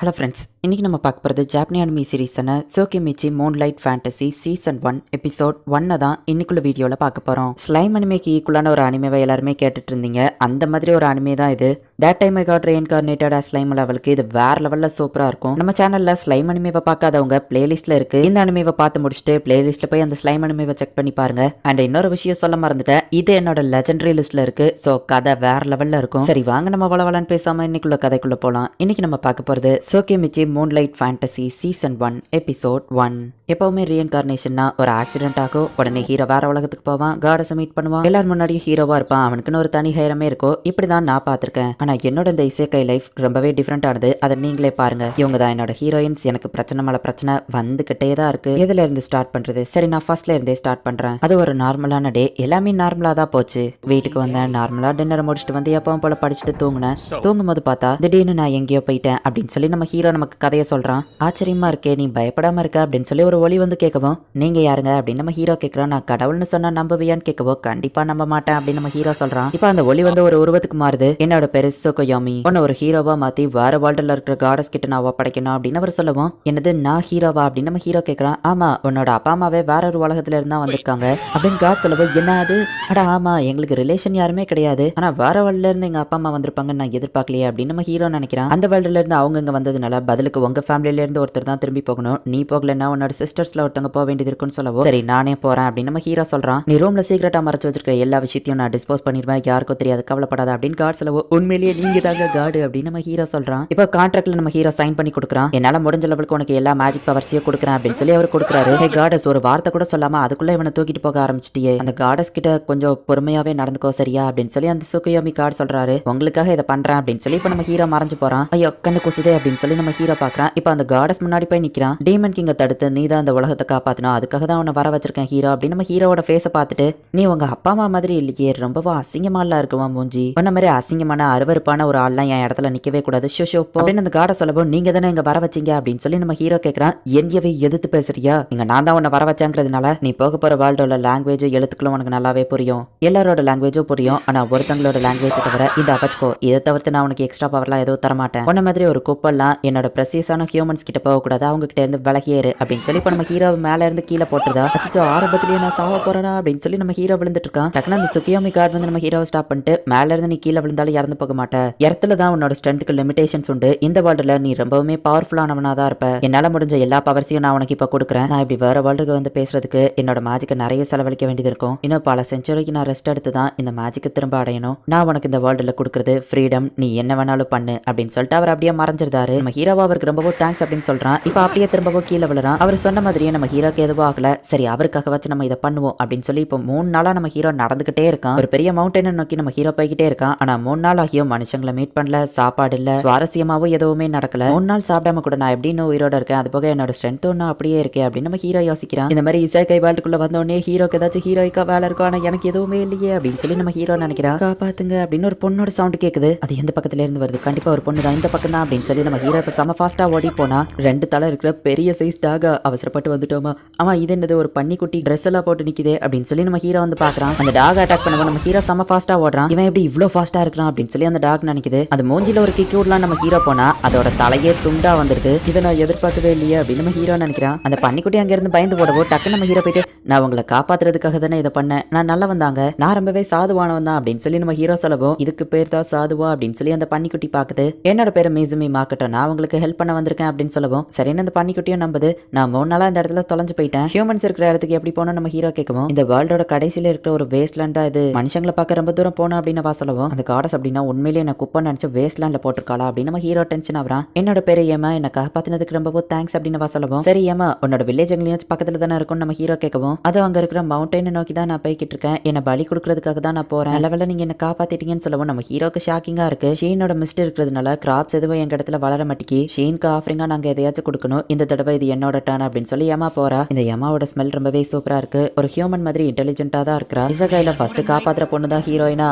Hello friends, இன்றைக்கி நம்ம பார்க்க போகிறது ஜாப்பனி அனிமி சீரீஸான Tsukimichi Moonlight Fantasy season 1 episode 1 தான் இன்னைக்குள்ள வீடியோவில் பார்க்க போகிறோம். ஸ்லைம் அனிமேக்கு ஈக்குவலான ஒரு அனிமேவை எல்லாருமே கேட்டுட்டு இருந்தீங்க. அந்த மாதிரி ஒரு அனிமே தான் இது. That time I got reincarnated as slime லெவலுக்கு இது வேற லெவலில் சூப்பராக இருக்கும். நம்ம சேனலில் ஸ்லைம் அனிமேவை பார்க்காதவங்க பிளேலிஸ்ட்டில் இருக்குது. இந்த அனிமேவை பார்த்து முடிச்சுட்டு பிளேலிஸ்ட்டில் போய் அந்த ஸ்லைம் அனிமேவை செக் பண்ணி பாருங்க. அண்ட் இன்னொரு விஷயம் சொல்ல மறந்துட்டேன், இது என்னோட லெஜெண்டரி லிஸ்ட்டில் இருக்குது. ஸோ கதை வேற லெவலில் இருக்கும். சரி வாங்க நம்ம வளவலன்னு பேசாமல் இன்னைக்குள்ள கதைக்குள்ளே போகலாம். இன்னைக்கு நம்ம பார்க்க போகிறது சோகேமிச்சி மூன்லைட் ஃபேண்டசி சீசன் 1 எபிசோட் 1. எப்பவுமே ரீஇன்கார்னேஷன்னா ஒரு ஆக்சிடென்ட் ஆகும், உடனே ஹீரோ வேற உலகத்துக்கு போவான், காடஸை மீட் பண்ணுவான், எல்லாரும் முன்னாடியே ஹீரோவா இருப்பான், அவனுக்குன்னு ஒரு தனி ஹைரமே இருக்கும். இப்படிதான் நான் பார்த்திருக்கேன். ஆனா என்னோட இந்த இசேக்கை லைஃப் ரொம்பவே டிஃப்ரெண்ட் ஆனது. அதை நீங்களே பாருங்க. இவங்க தான் என்னோட ஹீரோயின்ஸ். எனக்கு பிரச்சனை மேல பிரச்சனை வந்துகிட்டே தான் இருக்கு. எதுல இருந்து ஸ்டார்ட் பண்றது? சரி நான் ஃபர்ஸ்ட்ல இருந்தே ஸ்டார்ட் பண்றேன். அது ஒரு நார்மலான டே. எல்லாமே நார்மலா தான் போச்சு. வீட்டுக்கு வந்தேன், நார்மலா டின்னர் முடிச்சுட்டு வந்து எப்பவும் போல படிச்சுட்டு தூங்குனேன். தூங்கும்போது பார்த்தா திடீர்னு நான் எங்கேயோ போயிட்டேன் அப்படின்னு சொல்லி நம்ம ஹீரோ நமக்கு கதையை சொல்றான். ஆச்சரியமா இருக்கே, நீ பயப்படாம இருக்க அப்படின்னு சொல்லி ஒரு ஒளி வந்து கேட்கவும், நீங்க யாருங்க அப்படின்னு நம்ம ஹீரோ கேட்கறான். நான் கடவுள்னு சொன்னா நம்புவியான்னு கேட்கவோ, கண்டிப்பா நம்ப மாட்டேன் அப்படின்னு நம்ம ஹீரோ சொல்றான். இப்ப அந்த ஒளி வந்து ஒரு உருவத்துக்கு மாறுது. என்னோட பேரு சோகோயாமி. உன்ன ஒரு ஹீரோவா மாத்தி வேற வேர்ல்டுல இருக்கிற காடஸ் கிட்ட நான் ஒப்படைக்கணும் அப்படின்னு அவர் சொல்லவும், என்னது நான் ஹீரோவா அப்படின்னு நம்ம ஹீரோ கேட்கறான். ஆமா, உன்னோட அப்பா அம்மாவே வேற ஒரு உலகத்துல இருந்தா வந்திருக்காங்க அப்படின்னு காட் சொல்லவும், என்ன அது? அட ஆமா, எங்களுக்கு ரிலேஷன் யாருமே கிடையாது, ஆனா வேற வேர்ல்டுல இருந்து எங்க அப்பா அம்மா வந்திருப்பாங்கன்னு நான் எதிர்பார்க்கலையே அப்படின்னு நம்ம ஹீரோ நினைக்கிறான். அந்த வேர்ல்டுல இருந்து அவங்க இங்க வந்ததுனால பதிலுக்கு உங்க ஃபேமிலியில இருந்து ஒருத்தர் தான் திரும்பி போகணும். நீ போகலன்னா உன்னோட சிஸ்டர்ஸ்ல ஒருத்தவங்க போக வேண்டியது இருக்குன்னு சொல்லவும், சரி நானே போறேன் அப்படின்னு நம்ம ஹீரோ சொல்றான். நீ ரூம்ல சீக்கிரட்டா மறைச்சு வச்சிருக்க எல்லா விஷயத்தையும் நான் டிஸ்போஸ் பண்ணிடுவேன், யாருக்கும் தெரியாது, கவலைப்படாத அப்படின்னு கார்டு சொல்லவும், உண்மையிலேயே நீங்க தாங்க காடு அப்படின்னு நம்ம ஹீரோ சொல்றான். இப்போ கான்ட்ராக்ட்ல நம்ம ஹீரோ சைன் பண்ணி கொடுக்குறான். என்னால முடிஞ்ச லெவலுக்கு உனக்கு எல்லா மேஜிக் பவர்ஸையும் கொடுக்குறேன் அப்படின்னு சொல்லி அவர் கொடுக்குறாரு. ஹே காடஸ், ஒரு வார்த்தை கூட சொல்லாம அதுக்குள்ள இவனை தூக்கிட்டு போக ஆரம்பிச்சிட்டியே. அந்த காடஸ் கிட்ட கொஞ்சம் பொறுமையாவே நடந்துக்கோ சரியா அப்படின்னு சொல்லி அந்த சுகயோமி கார்டு சொல்றாரு. உங்களுக்காக இதை பண்றேன் அப்படின்னு சொல்லி இப்போ நம்ம ஹீரோ மறைஞ்சு போறான். ஐயோ கண்ணு குசுதே அப்படின்னு சொல்லி நம்ம ஹீரோ பாக்குறான். இப்போ அந்த காடஸ் முன்னாடி போய் நிக்கிறான். டீமன் கிங்க தடுத்து நீ தான் அந்த உலகத்தை காப்பாத்தணும், அதுக்காக தான் உன்னை வர வச்சிருக்கேன் ஹீரோ அப்படின்னு நம்ம ஹீரோவோட ஃபேஸை பார்த்துட்டு, நீ உங்க அப்பா அம்மா மாதிரி இல்லையே, ரொம்பவும் அசிங்கமாலாம் இருக்குமா மூஞ்சி, உன்ன மாதிரி அசிங்கமான அருவருப்பான ஒரு ஆள்லாம் என் இடத்துல நிக்கவே கூடாது ஷோ அப்படின்னு அந்த காடை சொல்லவும், நீங்க தானே இங்க வர வச்சீங்க அப்படின்னு சொல்லி நம்ம ஹீரோ கேட்கறான். எங்கேயே எதிர்த்து பேசுறியா? இங்க நான் தான் உன்னை வர வச்சாங்கிறதுனால நீ போக போற வேர்ல்டோட லாங்குவேஜ் எழுத்துக்களும் உனக்கு நல்லாவே புரியும், எல்லாரோட லாங்குவேஜும் புரியும், ஆனா ஒருத்தங்களோட லாங்குவேஜ் தவிர இந்த அபச்கோ இதை தவிர்த்து நான் உனக்கு எக்ஸ்ட்ரா பவர்லாம் எதுவும் தரமாட்டேன். உன்ன மாதிரி ஒரு குப்பெல்லாம் என்னோட பிரசியஸான ஹியூமன்ஸ் கிட்ட போகக்கூடாது, அவங்க கிட்ட இருந்து விலகியேறு அப்படின்னு சொல்லி இப்போ நம்ம ஹீரோ மேல இருந்து கீழே போட்டுருதா. அச்சோ ஆரம்பத்திலேயே நான் சாவ போறேனா அப்படின்னு சொல்லி நம்ம ஹீரோ விழுந்துட்டு இருக்கான். டக்குனு அந்த சுகியோமி கார்டு வந்து நம்ம ஹீரோ ஸ்டாப் பண்ணிட்டு, மேல இருந்து நீ கீழே விழுந்தாலும் இறந்து போக மாட்டேன், இடத்துல தான் உன்னோட ஸ்ட்ரென்த்துக்கு லிமிடேஷன்ஸ் உண்டு, இந்த வேர்ல்டுல நீ ரொம்பவுமே பவர்ஃபுல்லானவனா தான் இருப்ப, என்னால முடிஞ்ச எல்லா பவர்ஸையும் நான் உனக்கு இப்ப கொடுக்குறேன். நான் இப்படி வேற வேர்ல்டுக்கு வந்து பேசுறதுக்கு என்னோட மேஜிக்கை நிறைய செலவழிக்க வேண்டியது இருக்கும். இன்னும் பல செஞ்சுரிக்கு நான் ரெஸ்ட் எடுத்து தான் இந்த மேஜிக்கை திரும்ப அடையணும். நான் உனக்கு இந்த வேர்ல்டுல கொடுக்குறது ஃப்ரீடம், நீ என்ன வேணாலும் பண்ணு அப்படின்னு சொல்லிட்டு அவர் அப்படியே மறைஞ்சிருந்தாரு. நம்ம ஹீரோவா அவருக்கு ரொம்பவும் தேங்க்ஸ் அப்படின்னு சொல்றான். இப்போ அப்படியே திரும்பவும் கீழே விழுறான். அவர் சொன்ன மாதிரியே நம்ம ஹீரோக்கு எதுவும் ஆகல. சரி அவருக்காக வச்சு நம்ம இதை பண்ணுவோம் அப்படின்னு சொல்லி இப்போ 3 நாளா நம்ம ஹீரோ நடந்துகிட்டே இருக்கான். ஒரு பெரிய மவுண்டனை நோக்கி நம்ம ஹீரோ போய்கிட்டே இருக்கான். ஆனா 3 நாள் ஆகியும் மனுஷங்களை மீட் பண்ணல, சாப்பாடு இல்ல, சுவாரஸ்யமாவும் எதுவுமே நடக்கல. 3 நாள் சாப்பிடாம கூட நான் எப்படின்னு உயிரோட இருக்கேன், அது போக என்னோட ஸ்ட்ரென்த் ஒன்னும் அப்படியே இருக்கே அப்படின்னு நம்ம ஹீரோ யோசிக்கிறான். இந்த மாதிரி இசைக்கை வேர்ல்டுக்குள்ள வந்த உடனே ஹீரோக்கு ஏதாச்சும் ஹீரோய்க்கா வேலை இருக்கும், ஆனா எனக்கு எதுவுமே இல்லையே அப்படின்னு சொல்லி நம்ம ஹீரோ நினைக்கிறான். காப்பாத்துங்க அப்படின்னு ஒரு பொண்ணோட சவுண்ட் கேக்குது. அது எந்த பக்கத்துல இருந்து வருது? கண்டிப்பா ஒரு பொண்ணு தான், இந்த பக்கம் தான் அப்படின்னு சொல்லி நம்ம ஹீரோ இப்ப செம ஃபாஸ்டா ஓடி போனா 2 தலை இருக்கிற பெரிய சைஸ் டாகா அவசரப்பட்டு வந்துட்டோமா. ஆமா இது என்னது, ஒரு பன்னிக்குட்டி ட்ரெஸ் எல்லாம் போட்டு நிக்குதே அப்படின்னு சொல்லி நம்ம ஹீரோ வந்து பாக்குறான். அந்த டாக் அட்டாக் பண்ணவும் நம்ம ஹீரோ செம ஃபாஸ்டா ஓடுறான். இவன் எப்படி இவ்வளவு ஃபாஸ்டா இருக்கிறான் அப்படின்னு சொல்லி அந்த டாக் நினைக்குது. அது மூஞ்சில ஒரு கிக் விடலாம் நம்ம ஹீரோ போனா அதோட தலையே துண்டா வந்துருது. இதை நான் எதிர்பார்க்கவே இல்லையே அப்படின்னு நம்ம ஹீரோ நினைக்கிறான். அந்த பன்னிக்குட்டி அங்க இருந்து பயந்து ஓடவோ டக்கு நம்ம ஹீரோ போயிட்டு, நான் உங்களை காப்பாத்துறதுக்காக தானே இதை பண்ணேன், நான் நல்லா வந்தாங்க, நான் ரொம்பவே சாதுவானவன் தான் அப்படின்னு சொல்லி நம்ம ஹீரோ சொல்லவும், இதுக்கு பேர் தான் சாதுவா அப்படின்னு சொல்லி அந்த பன்னிக்குட்டி பாக்குது. என்னோட பேரு மிசுமி மாக்கட்டும், நான் உங்களுக்கு ஹெல்ப் பண்ண வந்திருக்கேன் அப்படின்னு சொல்லவும், சரின்னு அந்த பன்னிக்குட்டியும் நம்புது. நான் 3 நாளா இந்த இடத்துல தொலைஞ்சு போயிட்டேன், ஹியூமன்ஸ் இருக்கிற இடத்துக்கு எப்படி போனோம் நம்ம ஹீரோ கேட்கவும், இந்த வேர்ல்டோட கடைசியில இருக்கிற ஒரு வேஸ்ட்லேண்ட் தான் இது, மனுஷங்களை பார்க்க ரொம்ப தூரம் போனோம் அப்படின்னு வா சொல்லவும், அந்த காடஸ் அப்படின்னா உண்மையிலேயே நான் குப்பை நினைச்சு வேஸ்ட்லேண்ட்ல போட்டிருக்காளா அப்படின்னு நம்ம ஹீரோ டென்ஷன் ஆகிறான். என்னோட பேரு ஏமா, என்ன காப்பாத்தினதுக்கு ரொம்ப தேங்க்ஸ் அப்படின்னு வா சொல்லவும், சரி ஏமா உன்னோட வில்லேஜ் எங்கேயும் பக்கத்துல தானே இருக்கும் நம்ம ஹீரோ கேட்கவும், அது அங்க இருக்கிற மவுண்டனை நோக்கி தான் நான் போய்கிட்டு இருக்கேன், என்ன பலி கொடுக்கறதுக்காக தான் நான் போறேன், லெவல்ல நீங்க என்ன காப்பாத்திட்டீங்கன்னு சொல்லவும் நம்ம ஹீரோக்கு ஷாக்கிங்கா இருக்கு. ஷீனோட மிஸ்ட் இருக்கிறதுனால கிராப்ஸ் எதுவும் எங்க இடத்துல வளர மாட்டேங்கி, ஷீனுக்கு ஆஃபரிங்கா நாங்க எதையாச்சும் கொடுக்கணும், இந்த தடவை இது என்னோட டர்ன் அப்படின்னு சொல்லி ஏமா போறா. இந்த ஏமாவோட ஸ்மெல் ரொம்பவே சூப்பரா இருக்கு, ஒரு ஹியூமன் மாதிரி இன்டெலிஜென்ட்டா தான் இருக்கா. இசகையில ஃபர்ஸ்ட் காப்பாத்துற பொண்ணு தான் ஹீரோயினா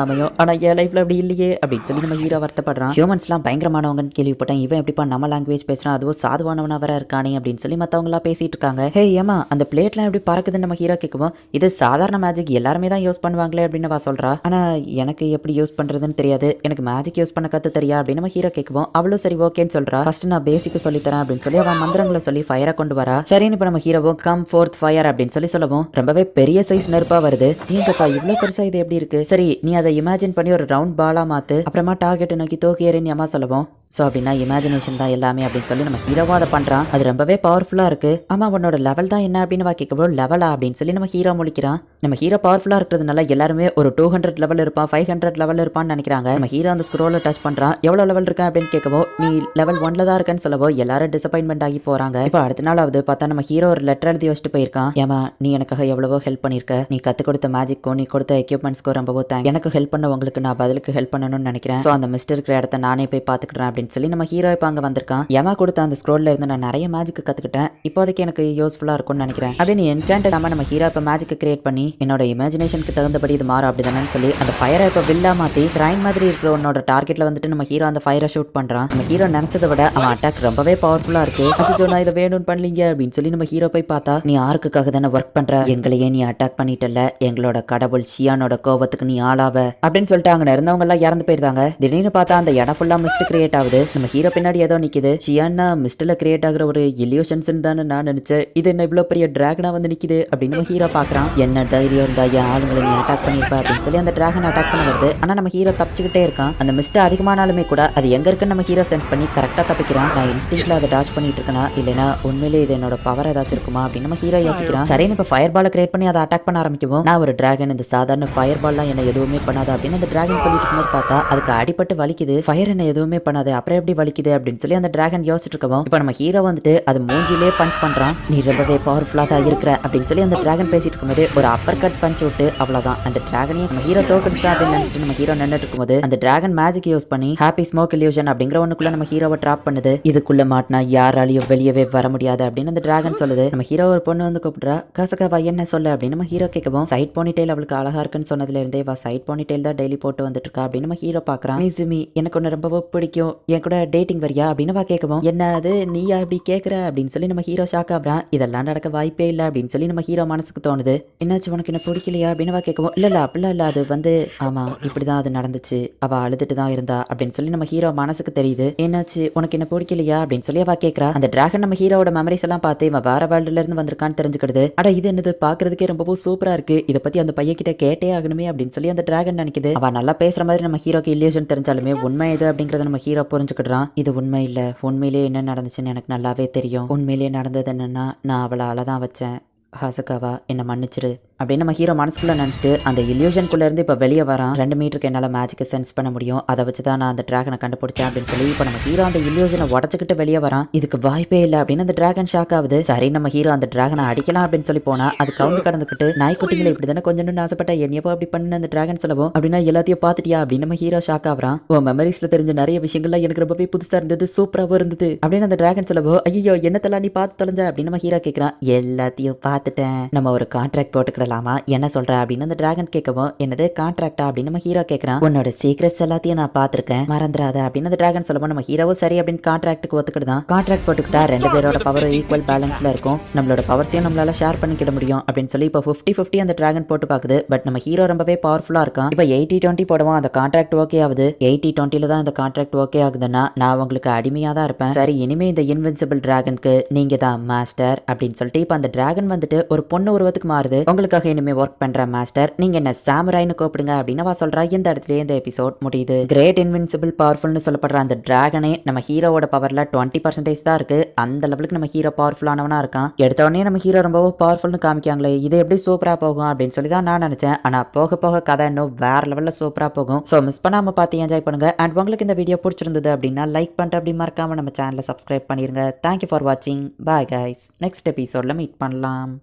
அமையும், ஆனா என் லைஃப்ல அப்படி இல்லையே அப்படின்னு சொல்லி நம்ம ஹீரோ வருத்தப்படுறான். ஹியூமன்ஸ்லாம் பயங்கரமானவங்கன்னு கேள்விப்பட்டேன், இவன் எப்படிப்பா நம்ம லாங்குவேஜ் பேசுறான், அதுவும் சாதுவானவனா வேற இருக்கானே அப்படின்னு சொல்லி மத்தவங்க எல்லாம் பேசிட்டு இருக்காங்க. ஹே ஏமா அந்த பிளேட்லாம் எப்படி பறக்குதுன்னு நம்ம ஹீரோ கேட்கவும், இது சாதாரண மேஜிக், எல்லாருமே தான் யூஸ் பண்ணுவாங்களே அப்படின்னு அவ சொல்றா. ஆனா எனக்கு எப்படி யூஸ் பண்றதுன்னு தெரியாது, எனக்கு மேஜிக் யூஸ் பண்ண கத்து தெரியா அப்படின்னு நம்ம ஹீரோ கேட்கவும், அவளும் சரி ஓகேன்னு சொல்றா. ஃபர்ஸ்ட் நான் பேசிக் சொல்லி தரேன் அப்படின்னு சொல்லி அவன் மந்திரங்களை சொல்லி ஃபயரை கொண்டு வரா. சரின்னு இப்ப நம்ம ஹீரோவும் கம் ஃபோர்த் ஃபயர் அப்படின்னு சொல்லவும் ரொம்பவே பெரிய சைஸ் நெருப்பா வருது. ஏங்கப்பா இவ்வளவு பெருசா இது எப்படி இருக்கு, சரி நீ அதை இமேஜின் பண்ணி ஒரு ரவுண்ட் பாலா மாத்து, அப்புறமா டார்கெட்டை நோக்கி தூக்கி எறின்னு அம்மா சொல்லவும், ஸோ அப்படின்னா இமேஜினேஷன் தான் எல்லாமே அப்படின்னு சொல்லி நம்ம ஹீரோவா அதை பண்றான். அது ரொம்பவே பவர்ஃபுல்லா இருக்கு. ஆமா உன்னோட லெவல் தான் என்ன அப்படின்னு கேட்கவும், லெவலா அப்படின்னு சொல்லி நம்ம ஹீரோ முழிக்கிறான். நம்ம ஹீரோ பவர்ஃபுல்லா இருக்கிறதுனால எல்லாருமே ஒரு 200 லெவல் இருப்பான், 500 லெவல் இருப்பான்னு நினைக்கிறாங்க. நம்ம ஹீரோ அந்த ஸ்க்ரோல டச் பண்றான். எவ்வளவு லெவல் இருக்கேன் அப்படின்னு கேட்கவும், நீ லெவல் 1ல தான் இருக்கேன்னு சொல்லவோ எல்லாரும் டிசப்பாயின்மெண்ட் ஆகி போறாங்க. இப்போ அடுத்த நாளாவது பார்த்தா நம்ம ஹீரோ ஒரு லெட்டர் எழுதி வச்சுட்டு போயிருக்கான். ஏமா நீ எனக்காக எவ்வளவோ ஹெல்ப் பண்ணிருக்க, நீ கத்து கொடுத்த மேஜிக்கும் நீ கொடுத்த எக்யூப்மெண்ட்ஸ்க்கும் ரொம்பவோ தேங்க்ஸ், எனக்கு ஹெல்ப் பண்ண உங்களுக்கு நான் பதிலுக்கு ஹெல்ப் பண்ணணும்னு நினைக்கிறேன். ஸோ அந்த மிஸ்டர் இருக்கிற இடத்த நானே போய் பார்த்துக்கிறேன் அப்படின்னு சொல்லி நம்ம ஹீரோ இப்போ அங்கே வந்திருக்கான். ஏமா கொடுத்த அந்த ஸ்க்ரோல்ல இருந்து நான் நிறைய மேஜிக் கத்துக்கிட்டேன், இப்போதைக்கு எனக்கு யூஸ்ஃபுல்லா இருக்கும்னு நினைக்கிறேன் அப்படின்னு என்கேண்ட் நம்ம ஹீரோ இப்போ மேஜிக் கிரியேட் பண்ணி என்னோட இமேஜினேஷனுக்கு தகுந்தபடி இது மாறும் அப்படிதானு சொல்லி அந்த ஃபயரை இப்போ வில்லா மாத்தி கிரைம் மாதிரி இருக்கிற உன்னோட டார்கெட்ல வந்துட்டு நம்ம ஹீரோ அந்த ஃபயரை ஷூட் பண்றான். நம்ம ஹீரோ நினைச்சதை விட அவன் அட்டாக் ரொம்பவே பவர்ஃபுல்லா இருக்கு. அச்சோ நான் இதை வேணும்னு பண்ணலீங்க அப்படின்னு சொல்லி நம்ம ஹீரோ போய் பார்த்தா, நீ ஆர்க்குக்காக தானே ஒர்க் பண்ற, எங்களையே நீ அட்டாக் பண்ணிட்டல, எங்களோட கடவுள் ஷியானோட கோபத்துக்கு நீ ஆளாவ அப்படின்னு சொல்லிட்டு அங்க இருந்தவங்க எல்லாம் இறந்து போயிருந்தாங்க. திடீர்னு பார்த்தா அந்த இடம் ஃபுல்லா மிஸ்ட் கிரியேட் ஆகுது. நம்ம ஹீரோ பின்னாடி ஏதோ நிக்குது. ஷியானா மிஸ்ட்ல கிரியேட் ஆகுற ஒரு இல்யூஷன்ஸ் தானே நான் நினைச்சேன், இது என்ன இவ்வளவு பெரிய டிராகனா வந்து நிக்குது அப்படின்னு நம்ம ஹீரோ பாக்குறான். என்ன தைரியம் இருந்தா என் ஆளுங்களை நீ அட்டாக் பண்ணிருப்ப அப்படின்னு சொல்லி அந்த டிராகன் அட்டாக் பண்ண வருது. ஆனா நம்ம ஹீரோ தப்பிச்சுக்கிட்டே இருக்கான். அந்த மிஸ்ட் அதிகமானாலுமே கூட அது எங்க இருக்குன்னு நம்ம ஹீரோ சென்ஸ் பண்ணி கரெக்டா தப்பிக்கிறான். நான் இன்ஸ்டிங்க்ட்ல அதை டாச் பண்ணிட்டு இருக்கேனா இல்லைன்னா உண்மையிலே இது என்னோட பவர் ஏதாச்சும் இருக்குமா அப்படின்னு நம்ம ஹீரோ யோசிக்கிறான். சரின்னு இப்ப ஃபயர் பாலை கிரியேட் பண்ணி அதை அட்டாக் பண்ண ஆரம்பிக்கவும், நான் ஒரு டிராகன், இந்த சாதாரண ஃபயர் பால்லாம் என்ன எதுவுமே பண்ணாது அப்படின்னு அந்த டிராகன் சொல்லிட்டு இருக்கும்போது பார்த்தா அதுக்கு அடிபட்டு வலிக்குது. ஃபயர் என்ன எதுவுமே பண்ணாது, அப்புறம் எப்படி வலிக்குது அப்படின்னு சொல்லி அந்த டிராகன் யோசிச்சுட்டு இருக்கவும், இப்ப நம்ம ஹீரோ வந்துட்டு அது மூஞ்சிலே பஞ்ச் பண்றான். நீ ரொம்பவே பவர்ஃபுல்லா தான் இருக்கிற அப்படின்னு சொல்லி அந்த டிராகன் பேசிட்டு இருக்கும்போது ஒரு அப்பர் கட் பஞ்ச் விட்டு அவ்வளவுதான் அந்த டிராகனையும் நம்ம ஹீரோ தோக்கடிச்சா அப்படின்னு நினைச்சிட்டு நம்ம ஹீரோ நின்னுட்டு இருக்கும்போது அந்த டிராகன் மேஜிக் யூஸ் பண்ணி ஹாப்பி ஸ்மோக் இல்யூஷன் அப்படிங்கிற ஒண்ணுக்குள்ள நம்ம ஹீரோவை ட்ராப் பண்ணுது. இதுக்குள்ள மாட்டினா யாராலையும் வெளியவே வர முடியாது அப்படின்னு அந்த டிராகன் சொல்லுது. நம்ம ஹீரோ ஒரு பொண்ணு வந்து கூப்பிடுறா. கசகவா என்ன சொல்ல அப்படின்னு நம்ம ஹீரோ கேட்கவும், சைட் போனிடெயில் அவளுக்கு அழகா இருக்குன்னு சொன்னதுல இருந்தே வா சைட் போனிடெயில் தான் டெய்லி போட்டு வந்துட்டு இருக்கா அப்படின்னு நம்ம ஹீரோ பாக்குறான். மிசுமி எனக்கு ஒன்னு ரொம்ப பிடிக்கும், என் கூட டேட்டிங் வரியா அப்படின்னு வா கேட்கவும், என்ன அது நீயா இப்படி கேட்குற அப்படின்னு சொல்லி நம்ம ஹீரோ ஷாக் ஆகுறான். இதெல்லாம் நடக்க வாய்ப்பே இல்லை அப்படின்னு சொல்லி நம்ம ஹீரோ மனசுக்கு தோணுது. என்னாச்சு உனக்கு என்ன பிடிக்கலையா அப்படின்னு வா கேட்கவும், இல்ல அப்படிலாம் இல்ல, அது வந்து ஆமா இப்படிதான் அது நடந்துச்சு, அவ அழுதுட்டு தான் இருந்தா அப்படின்னு சொல்லி நம்ம ஹீரோ மனசுக்கு தெரியுது. என்னாச்சு உனக்கு என்ன பிடிக்கலையா அப்படின்னு சொல்லி அவ கேட்கறா. அந்த டிராகன் நம்ம ஹீரோட மெமரிஸ் எல்லாம் பார்த்து இவன் வேற வேர்ல்டுல இருந்து வந்திருக்கான்னு தெரிஞ்சுக்கிடுது. அட இது என்னது பாக்குறதுக்கே ரொம்பவும் சூப்பரா இருக்கு, இதை பத்தி அந்த பையன் கிட்ட கேட்டே ஆகணுமே அப்படின்னு சொல்லி அந்த டிராகன் நினைக்குது. அவ நல்லா பேசுற மாதிரி நம்ம ஹீரோக்கு இல்லியூஷன் தெரிஞ்சாலுமே உண்மை இது அப்படிங்கறத நம்ம ஹீரோ புரிஞ்சுக்கிடுறான். இது உண்மை இல்ல, உண்மையிலேயே என்ன நடந்துச்சுன்னு எனக்கு நல்லாவே தெரியும். உண்மையிலேயே நடந்தது என்னன்னா நான் அவளை அழதான் வச்சேன், ஹாசகாவா என்ன மன்னிச்சிரு அப்படின்னு நம்ம ஹீரோ மனசுக்குள்ள நினைச்சிட்டு அந்த இல்யூஷனுக்குள்ள இருந்து இப்ப வெளியே வரான். 2 மீட்டருக்கு என்னால மேஜிக்கை சென்ஸ் பண்ண முடியும், அதை வச்சுதான் நான் அந்த டிராகனை கண்டுபிடிச்சேன் அப்படின்னு சொல்லி இப்ப நம்ம ஹீரோ அந்த இல்யூஷனை உடச்சுக்கிட்டு வெளியே வரான். இதுக்கு வாய்ப்பே இல்லை அப்படின்னு அந்த டிராகன் ஷாக் ஆகுது. சரி நம்ம ஹீரோ அந்த டிராகனை அடிக்கலாம் அப்படின்னு சொல்லி போனா அது கவுந்து கடந்துக்கிட்டு, நாய்க்குட்டிகளை இப்படி தானே கொஞ்சம் ஆசைப்பட்ட என்னையப்போ அப்படி பண்ணு அந்த டிராகன் சொல்லவும், அப்படின்னா எல்லாத்தையும் பார்த்துட்டியா அப்படின்னு நம்ம ஹீரோ ஷாக் ஆகுறான். உன் மெமரிஸ்ல தெரிஞ்ச நிறைய விஷயங்கள்லாம் எனக்கு ரொம்பவே புதுசா இருந்தது, சூப்பராகவும் இருந்தது அப்படின்னு அந்த டிராகன் சொல்லவும், ஐயோ என்னத்தெல்லாம் நீ பார்த்து தொலைஞ்ச அப்படின்னு நம்ம ஹீரோ கேட்கறான். எல்லாத்தையும் பார்த்துட்டேன், நம்ம ஒரு கான்ட்ராக்ட் போட்டுக்கிடலாமா என்ன சொல்ற அப்படின்னு அந்த டிராகன் கேட்கவும், என்னது கான்ட்ராக்டா அப்படின்னு நம்ம ஹீரோ கேட்கறான். உன்னோட சீக்ரெட்ஸ் எல்லாத்தையும் நான் பார்த்திருக்கேன், மறந்துடாத அப்படின்னு அந்த டிராகன் சொல்லவும் நம்ம ஹீரோவும் சரி அப்படின்னு கான்ட்ராக்டுக்கு ஒத்துக்கிட்டுதான். கான்ட்ராக்ட் போட்டுக்கிட்டா 2 பேரோட பவரும் ஈக்குவல் பேலன்ஸ்ல இருக்கும், நம்மளோட பவர்ஸையும் நம்மளால ஷேர் பண்ணிக்கிட முடியும் அப்படின்னு சொல்லி இப்போ 50-50 அந்த டிராகன் போட்டு பாக்குது. பட் நம்ம ஹீரோ ரொம்பவே பவர்ஃபுல்லா இருக்கான். இப்போ 80-20 போடுவோம், அந்த கான்ட்ராக்ட் ஓகே ஆகுது. 80-20ல தான் இந்த கான்ட்ராக்ட் ஓகே ஆகுதுன்னா நான் உங்களுக்கு அடிமையா தான் இருப்பேன். சரி இனிமே இந்த இன்வின்சிபிள் டிராகனுக்கு நீங்க தான் மாஸ்டர் அப்படின்னு சொல்லிட்டு இப்போ அந்த டிராகன் வந்துட்டு ஒரு பொண்ணு உருவத்துக்கு மாறுது. உங்களுக்காக இனிமே ஒர்க் பண்ற மாஸ்டர், நீங்க என்ன சாமுராய்னு கூப்பிடுங்க அப்படின்னு அவ சொல்றா. இந்த இடத்துல இந்த எபிசோட் முடியுது. கிரேட் இன்வின்சிபிள் பவர்ஃபுல்னு சொல்லப்படுற அந்த டிராகனே நம்ம ஹீரோவோட பவர்ல 20% தான் இருக்கு. அந்த லெவலுக்கு நம்ம ஹீரோ பவர்ஃபுல்லானவனா இருக்கான். எடுத்த உடனே நம்ம ஹீரோ ரொம்ப பவர்ஃபுல்னு காமிக்காங்களே, இது எப்படி சூப்பரா போகும் அப்படின்னு சொல்லி தான் நான் நினைச்சேன். ஆனா போக போக கதை இன்னும் வேற லெவல்ல சூப்பரா போகும். ஸோ மிஸ் பண்ணாம பார்த்து என்ஜாய் பண்ணுங்க. அண்ட் உங்களுக்கு இந்த வீடியோ பிடிச்சிருந்தது அப்படின்னா லைக் பண்ணிட்டு அப்படி மறக்காம நம்ம சேனலை சப்ஸ்கிரைப் பண்ணிருங்க. தேங்க்யூ ஃபார் வாட்சிங். பாய் கைஸ், நெக்ஸ்ட் எபிசோட்ல மீட் பண்ணலாம்.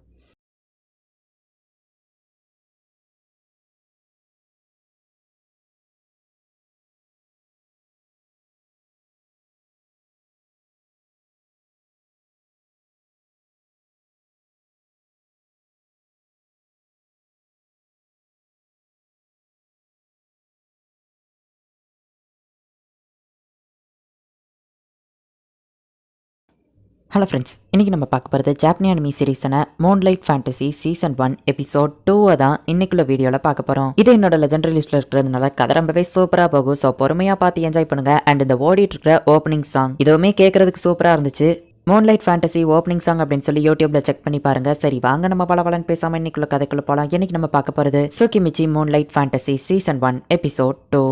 ஹலோ ஃப்ரெண்ட்ஸ், இன்னைக்கு நம்ம பார்க்க போகிறது ஜாப்பனீஸ் அனிமி சீரீஸான மூன்லைட் ஃபேண்டசி சீசன் 1 எபிசோட் 2 தான் இன்னைக்குள்ள வீடியோவில் பார்க்க போகிறோம். இது என்னோட லெஜெண்டரி லிஸ்ட்டில் இருக்கிறதுனால கதை ரொம்பவே சூப்பராக போகும். ஸோ பொறுமையாக பார்த்து என்ஜாய் பண்ணுங்க. அண்ட் இந்த ஓடிட்டு இருக்கிற ஓப்பனிங் சாங் இதுவுமே கேட்கறதுக்கு சூப்பராக இருந்துச்சு. மூன்லைட் ஃபேண்டசி ஓப்பனிங் சாங் அப்படின்னு சொல்லி யூடியூப்ல செக் பண்ணி பாருங்க. சரி வாங்க நம்ம பலன்னு பேசாம இன்னைக்குள்ள கதைக்குள்ள போகலாம். இன்னைக்கு நம்ம பார்க்க போகிறது சுகிமிச்சி மூன்லைட் ஃபேண்டசி சீசன் 1 எபிசோட் 2.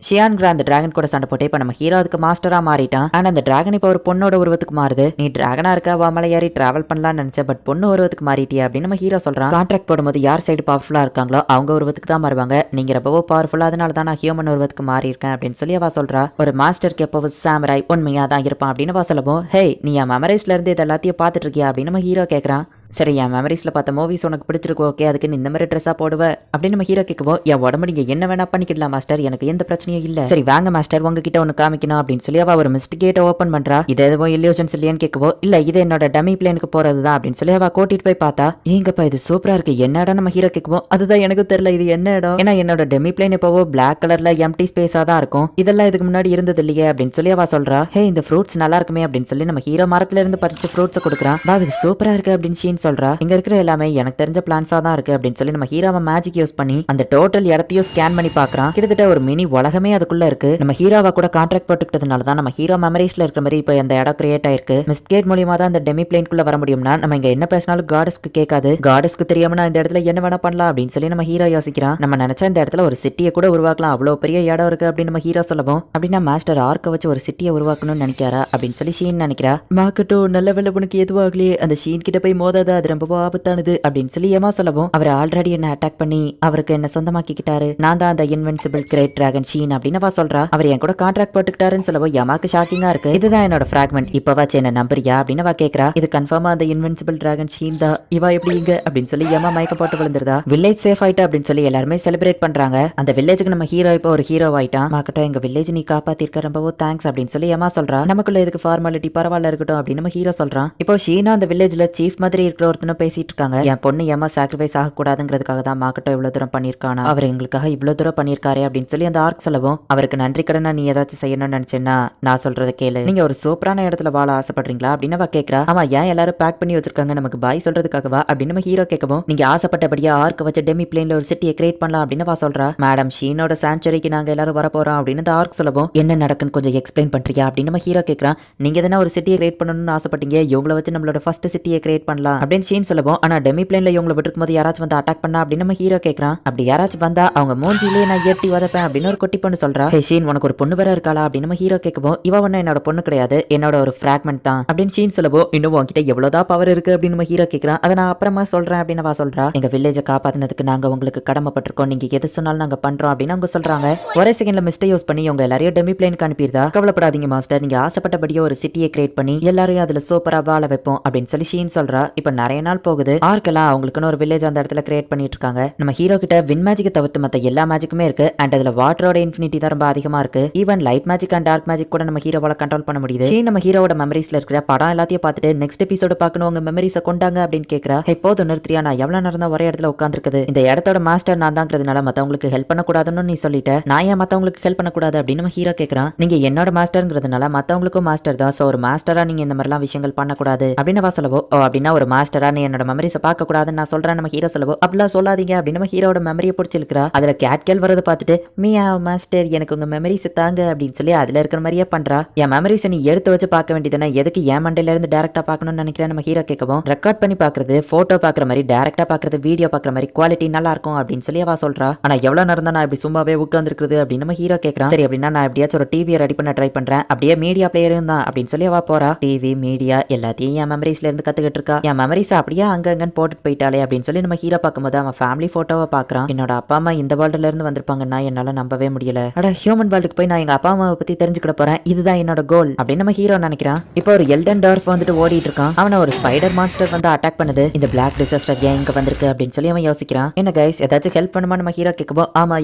ஷியான்கிற அந்த டிராகன் கூட சண்டை போட்டு இப்ப நம்ம ஹீரோ அதுக்கு மாஸ்டரா மாறிட்டான். ஆனா அந்த டிராகன் இப்ப ஒரு பொண்ணோட உருவத்துக்கு மாறுது. நீ டிராகனா இருக்க வாமலை ஏறி டிராவல் பண்ணலாம்னு நினைச்ச, பட் பொண்ணு உருவத்துக்கு மாறிட்டியா அப்படின்னு நம்ம ஹீரோ சொல்றான். கான்ட்ராக்ட் போடும்போது யார் சைடு பவர்ஃபுல்லா இருக்காங்களோ அவங்க உருவத்துக்கு தான் மாறுவாங்க. நீங்க ரொம்பவோ பவர்ஃபுல்லா, அதனால தான் நான் ஹியூமன் உருவத்துக்கு மாறி இருக்கேன் அப்படின்னு சொல்லி அவ சொல்றா. ஒரு மாஸ்டருக்கு எப்போ சாமராய் உண்மையா தான் இருப்பான் அப்படின்னு அவ சொல்லவும், ஹே நீ என் மெமரிஸ்ல இருந்து இது எல்லாத்தையும் பாத்துட்டு இருக்கியா அப்படின்னு நம்ம ஹீரோ கேட்கறான். சரி என் மெமரிஸ்ல பார்த்த மூவிஸ் உனக்கு பிடிச்சிருக்கு, ஓகே அதுக்கு நீ இந்த மாதிரி ட்ரெஸ்ஸா போடுவ அப்படின்னு நம்ம ஹீரோ கேட்கவும், என் உடம்பு நீங்க என்ன வேணா பண்ணிக்கலாம் மாஸ்டர், எனக்கு எந்த பிரச்சனையும் இல்ல. சரி வாங்க மாஸ்டர் உங்ககிட்ட ஒன்னு காமிக்கணும் அப்படின்னு சொல்லி அவ ஒரு மிஸ்ட் கேட்டை ஓப்பன் பண்றா. இது எதுவும் இல்லியூஷன்ஸ் இல்லையான்னு கேட்கவோ, இல்ல இது என்னோட டமி பிளேனுக்கு போறதுதான் அப்படின்னு சொல்லி அவ கூட்டிட்டு போய் பார்த்தா, ஏங்கப்பா இது சூப்பரா இருக்கு, என்ன இடம் நம்ம ஹீரோ கேட்கவோ, அதுதான் எனக்கு தெரியல இது என்ன இடம், ஏன்னா என்னோட டெமி பிளேன் எப்பவோ பிளாக் கலர்ல எம்டி ஸ்பேஸா தான் இருக்கும், இதெல்லாம் இதுக்கு முன்னாடி இருந்தது இல்லையே அப்படின்னு சொல்லி அவ சொல்றா. ஹே இந்த ஃப்ரூட்ஸ் நல்லா இருக்குமே அப்படின்னு சொல்லி நம்ம ஹீரோ மரத்துல இருந்து பறிச்சு ஃப்ரூட்ஸ் கொடுக்குறான். இது சூப்பரா இருக்கு அப்படின்னு ஷீன் சொல்றா. இங்க இருக்கிற எல்லாமே எனக்கு தெரிஞ்ச பிளான்ஸா தான் இருக்கு அப்படின்னு சொல்லி நம்ம ஹீரோவை மேஜிக் யூஸ் பண்ணி அந்த டோட்டல் இடத்தையும் ஸ்கேன் பண்ணி பார்க்கறான். கிட்டத்தட்ட ஒரு மினி உலகமே அதுக்குள்ள இருக்கு. நம்ம ஹீரோவா கூட கான்ட்ராக்ட் போட்டுக்கிட்டதுனால தான் நம்ம ஹீரோ மெமரிஸ்ல இருக்கிற மாதிரி இப்போ இந்த இடம் கிரியேட் ஆயிருக்கு. மிஸ்ட் கேட் மூலியமா தான் அந்த டெமி பிளேன்குள்ள வர முடியும்னா நம்ம இங்க என்ன பேசினாலும் காடஸ்க்கு கேட்காது. காடஸ்க்கு தெரியாம நான் இந்த இடத்துல என்ன வேணா பண்ணலாம் அப்படின்னு சொல்லி நம்ம ஹீரோ யோசிக்கிறான். நம்ம நினைச்சா இந்த இடத்துல ஒரு சிட்டியை கூட உருவாக்கலாம், அவ்வளவு பெரிய இடம் இருக்கு அப்படின்னு நம்ம ஹீரோ சொல்லவும், அப்படின்னா மாஸ்டர் ஆர்க்க வச்சு ஒரு சிட்டியை உருவாக்கணும்னு நினைக்காரா அப்படின்னு சொல்லி ஷீன் நினைக்கிறா. மார்க்கெட்டோ நல்ல வேலை உனக்கு எதுவாகலையே, அந்த ஷீன் கிட்ட போய் மோதாத, அது ரொம்ப ஆபத்தானது அப்படின்னு சொல்லி ஏமா சொல்லவும், அவர் ஆல்ரெடி என்ன அட்டாக் பண்ணி அவருக்கு என்ன சொந்தமாக்கிக்கிட்டாரு, நான் தான் அந்த இன்வென்சிபிள் கிரேட் டிராகன் ஷீன் அப்படின்னு சொல்றா. அவர் என் கூட கான்ட்ராக்ட் போட்டுக்கிட்டாருன்னு சொல்லவும் யமாக்கு ஷாக்கிங்கா இருக்கு. இதுதான் என்னோட பிராக்மெண்ட், இப்பவாச்சு என்ன நம்புறியா அப்படின்னு கேக்குறா. இது கன்ஃபார்மா அந்த இன்வென்சிபிள் டிராகன் ஷீன் தான், இவா எப்படி இங்க அப்படின்னு சொல்லி யமா மயக்க போட்டு விழுந்துருதா. வில்லேஜ் சேஃப் ஆயிட்டா அப்படின்னு சொல்லி எல்லாருமே செலிப்ரேட் பண்றாங்க. அந்த வில்லேஜுக்கு நம்ம ஹீரோ இப்போ ஒரு ஹீரோ ஆயிட்டான். மாக்கட்டும் எங்க வில்லேஜ் நீ காப்பாத்திருக்க ரொம்பவோ தேங்க்ஸ் அப்படின்னு சொல்லி யமா சொல்றா. நமக்குள்ள இதுக்கு ஃபார்மாலிட்டி பரவாயில்ல இருக்கட்டும் அப்படின்னு நம்ம ஹீரோ சொல்றான். இப்போ ஷீனா அந்த வில்லேஜ்ல சீஃப் மாதிரி இருக்கிற ஒருத்தனும் பேசிட்டு இருக்காங்க. என் பொண்ணு ஏமா சாக்ரிஃபைஸ் ஆகக்கூடாதுங்கிறதுக்காக தான் மார்க்கெட்டோ இவ்வளவு தூரம் பண்ணியிருக்கானா, அவர் எங்களுக்காக இவ்வளவு தூரம் பண்ணியிருக்காரு அப்படின்னு சொல்லி அந்த ஆர்க் சொல்லவும், அவருக்கு நன்றி கடனா நீ ஏதாச்சும் செய்யணும்னு நினைச்சேன்னா நான் சொல்றதை கேளு, நீங்க ஒரு சூப்பரான இடத்துல வாழ ஆசைப்படுறீங்களா அப்படின்னு அவ கேட்கறா. ஆமா ஏன் எல்லாரும் பேக் பண்ணி வச்சிருக்காங்க, நமக்கு பாய் சொல்றதுக்காகவா அப்படின்னு நம்ம ஹீரோ கேட்கவும், நீங்க ஆசைப்பட்டபடியா ஆர்க்க வச்ச டெமி பிளேன்ல ஒரு சிட்டியை கிரியேட் பண்ணலாம் அப்படின்னு அவ சொல்றா. மேடம் ஷீனோட சாங்சுரிக்கு நாங்க எல்லாரும் வர போறோம் அப்படின்னு அந்த ஆர்க் சொல்லவும், என்ன நடக்குன்னு கொஞ்சம் எக்ஸ்பிளைன் பண்றியா அப்படின்னு நம்ம ஹீரோ கேட்கறான். நீங்க எதனா ஒரு சிட்டியை கிரியேட் பண்ணணும்னு ஆசைப்பட்டீங்க, இவங்கள வச்சு நம்மளோட ஃபர்ஸ்ட் சிட்டியை கிரியேட் பண்ணலாம் அப்படின்னு ஷீன் சொல்லவும், ஆனா டெமி பிளேன்ல இவங்களை விட்டுருக்கும் போது யாராச்சும் வந்து அட்டாக் பண்ணா அப்படின்னு நம்ம ஹீரோ கேட்கறான். அப்படி யாராச்சும் வந்தா அவங்க மூஞ்சிலே நான் ஏற்றி வதப்பேன் அப்படின்னு ஒரு குட்டி பொண்ணு சொல்றா. ஹே ஷீன் உனக்கு ஒரு பொண்ணு வேற இருக்காளா அப்படின்னு நம்ம ஹீரோ கேட்கவும், இவ ஒன்னும் என்னோட பொண்ணு கிடையாது, என்னோட ஒரு ஃபிராக்மெண்ட் தான் அப்படின்னு ஷீன் சொல்லவோ, இன்னும் உன்கிட்ட எவ்வளவுதான் பவர் இருக்கு அப்படின்னு நம்ம ஹீரோ கேட்கறான். அதை நான் அப்புறமா சொல்றேன் அப்படின்னு அவ சொல்றா. எங்க வில்லேஜை காப்பாத்தினதுக்கு நாங்க உங்களுக்கு கடமைப்பட்டிருக்கோம், நீங்க எது சொன்னாலும் நாங்க பண்றோம் அப்படின்னு அவங்க சொல்றாங்க. ஒரே செகண்ட்ல மிஸ்டே யூஸ் பண்ணி அவங்க எல்லாரையும் டெமி பிளேனுக்கு அனுப்பிடுதா. கவலைப்படாதீங்க மாஸ்டர், நீங்க ஆசைப்பட்டபடியே ஒரு சிட்டியை கிரியேட் பண்ணி எல்லாரையும் அதுல சூப்பரா வாழ வைப்போம் அப்படின்னு சொல்லி ஷீன் சொல்றா. இப்ப நிறைய நாள் போகுது. ஆர்க்கெல்லாம் அவங்களுக்குன்னு ஒரு வில்லேஜ் அந்த இடத்துல கிரியேட் பண்ணிட்டு இருக்காங்க. நம்ம ஹீரோ கிட்ட வின் மேஜிக் தவிர்த்து மத்த எல்லா மேஜிக்குமே இருக்கு. அண்ட் அதுல வாட்டரோட இன்ஃபினிட்டி தான் ரொம்ப அதிகமா இருக்கு. Even light magic and dark magic கூட நம்ம ஹீரோவால கண்ட்ரோல் பண்ண முடியுது. ஷீன் நம்ம ஹீரோவோட மெமரிஸ்ல இருக்கிற படம் எல்லாத்தையும் பார்த்துட்டு நெக்ஸ்ட் எபிசோட பார்க்கணும், உங்க மெமரிஸை கொண்டாங்க அப்படின்னு கேட்கறா. போதும் நிறுத்தியா, நான் எவ்வளவு நேரம் தான் ஒரே இடத்துல உட்காந்துருக்குது, இந்த இடத்தோட மாஸ்டர் நான் தாங்கிறதுனால மத்தவங்களுக்கு ஹெல்ப் பண்ணக்கூடாதுன்னு நீ சொல்லிட்ட, நான் ஏன் மத்தவங்களுக்கு ஹெல்ப் பண்ணக்கூடாது அப்படின்னு நம்ம ஹீரோ கேட்கறான். நீங்க என்னோட மாஸ்டர்ங்கிறதுனால மத்தவங்களுக்கும் மாஸ்டர் தான், சோ ஒரு மாஸ்டரா நீங்க இந்த மாதிரிலாம் விஷயங்கள் பண்ணக்கூடாது அப்படின்னு வா சொல்லவோ, ஓ அப்படின்னா ஒரு மாஸ்டரா நீ என்னோட மெமரிஸை பார்க்க கூடாதுன்னு நான் சொல்றேன் நம்ம ஹீரோ சொல்லவோ, அப்படிலாம் சொல்லாதீங்க அப்படின்னு நம்ம ஹீரோட மெமரியை பிடிச்சிருக்கா. அதுல கேட்கல் வரதை பார்த்துட்டு மியா மாஸ்டர் எனக்கு உங்க மெமரிஸ் தாங்க அப்படின்னு சொல்லி அதுல இருக்கிற மாதிரியே பண்றா. என் மெமரிஸை நீ எடுத்து வச்சு பார்க்க வேண்டியதுன்னா எதுக்கு என் மண்டையில இருந்து டேரக்டா பார்க்கணும்னு நினைக்கிறேன் நம்ம ஹீரோ கேட்கவும், ரெக்கார்ட் பண்ணி பாக்குறது, போட்டோ பாக்குற மாதிரி, டேரக்டா பாக்குறது, வீடியோ பாக்குற மாதிரி குவாலிட்டி நல்லா இருக்கும் அப்படின்னு சொல்லி அவ சொல்றா. ஆனா எவ்வளவு நேரம் தான் நான் இப்படி சும்மாவே உட்கார்ந்து இருக்குது அப்படின்னு நம்ம ஹீரோ கேட்கறான். சரி அப்படின்னா நான் எப்படியாச்சும் ஒரு டிவியை ரெடி பண்ண ட்ரை பண்றேன், அப்படியே மீடியா பிளேயரும் தான் அப்படின்னு சொல்லி அவ போறா. டிவி மீடியா எல்லாத்தையும் என் மெமரிஸ்ல இருந்து கத்துக்கிட்டு இருக்கா. என் மெமரிஸ் அப்படியே அங்கங்கன்னு போட்டுட்டு போயிட்டாலே அப்படின்னு சொல்லி நம்ம ஹீரோ பார்க்கும்போது அவன் ஃபேமிலி போட்டோவை பாக்குறான். என்னோட அப்பா அம்மா இந்த வேர்ல்டுல இருந்து வந்திருப்பாங்கன்னா என்னால நம்பவே முடியல. அட ஹியூமன் வேர்ல்டுக்கு போய் நான் எங்க அப்பா அம்மாவை பத்தி தெரிஞ்சுக்கிட போறேன், இதுதான் என்னோட கோல் அப்படின்னு நம்ம ஹீரோ நினைக்கிறான். இப்போ ஒரு எல்டன் டார்ஃப் வந்துட்டு ஓடிட்டு இருக்கான். அவனை ஒரு ஸ்பைடர் மான்ஸ்டர் வந்து அட்டாக் பண்ணுது. இந்த பிளாக் டிசாஸ்டர் ஏன் இங்க வந்திருக்கு அப்படின்னு சொல்லி அவன் யோசிக்கிறான். என்ன கைஸ் ஏதாச்சும் ஹெல்ப் பண்ணுமா நம்ம ஹீரோ கேட்கப்போ, ஆமா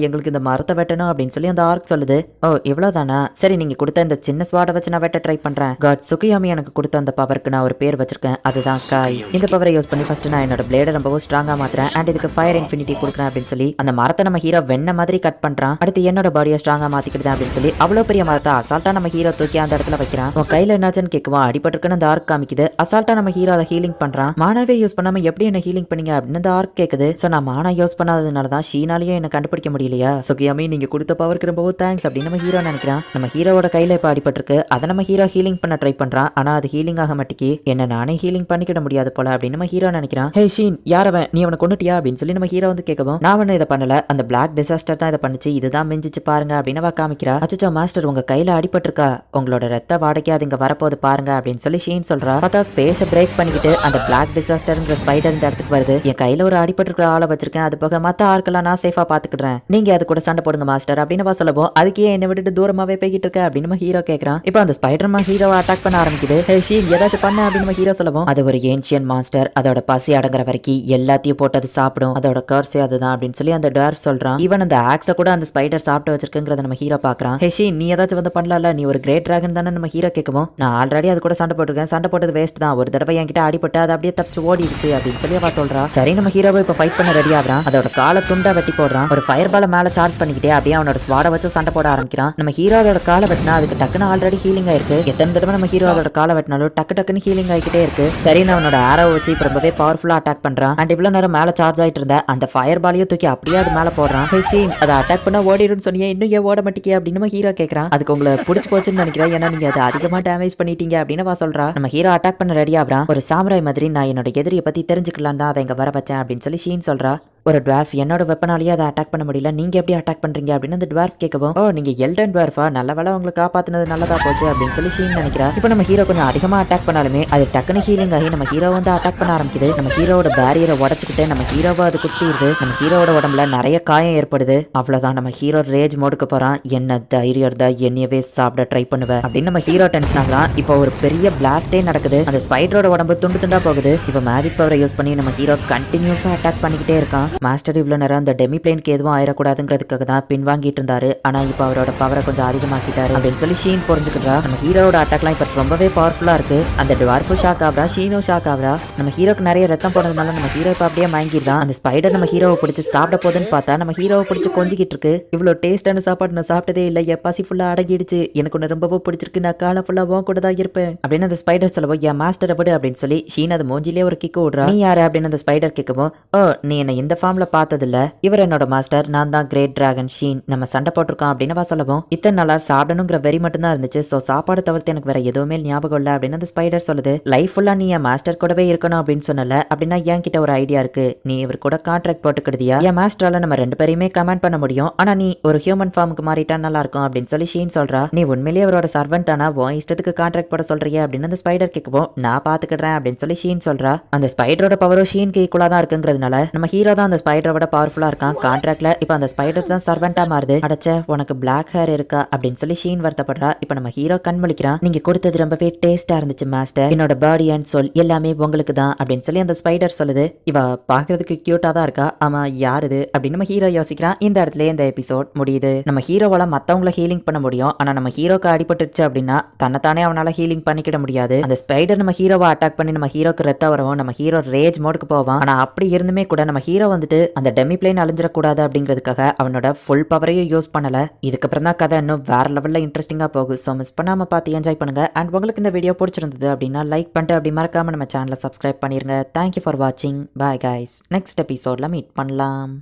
எங்களுக்கு இந்த மரத்தை வெட்டணும் அப்படின்னு சொல்லி அந்த ஆர்க் சொல்லுது. ஓ இவ்வளவுதானா, சரி நீங்க கொடுத்த இந்த சின்ன ஸ்வாடை வச்சு நான் வெட்ட ட்ரை பண்றேன். காட் சுகியாமி எனக்கு கொடுத்த அந்த பவருக்கு நான் ஒரு பேர் வச்சிருக்கேன், அதுதான் காய். இந்த பவரை யூஸ் பண்ணி ஃபர்ஸ்ட் நான் என்னோட பிளேட ரொம்பவும் ஸ்ட்ராங்கா மாத்துறேன் அண்ட் இதுக்கு ஃபயர் இன்ஃபினிட்டி கொடுக்குறேன் அப்படின்னு சொல்லி அந்த மரத்தை நம்ம ஹீரோ வெண்ண மாதிரி கட் பண்றான். அடுத்து என்னோட பாடியை ஸ்ட்ராங்கா மாத்திக்கிட்டேன் அப்படின்னு சொல்லி அவ்வளவு பெரிய மரத்தை அசால்ட்டா நம்ம ஹீரோ தூக்கி அந்த இடத்துல வைக்கிறான். உன் கையில என்னாச்சுன்னு கேட்குவான். அடிபட்டிருக்குன்னு அந்த ஆர்க் காமிக்குது. அசால்ட்டா நம்ம ஹீரோ அதை ஹீலிங் பண்றான். மானாவே யூஸ் பண்ணாம எப்படி என்ன ஹீலிங் பண்ணீங்க அப்படின்னு அந்த ஆர்க் கேக்குது. சோ நான் மானா யூஸ் பண்ணாததுனால தான் ஷீனாலேயே என்ன கண்டுபிடிக்க முடியலையா. சுகியாமி நீங்க கொடுத்த பவருக்கு ரொம்பவும் தேங்க்ஸ் அப்படின்னு நம்ம ஹீரோ நினைக்கிறான். நம்ம ஹீரோவோட கையில இப்ப அடிபட்டிருக்கு. அதை நம்ம ஹீரோ ஹீலிங் பண்ண ட்ரை பண்றான். ஆனா அது ஹீலிங் ஆக மாட்டேங்கி. என்ன நானே ஹீலிங் பண்ணிக்கிட முடியாது போல அப்படின்னு நம்ம ஹீரோ நினைக்கிறான். ஹே ஷீன் யாரவன் நீ அவனை கொண்டுட்டியா அப்படின்னு சொல்லி நம்ம ஹீரோ வந்து கேட்கவும் நான் ஒன்னும் இதை பண்ணல, அந்த பிளாக் டிசாஸ்டர் தான் இதை பண்ணிச்சு, இதுதான் மிஞ்சிச்சு பாருங்க அப்படின்னு அவ காமிக்கிறா. அச்சோ மாஸ்டர் உங்க கையில அடிபட்டிருக்கா, உங்களோட ரத்த வாடகை அது இங்க வரப்போது பாருங்க அப்படின்னு சொல்லி ஷீன் சொல்றா. பார்த்தா ஸ்பேஸை பிரேக் பண்ணிக்கிட்டு அந்த பிளாக் டிசாஸ்டர்ங்கிற ஸ்பைடர் இந்த இடத்துக்கு வருது. என் கையில ஒரு அடிபட்டிருக்கிற ஆளை வச்சிருக்கேன், அது போக மத்த ஆட்கெல்லாம் நான் சேஃபா பாத்துக்கிடுறேன், நீங்க அது கூட சண்டை போடுங்க மாஸ்டர் அப்படின்னு சொல்லவும் அதுக்கே என்னை விட்டுட்டு தூரமாவே போய்கிட்டு இருக்க அப்படின்னு நம்ம ஹீரோ கேட்கறான். இப்போ அந்த ஸ்பைடர் ஹீரோவை அட்டாக் பண்ண ஆரம்பிக்குது. ஹே ஷீன் ஏதாச்சும் பண்ண அப்படின்னு நம்ம ஹீரோ சொல்லவும் அது ஒரு ஏன்ஷியன் மாஸ்டர், அதோட பசி அடங்குற வரைக்கும் எல்லாத்தையும் போட்டு அது சாப்பிடும், அதோட கர்ஸே அதுதான் அப்படின்னு சொல்லி அந்த டார் சொல்றான். ஈவன் அந்த ஆக்ஸ கூட அந்த ஸ்பைடர் சாப்பிட்டு வச்சிருக்குங்கிறத நம்ம ஹீரோ பாக்குறான். ஹே ஷீன் நீ ஏதாச்சும் வந்து பண்ணல, நீ ஒரு கிரேட் டிராகன் தானே நம்ம ஹீரோ கேட்கவும் நான் ஆல்ரெடி அது கூட சண்டை போட்டிருக்கேன், சண்டை போட்டது வேஸ்ட் தான், ஒரு தடவை என்கிட்ட அடிபட்டு அது அப்படியே தப்பிச்சு ஓடிடுச்சு அப்படின்னு சொல்லி அவ சொல்றா. சரி நம்ம ஹீரோவை இப்ப ஃபைட் பண்ண ரெடி ஆகுறான். அதோட காலை துண்டா வெட்டி போடுறான். ஒரு ஃபயர் பால மேல சார்ஜ் பண்ணிக்கிட்டே அப்படியே அவனோட ஸ்வாட வச்சு சண்டை போட ஆரம்பிக்கிறான். நம்ம ஹீரோ அதோட காலை வெட்டினா அதுக்கு டக்குன்னு ஆல்ரெடி ஹீலிங் ஆயிருக்கு. எத்தனை தடவை நம்ம ஹீரோ அதோட காலை வெட்டினாலும் டக்குன்னு ஹீலிங் ஆகிக்கிட்டே இருக்கு. சரி நான் அவனோட ஆரோ வச்சு இப்ப ரொம்பவே பவர்ஃபுல்லா அட்டாக் பண்றான். அண்ட் இவ்வளவு நேரம் மேல சார்ஜ் ஆயிட்டு இருந்த அந்த ஃபயர் பாலையும் தூக்கி அப்படியே அது மேல போடுறான். ஹே ஷீன் அதை அட்டாக் பண்ணா ஓடிடுன்னு சொன்னீங்க, இன்னும் ஏன் ஓட மாட்டேங்க அப்படின்னு நம்ம ஹீரோ கேட்கறான். அதுக்கு உங்களை பிடிச்சி போச்சுன்னு நினைக்கிறேன், ஏன்னா நீங்க அதை அதிகமா டேமேஜ் பண்ணிட்டீங்க அப்படின்னு வா சொல்றா. நம்ம ஹீரோ அட்டாக் பண்ண ரெடி ஆகுறான். ஒரு சாமுராய் மாதிரி நான் என்னோட எதிரியை பத்தி தெரிஞ்சுக்கலாம் தான் அதை இங்க வர வச்சேன் அப்படின்னு சொல்லி ஷீன் சொல்றா. ஒரு டுவார்ஃப் என்னோட வெப்பனாலேயே அதை அட்டாக் பண்ண முடியல, நீங்க எப்படி அட்டாக் பண்றீங்க அப்படின்னு அந்த டுவார்ஃப் கேட்கவும் ஓ நீங்க எல்டன் டுவார்ஃபா, நல்ல வேலை உங்களை காப்பாத்தினது நல்லதா போச்சு அப்படின்னு சொல்லி ஷீன் நினைக்கிறா. இப்போ நம்ம ஹீரோ கொஞ்சம் அதிகமா அட்டாக் பண்ணாலுமே அது டக்குனு ஹீலிங் ஆகி நம்ம ஹீரோ வந்து அட்டாக் பண்ண ஆரம்பிக்குது. நம்ம ஹீரோட பேரியரை உடச்சுக்கிட்டு நம்ம ஹீரோவை அது குத்திடுது. நம்ம ஹீரோட உடம்புல நிறைய காயம் ஏற்படுது. அவ்வளவுதான் நம்ம ஹீரோ ரேஜ் மோடுக்கு போறான். என்ன தைரியம் இருந்தா என்னையவே சாப்பிட ட்ரை பண்ணுவேன் அப்படின்னு நம்ம ஹீரோ டென்ஷன் ஆகுறான். இப்போ ஒரு பெரிய பிளாஸ்டே நடக்குது. அந்த ஸ்பைடரோட உடம்பு துண்டு துண்டா போகுது. இப்போ மேஜிக் பவரை யூஸ் பண்ணி நம்ம ஹீரோ கண்டினியூஸா அட்டாக் பண்ணிக்கிட்டே இருக்கான். மாஸ்டர் இவ்வளவு நேரம் அந்த டெமி பிளேனுக்கு எதுவும் ஆயிடக்கூடாதுங்கிறதுக்காக தான் பின்வாங்கிட்டு இருந்தாரு. ஆனா இப்போ அவரோட பவரை கொஞ்சம் அதிகமாக்கிட்டாரு அப்படின்னு சொல்லி ஷீன் புரிஞ்சுக்கிறா. நம்ம ஹீரோட அட்டாக்லாம் இப்ப ரொம்பவே பவர்ஃபுல்லா இருக்கு. அந்த டுவார்ஃபும் ஷாக் ஆகுறா, ஷீனும் ஷாக் ஆகுறா. நம்ம ஹீரோக்கு நிறைய ரத்தம் போனதுனால நம்ம ஹீரோ இப்ப அப்படியே மயங்கிடுறான். அந்த ஸ்பைடர் நம்ம ஹீரோவை பிடிச்சி சாப்பிட போதுன்னு பார்த்தா நம்ம ஹீரோவை பிடிச்சி கொஞ்சிக்கிட்டு இருக்கு. இவ்வளவு டேஸ்டான சாப்பாடு நான் சாப்பிட்டதே இல்லை, என் பசி ஃபுல்லா அடங்கிடுச்சு, எனக்கு ஒன்று ரொம்பவும் பிடிச்சிருக்கு, நான் காலம் ஃபுல்லா உன் கூட தான் இருப்பேன் அப்படின்னு அந்த ஸ்பைடர் சொல்லவும் என் மாஸ்டர் அப்படி அப்படின்னு சொல்லி ஷீன் அது மூஞ்சிலே ஒரு கிக்கு விடுறா. நீ யாரு அப்படின்னு அந்த ஸ்பைடர் கேட்கவும் ஓ நீ என்ன இந்த ஃபார்ம்ல பார்த்ததில்ல, இவர் என்னோட மாஸ்டர், நான் தான் கிரேட் டிராகன் ஷீன், நம்ம சண்டை போட்டிருக்கோம் அப்படின்னு சொல்லவும் இத்தனை நாளா சாப்பிடணுங்கிற வெறி மட்டும் தான் இருந்துச்சு, சோ சாப்பாடு தவிர்த்து எனக்கு வேற எதுவுமே ஞாபகம் இல்லை அப்படின்னு அந்த ஸ்பைடர் சொல்லுது. லைஃப் ஃபுல்லா நீ என் மாஸ்டர் கூடவே இருக்கணும் அப்படின்னு சொன்னல, அப்படின்னா என் கிட்ட ஒரு ஐடியா இருக்கு, நீ இவர் கூட கான்ட்ராக்ட் போட்டுக்கிடுதியா, என் மாஸ்டரால நம்ம ரெண்டு பேரையுமே கமெண்ட் பண்ண முடியும், ஆனா நீ ஒரு ஹியூமன் ஃபார்முக்கு மாறிட்டா நல்லா இருக்கும் அப்படின்னு சொல்லி ஷீன் சொல்றா. நீ உண்மையிலேயே அவரோட சர்வெண்ட் தானா, உன் இஷ்டத்துக்கு கான்ட்ராக்ட் போட சொல்றியா அப்படின்னு அந்த ஸ்பைடர் கேட்கவும் நான் பாத்துக்கிடுறேன் அப்படின்னு சொல்லி ஷீன் சொல்றா. அந்த ஸ்பைடரோட பவரும் ஷீனுக்கு ஈக்குவலா தான் இருக்குங்கிறதுனால நம்ம ஹீரோ தான் அந்த ஸ்பைடரோட பவர்ஃபுல்லா இருக்கான். கான்ட்ராக்ட்ல இப்ப அந்த ஸ்பைடர் தான் சர்வெண்டா மாறுது. அடச்ச உனக்கு பிளாக் ஹேர் இருக்கா அப்படின்னு சொல்லி ஷீன் வருத்தப்படுறா. இப்ப நம்ம ஹீரோ கண் முழிக்கிறான். நீங்க கொடுத்தது ரொம்பவே டேஸ்டா இருந்துச்சு மாஸ்டர், என்னோட பாடி அண்ட் சொல் எல்லாமே உங்களுக்கு தான் அப்படின்னு சொல்லி அந்த ஸ்பைடர் சொல்லுது. இவ பாக்குறதுக்கு கியூட்டா தான் இருக்கா, ஆமா யாருது அப்படின்னு நம்ம ஹீரோ யோசிக்கிறான். இந்த இடத்துல இந்த எபிசோட் முடியுது. நம்ம ஹீரோவால மத்தவங்கள ஹீலிங் பண்ண முடியும், ஆனா நம்ம ஹீரோக்கு அடிபட்டுருச்சு அப்படின்னா தன்னைத்தானே அவனால ஹீலிங் பண்ணிக்கிட முடியாது. அந்த ஸ்பைடர் நம்ம ஹீரோவை அட்டாக் பண்ணி நம்ம ஹீரோக்கு ரத்த வரவும் நம்ம ஹீரோ ரேஜ் மோடுக்கு போவான். ஆனா அப்படி இருந்துமே கூட நம்ம ஹீரோ வந்துட்டு அந்த டெமி பிளேன் அழிஞ்சிடக்கூடாது அப்படிங்கிறதுக்காக அவனோட ஃபுல் பவரையும் யூஸ் பண்ணல. இதுக்கப்புறம் தான் கதை இன்னும் வேற லெவல்ல இன்ட்ரெஸ்டிங்கா போகும். ஸோ மிஸ் பண்ணாம பார்த்து என்ஜாய் பண்ணுங்க. அண்ட் உங்களுக்கு இந்த வீடியோ பிடிச்சிருந்தது அப்படின்னா லைக் பண்ணிட்டு அப்படி மறக்காம நம்ம சேனலை சப்ஸ்கிரைப் பண்ணிருங்க. தேங்க்யூ ஃபார் வாட்சிங். பாய் கைஸ், நெக்ஸ்ட் எபிசோட்ல மீட் பண்ணலாம்.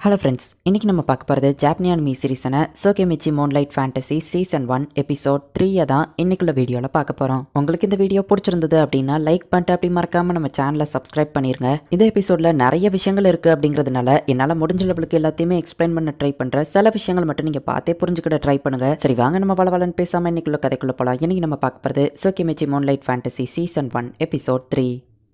ஹலோ ஃப்ரெண்ட்ஸ், இன்றைக்கி நம்ம பார்க்க போகிறது ஜாப்பனிஸ் அனிமி சீரிஸான Tsukimichi Moonlight Fantasy season 1 episode 3 தான் இன்னைக்குள்ள வீடியோவில் பார்க்க போகிறோம். உங்களுக்கு இந்த வீடியோ பிடிச்சிருந்தது அப்படின்னா லைக் பண்ணிட்டு அப்படி மறக்காமல் நம்ம சேனலை சப்ஸ்கிரைப் பண்ணிருங்க. இந்த எபிசோடில் நிறைய விஷயங்கள் இருக்குது அப்படிங்கிறதுனால என்னால் முடிஞ்ச லெவலுக்கு எல்லாத்தையுமே எக்ஸ்பிளைன் பண்ண ட்ரை பண்ணுறேன். சில விஷயங்கள் மட்டும் நீங்கள் பார்த்தே புரிஞ்சுக்கிட்ட ட்ரை பண்ணுங்கள். சரி வாங்க நம்ம வளவலன்னு பேசாமல் இன்னைக்குள்ள கதைக்குள்ளே போகலாம். இன்றைக்கி நம்ம பார்க்க போகிறது சோகேமிச்சி மூன்லைட் ஃபேண்டசி சீசன் 1 எபிசோட் 3.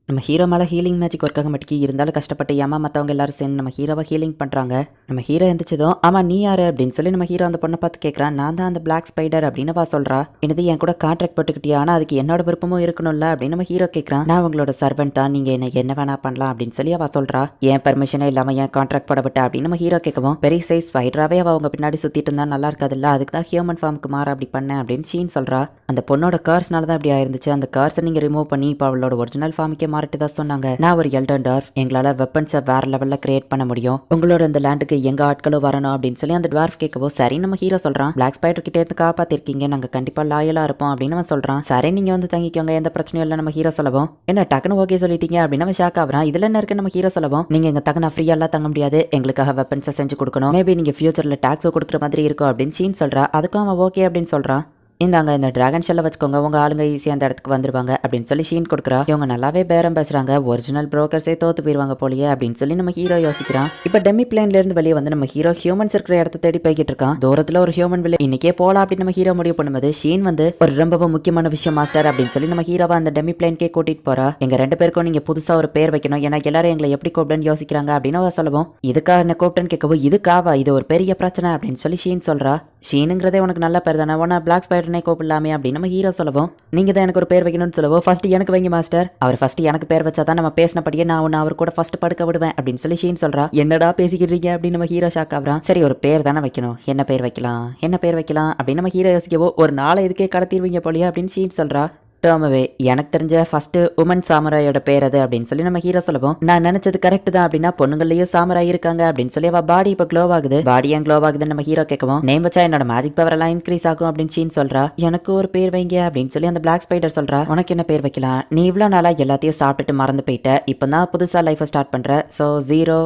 நம்ம ஹீரோ மேலே ஹீலிங் மேஜிக் ஒர்க் ஆக மாட்டேங்கி இருந்தாலும் கஷ்டப்பட்டு ஏமா மற்றவங்க எல்லாரும் சேர்ந்து நம்ம ஹீரோவை ஹீலிங் பண்ணுறாங்க. நம்ம ஹீரோ எந்திரிச்சதும் ஆமா நீ யாரு அப்படின்னு சொல்லி நம்ம ஹீரோ அந்த பொண்ணை பார்த்து கேட்குறான். நான் தான் அந்த பிளாக் ஸ்பைடர் அப்படின்னு வா சொல்கிறா. என்னது என் கூட கான்ட்ராக்ட் போட்டுக்கிட்டியா, ஆனால் அதுக்கு என்னோட விருப்பமும் இருக்கணும்ல அப்படின்னு நம்ம ஹீரோ கேட்குறான். நான் உங்களோட சர்வெண்ட் தான், நீங்கள் என்ன வேணா பண்ணலாம் அப்படின்னு சொல்லி அவள் சொல்கிறா. ஏன் பெர்மிஷனே இல்லாமல் ஏன் கான்ட்ராக்ட் போட விட்டா அப்படின்னு நம்ம ஹீரோ கேட்கவும், பெரிய சைஸ் ஸ்பைடராகவே அவள் அவங்க பின்னாடி சுற்றிட்டு இருந்தா நல்லா இருக்காதுல்ல, அதுக்கு தான் ஹியூமன் ஃபார்முக்கு மாற அப்படி பண்ணேன் அப்படின்னு ஷீன் சொல்கிறா. அந்த பொண்ணோட கார்ஸ்னால தான் அப்படி ஆயிருந்துச்சு. அந்த கார்ஸை நீங்கள் ரிமூவ் பண்ணி இப்போ அவளோட ஒரிஜினல் ஃபார்முக்கே மாறிட்டு தான் சொன்னாங்க. நான் ஒரு எல்டன் டார்ஃப், எங்களால் வெப்பன்ஸை வேற லெவலில் கிரியேட் பண்ண முடியும், உங்களோட இந்த லேண்டுக்கு எங்க ஆட்களும் வரணும் அப்படின்னு சொல்லி அந்த டார்ஃப் கேட்கவோ, சரி நம்ம ஹீரோ சொல்றான். பிளாக் ஸ்பைடர் கிட்டே இருந்து காப்பாத்திருக்கீங்க, நாங்கள் கண்டிப்பா லாயலா இருப்போம் அப்படின்னு அவன் சொல்றான். சரி நீங்க வந்து தங்கிக்கோங்க, எந்த பிரச்சனையும் இல்லை நம்ம ஹீரோ சொல்லவும். என்ன டக்குன்னு ஓகே சொல்லிட்டீங்க அப்படின்னு அவன் ஷாக் ஆகுறான். இதுல என்ன இருக்கு நம்ம ஹீரோ சொல்லவும், நீங்க எங்க தக்கன ஃப்ரீயெல்லாம் தங்க முடியாது, எங்களுக்காக வெப்பன்ஸை செஞ்சு கொடுக்கணும், மேபி நீங்க ஃபியூச்சர்ல டாக்ஸோ கொடுக்குற மாதிரி இருக்கும் அப்படின்னு ஷீன் சொல்றா. அதுக்கும் அவன் ஓகே அப்படின்னு சொல்றான். இந்தாங்க இந்த டிராகன் ஷெல்லை வச்சுக்கோங்க, உங்க ஆளுங்க ஈஸியாக அந்த இடத்துக்கு வந்துருவாங்க அப்படின்னு சொல்லி ஷீன் கொடுக்குறா. இவங்க நல்லாவே பேரம் பேசுறாங்க, ஒரிஜினல் புரோக்கர்ஸே தோத்து போயிருவாங்க போலியே அப்படின்னு சொல்லி நம்ம ஹீரோ யோசிக்கிறான். இப்போ டெமி பிளேன்ல இருந்து வெளியே வந்து நம்ம ஹீரோ ஹியூமன்ஸ் இருக்கிற இடத்த தேடி போய்கிட்டு இருக்கான். தூரத்துல ஒரு ஹியூமன் வில்லேஜ் இன்னைக்கே போலாம் அப்படின்னு நம்ம ஹீரோ முடிவு பண்ணும்போது ஷீன் வந்து ஒரு ரொம்ப முக்கியமான விஷயம் மாஸ்டர் அப்படின்னு சொல்லி நம்ம ஹீரோவை அந்த டெமி பிளேன்கே கூட்டிட்டு போறா. எங்க ரெண்டு பேருக்கும் நீங்க புதுசா ஒரு பேர் வைக்கணும், ஏன்னா எல்லாரும் எங்களை எப்படி கூப்பிடுன்னு யோசிக்கிறாங்க அப்படின்னு சொல்லவும், இதுக்காக என்ன கூப்பிட்டேன்னு கேட்கவும், இதுக்காவா, இது ஒரு பெரிய பிரச்சனை அப்படின்னு சொல்லி ஷீன் சொல்றா. ஷீனுங்கிறதே உனக்கு நல்ல பேர் தானே, உன பிளாக் ஸ்பைடர்னே கூப்பிடலாமே அப்படின்னு நம்ம ஹீரோ சொல்லவும், நீங்க தான் எனக்கு ஒரு பேர் வைக்கணும்னு சொல்லவும், ஃபர்ஸ்ட் எனக்கு வைங்க மாஸ்டர், அவர் ஃபர்ஸ்ட் எனக்கு பேர் வச்சாதான் நம்ம பேசினபடியே நான் ஒன்று அவர் கூட ஃபர்ஸ்ட் படுக்க விடுவேன் அப்படின்னு சொல்லி ஷீன் சொல்றா. என்னடா பேசிக்கிறீங்க அப்படின்னு நம்ம ஹீரோ ஷாக் ஆகுறான். சரி ஒரு பேர் தானே வைக்கணும், என்ன பேர் வைக்கலாம் அப்படின்னு நம்ம ஹீரோ யோசிக்கவோ, ஒரு நாளை இதுக்கே கடத்திடுவீங்க போலியா அப்படின்னு ஷீன் சொல்றா. டோமவே, எனக்கு தெரிஞ்ச ஃபர்ஸ்ட் உமன் சாமராயோட பேர் அது அப்படின்னு சொல்லி நம்ம ஹீரோ சொல்லவும், நான் நினைச்சது கரெக்ட் தான், அப்படின்னா பொண்ணுங்களையும் சாமராய் இருக்காங்க அப்படின்னு சொல்லி அவ பாடி இப்போ க்ளோ ஆகுது. பாடி ஏன் க்ளோ ஆகுதுன்னு நம்ம ஹீரோ கேட்கவும், நேம் வச்சா என்னோட மேஜிக் பவர் எல்லாம் இன்க்ரீஸ் ஆகும் அப்படின்னு ஷீன் சொல்றா. எனக்கு ஒரு பேர் வைங்க அப்படின்னு சொல்லி அந்த பிளாக் ஸ்பைடர் சொல்றா. உனக்கு என்ன பேர் வைக்கலாம், நீ இவ்வளவு நாளா எல்லாத்தையும் சாப்பிட்டுட்டு மறந்து போயிட்ட, இப்பதான் புதுசா லைஃப் ஸ்டார்ட் பண்ற, சோ ஜீரோ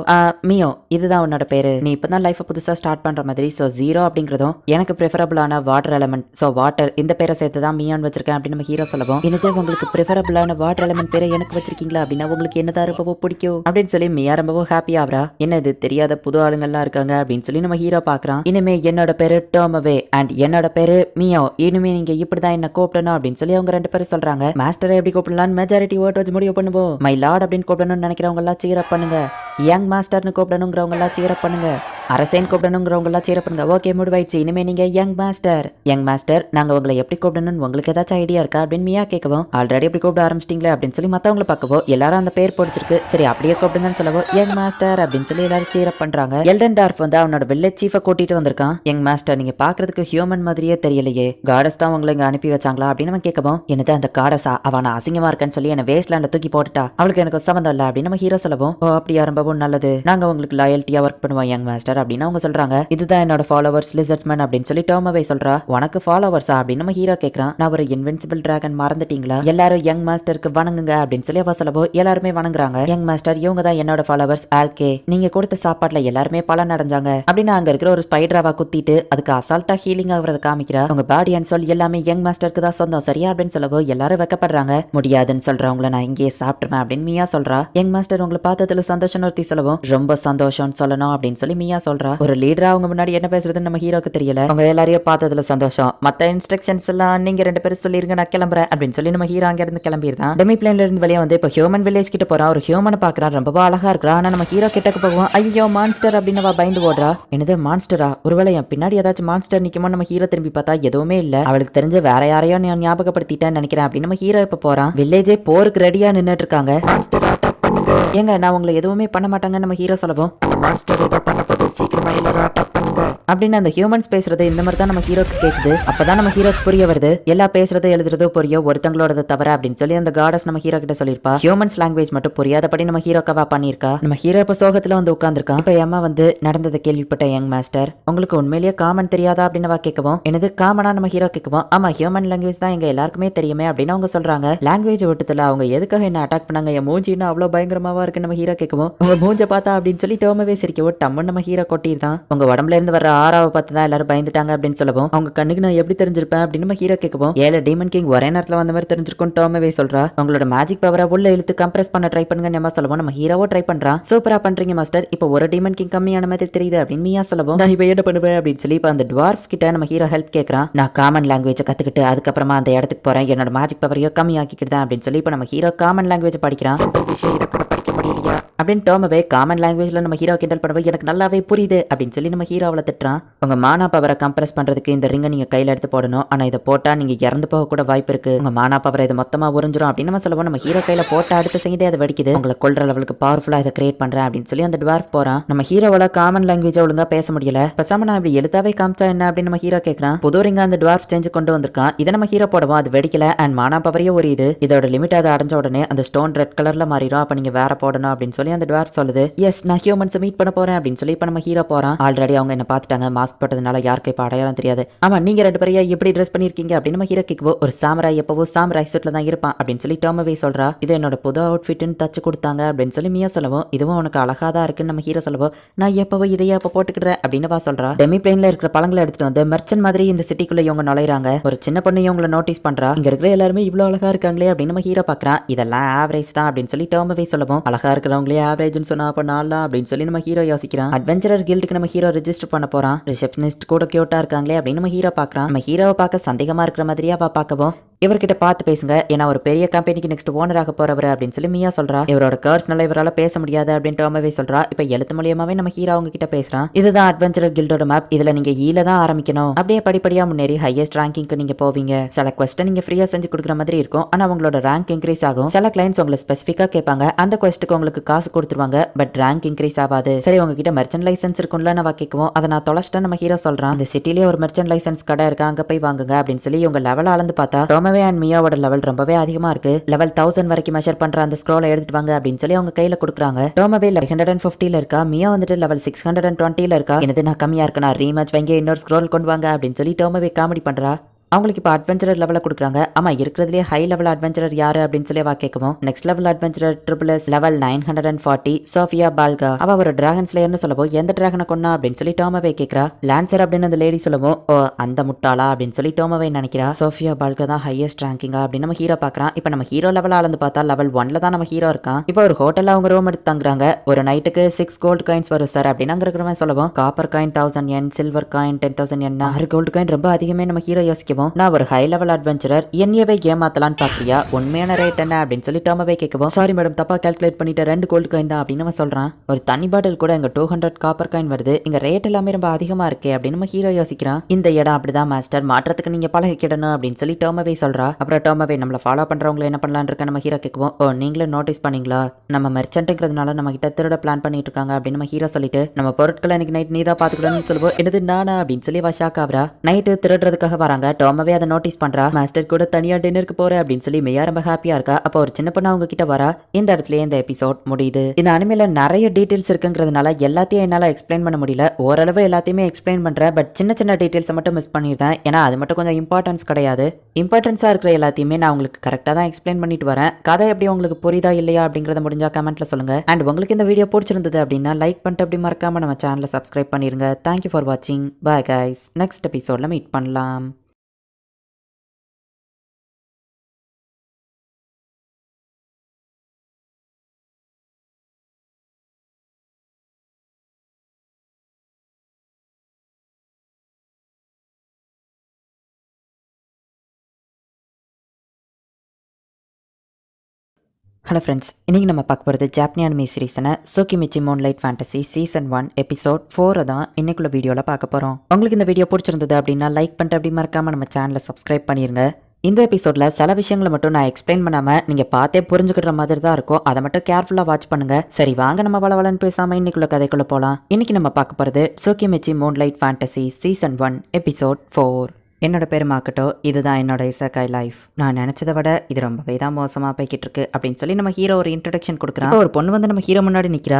மியோ இதுதான் உன்னோட பேரு, நீ இப்பதான் லைஃப் புதுசா ஸ்டார்ட் பண்ற மாதிரி, சோ ஜீரோ அப்படிங்கிறதும் எனக்கு ப்ரிஃபரபிளான வாட்டர் எலமெண்ட், சோ வாட்டர் இந்த பேரை சேர்த்து தான் மியோன்னு வச்சிருக்கேன் அப்படின்னு நம்ம ஹீரோ சொல்லவும், எனக்கு உங்களுக்கு ப்ரிஃபரபிளான வாட்டர் எலமெண்ட் பேரை எனக்கு வச்சிருக்கீங்களா அப்படின்னா உங்களுக்கு என்னதான் ரொம்ப பிடிக்கும் அப்படின்னு சொல்லி மியா ரொம்பவும் ஹாப்பி ஆகுறா. என்ன இது தெரியாத புது ஆளுங்கள்லாம் இருக்காங்க அப்படின்னு சொல்லி நம்ம ஹீரோ பாக்குறான். இனிமே என்னோட பேரு டோமவே அண்ட் என்னோட பேரு மியோ, இனிமே நீங்க இப்படிதான் என்ன கூப்பிடணும் அப்படின்னு சொல்லி அவங்க ரெண்டு பேரும் சொல்றாங்க. மாஸ்டரை எப்படி கூப்பிடலான்னு மெஜாரிட்டி ஓட் வச்சு முடிவு பண்ணுவோம். மை லார்ட் அப்படின்னு கூப்பிடணும்னு நினைக்கிறவங்க எல்லாம் சீர் அப் பண்ணுங்க, யங் மாஸ்டர்னு கூப்பிடணுங்கிறவங்க எல்லாம் சீர் அப் பண்ணுங்க, அரசேன் கூப்பிடணுங்கிறவங்க எல்லாம் சீர் அப் பண்ணுங்க. ஓகே முடிவாயிடுச்சு, இனிமே நீங்க யங் மாஸ்டர் நாங்க உங்களை எப்படி கூப்பிடணும்னு உங்களுக்கு ஏதாச்சும் ஐடியா இருக்கா அப்படின்னு மியா கேட்கவும், ஆல்ரெடி எப்படி கூப்பிட ஆரம்பிச்சிட்டீங்களே அப்படின்னு சொல்லி மற்றவங்களை பார்க்கவோ, எல்லாரும் அந்த பேர் பிடிச்சிருக்கு, சரி அப்படியே கூப்பிடுங்கன்னு சொல்லவோ, யங் மாஸ்டர் அப்படின்னு சொல்லி எல்லாரும் சீர் அப் பண்றாங்க. எல்டன் டார்ஃப் வந்து அவனோட வில்லேஜ் சீஃபை கூட்டிட்டு வந்திருக்கான். யங் மாஸ்டர் நீங்க பாக்குறதுக்கு ஹியூமன் மாதிரியே தெரியலையே, காடஸ் தான் உங்களை இங்க அனுப்பி வச்சாங்களா அப்படின்னு அவன் கேட்கவும், என்னது அந்த காடஸா, அவன அசிங்கமா இருக்கன்னு சொல்லி என்ன வேஸ்ட்லேண்ட்ல தூக்கி போட்டுட்டா, அவளுக்கு எனக்கு சம்மந்தம் இல்லை அப்படின்னு நம்ம ஹீரோ சொல்லவும், ஓ அப்படியா ரொம்பவும் நல்லது, நாங்க உங்களுக்கு லாயல்ட்டியா ஒர்க் பண்ணுவோம் யங் மாஸ்டர் அப்படின்னு அவங்க சொல்றாங்க. இதுதான் என்னோட ஃபாலோவர்ஸ் லிசர்ட்ஸ்மேன் அப்படின்னு சொல்லி டோமவே சொல்றா. உனக்கு ஃபாலோவர்ஸா அப்படின்னு நம்ம ஹீரோ கேட்கறான். நான் ஒரு இன்வின்சிபிள் டிராகன், மறந்துட்டீங்களா, எல்லாரும் யங் மாஸ்டருக்கு வணங்குங்க அப்படின்னு சொல்லி அவ சொல்லவோ, எல்லாருமே வணங்குறாங்க. யங் மாஸ்டர் இவங்க தான் என்னோட ஃபாலோவர்ஸ் ஆல்கே, நீங்க கொடுத்த சாப்பாட்டுல எல்லாருமே பலன் அடைஞ்சாங்க அப்படின்னு அங்க இருக்கிற ஒரு ஸ்பைடராவா குத்திட்டு அதுக்கு அசால்ட்டா ஹீலிங் ஆகுறத காமிக்கிறா. உங்க பாடி அண்ட் சொல் எல்லாமே யங் மாஸ்டருக்கு தான் சொந்தம் சரியா அப்படின்னு சொல்லவோ, எல்லாரும் வெக்கப்படுறாங்க. முடியாதுன்னு சொல்றவங்கள நான் இங்கேயே சாப்பிட்டுருவேன் அப்படின்னு மியா சொல்றா. யங் மாஸ்டர் உங்களை பார்த்ததுல சந்தோஷம் ஒருத்தி சொல்லவும், ரொம்ப சந்தோஷம்னு சொல்லணும் அப்படின்னு சொல்லி மியா சொல்றா. ஒரு லீடரா அவங்க முன்னாடி என்ன பேசுறதுன்னு நம்ம ஹீரோக்கு தெரியல. அவங்க எல்லாரையும் பார்த்ததுல சந்தோஷம், மத்த இன்ஸ்ட்ரக்ஷன்ஸ் எல்லாம் நீங்க ரெண்டு பேரும் சொல்லிருங்க, நான் கிளம்புறேன் அப்படின்னு சொல்லி நம்ம ஹீரோ அங்க இருந்து கிளம்பிடுறான். டெமி பிளேன்ல இருந்து வெளியே வந்து இப்போ ஹியூமன் வில்லேஜ் கிட்ட போறான். ஒரு ஹியூமனை பாக்குறான், ரொம்ப அழகா இருக்கிறான். ஆனா நம்ம ஹீரோ கிட்டக்கு போவோம், ஐயோ மான்ஸ்டர் அப்படின்னு பயந்து ஓடுறா. என்னது மான்ஸ்டரா, ஒருவேளை என் பின்னாடி ஏதாச்சும் மான்ஸ்டர் நிக்குமோ நம்ம ஹீரோ திரும்பி பார்த்தா எதுவுமே இல்ல. அவளுக்கு தெரிஞ்ச வேற யாரையோ நான் ஞாபகப்படுத்திட்டேன்னு நினைக்கிறேன் அப்படின்னு நம்ம ஹீரோ இப்ப போறான். வில்லேஜே போருக்கு ரெடியா நின்னுட்டு இருக்காங்க. ஏங்க நான் உங்களை எதுவுமே பண்ண மாட்டாங்க நம்ம ஹீரோ சொல்லவும், அப்படின்னு அந்த ஹியூமன்ஸ் பேசுறது இந்த மாதிரி தான் நம்ம ஹீரோக்கு கேக்குது. அப்பதான் நம்ம ஹீரோக்கு புரிய வருது, எல்லா பேசுறது எழுதுறதோ புரியும், ஒருத்தங்களோட தவிர அப்படின்னு சொல்லி அந்த காடஸ் நம்ம ஹீரோ கிட்ட சொல்லிருப்பா. ஹியூமன்ஸ் லாங்குவேஜ் மட்டும் புரியாதபடி நம்ம ஹீரோக்கவா பண்ணிருக்கா. நம்ம ஹீரோ இப்ப சோகத்துல வந்து உட்கார்ந்துருக்கான். இப்ப அம்மா வந்து நடந்ததை கேள்விப்பட்ட யங் மாஸ்டர், உங்களுக்கு உண்மையிலேயே காமன் தெரியாதா அப்படின்னு கேட்கவும், எனது காமனா நம்ம ஹீரோ கேட்கவும், ஆமா ஹியூமன் லாங்குவேஜ் தான் எங்க எல்லாருக்குமே தெரியுமே அப்படின்னு அவங்க சொல்றாங்க. லாங்குவேஜ் விட்டதுல அவங்க எதுக்காக என்ன அட்டாக் பண்ணாங்க, என் மூஞ்சின்னு அவ்வளவு பயங்கரமா பயங்கரமாவா இருக்கு நம்ம ஹீரோ கேட்கவும் உங்க மூஞ்ச பார்த்தா அப்படின்னு சொல்லி டோமவே சிரிக்கவும் டம்மு நம்ம ஹீரோ கொட்டிருந்தான். உங்க உடம்புல இருந்து வர ஆறாவை பார்த்து தான் எல்லாரும் பயந்துட்டாங்க அப்படின்னு சொல்லவும் அவங்க கண்ணுக்கு நான் எப்படி தெரிஞ்சிருப்பேன் அப்படின்னு நம்ம ஹீரோ கேட்கவும் 7 டீமன் கிங் ஒரே நேரத்தில் வந்த மாதிரி தெரிஞ்சிருக்கும் டோமவே சொல்றா. உங்களோட மேஜிக் பவரை உள்ள இழுத்து கம்ப்ரஸ் பண்ண ட்ரை பண்ணுங்க நம்ம சொல்லவும் நம்ம ஹீரோவோ ட்ரை பண்றான். சூப்பரா பண்றீங்க மாஸ்டர், இப்போ ஒரு டீமன் கிங் கம்மியான மாதிரி தெரியுது அப்படின்னு மியா சொல்லவும் நான் இப்போ என்ன பண்ணுவேன் அப்படின்னு சொல்லி இப்போ அந்த டுவார்ஃப் கிட்ட நம்ம ஹீரோ ஹெல்ப் கேட்கறான். நான் காமன் லாங்குவேஜை கத்துக்கிட்டு அதுக்கப்புறமா அந்த இடத்துக்கு போறேன், என்னோட மேஜிக் பவரையோ கம்மியாக்கிக்கிட்டேன் அப்படின்னு சொல்லி இப்போ நம்ம ஹீரோ காமன் லாங்குவேஜ் படிக்கிறான். விஷயம் இதை கூட படிக்க முடியலையா அப்படின்னு டோமவே காமன் லாங்குவேஜ்ல நம்ம ஹீரோ கிண்டல் பண்ணவே எனக்கு நல்லாவே புரியுது அப்படின்னு சொல்லி நம்ம ஹீரோவில் திட்டுறான். உங்க மானா பவரை கம்ப்ரஸ் பண்றதுக்கு இந்த ரிங்கை நீங்க கையில எடுத்து போடணும், ஆனா இதை போட்டா நீங்க இறந்து போக கூட வாய்ப்பு இருக்கு, உங்க மானா பவரை இது மொத்தமா உறிஞ்சிரும் அப்படின்னு நம்ம சொல்லுவோம். நம்ம ஹீரோ கையில போட்ட அடுத்த செகண்டே அதை வெடிக்குது. உங்களை கொல்ற லெவலுக்கு பவர்ஃபுல்லா இதை கிரியேட் பண்றேன் அப்படின்னு சொல்லி அந்த டுவார்ஃப் போறான். நம்ம ஹீரோவால காமன் லாங்குவேஜ் ஒழுங்கா பேச முடியல, பேசாம நான் இப்படி எழுத்தாவே காமிச்சா என்ன அப்படின்னு நம்ம ஹீரோ கேட்கறான். புது ரிங்க அந்த டுவார்ஃப் செஞ்சு கொண்டு வந்திருக்கான். இதை நம்ம ஹீரோ போடுவோம், அது வெடிக்கல அண்ட் மானா பவரையும் உரியுது. இதோட லிமிட் அதை அடைஞ்ச உடனே அந்த ஸ்டோன் ரெட் கலர்ல மாறிடும், அப்ப நீங்க வேற போடணும் அப்படின்னு சொல்லி அந்த டுவார்ஃப் சொல்லுது. எஸ், நான் ஹியூமன்ஸ் மீட் பண்ண போறேன் அப்படின்னு சொல்லி இப்ப நம்ம ஹீரோ போறான். ஆல்ரெடி அவங்க என்ன பார்த்துட்டாங்க, மாஸ்க் போட்டதுனால யாருக்கு இப்ப அடையாளம் தெரியாது. ஆமா, நீங்க 2 பேரையும் எப்படி ட்ரெஸ் பண்ணிருக்கீங்க அப்படின்னு நம்ம ஹீரோ கேட்கவோ ஒரு சாமராய் எப்பவோ சாமராய் சூட்ல தான் இருப்பான் அப்படின்னு சொல்லி டோமவே சொல்றா. இது என்னோட புது அவுட்ஃபிட்னு தச்சு கொடுத்தாங்க அப்படின்னு சொல்லி மியா சொல்லவும் இதுவும் உனக்கு அழகா தான் இருக்குன்னு நம்ம ஹீரோ சொல்லவும் நான் எப்பவோ இதையே அப்ப போட்டுக்கிறேன் அப்படின்னு வா சொல்றா. டெமி பிளேன்ல இருக்கிற பழங்களை எடுத்துட்டு வந்து மெர்ச்சன்ட் மாதிரி இந்த சிட்டிக்குள்ள இவங்க நுழைறாங்க. ஒரு சின்ன பொண்ணு இவங்கள நோட்டீஸ் பண்றா. இங்க இருக்கிற எல்லாருமே இவ்வளவு அழகா இருக்காங்களே அப்படின்னு நம்ம ஹீரோ பாக்குறான். இதெல்லாம் ஆவரேஜ் தான் அப்படின்னு சொல்லி டோமவே சொல்லவும் அழகா இருக்கிறவங்களே ஆவரேஜ்னு சொன்னா அப்ப நாளா அப்படின்னு சொல்லி நம்ம ஹீரோ யோசிக்கிறான். அட்வென்ச்சரர் கில்டுக்கு நம்ம ஹீரோ ரெஜிஸ்டர் பண்ண போறான். ரிசெப்ஷனிஸ்ட் கூட கியூட்டா இருக்காங்களே அப்படின்னு நம்ம ஹீரோ பாக்குறான். நம்ம ஹீரோவை பார்க்க சந்தேகமா இருக்கிற மாதிரியா அவ பார்க்கவும் இவர்கிட்ட பார்த்து பேசுங்க, ஏன்னா ஒரு பெரிய கம்பெனிக்கு நெக்ஸ்ட் ஓனர் ஆக போறவர் அப்படின்னு சொல்லி மியா சொல்றா. இவரோட கர்ஸ்னால இவரால பேச முடியாது அப்படின்னு டோமவே சொல்றா. இப்ப எழுத்து மூலியமாவே நம்ம ஹீரோ அவங்க கிட்ட பேசுறான். இதுதான் அட்வென்ச்சரர் கில்டோட மேப், இதுல நீங்க ஈல தான் ஆரம்பிக்கணும், அப்படியே படிப்படியா முன்னேறி ஹையஸ்ட் ரேங்கிங்க்கு நீங்க போவீங்க. சில குவெஸ்ட் நீங்க ஃப்ரீயா செஞ்சு கொடுக்குற மாதிரி இருக்கும், ஆனா உங்களோட ரேங்க் இன்க்ரீஸ் ஆகும். சில கிளைண்ட்ஸ் உங்களை ஸ்பெசிஃபிக்கா கேட்பாங்க, அந்த குவெஸ்ட்டுக்கு உங்களுக்கு காசு கொடுத்துருவாங்க, பட் ரேங்க் இன்க்ரீஸ் ஆகாது. சரி, உங்ககிட்ட மெர்ச்சன்ட் லைசன்ஸ் இருக்கும்ல நம்ம கேட்குவோம். அதை நான் தொலைச்சிட்டேன் நம்ம ஹீரோ சொல்றான். இந்த சிட்டிலேயே ஒரு மெர்ச்சன்ட் லைசன்ஸ் கடை இருக்கு, அங்க போய் வாங்குங்க அப்படின்னு சொல்லி இவங்க லெவல் அளந்து பார்த்தா டோமவே அண்ட் மியாவோட லெவல் ரொம்பவே அதிகமா இருக்கு. லெவல் 1000 வரைக்கும் மெஷர் பண்ற அந்த ஸ்க்ரோலை எடுத்துட்டு வாங்க அப்படின்னு சொல்லி அவங்க கையில கொடுக்குறாங்க. டோமவே 150ல இருக்கா, மியா வந்துட்டு லெவல் 620ல இருக்கா. என்னது நான் கம்மியா இருக்கேன், ரீமேட்ச் வாங்கி இன்னொரு ஸ்க்ரோல் கொண்டு வாங்க அப்படின்னு சொல்லி டோமவே காமெடி பண்றா. அவங்களுக்கு இப்போ அட்வென்ச்சரர் லெவலில் கொடுக்குறாங்க. ஆமாம், இருக்கிறதுலே ஹை லெவல் அட்வென்ச்சரர் யாரு அப்படின்னு சொல்லி வா கேட்கவும் next level adventurer triple S level 940 Sophia பால்கா. அவ ஒரு டிராகன் ஸ்லேயர்னு சொல்லவும் எந்த டிராகனை கொன்னா அப்படின்னு சொல்லி டோமவே கேட்கறா. லான்சர் அப்படின்னு அந்த லேடி சொல்லவும் ஓ அந்த முட்டாளா அப்படின்னு சொல்லி டோமவே நினைக்கிறா. சோஃபியா பால்கா தான் ஹையஸ்ட் ரேங்கிங்கா அப்படின்னு நம்ம ஹீரோ பார்க்கறான். இப்போ நம்ம ஹீரோ லெவல் அளந்து பார்த்தா லெவல் 1ல தான் நம்ம ஹீரோ இருக்கான். இப்போ ஒரு ஹோட்டலில் அவங்க ரூம் எடுத்து தங்குறாங்க. ஒரு நைட்டுக்கு 6 கோல்டு காயின்ஸ் வரும் சார் அப்படின்னு அங்கே இருக்கிறவன் சொல்லவும் copper coin 1000 yen, silver coin 10,000 yen, 6 gold coin ரொம்ப அதிகமே நம்ம ஹீரோ யோசிக்கவும் நான் ஒரு ஹை லெவல் அட்வென்ச்சரர், என்னையவே ஏமாத்தலான்னு பாக்குறியா, உண்மையான ரேட் என்ன அப்படின்னு சொல்லி டோமவே கேட்கவும் சாரி மேடம், தப்பா கால்குலேட் பண்ணிட்டு 2 கோல்டு காயின் தான் அப்படின்னு சொல்றான். ஒரு தண்ணி பாட்டில் கூட இங்க 200 காப்பர் காயின் வருது, இங்க ரேட் எல்லாமே ரொம்ப அதிகமா இருக்கே அப்படின்னு நம்ம ஹீரோ யோசிக்கிறான். இந்த இடம் அப்படிதான் மாஸ்டர், மாற்றத்துக்கு நீங்க பழகிக்கிடணும் அப்படின்னு சொல்லி டோமவே சொல்றா. அப்புறம் டோமவே நம்மள ஃபாலோ பண்றவங்களை என்ன பண்ணலான்னு இருக்க நம்ம ஹீரோ கேட்கவும் ஓ நீங்களும் நோட்டீஸ் பண்ணீங்களா, நம்ம மெர்ச்சன்ட்ங்கிறதுனால நம்ம கிட்ட திருட பிளான் பண்ணிட்டு இருக்காங்க அப்படின்னு நம்ம ஹீரோ சொல்லிட்டு நம்ம பொருட்களை இன்னைக்கு நைட் நீ தான் பாத்துக்கணும்னு சொல்லுவோம். எடுத்து நானா அப்படின்னு சொல்லி ஷாக் ஆகுறா. நைட்டு திருடுறதுக்காக வராங்க. டோமவே அதை நோட்டீஸ் பண்றா. மாஸ்டர் கூட தனியா டின்னருக்கு போற அப்படின்னு சொல்லி மியா ரொம்ப ஹாப்பியா இருக்கா. அப்போ ஒரு சின்ன பொண்ணு அவங்க கிட்ட வரா. இந்த இடத்துல இந்த எபிசோட் முடியுது. இந்த அனிமேல நிறைய டீடைல்ஸ் இருக்குங்கிறதுனால எல்லாத்தையும் என்னால எக்ஸ்பிளைன் பண்ண முடியல. ஓரளவு எல்லாத்தையுமே எக்ஸ்பிளைன் பண்றேன், பட் சின்ன சின்ன டீடைல்ஸ் மட்டும் மிஸ் பண்ணிருந்தேன். ஏன்னா அது மட்டும் கொஞ்சம் இம்பார்ட்டன்ஸ் கிடையாது. இம்பார்ட்டன்ஸா இருக்கிற எல்லாத்தையுமே நான் உங்களுக்கு கரெக்டா தான் எக்ஸ்பிளைன் பண்ணிட்டு வரேன். கதை எப்படி உங்களுக்கு புரியுதா இல்லையா அப்படிங்கறத முடிஞ்சா கமெண்ட்ல சொல்லுங்க. அண்ட் உங்களுக்கு இந்த வீடியோ பிடிச்சிருந்தது அப்படின்னா லைக் பண்ணிட்டு அப்படி மறக்காம நம்ம சேனலை சப்ஸ்கிரைப் பண்ணிருங்க. தேங்க்யூ ஃபார் வாட்சிங். Bye guys. நெக்ஸ்ட் எபிசோட்ல மீட் பண்ணலாம். ஹலோ ஃப்ரெண்ட்ஸ், இன்றைக்கி நம்ம பார்க்க போகிறது ஜாப்பனி அனிமே சீரிஸான Tsukimichi Moonlight Fantasy season 1 episode 4 தான் இன்னைக்குள்ள வீடியோவில் பார்க்க போகிறோம். உங்களுக்கு இந்த வீடியோ பிடிச்சிருந்தது அப்படின்னா லைக் பண்ணிட்டு அப்படி மறக்காமல் நம்ம சேனலை சப்ஸ்கிரைப் பண்ணிடுங்க. இந்த எபிசோடில் சில விஷயங்களை மட்டும் நான் எக்ஸ்பிளைன் பண்ணாமல் நீங்கள் பார்த்தே புரிஞ்சுக்கிற மாதிரி தான் இருக்கும். அதை மட்டும் கேர்ஃபுல்லாக வாட்ச் பண்ணுங்கள். சரி வாங்க நம்ம வளவலன்னு பேசாமல் இன்னைக்குள்ள கதைக்குள்ளே போகலாம். இன்றைக்கி நம்ம பார்க்க போகிறது Tsukimichi Moonlight Fantasy season 1 episode 4. என்னோட பேர் மாக்கட்டோ, இதுதான் என்னோட இசக்காய் லைஃப். நான் நினச்சதை விட இது ரொம்பவே தான் மோசமாக போய்கிட்டு இருக்கு அப்படின்னு சொல்லி நம்ம ஹீரோ ஒரு இன்ட்ரடக்ஷன் கொடுக்குறான். ஒரு பொண்ணு வந்து நம்ம ஹீரோ முன்னாடி நிற்கிறா.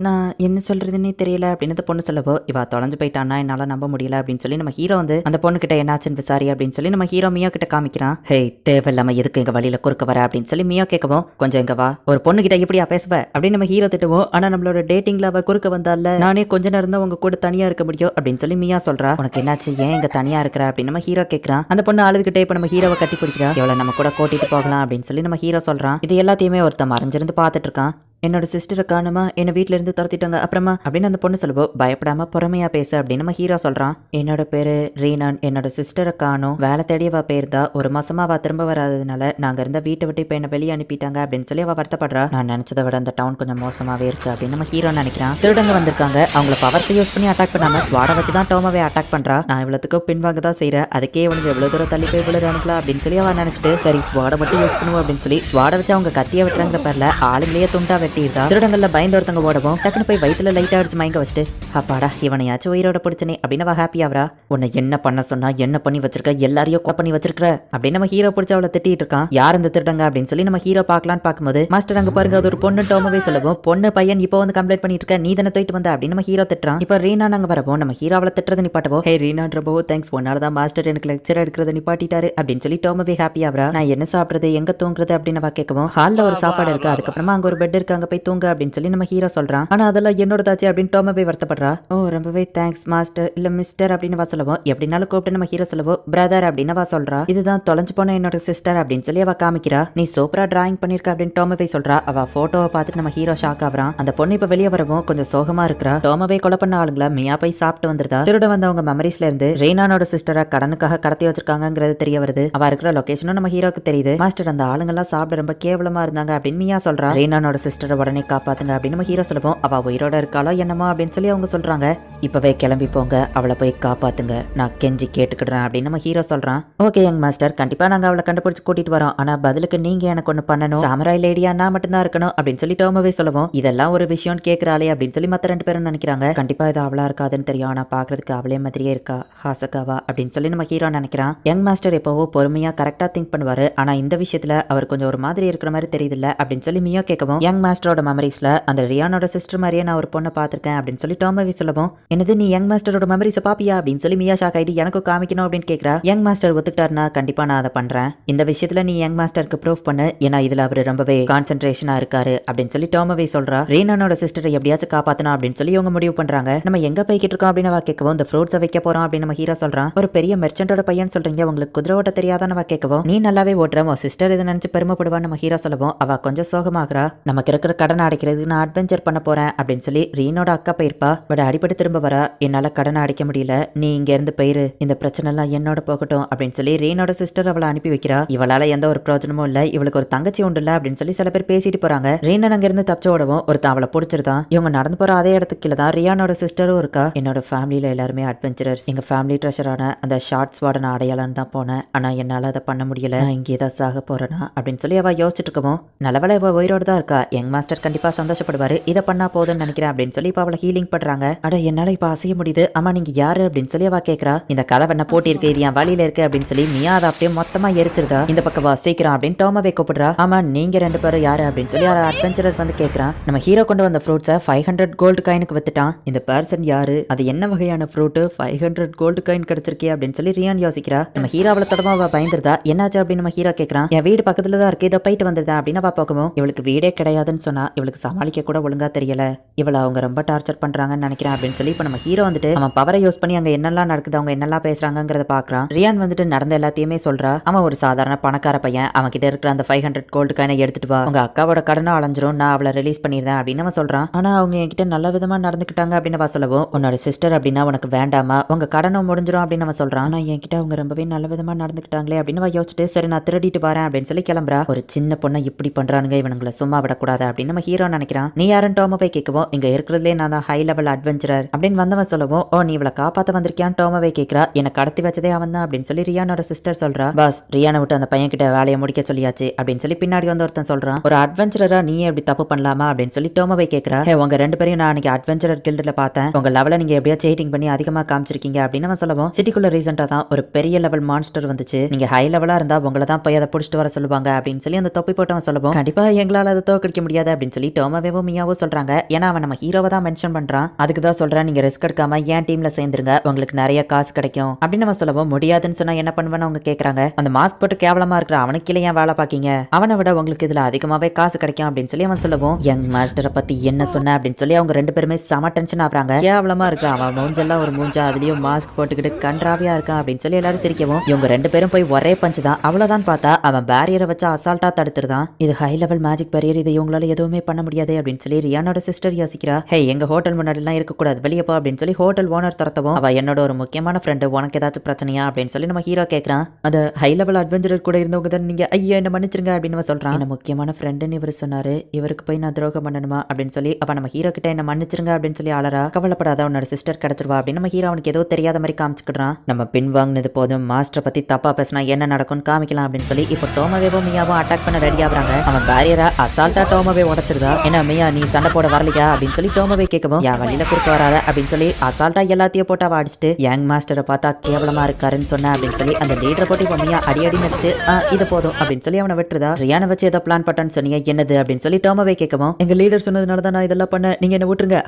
நான் என்ன சொல்றதுன்னே தெரியல அப்படின்னு அந்த பொண்ணு சொல்லவோ, இவ தொலைஞ்சு போயிட்டான்னா என்னால நம்ப முடியல அப்படின்னு சொல்லி நம்ம ஹீரோ வந்து அந்த பொண்ணு கிட்ட என்னாச்சுன்னு விசாரி அப்படின்னு சொல்லி நம்ம ஹீரோ மியோ கிட்ட காமிக்கிறான். ஹே, தேவையில்லாம எதுக்கு எங்க வழியில குறுக்க வர அப்படின்னு சொல்லி மியோ கேட்கவும், கொஞ்சம் எங்க வா, ஒரு பொண்ணு கிட்ட எப்படியா பேசுவ அப்படின்னு நம்ம ஹீரோ திட்டுவோம். ஆனா நம்மளோட டேட்டிங்ல அவ குறுக்க வந்தால, நானே கொஞ்ச நேரம் தான் உங்க கூட தனியா இருக்க முடியும் அப்படின்னு சொல்லி மியா சொல்றா. உனக்கு என்னாச்சு, ஏன் இங்க தனியா இருக்கிற அப்படின்னு நம்ம ஹீரோ கேட்கறான். அந்த பொண்ணு அழுதுகிட்டே இப்ப நம்ம ஹீரோவை கட்டி பிடிக்கிறா. எவ்வளவு நம்ம கூட கூட்டிட்டு போகலாம் அப்படின்னு சொல்லி நம்ம ஹீரோ சொல்றான். இது எல்லாத்தையுமே ஒருத்தன் மறைஞ்சிருந்து பாத்துட்டு இருக்கான். என்னோட சிஸ்டரை காணுமா, என்ன வீட்ல இருந்து துரத்திட்டாங்க அப்புறமா அப்படின்னு அந்த பொண்ணு சொல்லுவோம். பயப்படாம பொறுமையா பேசு அப்படின்னு நம்ம ஹீரோ சொல்றான். என்னோட பேரு ரீனான், என்னோட சிஸ்டரை காணும், வேலை தேடி அவ பேருதா, ஒரு மாசமா அவ திரும்ப வராததுனால நாங்க இருந்த வீட்டை விட்டு இப்ப என்ன வெளியே அனுப்பிட்டாங்க அப்படின்னு சொல்லி அவ வருத்தப்படுறா. நான் நினைச்சதை விட அந்த டவுன் கொஞ்சம் மோசமாவே இருக்கு அப்படின்னு நம்ம ஹீரோ நினைக்கிறான். திருடங்க வந்திருக்காங்க, அவங்கள பவர்ஸை யூஸ் பண்ணி அட்டாக் பண்ணாம ஸ்வாட வச்சு தான் டோமாவே அட்டாக் பண்றா. நான் இவ்வளவுக்கு பின்வாங்க தான் செய்யறேன், அதுக்கே இவனுக்கு எவ்வளவு தூரம் தள்ளி போய் விழுது அனுப்பலாம் அப்படின்னு சொல்லி அவ நினைச்சிட்டு சரி ஸ்வாட மட்டும் யூஸ் பண்ணுவோம் அப்படின்னு சொல்லி ஸ்வாட வச்சு அவங்க கத்திய விட்டுறாங்கிற பேர்ல ஆளுங்களையே துண்டா வெட்டிடுறா. திருடங்கள்ல பயந்து ஒருத்தங்க ஓடவும் டக்குனு போய் வயிற்றுல லைட்டா அடிச்சு மயங்க வச்சுட்டு, அப்பாடா இவனையாச்சும் உயிரோட பிடிச்சனே அப்படின்னு அவ ஹாப்பி ஆவரா. உன்னை என்ன பண்ண சொன்னா, என்ன பண்ணி வச்சிருக்க, எல்லாரையும் பண்ணி வச்சிருக்க அப்படின்னு நம்ம ஹீரோ பிடிச்ச அவளை திட்டிட்டு இருக்கான். யார் இந்த திருடங்க அப்படின்னு சொல்லி நம்ம ஹீரோ பார்க்கலான்னு பார்க்கும்போது, மாஸ்டர் அங்க பாருங்க அது ஒரு பொண்ணு டோமாவே சொல்லுவோம். பொண்ணு பையன் இப்போ வந்து கம்ப்ளைண்ட் பண்ணிட்டு இருக்க, நீ தானே தூக்கிட்டு வந்த அப்படின்னு நம்ம ஹீரோ திட்டுறான். இப்போ ரீனா நாங்க வரவும் நம்ம ஹீரோ அவளை திட்டுறது நிப்பாட்டவோ, ஹே ரீனான்றப்போ தேங்க்ஸ், ஒன்னாலதான் மாஸ்டர் எனக்கு லெக்சர் எடுக்கிறத நிப்பாட்டிட்டாரு அப்படின்னு சொல்லி டோமாவே ஹாப்பி ஆவரா. நான் என்ன சாப்பிடுறது, எங்க தூங்குறது அப்படின்னு அவ கேட்கவும், ஹால்ல ஒரு சாப்பாடு இருக்கு, அதுக்கப்புறமா அங்க ஒரு பெட் இருக்கு, அங்க போய் தூங்க அப்படின்னு சொல்லி நம்ம ஹீரோ சொல்றான். ஆனா அதெல்லாம் என்னோட தாச்சு அப்படின்னு டோமாவே வருத்தப்படுறா. ஓ ரொம்பவே தேங்க்ஸ் மாஸ்டர் இல்ல மிஸ்டர் அப்படின்னு வா சொல்லுவோம். எப்படினாலும் கூப்பிட்டு நம்ம ஹீரோ சொல்லுவோம் பிரதர் அப்படின்னு வா சொல்றா. இதுதான் தொலைஞ்சு போன என்னோட சிஸ்டர் அப்படின்னு சொல்லி அவ காமிக்கிறா. நீ சூப்பரா டிராயிங் பண்ணிருக்க அப்படின்னு டோமாவே சொல்றா. அவ போட்டோவை பார்த்துட்டு நம்ம ஹீரோ ஷாக் ஆகுறான். அந்த பொண்ணு இப்ப வெளியே வரவும் கொஞ்சம் சோகமா இருக்கிறா. டோமாவே கொலை பண்ண ஆளுங்களா மியா போய் சாப்பிட்டு வந்துருதா. திருட வந்தவங்க மெமரிஸ்ல இருந்து ரெய்னானோட சிஸ்டரை கடனுக்காக கடத்தி வச்சிருக்காங்கிறது தெரிய வருது. அவ இருக்கிற லொகேஷனும் நம்ம ஹீரோக்கு தெரியுது. மாஸ்டர் அந்த ஆளுங்கெல்லாம் சாப்பிட ரொம்ப கேவலமா இருந்தாங்க அப்படின்னு மியா சொல்றா. ரெய்னானோட சிஸ்டரை உடனே காப்பாத்துங்க அப்படின்னு நம்ம ஹீரோ சொல்லுவோம். அவ உயிரோட இருக்காளோ என்னமோ அப்படின்னு சொல்லி அவங்க சொல்றாங்க. இப்பவே கிளம்பி போங்க, அவளை போய் காப்பாத்துங்க, நான் கெஞ்சி கேட்டுக்கிடுறேன் அப்படின்னு நம்ம ஹீரோ சொல்றான். ஓகே யங் மாஸ்டர், கண்டிப்பா நாங்க அவளை கண்டுபிடிச்சு கூட்டிட்டு வரோம், ஆனா பதிலுக்கு நீங்க எனக்கு ஒண்ணு பண்ணணும், சாமராய் லேடியா நான் மட்டும்தான் இருக்கணும் அப்படின்னு சொல்லி டோமாவே சொல்லுவோம். இதெல்லாம் ஒரு விஷயம் கேட்கிறாளே அப்படின்னு சொல்லி மத்த ரெண்டு பேரும் நினைக்கிறாங்க. கண்டிப்பா இது அவளா இருக்காதுன்னு தெரியும், ஆனா பாக்குறதுக்கு அவளே மாதிரியே இருக்கா, ஹாசகாவா அப்படின்னு சொல்லி நம்ம ஹீரோ நினைக்கிறான். யங் மாஸ்டர் எப்பவோ பொறுமையா கரெக்டா திங்க் பண்ணுவாரு, ஆனா இந்த விஷயத்துல அவர் கொஞ்சம் ஒரு மாதிரி இருக்கிற மாதிரி தெரியுது இல்ல அப்படின்னு சொல்லி மியோ கேட்கவும், யங் மாஸ்டரோட மெமரிஸ்ல அந்த ரியானோட சிஸ்டர் மாதிரியே நான் ஒரு பொண்ணை பார்த்திருக்கேன் அப்படின்னு சொல்லி டோமாவே சொல்லவும், என்னது நீ யங் மாஸ்டரோட மெமரிஸை பாப்பியா அப்படின்னு சொல்லி மியா ஷாக் ஆயிட்டு எனக்கு காமிக்கணும் அப்படின்னு கேட்கிறா. யங் மாஸ்டர் ஒத்துக்கிட்டாருன்னா கண்டிப்பா நான் அதை பண்றேன், இந்த விஷயத்துல நீ யங் மாஸ்டருக்கு ப்ரூஃப் பண்ணு, ஏன்னா இதுல அவரு ரொம்பவே கான்சென்ட்ரேஷனா இருக்காரு அப்படின்னு சொல்லி டோமாவே சொல்றா. ரீனானோட சிஸ்டரை எப்படியாச்சும் காப்பாத்தணும் அப்படின்னு சொல்லி இவங்க முடிவு பண்றாங்க. நம்ம எங்க போய்கிட்டு இருக்கோம் அப்படின்னு கேட்கவும், இந்த ஃப்ரூட்ஸை வைக்க போறோம் அப்படின்னு நம்ம ஹீரோ சொல்றான். ஒரு பெரிய மெர்ச்சன்டோட பையன் சொல்றீங்க, உங்களுக்கு குதிரை ஓட்ட தெரியாதான்னு கேட்கவும், நீ நல்லாவே ஓட்டுற, உன் சிஸ்டர் இதை நினைச்சு பெருமைப்படுவான்னு நம்ம ஹீரோ சொல்லவும், அவ கொஞ்சம் சோகமாகறா. நமக்கு இருக்கிற கடன் அடைக்கிறது நான் அட்வென்ச்சர் பண்ண போறேன் அப்படின்னு சொல்லி ரீனோட அக்கா போயிருப்பா. பட் அடிப்படை திரும்ப வர, என்னால கடனை அடைக்க முடியல, நீ இங்க இருந்து போயிரு, இந்த பிரச்சனை எல்லாம் என்னோட போகட்டும் அப்படின்னு சொல்லி ரீனோட சிஸ்டர் அவளை அனுப்பி வைக்கிறா. இவளால எந்த ஒரு பிரயோஜனமும் இல்ல, இவளுக்கு ஒரு தங்கச்சி உண்டு இல்ல அப்படின்னு சொல்லி சில பேர் பேசிட்டு போறாங்க. ரீனன் அங்க இருந்து தப்பிச்சு ஓடவும் ஒருத்தன் அவளை பிடிச்சிருதான். இவங்க நடந்து போற அதே இடத்துக்கு கீழே தான் ரியானோட சிஸ்டரும் இருக்கா. என்னோட ஃபேமிலியில எல்லாருமே அட்வென்ச்சரர்ஸ், எங்க ஃபேமிலி ட்ரெஷரான அந்த ஷார்ட்ஸ் வார்டன் அடையாளம் தான் போனேன், ஆனா என்னால அதை பண்ண முடியல, நான் இங்கே தான் சாக போறேனா அப்படின்னு சொல்லி அவ யோசிச்சுட்டு இருக்கவும், நல்லவேளை இவ உயிரோடு தான் இருக்கா, யங் மாஸ்டர் கண்டிப்பா சந்தோஷப்படுவாரு, இதை பண்ணா போதும்னு நினைக்கிறேன் அப்படின்னு சொல்லி இப்ப அவளை ஹீலிங் பண்றாங்க. அட என்னால இப்ப அசைய முடியுது, ஆமா நீங்க யாரு அப்படின்னு சொல்லி அவ கேட்கறா. இந்த கதை பண்ண போட்டி இருக்கு, இது என் வழியில இருக்கு அப்படின்னு சொல்லி மியா அதை அப்படியே மொத்தமா எரிச்சிருதா. இந்த பக்கம் வசிக்கிறான் அப்படின்னு டோமாவே கூப்பிடுறா. ஆமா நீங்க ரெண்டு பேரும் யாரு அப்படின்னு சொல்லி அட்வென்ச்சரர் வந்து கேட்கறான். நம்ம ஹீரோ கொண்டு வந்த ஃப்ரூட்ஸை 500 கோல்டு காயினுக்கு வித்துட்டான், இந்த பர்சன் யாரு, அது என்ன வகையான ஃப்ரூட், 500 கோல்டு காயின் கிடைச்சிருக்கே அப்படின்னு சொல்லி ரியான் யோசிக்கிறா. நம்ம ஹீரோ அவளை தொடமா அவ பயந்துருதா. என்னாச்சு அப்படின்னு நம்ம ஹீரோ கேட்கறான். என் வீடு பக்கத்துல தான் இருக்கு, இதை போயிட்டு வந்ததா அப்படின்னு அவ பார்க்கவும், இவளுக்கு வீடே கிடையாதுன்னு சொன்னா, இவளுக்கு சமாளிக்க கூட ஒழுங்கா தெரியல, இவளை அவங்க ரொம்ப டார்ச்சர் பண்றாங்கன்னு நினைக்கிறேன் அப்படின்னு சொல்லி இப்ப நம்ம ஹீரோ வந்துட்டு அவன் பவரை யூஸ் பண்ணி அங்க என்னெல்லாம் நடக்குது, அவங்க என்னெல்லாம் பேசுறாங்கிறத பாக்குறான். ரியான் வந்துட்டு நடந்த எல்லாத்தையுமே சொல்றா. அவன் ஒரு சாதாரண பணக்கார பையன், அவன் கிட்ட இருக்கிற அந்த 500 கோல்டு காயினை எடுத்துட்டு வா, உங்க அக்காவோட கடனும் அலைஞ்சிரும், நான் அவளை ரிலீஸ் பண்ணிருந்தேன் அப்படின்னு அவன் சொல்றான். ஆனா அவங்க என்கிட்ட நல்ல விதமா நடந்துக்கிட்டாங்க அப்படின்னு அவ சொல்லவும், உன்னோட சிஸ்டர் அப்படின்னா உனக்கு வேண்டாமா, உங்க கடனும் முடிஞ்சிரும் அப்படின்னு அவன் சொல்றான். ஆனா என்கிட்ட அவங்க ரொம்பவே நல்ல விதமா நடந்துக்கிட்டாங்களே அப்படின்னு அவ யோசிச்சுட்டு, சரி நான் திருடிட்டு வரேன் அப்படின்னு சொல்லி கிளம்புறா. ஒரு சின்ன பொண்ணை இப்படி பண்றானுங்க, இவனுங்களை சும்மா விடக்கூடாது அப்படின்னு நம்ம ஹீரோ நினைக்கிறான். நீ யாரும் டோமாவை கேட்கவும், இங்க இருக்கிறதுலே நான் தான் ஹை லெவல் அட்வென்ச்சரர் அப்படின்னு வந்தவன் சொல்லவும், ஓ நீ இவளை காப்பாத்த வந்திருக்கியான்னு டோமாவை கேட்கிறா. என்னை கடத்தி வச்சதே அவன் தான் அப்படின்னு சொல்லி ரியானோட சிஸ்டர் சொல்றா. பாஸ் ரியானை விட்டு அந்த பையன் கிட்ட வேலையை முடிக்க சொல்லியாச்சு அப்படின்னு சொல்லி பின்னாடி வந்து ஒருத்தன் சொல்றான். ஒரு அட்வென்ச்சரரா நீயே எப்படி தப்பு பண்ணலாமா அப்படின்னு சொல்லி டோமாவை கேட்கிறா. உங்க ரெண்டு பேரையும் நான் அன்னைக்கு அட்வென்ச்சரர் கில்டுல பார்த்தேன், உங்க லெவலை நீங்க எப்படியா சீட்டிங் பண்ணி அதிகமா காமிச்சிருக்கீங்க அப்படின்னு அவன் சொல்லவும், சிட்டிக்குள்ள ரீசெண்டா தான் ஒரு பெரிய லெவல் மான்ஸ்டர் வந்துச்சு, நீங்க ஹை லெவலா இருந்தா உங்களை தான் போய் அதை புடிச்சிட்டு வர சொல்லுவாங்க அப்படின்னு சொல்லி அந்த தொப்பி போட்டவன் சொல்லவும், கண்டிப்பா எங்களால அதை தோக்கடிக்க முடியாது, முடியாது அப்படின்னு சொல்லி டோமாவேவும் மியாவும் சொல்றாங்க. ஏன்னா அவன் நம்ம ஹீரோவை தான் மென்ஷன் பண்றான். அதுக்கு தான் சொல்றேன், நீங்க ரிஸ்க் எடுக்காம ஏன் டீம்ல சேர்ந்துருங்க, உங்களுக்கு நிறைய காசு கிடைக்கும் அப்படின்னு நம்ம சொல்லவும், முடியாதுன்னு சொன்னா என்ன பண்ணுவேன்னு அவங்க கேக்குறாங்க. அந்த மாஸ்க் போட்டு கேவலமா இருக்கிற அவனுக்கு கீழே ஏன் வேலை பாக்கீங்க, அவனை விட உங்களுக்கு இதுல அதிகமாவே காசு கிடைக்கும் அப்படின்னு சொல்லி அவன் சொல்லவும், யங் மாஸ்டரை பத்தி என்ன சொன்ன அப்படின்னு சொல்லி அவங்க ரெண்டு பேருமே செம டென்ஷன் ஆகுறாங்க. கேவலமா இருக்கு அவன் மூஞ்செல்லாம் ஒரு மூஞ்சா, அதுலயும் மாஸ்க் போட்டுக்கிட்டு கன்றாவியா இருக்கான் அப்படின்னு சொல்லி எல்லாரும் சிரிக்கவும், இவங்க ரெண்டு பேரும் போய் ஒரே பஞ்சு தான் அவ்வளவுதான் பார்த்தா அவன் பேரியரை வச்சு அசால்ட்டா தடுத்துருதான். இது ஹை லெவல் மேஜிக் பேரியர், இது இவங்களால எதுவுமே பண்ண முடியாது அப்படின்னு சொல்லி ரியானோட சிஸ்டர் யோசிக்கிறா. ஹே, எங்க ஹோட்டல் முன்னாடி எல்லாம் இருக்கக்கூடாது, வெளியே போ அப்படின்னு சொல்லி ஹோட்டல் ஓனர் துரத்தவும், அவ என்னோட ஒரு முக்கியமான ஃப்ரெண்டு, உனக்கு ஏதாச்சும் பிரச்சனையா அப்படின்னு சொல்லி நம்ம ஹீரோ கேட்கறான். அது ஹை லெவல் அட்வென்ச்சரர் கூட இருந்தவங்க தான் நீங்க, ஐயா என்ன மன்னிச்சிருங்க அப்படின்னு சொல்றான். என்ன முக்கியமான ஃப்ரெண்டுன்னு இவர் சொன்னாரு, இவருக்கு போய் நான் துரோகம் பண்ணணுமா அப்படின்னு சொல்லி அப்ப நம்ம ஹீரோ கிட்ட என்ன மன்னிச்சிருங்க அப்படின்னு சொல்லி ஆளரா. கவலைப்படாத, உன்னோட சிஸ்டர் கிடைச்சிருவா அப்படின்னு நம்ம ஹீரோ அவனுக்கு ஏதோ தெரியாத மாதிரி காமிச்சுக்கிறான். நம்ம பின் வாங்கினது போதும், மாஸ்டர் பத்தி தப்பா பேசினா என்ன நடக்கும்னு காமிக்கலாம் அப்படின்னு சொல்லி இப்போ டோமாவேவும் மியாவும் அட்டாக் பண்ண ரெடி ஆகுறாங்க. அவன் பேரியரா அசால்ட்டா டோமாவே உடைச்சிருதா. என்ன மியா நீ சண்டை போட வரலையா அப்படின்னு சொல்லி டோமாவே கேட்கவும், யா வழியில குறுக்க வராத அப்படின்னு சொல்லி அசால்ட்டா எல்லாத்தையும் போட்டு அவ அடிச்சுட்டு, யங் மாஸ்டரை பார்த்தா கேவலமா இருக்காருன்னு சொன்ன அப்படின்னு சொல்லி அந்த லீடரை போட்டு இப்போ மியா அடி நடிச்சுட்டு இது போதும் அப்படின்னு சொல்லி அவனை விட்டுருதா. ரியானை வச்சு ஏதோ பிளான் பட்டான்னு சொன்னீங்க, என்னது அப்படின்னு சொல்லி டோமாவே கேட்கவும், எங்க லீடர் சொன்னதுனால தான் நான் இதெல்லாம் பண்ண, நீங்க என்ன விட்டுருங்க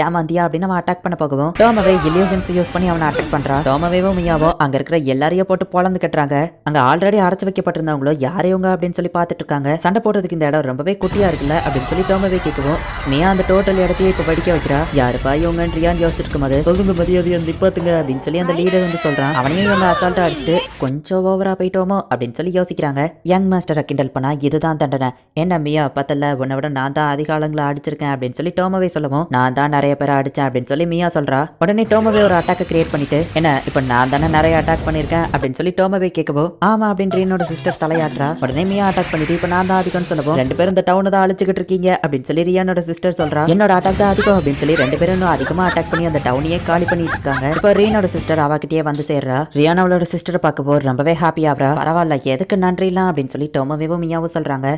ஏமாந்தியா அப்படின்னு அவன் அட்டாக் பண்ண போகவும், டோமாவே இல்யூஷன்ஸ் யூஸ் பண்ணி அவனை அட்டாக் பண்றான். டோமாவேவும் மியாவோ அங்க இருக்கிற எல்லாரையும் போட்டு பொழந்து கட்டுறாங்க. அங்க ஆல்ரெடி அடைச்சு வைக்கப்பட்டிருந்தவங்களோ யாரையோங்க அப்படின்னு சொல்லி பார்த்துட்டு இருக்காங்க. சண்டை போடுறதுக்கு இந்த இடம் ரொம்பவே குட்டியா இருக்குல்ல அப்படின்னு சொல்லி டோமாவே கேட்கவும், மியா அந்த டோட்டல் இடத்தையே இப்ப படிக்க வைக்கிறா. யாருப்பா இவங்கன்னு ரியான் யோசிச்சிருக்கும் போது, சொல்லுங்க மதியாதையை நிப்பாத்துங்க அப்படின்னு சொல்லி அந்த லீடர் வந்து சொல்றான். அவனையும் இவங்க அசால்ட்டா அடிச்சுட்டு கொஞ்சம் ஓவரா போயிட்டோமோ அப்படின்னு சொல்லி யோசிக்கிறாங்க. யங் மாஸ்டரை கிண்டல் பண்ணா இதுதான் தண்டனை, என்ன மியா பத்தல, உன்னை விட நான் தான் அதிக ஆளுங்களை அடிச்சிருக்கேன் அப்படின்னு சொல்லி டோமாவே சொல்லவும், நான் தான் நிறைய பேரை அடிச்சேன் அப்படின்னு சொல்லி மியா சொல்றா. உடனே டோமாவே ஒரு அட்டாக் கிரியேட் பண்ணிட்டு, என்ன இப்ப நான் தானே நிறைய அட்டாக் பண்ணிருக்கேன் அப்படின்னு சொல்லி டோமாவே கேட்கவும், ஆமா அப்படின்னு ரியானோட சிஸ்டர் தலையாட்டுறா. உடனே மியா அட்டாக் பண்ணிட்டு, இப்ப நான் தான் அதிகம்னு சொல்லவும், ரெண்டு பேரும் இந்த டவுனை தான் அழிச்சுக்கிட்டு இருக்கீங்க அப்படின்னு சொல்லி ரியானோட சிஸ்டர் சொல்றா. என்னோட அட்டாக் தான் அதிகம் அப்படின்னு சொல்லி ரெண்டு பேரும் இன்னும் அதிகமா அட்டாக் பண்ணி அந்த டவுனையே காலி பண்ணிட்டு இருக்காங்க. இப்ப ரியானோட சிஸ்டர் அவகிட்டயே வந்து சேர்றா. ரியானோட சிஸ்டரை பார்க்கவோ ரொம்பவே ஹாப்பி ஆகுறா. பரவாயில்ல, எதுக்கு நன்றிலாம் அப்படின்னு சொல்லி டோமாவேவும் மியாவும் சொல்றாங்க.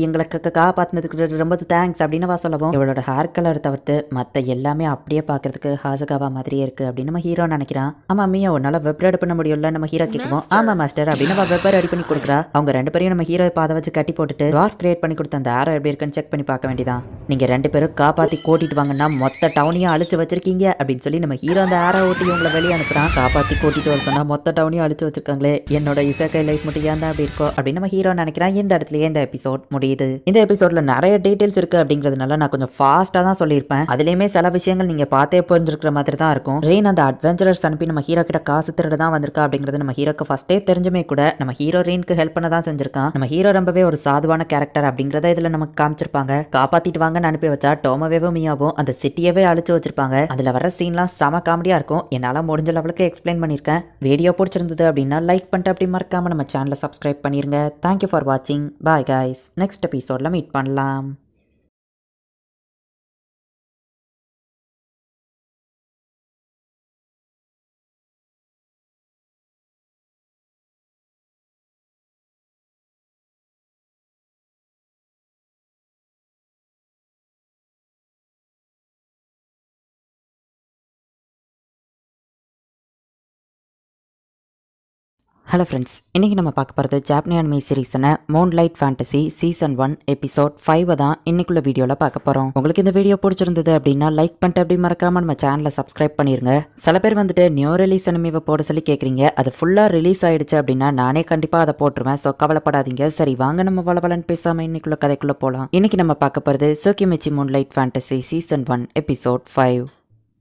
எங்களுக்கு காப்பாத்தினதுக்கு ரொம்ப தேங்க்ஸ் அப்படின்னு சொல்லவும், இவளோட ஹேர் கலர் தவிர்த்து மத்த எல்லாமே அப்படியே பாக்குறதுக்கு ஹாசகாவா மாதிரியே இருக்கு அப்படின்னு நம்ம ஹீரோ நினைக்கிறான். ஆமா மியா, உன்னால வெப் ரெடி பண்ண முடியும்ல நம்ம ஹீரோ கேட்கவும், ஆமா மாஸ்டர் அப்படின்னு வெப் ரெடி பண்ணி கொடுக்குறா. அவங்க ரெண்டு பேரையும் நம்ம ஹீரோ பாதை வச்சு கட்டி போட்டுட்டு டார்க் கிரியேட் பண்ணி கொடுத்த அந்த ஆரோ எப்படி இருக்குன்னு செக் பண்ணி பார்க்க வேண்டியதான். நீங்க ரெண்டு பேரும் காப்பாத்தி கூட்டிட்டு வாங்கன்னா மொத்த டவுனையும் அழிச்சு வச்சிருக்கீங்க அப்படின்னு சொல்லி நம்ம ஹீரோ அந்த ஆரோ ஓட்டி உங்களை வெளியே அனுப்புறான். காப்பாத்தி கூட்டிட்டு வர சொன்னா மொத்த டவுனையும் அழிச்சு வச்சிருக்காங்களே, என்னோட இசக்கை லைஃப் மட்டும் ஏன் தான் அப்படி இருக்கும் அப்படின்னு நம்ம ஹீரோ நினைக்கிறான். இந்த இடத்துலயே இந்த எபிசோட் முடியுது. இந்த எபிசோட்ல நிறைய டீடைல்ஸ் இருக்கு அப்படிங்கிறதுனால நான் கொஞ்சம் ஃபாஸ்டா தான் சொல்லியிருப்பேன். அதுலயுமே சில விஷயங்கள் நீங்க பார்த்தே புரிஞ்சிருக்கிற மாதிரி தான் இருக்கும். ரெயின் அந்த அட்வென்ச்சரர்ஸ் அனுப்பி நம்ம ஹீரோ கிட்ட காசு திருட தான் வந்திருக்கா அப்படிங்கிறது நம்ம ஹீரோக்கு ஃபர்ஸ்டே தெரிஞ்சுமே கூட நம்ம ஹீரோ ரெயினுக்கு ஹெல்ப் பண்ண தான் செஞ்சிருக்கான். நம்ம ஹீரோ ரொம்பவே ஒரு சாதுவான கேரக்டர் அப்படிங்கறத இதுல நமக்கு காமிச்சிருப்பாங்க. காப்பாத்திட்டு வாங்கன்னு அனுப்பி வச்சா டோமாவேவும் மியாவும் அந்த சிட்டியவே அழிச்சு வச்சிருப்பாங்க. அதுல வர சீன்லாம் செம காமெடியா இருக்கும். என்னால முடிஞ்ச லெவலுக்கு எக்ஸ்பிளைன் பண்ணிருக்கேன். வீடியோ பிடிச்சிருந்தது அப்படின்னா லைக் பண்ணிட்டு அப்படி மறக்காம நம்ம சேனலை சப்ஸ்கிரைப் பண்ணிருங்க. தேங்க்யூ ஃபார் வாட்சிங். பாய் கைஸ், நெக்ஸ்ட் எபிசோட்ல மீட் பண்ணலாம். ஹலோ ஃப்ரெண்ட்ஸ், இன்றைக்கி நம்ம பார்க்க போகிறது ஜாப்பனீஸ் அனிமே சீரீஸான மூன்லைட் ஃபேண்டசி சீசன் 1 எபிசோட் 5 தான் இன்னைக்குள்ள வீடியோவில் பார்க்க போகிறோம். உங்களுக்கு இந்த வீடியோ பிடிச்சிருந்தது அப்படின்னா லைக் பண்ணிட்டு அப்படி மறக்காமல் நம்ம சேனலை சப்ஸ்கிரைப் பண்ணிடுங்க. சில பேர் வந்துட்டு நியூ ரிலீஸ் அனிமேவை போட சொல்லி கேட்குறீங்க. அது ஃபுல்லாக ரிலீஸ் ஆகிடுச்சு அப்படின்னா நானே கண்டிப்பாக அதை போட்டுருவேன். ஸோ கவலைப்படாதீங்க. சரி வாங்க நம்ம வளவலன்னு பேசாமல் இன்னைக்குள்ள கதைக்குள்ளே போகலாம். இன்றைக்கி நம்ம பார்க்க போகிறது Tsukimichi Moonlight Fantasy season 1 episode 5.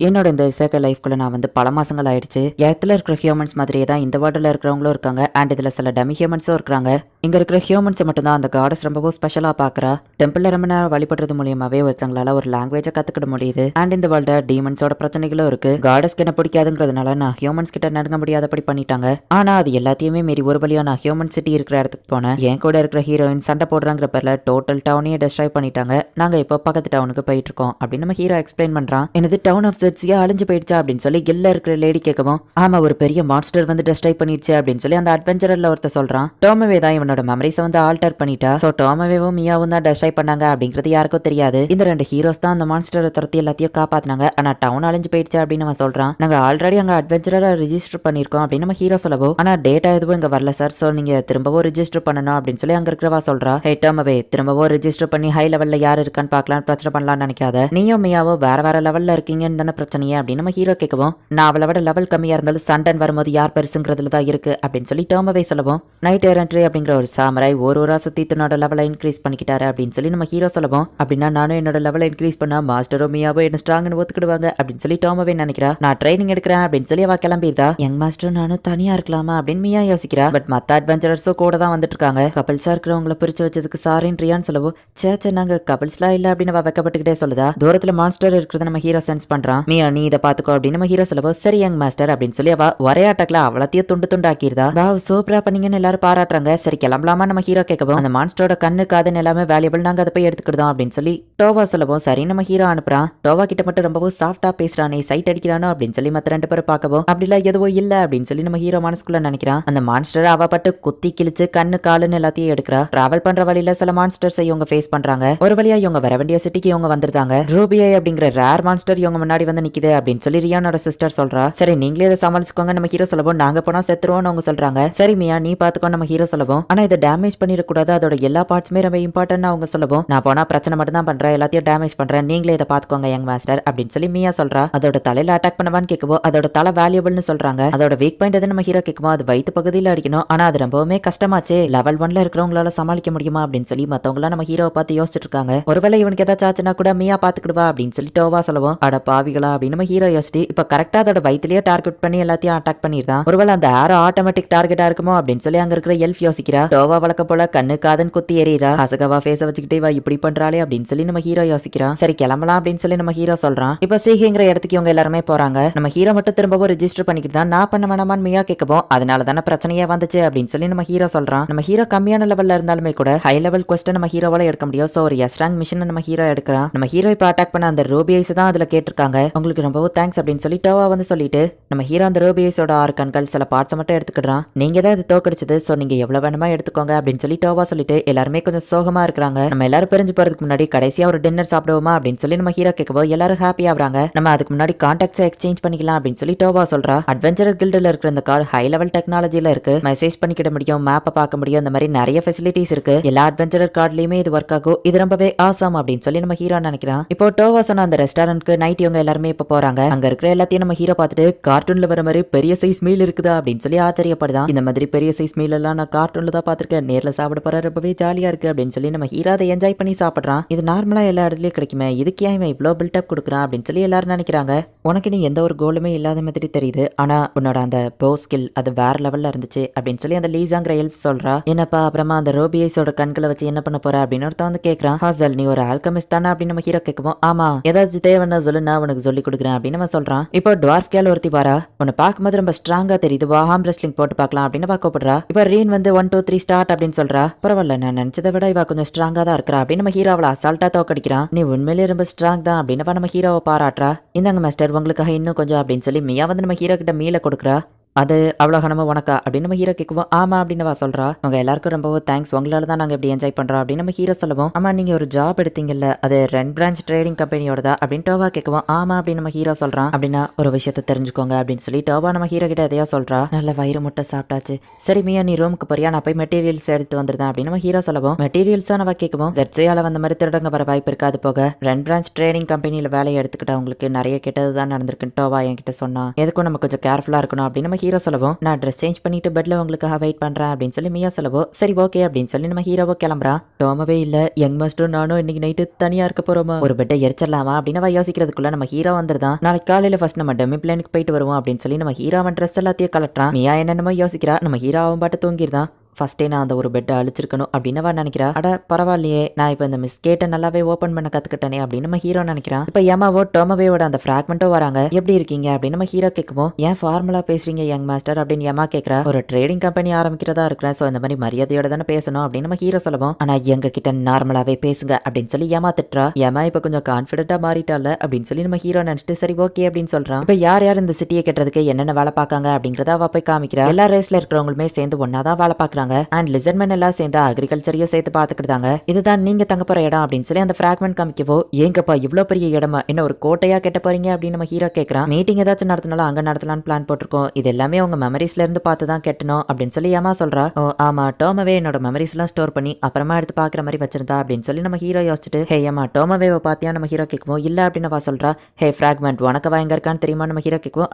என்னோட இந்த இசேக்கை லைஃப்குள்ள நான் வந்து பல மாசங்கள் ஆயிடுச்சு. இடத்துல இருக்கிற ஹியூமன்ஸ் மாதிரியே தான் இந்த வேர்ல்டில் இருக்கிறவங்களும் இருக்காங்க. அண்ட் இதில் சில டமி ஹியூமன்ஸும் இருக்கிறாங்க. இங்கே இருக்கிற ஹியூமன்ஸை மட்டும்தான் அந்த காடஸ் ரொம்பவும் ஸ்பெஷலாக பார்க்குறா. டெம்பிளில் ரொம்ப நேரம் வழிபடுறது மூலியமாகவே ஒருத்தங்களால ஒரு லாங்குவேஜை கற்றுக்கிட முடியுது. அண்ட் இந்த வேர்ல்ட டீமன்ஸோட பிரச்சனைகளும் இருக்கு. காடஸ்க்கு என்ன பிடிக்காதுங்கிறதுனால நான் ஹியூமன்ஸ் கிட்ட நெருங்க முடியாதபடி பண்ணிட்டாங்க. ஆனால் அது எல்லாத்தையுமே மீறி ஒரு வழியா நான் ஹியூமன் சிட்டி இருக்கிற இடத்துக்கு போனேன். என் கூட இருக்கிற ஹீரோயின் சண்டை போடுறாங்கிற பேரில் டோட்டல் டவுனையே டெஸ்ட்ராய் பண்ணிட்டாங்க. நாங்கள் இப்போ பக்கத்து டவுனுக்கு போயிட்டு இருக்கோம் அப்படின்னு நம்ம ஹீரோ எக்ஸ்பிளைன் பண்ணுறான். எனது டவுன் ஆஃப் செட்ஸியா அழிஞ்சு போயிடுச்சா அப்படின்னு சொல்லி கில்ல இருக்கிற லேடி கேட்கவும், ஆமா ஒரு பெரிய மான்ஸ்டர் வந்து டெஸ்ட்ராய் பண்ணிடுச்சு அப்படின்னு சொல்லி அந்த அட்வென்ச்சரர்ல ஒருத்தர் சொல்றான். டோமவே தான் இவனோட மெமரிஸை வந்து ஆல்டர் பண்ணிட்டா. சோ டோமவேவும் மியாவும் தான் டெஸ்ட்ராய் பண்ணாங்க அப்படிங்கிறது யாருக்கும் தெரியாது. இந்த 2 ஹீரோஸ் தான் அந்த மான்ஸ்டரை துரத்தி எல்லாத்தையும் காப்பாத்தினாங்க. ஆனா டவுன் அழிஞ்சு போயிடுச்சு அப்படின்னு அவன் சொல்றான். நாங்க ஆல்ரெடி அங்க அட்வென்ச்சரா ரிஜிஸ்டர் பண்ணிருக்கோம் அப்படின்னு நம்ம ஹீரோ சொல்லவோ, ஆனா டேட்டா எதுவும் இங்க வரல சார், சோ நீங்க திரும்பவும் ரிஜிஸ்டர் பண்ணணும் அப்படின்னு சொல்லி அங்க இருக்கிறவா சொல்றா. ஹே டோமவே, திரும்பவும் ரிஜிஸ்டர் பண்ணி ஹை லெவல்ல யார் இருக்கான்னு பார்க்கலாம், பிரச்சனை பண்ணலாம்னு நினைக்காத. நீயும் மியாவோ வேற வேற லெவல்ல இருக்கீங்கன்னு தானே பிரச்சனையே அப்படின்னு நம்ம ஹீரோ கேட்கவும், நான் அவளை விட லெவல் கம்மியா இருந்தாலும் சண்டன் வரும்போது யார் பெருசுங்கிறதுல தான் இருக்கு அப்படின்னு சொல்லி டோமவே சொல்லவும், நைட் எரண்ட்ரி அப்படிங்கிற ஒரு சாமராய் ஒரு ஊரா சுத்தி தன்னோட லெவலை இன்க்ரீஸ் பண்ணிக்கிட்டாரு அப்படின்னு சொல்லி நம்ம ஹீரோ சொல்லவும், அப்படின்னா நானும் என்னோட லெவலை இன்க்ரீஸ் பண்ணா மாஸ்டரோ மியாவோ என்ன ஸ்ட்ராங்னு ஒத்துக்கிடுவாங்க அப்படின்னு சொல்லி டோமவே நினைக்கிறா. நான் ட்ரைனிங் எடுக்கிறேன் அப்படின்னு சொல்லி அவ கிளம்பிடுதா. யங் மாஸ்டர் நானும் தனியா இருக்கலாமா அப்படின்னு மியா யோசிக்கிறா. பட் மத்த அட்வென்ச்சரர்ஸும் கூட தான் வந்துட்டு இருக்காங்க. கபிள்ஸா இருக்கிறவங்கள பிரிச்சு வச்சதுக்கு சாரின்னு ரியான்னு சொல்லவும், சேச்சே நாங்க கபிள்ஸ்லாம் இல்ல அப்படின்னு அவ வெக்கப்பட்டுக்கிட்டே சொல்லுதா. தூரத்துல மான்ஸ்டர் இருக்கிறத நம்ம ஹீரோ சென்ஸ் பண்றான். மியா நீ இதை பாத்துக்கோ அப்படின்னு நம்ம ஹீரோ சொல்லவும், சரி யங் மாஸ்டர் அப்படின்னு சொல்லி அவ ஒரே ஆட்டக்ல அவ்வளத்தையும் துண்டு துண்டு ஆக்கிருதா. வாவ் சூப்பரா பண்ணீங்கன்னு எல்லாரும் பாராட்டுறாங்க. சரி கிளம்பலாமா நம்ம ஹீரோ கேட்கவும், அந்த மான்ஸ்டரோட கண்ணு காதுன்னு எல்லாமே வேல்யூபிள், நாங்க அதை போய் எடுத்துக்கிட்டோம் அப்படின்னு சொல்லி டோவா சொல்லவும், சரி நம்ம ஹீரோ அனுப்புறான். டோவா கிட்ட மட்டும் ரொம்பவும் சாஃப்டா பேசுறானே, சைட் அடிக்கிறானோ அப்படின்னு சொல்லி மத்த 2 பேரும் பார்க்கவும், அப்படிலாம் எதுவும் இல்ல அப்படின்னு சொல்லி நம்ம ஹீரோ மனசுக்குள்ள நினைக்கிறான். அந்த மான்ஸ்டர் அவ பட்டு குத்தி கிழிச்சு கண்ணு காலுன்னு எல்லாத்தையும் எடுக்கிறா. டிராவல் பண்ற வழியில சில மான்ஸ்டர்ஸ் இவங்க ஃபேஸ் பண்றாங்க. ஒரு வழியா இவங்க வர வேண்டிய சிட்டிக்கு இவங்க வந்துருந்தாங்க. ரூபியை அப்படிங்கிற ரேர் மான்ஸ்டர் இவங்க முன்னாடி வந்து நிக்குது அப்படின்னு சொல்லி ரியானோட சிஸ்டர் சொல்றா. சரி நீங்களே இதை சமாளிச்சுக்கோங்க நம்ம ஹீரோ சொல்லவும், நாங்க போனா செத்துருவோம்னு அவங்க சொல்றாங்க. சரி மியா நீ பாத்துக்கோ நம்ம ஹீரோ சொல்லவும், ஆனா இதை டேமேஜ் பண்ணிடக்கூடாது, அதோட எல்லா பார்ட்ஸுமே ரொம்ப இம்பார்ட்டன் அவங்க சொல்லவும், நான் போனா பிரச்சனை மட்டும் தான் பண்றேன், எல்லாத்தையும் டேமேஜ் பண்றேன், நீங்களே இதை பாத்துக்கோங்க யங் மாஸ்டர் அப்படின்னு சொல்லி மியா சொல்றா. அதோட தலையில அட்டாக் பண்ணவான்னு கேட்கவோ, அதோட தலை வேல்யூபிள்னு சொல்றாங்க. அதோட வீக் பாயிண்ட் எது நம்ம ஹீரோ கேட்குமோ, அது வயிற்று பகுதியில் அடிக்கணும், ஆனா அது ரொம்பவுமே கஷ்டமாச்சு, லெவல் 1ல இருக்கிறவங்களால சமாளிக்க முடியுமா அப்படின்னு சொல்லி மத்தவங்களா நம்ம ஹீரோவை பார்த்து யோசிச்சுட்டு இருக்காங்க. ஒருவேளை இவனுக்கு ஏதாச்சும் ஆச்சுன்னா கூட மியா பாத்துக்கிடுவா அப்படின்னு சொல்லி டோவா சொல்லவும், அட பாவிகளா அப்படின்னு நம்ம ஹீரோ யோசிச்சு இப்ப கரெக்டா அதோட வயிற்றுலயே டார்கெட் பண்ணி எல்லாத்தையும் அட்டாக் பண்ணிருந்தான். ஒருவேளை அந்த ஆரோ ஆட்டோமேட்டிக் டார்கெட்டா இருக்குமோ அப்படின்னு சொல்லி அங்க இருக்கிற எல்ஃப் யோசிக்கிறா. டோவா வழக்க போல கண்ணு காதன் குத்தி எறிறா. அசகவா ஃபேஸ வச்சுக்கிட்டே வா இப்படி பண்றாளே அப்படின்னு சொல்லி நம்ம ஹீரோ யோசிக்கிறான். சரி கிளம்பலாம் அப்படின்னு சொல்லி நம்ம ஹீரோ சொல்றான். இப்ப சீகிங்கிற இடத்துக்கு இவங்க எல்லாருமே போறாங்க. நம்ம ஹீரோ மட்டும் திரும்பவும் ரெஜிஸ்டர் பண்ணிக்கிட்டு தான் நான் பண்ண வேணாமான்னு மியா கேட்கவும், அதனால தானே பிரச்சனையே வந்துச்சு அப்படின்னு சொல்லி நம்ம ஹீரோ சொல்றான். நம்ம ஹீரோ கம்மியான லெவல்ல இருந்தாலுமே கூட ஹை லெவல் கொஸ்டின் நம்ம ஹீரோவால எடுக்க முடியும். சோ ஒரு எஸ்ட்ராங் மிஷன் நம்ம ஹீரோ எடுக்கிறான். நம்ம ஹீரோ இப்ப அட்டாக் பண்ண அந்த ரோபியைஸ் தான் அதுல கேட்டிருக்காங்க. உங்களுக்கு ரொம்பவும் தேங்க்ஸ் அப்படின்னு சொல்லி டோவா வந்து சொல்லிட்டு நம்ம ஹீரோ அந்த ரோபியைஸோட 6 கண்கள் சில பார்ட்ஸ் மட்டும் எடுத்துக்கிறான். நீங்க தான் இது தோக்கடிச்சது, சோ நீங்க எவ்வளவு வேணுமா எடுத்துக்கோங்க அப்படின்னு சொல்லி டோவா சொல்லிட்டு எல்லாருமே கொஞ்சம் சோகமா இருக்காங்க. நம்ம எல்லாரும் பிரிஞ்சு போறதுக்கு முன்னாடி கடைசியா ஒரு டின்னர் சாப்பிடுவோமா அப்படின்னு சொல்லி நம்ம ஹீரோ கேட்கவோ எல்லாரும் ஹாப்பி ஆகுறாங்க. நம்ம அதுக்கு முன்னாடி கான்டாக்ட்ஸ் எக்ஸ்சேஞ்ச் பண்ணிக்கலாம் அப்படின்னு சொல்லி டோவா சொல்றா. அட்வென்ச்சரர் கில்டுல இருக்கிற இந்த கார் ஹை லெவல் டெக்னாலஜில இருக்கு. மெசேஜ் பண்ணிக்கிட முடியும், மேப்பை பார்க்க முடியும், இந்த மாதிரி நிறைய ஃபெசிலிட்டிஸ் இருக்கு. எல்லா அட்வென்ச்சரர் கார்ட்லயுமே இது ஒர்க் ஆகும். இது ரொம்பவே ஆசம் அப்படின்னு சொல்லி நம்ம ஹீரோ நினைக்கிறான். இப்போ டோவா சொன்ன அந்த ரெஸ்டாரண்ட்க்கு நைட் இவங்க எல்லாருமே இப்ப போறாங்க. அங்க இருக்கிற எல்லாத்தையும் நம்ம ஹீரோ பார்த்துட்டு கார்ட்டூன்ல வர மாதிரி பெரிய சைஸ் மீல் இருக்குதா அப்படின்னு சொல்லி ஆச்சரியப்படுதான். இந்த மாதிரி பெரிய சைஸ் மீல் எல்லாம் நான் கார்ட்டூன்ல தான் பாத்திருக்கேன், நேர்ல சாப்பிட போற ரொம்பவே ஜாலியா இருக்கு அப்படின்னு சொல்லி நம்ம ஹீரோ அதை என்ஜாய் பண்ணி சாப்பிடுறான். இது நார்மலா எல்லா இடத்துலயும் கிடைக்குமே, இதுக்கு ஏன் இவன் இவ்வளவு பில்டப் கொடுக்குறான் அப்படின்னு சொல்லி எல்லாரும் நினைக்கிறாங்க. உனக்கு நீ எந்த ஒரு கோலுமே இல்லாத மாதிரி தெரியுது, ஆனா உன்னோட அந்த போ ஸ்கில் அது வேற லெவல்ல இருந்துச்சு அப்படின்னு சொல்லி அந்த லீசாங்கிற எல்ஃப் சொல்றா. என்னப்பா அப்புறமா அந்த ரோபியஸோட கண்களை வச்சு என்ன பண்ண போற அப்படின்னு ஒருத்தன் வந்து கேட்கறான். ஹாசல் நீ ஒரு ஆல்கமிஸ்ட் தானே அப்படின்னு நம்ம ஹீரோ கேட்கவும், ஆமா ஏதாச்சும் தேவைன்னா சொல்லு நான் உனக்கு சொல்லி கொடுக்குறேன் அப்படின்னு நம்ம சொல்றான். இப்போ டுவார்ஃப் கேல் ஒருத்தி வரா. உன்னை பார்க்கும்போது ரொம்ப ஸ்ட்ராங்கா தெரியுது, வா ஆர்ம் ரெஸ்லிங் போட்டு பார்க்கலாம் அப்படின்னு கூப்பிடுறா. இப்போ ரீன் வந்து 1 2 3 ஸ்டார்ட் அப்படின்னு சொல்றா. பரவாயில்ல நான் நினைச்சதை விட இவ கொஞ்சம் ஸ்ட்ராங்கா தான் இருக்கிறா அப்படின்னு நம்ம ஹீரோவை அசால்ட்டா தோக்கடிக்கிறான். நீ உண்மையிலேயே ரொம்ப ஸ்ட்ராங் தான் அப்படின்னு நம்ம ஹீரோவை பாராட்டுறா. இந்தாங்க மாஸ்டர் உங்களுக்காக இன்னும் கொஞ்சம் அப்படின்னு சொல்லி மியா வந்து நம்ம ஹீரோ கிட்ட மீல கொடுக்குறா. அது அவ்வளோ கனமா உனக்கா அப்படின்னு நம்ம ஹீரோ கேட்குவோம். ஆமா அப்படின்னு சொல்றா. உங்க எல்லாருக்கும் ரொம்பவும் தேங்க்ஸ், உங்களால தான் நாங்க இப்படி என்ஜாய் பண்றோம் அப்படின்னு நம்ம ஹீரோ சொல்லுவோம். ஆமா நீங்க ஒரு ஜாப் எடுத்தீங்கல்ல, அது ரெண்ட் பிரான்ச் ட்ரேடிங் கம்பெனியோடதா அப்படின்னு டோவா கேட்குவோம். ஆமா அப்படின்னு நம்ம ஹீரோ சொல்றான். அப்படின்னா ஒரு விஷயத்த தெரிஞ்சுக்கோங்க அப்படின்னு சொல்லி டோவா நம்ம ஹீரோ கிட்ட எதையா சொல்றா. நல்ல வயிறு முட்டை சாப்பிட்டாச்சு, சரி மியா நீ ரூமுக்கு போறியா, நான் போய் மெட்டீரியல்ஸ் எடுத்து வந்துருந்தேன் அப்படின்னு நம்ம ஹீரோ சொல்லுவோம். மெட்டீரியல்ஸ் நம்ம கேட்குவோம். ஜெட்ஸையால வந்த மாதிரி திருடங்க வர வாய்ப்பு இருக்காது, போக ரெண்ட் பிரான்ச் ட்ரேடிங் கம்பெனியில வேலையை எடுத்துக்கிட்டா உங்களுக்கு நிறைய கெட்டது தான் நடந்திருக்குன்னு டோவா என்கிட்ட சொன்னா, எதுக்கும் நம்ம கொஞ்சம் கேர்ஃபுல்லா இருக்கணும் அப்படின்னு நம்ம ஹீரோ சொல்லுவோம். நான் ட்ரெஸ் சேஞ்ச் பண்ணிட்டு பெட்ல உங்களுக்காக வெயிட் பண்றேன் அப்படின்னு சொல்லி மியா சொல்லவோ, சரி ஓகே அப்படின்னு சொல்லி நம்ம ஹீரோவோ கிளம்புறான். டோமவே இல்ல யங் மாஸ்டர் நானும் இன்னைக்கு நைட்டு தனியா இருக்க போறோமா, ஒரு பெட்டை எரிச்சிடலாமா அப்படின்னு யோசிக்கிறதுக்குள்ள நம்ம ஹீரோ வந்துருதான். நாளைக்கு காலையில ஃபர்ஸ்ட் நம்ம டெமி பிளானுக்கு போயிட்டு வருவோம் அப்படின்னு சொல்லி நம்ம ஹீரோவன் ட்ரெஸ் எல்லாத்தையும் கலட்டுறான். மியா என்னென்னமோ யோசிக்கிறா. நம்ம ஹீரோவும் பாட்டு தூங்கிருதான். ஃபர்ஸ்டே நான் அந்த ஒரு பெட்டை அழிச்சிருக்கணும் அப்படின்னு அவ நினைக்கிறா. அட பரவாயில்லையே, நான் இப்போ இந்த மிஸ் கேட்டை நல்லாவே ஓப்பன் பண்ண கத்துக்கிட்டேனே அப்படின்னு நம்ம ஹீரோ நினைக்கிறான். இப்போ யமாவோ டோமவேவோட அந்த ஃபிராக்மெண்ட்டோ வராங்க. எப்படி இருக்கீங்க அப்படின்னு நம்ம ஹீரோ கேட்குவோம். ஏன் ஃபார்மலா பேசுறீங்க யங் மாஸ்டர் அப்படின்னு யமா கேட்கறா. ஒரு ட்ரேடிங் கம்பெனி ஆரம்பிக்கிறதா இருக்கிறேன், ஸோ இந்த மாதிரி மரியாதையோட தானே பேசணும் அப்படின்னு நம்ம ஹீரோ சொல்லுவோம். ஆனா எங்க கிட்ட நார்மலாவே பேசுங்க அப்படின்னு சொல்லி யமா திட்டுறா. யமா இப்போ கொஞ்சம் கான்ஃபிடென்ட்டா மாறிட்டால அப்படின்னு சொல்லி நம்ம ஹீரோ நினைச்சிட்டு சரி ஓகே அப்படின்னு சொல்றான். இப்போ யார் யார் இந்த சிட்டியை கட்டுறதுக்கு என்னென்ன வேலை பார்க்காங்க அப்படிங்கறத அவ போய் காமிக்கிறா. எல்லா ரேஸ்ல இருக்கிறவங்களுமே சேர்ந்து ஒன்னாதான் வேலை பார்க்கறாங்க. அண்ட் லிசர்மென் எல்லாம் சேர்ந்து அக்ரிகல்ச்சரையும் சேர்த்து பார்த்துக்கிட்டாங்க. இதுதான் நீங்க தங்க போற இடம் அப்படின்னு சொல்லி அந்த ஃபிராக்மெண்ட் காமிக்கவோ, ஏங்கப்பா இவ்வளவு பெரிய இடமா, என்ன ஒரு கோட்டையா கெட்ட போறீங்க அப்படின்னு நம்ம ஹீரோ கேட்கறான். மீட்டிங் ஏதாச்சும் நடத்தினாலும் அங்க நடத்தலாம்னு பிளான் போட்டிருக்கோம், இது எல்லாமே உங்க மெமரிஸ்ல இருந்து பார்த்து தான் கெட்டணும் அப்படின்னு சொல்லி யமா சொல்றா. ஓ ஆமா, டோமவே என்னோட மெமரிஸ் எல்லாம் ஸ்டோர் பண்ணி அப்புறமா எடுத்து பாக்குற மாதிரி வச்சிருந்தா அப்படின்னு சொல்லி நம்ம ஹீரோ யோசிச்சுட்டு, ஹே யமா டோமவேவை பாத்தியா நம்ம ஹீரோ கேட்குவோம். இல்ல அப்படின்னு வா சொல்றா. ஹே ஃபிராக்மெண்ட் உனக்கு எங்க இருக்கான்னு தெரியுமா நம்ம ஹீரோ கேட்குவோம்.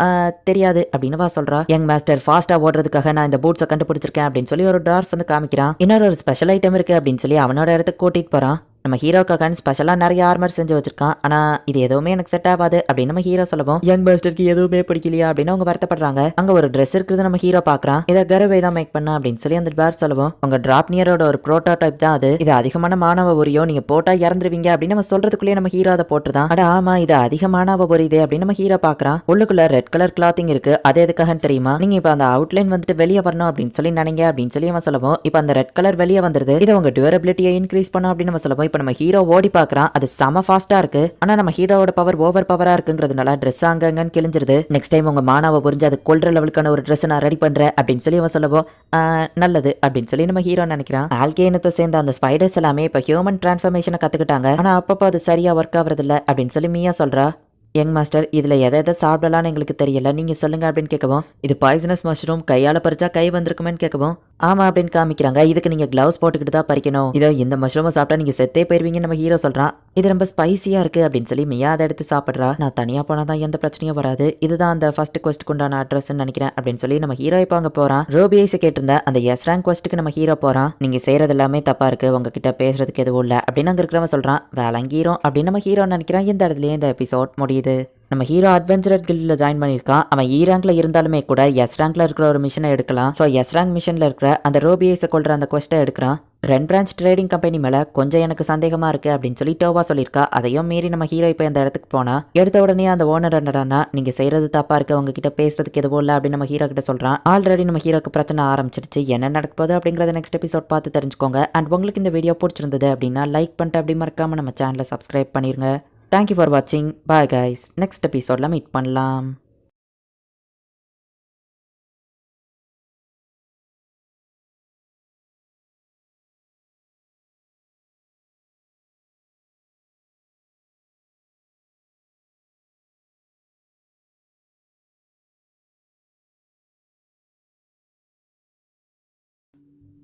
தெரியாது அப்படின்னு வா சொல்றா. யங் மாஸ்டர் ஃபாஸ்டா ஓடுறதுக்காக நான் இந்த பூட்ஸை கண்டுபிடிச்சிருக்கேன் அப்படின்னு சொல்லி ஒரு டார்ஃப் வந்து காமிக்கிறான். இன்னொரு ஒரு ஸ்பெஷல் ஐட்டம் இருக்கு அப்படின்னு சொல்லி அவனோட இடத்துக்கு கூட்டிட்டு போறான். நம்ம ஹீரோக்காக ஸ்பெஷலாக நிறைய ஆர்மர் செஞ்சு வச்சிருக்கான். ஆனால் இது எதுவுமே எனக்கு செட் ஆகாது அப்படின்னு நம்ம ஹீரோ சொல்லுவோம். யங் மாஸ்டருக்கு எதுவுமே பிடிக்கலையா அப்படின்னு அவங்க வருத்தப்படுறாங்க. அங்கே ஒரு ட்ரெஸ் இருக்கிறது நம்ம ஹீரோ பார்க்குறான். இதை கரவே தான் மேக் பண்ண அப்படின்னு சொல்லி அந்த பேர் சொல்லுவோம். உங்க டிராப்னியரோட ஒரு ப்ரோட்டோடைப் தான் அது. இது அதிகமான மாணவ உரியோ, நீங்க போட்டா இறந்துருவீங்க அப்படின்னு நம்ம சொல்றதுக்குள்ளேயே நம்ம ஹீரோ அதை போட்டுதான். அட ஆமா, இது அதிகமான உரியுது அப்படின்னு நம்ம ஹீரோ பார்க்குறான். உள்ளுக்குள்ள ரெட் கலர் கிளாத்திங் இருக்கு, அது எதுக்காகன்னு தெரியுமா? நீங்க இப்போ அந்த அவுட்லைன் வந்துட்டு வெளியே வரணும் அப்படின்னு சொல்லி நினைங்க அப்படின்னு சொல்லி அவன் சொல்லுவோம். இப்போ அந்த ரெட் கலர் வெளியே வந்துருது. இதை உங்க டியூரபிலிட்டியை இன்க்ரீஸ் பண்ணும் அப்படின்னு நம்ம சொல்லுவோம். இப்போ நம்ம ஹீரோ ஓடி பார்க்கறான். அது செம ஃபாஸ்டா இருக்கு. ஆனா நம்ம ஹீரோவோட பவர் ஓவர் பவரா இருக்குங்கிறதுனால ட்ரெஸ் அங்கங்கன்னு கிழிஞ்சிருது. நெக்ஸ்ட் டைம் உங்க மானாவை புரிஞ்சு அது கொல்ற லெவலுக்கான ஒரு ட்ரெஸ் நான் ரெடி பண்றேன் அப்படின்னு சொல்லி அவன் சொல்லுவோம். நல்லது அப்படின்னு சொல்லி நம்ம ஹீரோ நினைக்கிறான். ஆல்கேனத்தை சேர்ந்த அந்த ஸ்பைடர்ஸ் எல்லாமே இப்போ ஹியூமன் டிரான்ஸ்ஃபர்மேஷனை கத்துக்கிட்டாங்க. ஆனா அப்பப்போ அது சரியா ஒர்க் ஆகுறது இல்ல அப்படின்னு சொல்லி மீயா சொல்றா. யங் மாஸ்டர் இதில் எதை எதை சாப்பிடலான்னு எங்களுக்கு தெரியல, நீங்கள் சொல்லுங்கள் அப்படின்னு கேட்கவும். இது பாய்சனஸ் மஷ்ரூம், கையால் பறிச்சா கை வந்திருக்குமேன்னு கேட்கவும். ஆமாம் அப்படின்னு காமிக்கிறாங்க. இதுக்கு நீங்கள் க்ளவுஸ் போட்டுக்கிட்டு தான் பறிக்கணும். இதோ இந்த மஷ்ரூமை சாப்பிட்டா நீங்கள் செத்தே போயிருவீங்கன்னு நம்ம ஹீரோ சொல்கிறான். இது ரொம்ப ஸ்பைசியாக இருக்குது அப்படின்னு சொல்லி மியா அதை எடுத்து சாப்பிட்றா. நான் தனியாக போனால் தான் எந்த பிரச்சனையும் வராது, இதுதான் அந்த ஃபர்ஸ்ட் குவெஸ்ட்டுக்கு உண்டான அட்ரஸ்ன்னு நினைக்கிறேன் அப்படின்னு சொல்லி நம்ம ஹீரோ இப்போ அங்கே போகிறான். ரோபிஐஸை கேட்டிருந்த அந்த எஸ் ரேங்க் குவெஸ்ட்டுக்கு நம்ம ஹீரோ போகிறான். நீங்கள் செய்கிறது எல்லாமே தப்பாக இருக்குது, உங்ககிட்ட பேசுறதுக்கு எதுவும் இல்லை அப்படின்னு அங்கே இருக்கிறவன் சொல்கிறான். வேலங்கீரோம் அப்படின்னு நம்ம ஹீரோ நினைக்கிறான். இந்த இடத்துலயே இந்த எபிசோட் முடியுது. நம்ம ஹீரோ அட்வென்ச்சரர் கில்டில் ஜாயின் பண்ணியிருக்கான். அவன் இ ரேங்க்ல இருந்தாலுமே கூட எஸ் ரேங்க்ல இருக்கிற ஒரு மிஷனை எடுக்கலாம். ஸோ எஸ் ரேங்க் மிஷனில் இருக்கிற அந்த ரோபிஐஸை கொள்ற அந்த குவெஸ்ட்டை எடுக்கிறான். ரெட் பிரான்ச் ட்ரேடிங் கம்பெனி மேலே கொஞ்சம் எனக்கு சந்தேகமாக இருக்குது அப்படின்னு சொல்லி டோவா சொல்லியிருக்கா. அதையும் மீறி நம்ம ஹீரோ இப்போ இந்த இடத்துக்கு போனால் எடுத்த உடனே அந்த ஓனர் என்னடானா, நீங்கள் செய்கிறது தப்பாக இருக்குது, உங்ககிட்ட பேசுறதுக்கு எதுவும் இல்லை அப்படின்னு நம்ம ஹீரோ கிட்ட சொல்கிறான். ஆல்ரெடி நம்ம ஹீரோக்கு பிரச்சனை ஆரம்பிச்சிருச்சு. என்ன நடக்க போகுது அப்படிங்கிறத நெக்ஸ்ட் எபிசோட் பார்த்து தெரிஞ்சுக்கோங்க. அண்ட் உங்களுக்கு இந்த வீடியோ பிடிச்சிருந்தது அப்படின்னா லைக் பண்ணிட்டு அப்படி மறக்காமல் நம்ம சேனலை சப்ஸ்கிரைப் பண்ணிருங்க. Thank you for watching. Bye guys. Next episode la meet பண்ணலாம்.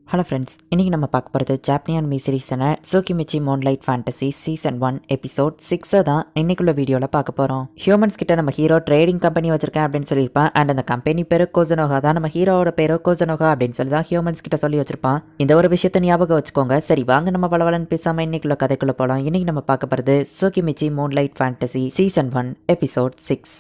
ஹலோ ஃப்ரெண்ட்ஸ், இன்றைக்கி நம்ம பார்க்க போகிறது ஜாப்பனியன் மீ சீரீஸான Tsukimichi Moonlight Fantasy season 1 episode 6 தான் இன்னைக்குள்ள வீடியோவில் பார்க்க போகிறோம். ஹியூமன்ஸ் கிட்ட நம்ம ஹீரோ ட்ரேடிங் கம்பெனி வச்சிருக்கேன் அப்படின்னு சொல்லியிருப்பான். அண்ட் அந்த கம்பெனி பேரு கோசனோகா தான். நம்ம ஹீரோவோட பேரு கோசனோகா அப்படின்னு சொல்லி தான் ஹியூமன்ஸ் கிட்ட சொல்லி வச்சிருப்பான். இந்த ஒரு விஷயத்தை ஞாபகம் வச்சுக்கோங்க. சரி வாங்க நம்ம பலவலன்னு பேசாமல் இன்னைக்குள்ள கதைக்குள்ள போகலாம். இன்னைக்கு நம்ம பார்க்க போகிறது Tsukimichi Moonlight Fantasy season 1 episode 6.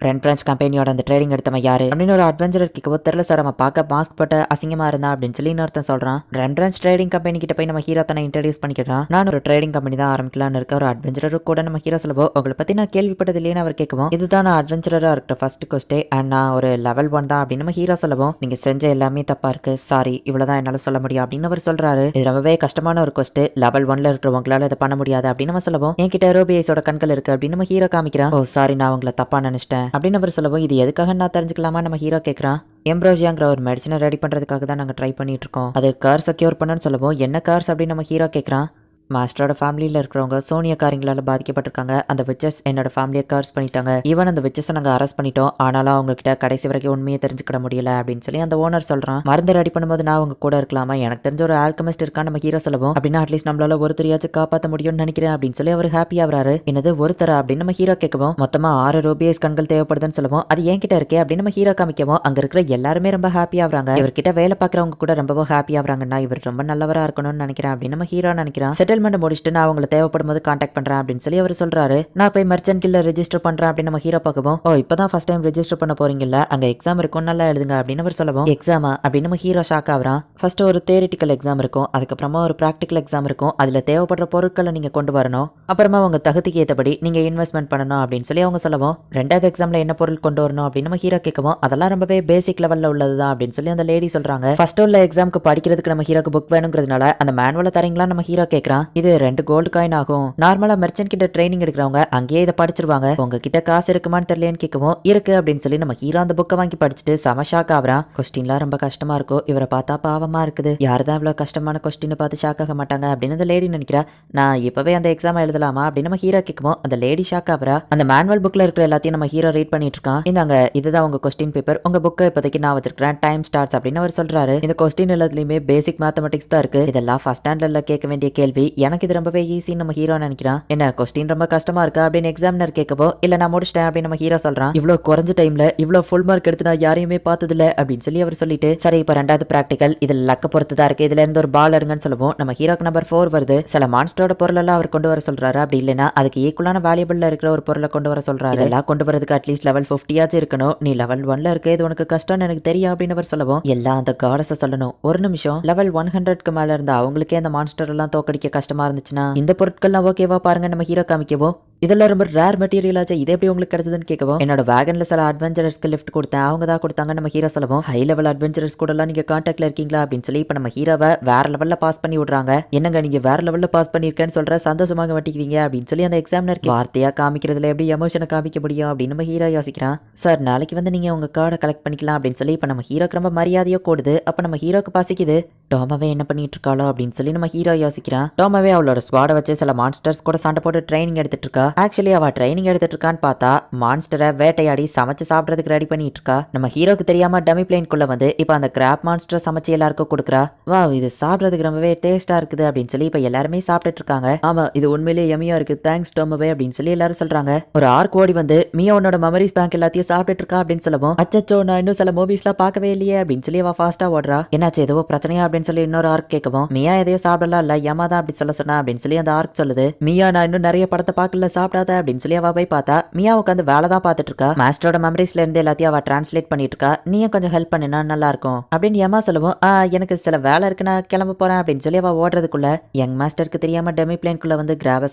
Rembrandt கம்பெனியோட அந்த ட்ரேடிங் எடுத்தவன் யாரு அப்படின்னு ஒரு அட்வென்ச்சரர் கேட்கவோ, தெரியல சார், அவன் பார்க்க மாஸ்க் போட்டு அசிங்கமா இருந்தா அப்படின்னு சொல்லி இன்னொருத்தன் சொல்றான். ரெட் பிரான்ச் ட்ரேடிங் கம்பெனி கிட்ட போய் நம்ம ஹீரோ தன்னை இன்ட்ரடியூஸ் பண்ணிக்கிறான். நான் ஒரு ட்ரேடிங் கம்பெனி தான் ஆரம்பிக்கலாம்னு இருக்க. ஒரு அட்வென்ச்சரர் கூட நம்ம ஹீரோ சொல்லுவோம். உங்களை பத்தி நான் கேள்விப்பட்டது இல்லைன்னு அவர் கேட்கவும், இதுதான் நான் அட்வென்ச்சரரா இருக்கிற ஃபர்ஸ்ட் கொஸ்டே அண்ட் நான் ஒரு லெவல் 1 தான் அப்படின்னு நம்ம ஹீரோ சொல்லுவோம். நீங்க செஞ்ச எல்லாமே தப்பா இருக்கு, சாரி, இவ்வளவுதான் என்னால சொல்ல முடியும் அப்படின்னு அவர் சொல்றாரு. இது ரொம்பவே கஷ்டமான ஒரு கொஸ்ட், லெவல் 1ல இருக்கிறவங்களால இதை பண்ண முடியாது அப்படின்னு நம்ம சொல்லுவோம். என்கிட்ட ரோபிஐஸோட கண்கள் இருக்கு அப்படின்னு நம்ம ஹீரோ காமிக்கிறான். ஓ சாரி, நான் உங்களை தப்பா நினைச்சிட்டேன் அப்படின்னு அவர் சொல்லுவோம். இது எதுக்காக நான் தெரிஞ்சுக்கலாமா நம்ம ஹீரோ கேட்குறான். எம்ப்ரோசியாங்கிற ஒரு மெடிசனை ரெடி பண்ணுறதுக்காக தான் நாங்கள் ட்ரை பண்ணிட்டு இருக்கோம். அது கார் செக்யூர் பண்ணணும்னு சொல்லுவோம். என்ன கார்ஸ் அப்படின்னு நம்ம ஹீரோ கேட்குறான். மாஸ்டரோட ஃபேமிலியில் இருக்கிறவங்க சோனியக்காரங்களால் பாதிக்கப்பட்டிருக்காங்க. அந்த விச்சஸ் என்னோட ஃபேமிலியை கார்ஸ் பண்ணிட்டாங்க. ஈவன் அந்த விச்சஸை நாங்கள் அரெஸ்ட் பண்ணிட்டோம். ஆனாலும் அவங்ககிட்ட கடைசி வரைக்கும் உண்மையை தெரிஞ்சுக்கிட முடியல அப்படின்னு சொல்லி அந்த ஓனர் சொல்கிறான். மருந்து ரெடி பண்ணும்போது நான் அவங்க கூட இருக்கலாமா, எனக்கு தெரிஞ்ச ஒரு ஆல்கமிஸ்ட் இருக்கான்னு நம்ம ஹீரோ சொல்லுவோம். அப்படின்னா அட்லீஸ்ட் நம்மளால ஒருத்தரையாச்சும் காப்பாற்ற முடியும்னு நினைக்கிறேன் அப்படின்னு சொல்லி அவர் ஹாப்பி ஆகிறாரு. என்னது ஒருத்தரா அப்படின்னு நம்ம ஹீரோ கேட்கவும், மொத்தமா 6 ரோபிஐஸ் கண்கள் தேவைப்படுதுன்னு சொல்லுவோம். அது என்கிட்ட இருக்கே அப்படின்னு நம்ம ஹீரோ காமிக்கவும், அங்க இருக்கிற எல்லாருமே ரொம்ப ஹாப்பி ஆகுறாங்க. இவர்கிட்ட வேலை பார்க்குறவங்க கூட ரொம்ப ஹாப்பி ஆகுறாங்கன்னா இவர் ரொம்ப நல்லவரா இருக்கணும்னு நினைக்கிறேன் அப்படின்னு நம்ம ஹீரோ நினைக்கிறான். செட்டில்மெண்ட் முடிச்சுட்டு நான் அவங்களை தேவைப்படும் போது கான்டாக்ட் பண்றேன் அப்படின்னு சொல்லி அவர் சொல்றாரு. நான் போய் மர்ச்சன்ட் கில்ல ரெஜிஸ்டர் பண்றேன் அப்படின்னு நம்ம ஹீரோ பார்க்கவும், ஓ இப்பதான் ஃபர்ஸ்ட் டைம் ரெஜிஸ்டர் பண்ண போறீங்கல்ல, அங்க எக்ஸாம் இருக்கும் நல்லா எழுதுங்க அப்படின்னு அவர் சொல்லவும், எக்ஸாமா அப்படின்னு நம்ம ஹீரோ ஷாக் ஆகுறான். ஃபர்ஸ்ட் ஒரு தியரிட்டிக்கல் எக்ஸாம் இருக்கும், அதுக்கப்புறமா ஒரு பிராக்டிகல் எக்ஸாம் இருக்கும். அதுல தேவைப்படுற பொருட்களை நீங்க கொண்டு வரணும், அப்புறமா உங்க தகுதிக்கு ஏற்றபடி நீங்க இன்வெஸ்ட்மெண்ட் பண்ணணும் அப்படின்னு சொல்லி அவங்க சொல்லவும், ரெண்டாவது எக்ஸாம்ல என்ன பொருள் கொண்டு வரணும் அப்படின்னு நம்ம ஹீரோ கேட்கவும், அதெல்லாம் ரொம்பவே பேசிக் லெவல்ல உள்ளதுதான் அப்படின்னு சொல்லி அந்த லேடி சொல்றாங்க. ஃபர்ஸ்ட் உள்ள எக்ஸாம்க்கு படிக்கிறதுக்கு நம்ம ஹீரோக்கு புக் வேணுங்கிறதுனால அந்த மேனுவலை தரீங்களா நம்ம ஹீரோ கேட்கறான். இது 2 கோல்டு காயின் ஆகும். நார்மலா மெர்ச்சன்ட் கிட்ட ட்ரைனிங் எடுக்கிறவங்க அங்கேயே இதை படிச்சிருவாங்க. உங்ககிட்ட காசு இருக்குமான்னு தெரியலன்னு கேட்கவும், இருக்கு அப்படின்னு சொல்லி நம்ம ஹீரோ அந்த புக்கை வாங்கி படிச்சுட்டு செம ஷாக் ஆகுறான். கொஸ்டின்லாம் ரொம்ப கஷ்டமா இருக்கும், இவரை பார்த்தா பாவமா இருக்குது, யாருதான் இவ்வளவு கஷ்டமான கொஸ்டின் பார்த்து ஷாக் ஆக மாட்டாங்க அப்படின்னு அந்த லேடி நினைக்கிறா. நான் இப்பவே அந்த எக்ஸாம் எழுதலாமா அப்படின்னு நம்ம ஹீரோ கேட்கவும், அந்த லேடி ஷாக் ஆகுறா. அந்த மேனுவல் புக்ல இருக்கிற எல்லாத்தையும் நம்ம ஹீரோ ரீட் பண்ணிட்டு இருக்கான். இந்தாங்க இதுதான் உங்க கொஸ்டின் பேப்பர், உங்க புக்கை இப்போதைக்கு நான் வச்சிருக்கேன், டைம் ஸ்டார்ட்ஸ் அப்படின்னு அவர் சொல்றாரு. இந்த கொஸ்டின் எல்லாத்துலயுமே பேசிக் மேத்தமெட்டிக்ஸ் தான் இருக்கு, இதெல்லாம் ஃபர்ஸ்ட் ஸ்டாண்டர்ட்ல கேட்க வேண்டிய கேள்வி, எனக்கு இது ரொம்பவே ஈஸின்னு நம்ம ஹீரோ நினைக்கிறான். என்ன கொஸ்டின் ரொம்ப கஷ்டமா இருக்கா அப்படின்னு எக்ஸாமினர் கேட்கவோ, இல்ல நான் முடிச்சிட்டேன் அப்படின்னு நம்ம ஹீரோ சொல்றான். இவ்வளவு குறைஞ்ச டைம்ல இவ்வளவு ஃபுல் மார்க் எடுத்து நான் யாரையுமே பார்த்ததில்ல அப்படின்னு சொல்லி அவர் சொல்லிட்டு, சரி இப்ப ரெண்டாவது பிராக்டிகல், இதுல லக்க பொறுத்து தான் இருக்கு, இதுல இருந்து ஒரு பால் எடுங்கன்னு சொல்லுவோம். நம்ம ஹீரோக்கு நம்பர் 4 வருது. சில மான்ஸ்டரோட பொருள் எல்லாம் அவர் கொண்டு வர சொல்றாரு, அப்படி இல்லைன்னா அதுக்கு ஈக்குவலான வேல்யூபிள்ல இருக்கிற ஒரு பொருளை கொண்டு வர சொல்றாரு. இதெல்லாம் கொண்டு வரதுக்கு அட்லீஸ்ட் லெவல் 50 ஆச்சு இருக்கணும், நீ லெவல் 1ல இருக்க, இது உனக்கு கஷ்டம்னு எனக்கு தெரியும் அப்படின்னு அவர் சொல்லவும், எல்லாம் அந்த காடஸை சொல்லணும். ஒரு நிமிஷம், லெவல் 100க்கு மேல இருந்தா அவங்களுக்கே அந்த மான்ஸ்டர் எல்லாம் தோக்கடிக்க கஷ்டமா இருந்துச்சுன்னா இந்த பொருட்கள்லாம் ஓகேவா பாருங்க நம்ம ஹீரோ காமிக்கவும், இதெல்லாம் ரொம்ப ரேர் மெட்டீரியல் ஆச்சு, இது எப்படி உங்களுக்கு கிடைச்சதுன்னு கேட்கவும், என்னோட வேகன்ல சில அட்வென்ச்சரஸ்க்கு லிஃப்ட் கொடுத்தேன், அவங்க தான் கொடுத்தாங்க நம்ம ஹீரோ சொல்லவும், ஹை லெவல் அட்வென்ச்சரஸ் கூட எல்லாம் நீங்க கான்டாக்ட்ல இருக்கீங்களா அப்படின்னு சொல்லி இப்ப நம்ம ஹீரோவை வேற லெவல்ல பாஸ் பண்ணி விடுறாங்க. என்னங்க நீங்க வேற லெவல்ல பாஸ் பண்ணிருக்கேன்னு சொல்ற, சந்தோஷமாக மாட்டிக்கிறீங்க அப்படின்னு சொல்லி அந்த எக்ஸாமினர் வார்த்தையா காமிக்கிறதுல எப்படி எமோஷனை காமிக்க முடியும் அப்படின்னு நம்ம ஹீரோ யோசிக்கிறான். சார் நாளைக்கு வந்து நீங்க உங்க கார்டை கலெக்ட் பண்ணிக்கலாம் அப்படின்னு சொல்லி இப்ப நம்ம ஹீரோக்கு ரொம்ப மரியாதையோ கூடுது. அப்ப நம்ம ஹீரோக்கு பசிக்குது, டோமாவே என்ன பண்ணிட்டு இருக்காளோ அப்படின்னு சொல்லி நம்ம ஹீரோ யோசிக்கிறான். டோமாவே அவளோட ஸ்வாட வச்சு சில மான்ஸ்டர்ஸ் கூட சண்டை போட்டு ட்ரைனிங் எடுத்துட்டு இருக்கா. ஆக்சுவலி அவ ட்ரைனிங் எடுத்துட்டு இருக்கான்னு பார்த்தா மான்ஸ்டரை வேட்டையாடி சமைச்சு சாப்பிடறதுக்கு ரெடி பண்ணிட்டு இருக்கா. நம்ம ஹீரோக்கு தெரியாம டமி பிளேன்குள்ள வந்து இப்ப அந்த கிராப் மான்ஸ்டர் சமைச்சு எல்லாருக்கும் கொடுக்குறா. வா இது சாப்பிடறதுக்கு ரொம்பவே டேஸ்டா இருக்குது அப்படின்னு சொல்லி இப்ப எல்லாருமே சாப்பிட்டுட்டு இருக்காங்க. ஆமா இது உண்மையிலேயே எமியா இருக்கு, தேங்க்ஸ் டோமாவே அப்படின்னு சொல்லி எல்லாரும் சொல்றாங்க. ஒரு ஆர்க் ஓடி வந்து மியா உன்னோட மெமரிஸ் பேங்க் எல்லாத்தையும் சாப்பிட்டுட்டு இருக்கா அப்படின்னு சொல்லவும், அச்சச்சோ நான் இன்னும் சில மூவிஸ்லாம் பார்க்கவே இல்லையே அப்படின்னு சொல்லி அவ ஃபாஸ்டா ஓடுறா. என்னாச்சு ஏதோ பிரச்சனையா அப்படின்னு சொல்லி இன்னொரு ஆர்க் கேட்கவும், மியா எதையோ சாப்பிடலாம் இல்ல ஏமா தான் அப்படி சொல்ல சொன்னா அப்படின்னு சொல்லி அந்த ஆர்க் சொல்லுது. மியா நான் இன்னும் நிறைய படத்தை பார்க்கல, சாப்பிடாத அப்படின்னு சொல்லி அவ போய் பார்த்தா மியா உட்காந்து வேலை தான் பார்த்துட்டு இருக்கா. மாஸ்டரோட மெமரிஸ்ல இருந்து எல்லாத்தையும் அவ டிரான்ஸ்லேட் பண்ணிட்டு இருக்கா. நீயும் கொஞ்சம் ஹெல்ப் பண்ணினா நல்லா இருக்கும் அப்படின்னு ஏமா சொல்லுவோம். எனக்கு சில வேலை இருக்கு நான் கிளம்ப போறேன் அப்படின்னு சொல்லி அவ ஓடுறதுக்குள்ள யங் மாஸ்டருக்கு தெரியாம டெமி பிளேன்குள்ள வந்து கிராப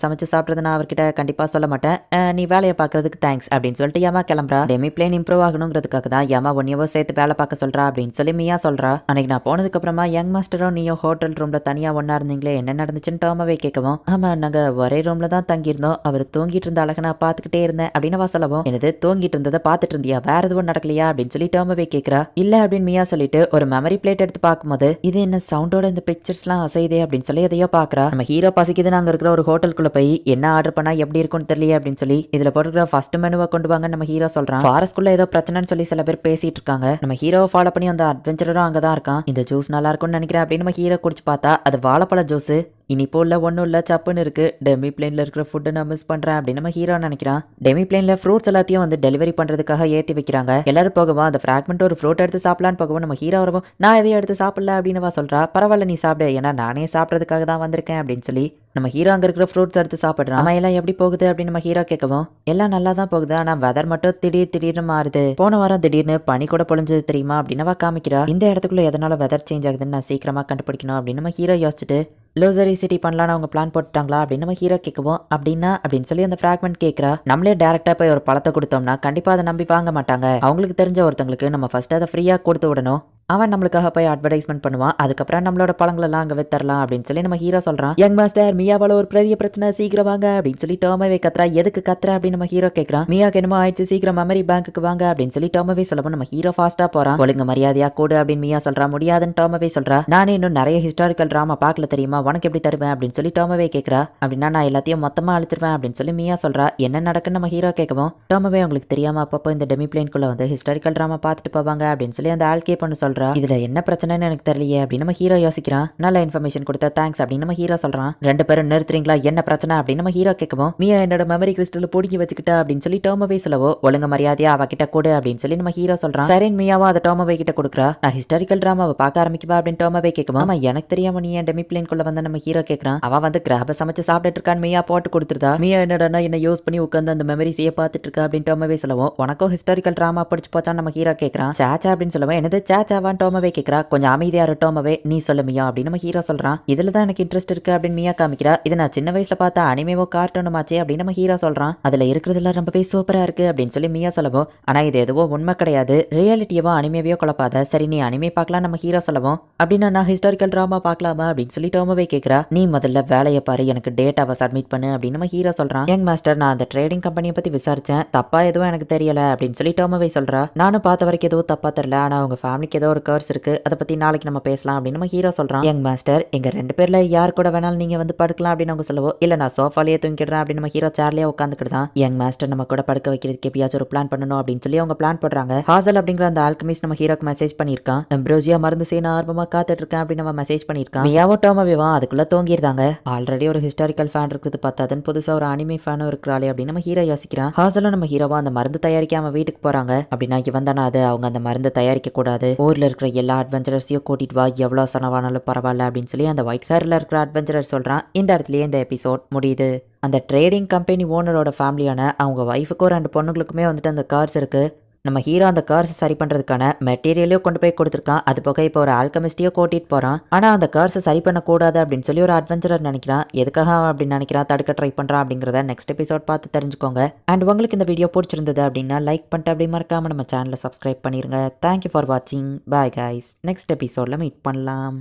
சமைச்சு சாப்பிடுறது நான் அவர்கிட்ட கண்டிப்பா சொல்ல மாட்டேன், நீ வேலையை பார்க்கறதுக்கு தேங்க்ஸ் அப்படின்னு சொல்லிட்டு ஏமா கிளம்புறா. டெமி பிளேன் இம்ப்ரூவ் ஆகணுங்கிறதுக்காக தான் ஏமா ஒன்னியவோ சேர்த்து வேலை பார்க்க சொல்றா அப்படின்னு சொல்லி மியா சொல்றா. அன்னைக்கு நான் போனதுக்கு அப்புறமா யங் மாஸ்டரும் நீயும் ஹோட்டல் ரூம்ல தனியா ஒன்னா இருந்தீங்களே என்ன நடந்துச்சுன்னு டோமாவே கேட்கவும், ஆமா நாங்க ஒரே ரூம்ல தான் தங்கியிருந்தோம், அவர் தூங்கிட்டு இருந்த அழகை நான் பார்த்துக்கிட்டே இருந்தேன் அப்படின்னு அவ சொல்லவும், எனது தூங்கிட்டு இருந்ததை பார்த்துட்டு இருந்தியா, வேற எதுவும் நடக்கலையா அப்படின்னு சொல்லி டோமாவே கேட்கறா. இல்ல அப்படின்னு மியா சொல்லிட்டு ஒரு மெமரி பிளேட் எடுத்து பார்க்கும்போது இது என்ன சவுண்டோட இந்த பிக்சர்ஸ்லாம் அசைதே அப்படின்னு சொல்லி எதையோ பாக்குறா. நம்ம ஹீரோ பசிக்குது நாங்க இருக்கிற ஒரு ஹோட்டலுக்குள்ள போய் என்ன ஆர்டர் பண்ணா எப்படி இருக்கும்னு தெரியல அப்படின்னு சொல்லி இதுல போட்டுக்கிற ஃபர்ஸ்ட் மெனுவை கொண்டு வாங்க நம்ம ஹீரோ சொல்றான். ஃபாரஸ்ட்குள்ள ஏதோ பிரச்சனைன்னு சொல்லி சில பேர் பேசிட்டு இருக்காங்க. நம்ம ஹீரோவை ஃபாலோ பண்ணி அந்த அட்வென்ச்சரும் அங்கதான் இருக்கான். இந்த ஜூஸ் நல்லா இருக்கும்னு நினைக்கிறேன் அப்படின்னு நம்ம ஹீரோ குடிச்சு பார்த்தா அது வாழைப்பழ ஜூஸ். இனிப்போ இல்ல ஒன்றும் இல்லை சப்புன்னு இருக்கு, டெமி பிளேன்ல இருக்கிற ஃபுட்டை நான் மிஸ் பண்றேன் அப்படின்னு நம்ம ஹீரோ நினைக்கிறான். டெமி பிளேன்ல ஃப்ரூட்ஸ் எல்லாத்தையும் வந்து டெலிவரி பண்றதுக்காக ஏற்றி வைக்கிறாங்க. எல்லாரும் போகவும் அந்த ஃப்ராக்மெண்ட் ஒரு ஃப்ரூட் எடுத்து சாப்பிடலான்னு போகவும் நம்ம ஹீரோ வரவும் நான் எதையும் எடுத்து சாப்பிடல அப்படின்னு சொல்றா. பரவாயில்ல நீ சாப்பிடு, ஏன்னா நானே சாப்பிட்றதுக்காக தான் வந்திருக்கேன் அப்படின்னு சொல்லி நம்ம ஹீரோ அங்க இருக்கிற ஃப்ரூட்ஸ் எடுத்து சாப்பிடுறான். அம்மா எல்லாம் எப்படி போகுது அப்படின்னு நம்ம ஹீரோ கேட்கவும், எல்லாம் நல்லா தான் போகுது, ஆனா வெதர் மட்டும் திடீர்னு மாறுது, போன வாரம் திடீர்னு பனி கூட பொழிஞ்சது தெரியுமா அப்படின்னு காமிக்கிறா. இந்த இடத்துக்குள்ள எதனால வெதர் சேஞ்ச் ஆகுதுன்னு நான் சீக்கிரமா கண்டுபிடிக்கணும் அப்படின்னு நம்ம ஹீரோ யோசிச்சுட்டு லோசரி சிட்டி பண்ணலான்னு அவங்க பிளான் போட்டுட்டாங்களா அப்படின்னு நம்ம ஹீரோ கேட்கவும், அப்படின்னா அப்படின்னு சொல்லி அந்த ஃப்ராக்மெண்ட் கேட்கறா. நம்மளே டேரக்டா போய் ஒரு பழத்தை கொடுத்தோம்னா கண்டிப்பா அதை நம்பி வாங்க மாட்டாங்க, அவங்களுக்கு தெரிஞ்ச ஒருத்தங்களுக்கு நம்ம ஃபர்ஸ்ட் அதை ஃப்ரீயா கொடுத்து விடணும், அவன் நம்மளுக்காக போய் அட்வர்டைஸ்மெண்ட் பண்ணுவான், அதுக்கப்புறம் நம்மளோட பழங்கள் எல்லாம் அங்க வித்தரலாம் அப்படின்னு சொல்லி நம்ம ஹீரோ சொல்றான். யங் மாஸ்டர் மியாவால ஒரு பெரிய பிரச்சனை, சீக்கிரம் வாங்க அப்படின்னு சொல்லி டோமாவே கத்துறா. எதுக்கு கத்துற அப்படின்னு நம்ம ஹீரோ கேட்கறான். மியாக்கு என்னமோ ஆயிடுச்சு, சீக்கிரம் மெமரி பேங்க்குக்கு வாங்க அப்படின்னு சொல்லி டோமாவே சொல்லவும் நம்ம ஹீரோ ஃபாஸ்டா போறான். ஒழுங்கு மரியாதையா கூடு அப்படின்னு மியா சொல்றா. முடியாதுன்னு டோமாவே சொல்றா. நானே இன்னும் நிறைய ஹிஸ்டாரிக்கல் டிராமா பார்க்கல தெரியுமா, உனக்கு எப்படி தருவேன் அப்படின்னு சொல்லி டோமாவே கேட்கறா. அப்படின்னா நான் எல்லாத்தையும் மொத்தமா அழுத்துருவேன் அப்படின்னு சொல்லி மியா சொல்றா. என்ன நடக்குன்னு நம்ம ஹீரோ கேட்கவும், டோமாவே உங்களுக்கு தெரியாம அப்பப்போ இந்த டெமி பிளேன்குள்ள வந்து ஹிஸ்டாரிக்கல் டிராமா பார்த்துட்டு போவாங்க அப்படின்னு சொல்லி அந்த ஆல்கே பொண்ணு சொல்றா. சொல்றா. இதுல என்ன பிரச்சனைன்னு எனக்கு தெரியலையே அப்படின்னு நம்ம ஹீரோ யோசிக்கிறான். நல்ல இன்ஃபர்மேஷன் கொடுத்த தேங்க்ஸ் அப்படின்னு நம்ம ஹீரோ சொல்றான். ரெண்டு பேரும் நிறுத்துறீங்களா, என்ன பிரச்சனை அப்படின்னு நம்ம ஹீரோ கேட்கவும், மியா என்னோட மெமரி கிறிஸ்டல் புடுங்கி வச்சுக்கிட்டா அப்படின்னு சொல்லி டோமோவே சொல்லவோ, ஒழுங்க மரியாதையா அவகிட்ட கொடு அப்படின்னு சொல்லி நம்ம ஹீரோ சொல்றான். சரின்னு மியாவும் அதை டோமோவே கிட்ட கொடுக்குறா. நான் ஹிஸ்டாரிக்கல் டிராமாவை பார்க்க ஆரம்பிக்கவா அப்படின்னு டோமோவே கேட்கும். ஆமா எனக்கு தெரியாம நீ என் டெமி பிளேன்குள்ள வந்து நம்ம ஹீரோ கேட்கறான். அவ வந்து கிராப சமைச்சு சாப்பிட்டுட்டு இருக்கான்னு மியா போட்டு கொடுத்துருதா. மியா என்னடா என்ன யூஸ் பண்ணி உட்காந்து அந்த மெமரிஸையே பார்த்துட்டு இருக்கா அப்படின்னு டோமோவே சொல்லவும், உனக்கும் ஹிஸ்டாரிக்கல் டிராமா படிச்சு போச்சா நம்ம ஹீரோ கேட்கறான். சாச்சா அப்படின்னு சொல்லுவேன். என்னது சாச்சாவான் டோமோவே கேட்கறா. கொஞ்சம் அமைதியா இரு டோமோவே, நீ சொல்லு மியா அப்படின்னு நம்ம ஹீரோ சொல்றான். இதுல தான் எனக்கு இன்ட்ரெஸ்ட் இருக்கு அப்படின்னு மியா காமிக்கிறா. இது நான் சின்ன வயசுல பார்த்த அனிமேவோ கார்ட்டூனுமாச்சே அப்படின்னு நம்ம ஹீரோ சொல்றான். அதுல இருக்கிறதுல ரொம்பவே சூப்பரா இருக்கு அப்படின்னு சொல்லி மியா சொல்லவும், ஆனா இது எதுவோ உண்மை கிடையாது, ரியாலிட்டியவோ அனிமேவையோ குழப்பாத, சரி நீ அனிமே பார்க்கலாம் நம்ம ஹீரோ சொல்லவும், அப்படின்னா நான் ஹிஸ்டாரிக்கல் டிராமா பார்க்கலாமா அப்படின்னு சொல்லி டோமோவே கேட்கறா. நீ முதல்ல வேலையை பாரு, எனக்கு டேட்டாவை சப்மிட் பண்ணு அப்படின்னு நம்ம ஹீரோ சொல்றான். யங் மாஸ்டர், நான் அந்த ட்ரேடிங் கம்பெனியை பத்தி விசாரிச்சேன், தப்பா எதுவும் எனக்கு தெரியல அப்படின்னு சொல்லி டோமோவே சொல்றா. நானும் பார்த்த வரைக்கும் எதுவும் தப்பா தெரியல, ஆனா அவங்க ஃபேமிலிக்கு ஏதோ ஒரு கர்ஸ் இருக்கு, அதை பத்தி நாளைக்கு நம்ம பேசலாம் அப்படின்னு நம்ம ஹீரோ சொல்றான். யங் மாஸ்டர், எங்க ரெண்டு பேர்ல யார் கூட வேணாலும் நீங்க வந்து படுக்கலாம் அப்படின்னு அவங்க சொல்லவோ, இல்ல நான் சோஃபாலேயே தூங்கிடுறேன் அப்படின்னு நம்ம ஹீரோ சேர்லயே உட்காந்துக்கிட்டான். யங் மாஸ்டர் நம்ம கூட படுக்க வைக்கிறதுக்கு எப்பயாச்சும் ஒரு பிளான் பண்ணணும் அப்படின்னு சொல்லி அவங்க பிளான் போடுறாங்க. ஹாசல் அப்படிங்கிற அந்த ஆல்கமிஸ்ட் நம்ம ஹீரோக்கு மெசேஜ் பண்ணிருக்கான். எம்ப்ரோசியா மருந்து செய்ய ஆர்வமா காத்துட்டு இருக்கேன் அப்படின்னு நம்ம மெசேஜ் பண்ணிருக்கான். மியாவோ டோமோவேவா அதுக்குள்ள தூங்கிருந்தாங்க. ஆல்ரெடி ஒரு ஹிஸ்டாரிக்கல் ஃபேன் இருக்குது பார்த்தாதன் புதுசா ஒரு அனிமே ஃபேனும் இருக்கிறாளே அப்படின்னு நம்ம ஹீரோ யோசிக்கிறான். ஹாசலும் நம்ம ஹீரோவா அந்த மருந்து தயாரிக்க அவன் வீட்டுக்கு போறாங்க. அப்படின்னா இவன் தானே அது, அவங்க அந்த மருந்து தயாரிக்க கூடாது, ஊர்ல இருக்கிற எல்லா அட்வென்ச்சரர்ஸையும் கூட்டிட்டு வா, எவ்வளவு சனவானாலும் பரவாயில்ல அப்படின்னு சொல்லி அந்த ஒயிட் ஹேர்ல இருக்கிற அட்வென்ச்சரர் சொல்றான். இந்த இடத்துலயே இந்த எபிசோட் முடியுது. அந்த ட்ரேடிங் கம்பெனி ஓனரோட ஃபேமிலியான அவங்க ஒய்ஃபுக்கும் ரெண்டு பொண்ணுங்களுக்குமே வந்துட்டு அந்த கார்ஸ் இருக்கு. நம்ம ஹீரோ அந்த கார்ஸ் சரி பண்றதுக்கான மெட்டீரியலையும் கொண்டு போய் கொடுத்துருக்கான். அது போக இப்போ ஒரு ஆல்கமிஸ்டையோ கூட்டிட்டு போறான். ஆனா அந்த கார்ஸை சரி பண்ணக்கூடாது அப்படின்னு சொல்லி ஒரு அட்வென்ச்சரர் நினைக்கிறான். எதுக்காக அவன் அப்படின்னு நினைக்கிறான், தடுக்க ட்ரை பண்றான் அப்படிங்கிறத நெக்ஸ்ட் எபிசோட் பார்த்து தெரிஞ்சுக்கோங்க. அண்ட் உங்களுக்கு இந்த வீடியோ பிடிச்சிருந்தது அப்படின்னா லைக் பண்ணிட்டு அப்படி மறக்காம நம்ம சேனலை சப்ஸ்கிரைப் பண்ணிருங்க. தேங்க்யூ ஃபார் வாட்சிங். பாய் கைஸ், நெக்ஸ்ட் எபிசோட்ல மீட் பண்ணலாம்.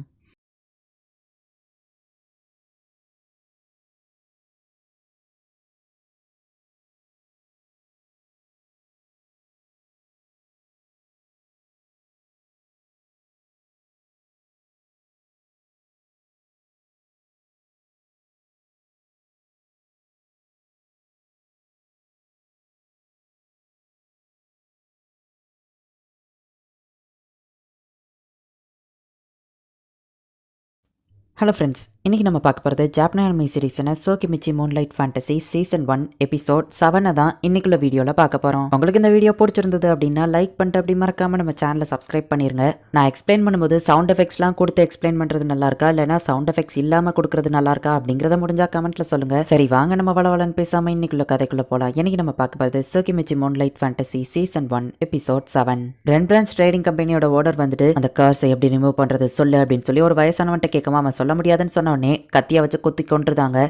ஹலோ ஃப்ரெண்ட்ஸ், இன்றைக்கி நம்ம பார்க்க போகிறது ஜாப்பனீஸ் அனிமே சீரிஸான Tsukimichi Moonlight Fantasy season 1 episode 7 தான் இன்னைக்குள்ள வீடியோவில் பார்க்க போகிறோம். உங்களுக்கு இந்த வீடியோ பிடிச்சிருந்தது அப்படின்னா லைக் பண்ணிட்டு அப்படி மறக்காமல் நம்ம சேனலை சப்ஸ்கிரைப் பண்ணிருங்க. நான் எக்ஸ்பிளைன் பண்ணும்போது சவுண்ட் எஃபெக்ட்ஸ்லாம் கொடுத்து எக்ஸ்பிளைன் பண்ணுறது நல்லா இருக்கா, இல்லைனா சவுண்ட் எஃபெக்ட்ஸ் இல்லாமல் கொடுக்குறது நல்லா இருக்கா அப்படிங்கிறத முடிஞ்சா கமெண்ட்டில் சொல்லுங்கள். சரி வாங்க நம்ம வளவலன்னு பேசாமல் இன்னைக்குள்ள கதைக்குள்ளே போகலாம். இன்றைக்கி நம்ம பார்க்க போகிறது Tsukimichi Moonlight Fantasy season 1 episode 7. Rembrandt trading கம்பெனியோட ஓர்டர் வந்துட்டு அந்த கார்ஸை எப்படி ரிமூவ் பண்ணுறது சொல்லு அப்படின்னு சொல்லி ஒரு வயசானவன்ட்ட கேட்காம அவன் சொல்ல முடியாதுன்னு சொன்ன உடனே கத்தியை வச்சு குத்தி கொண்டுருந்தாங்க.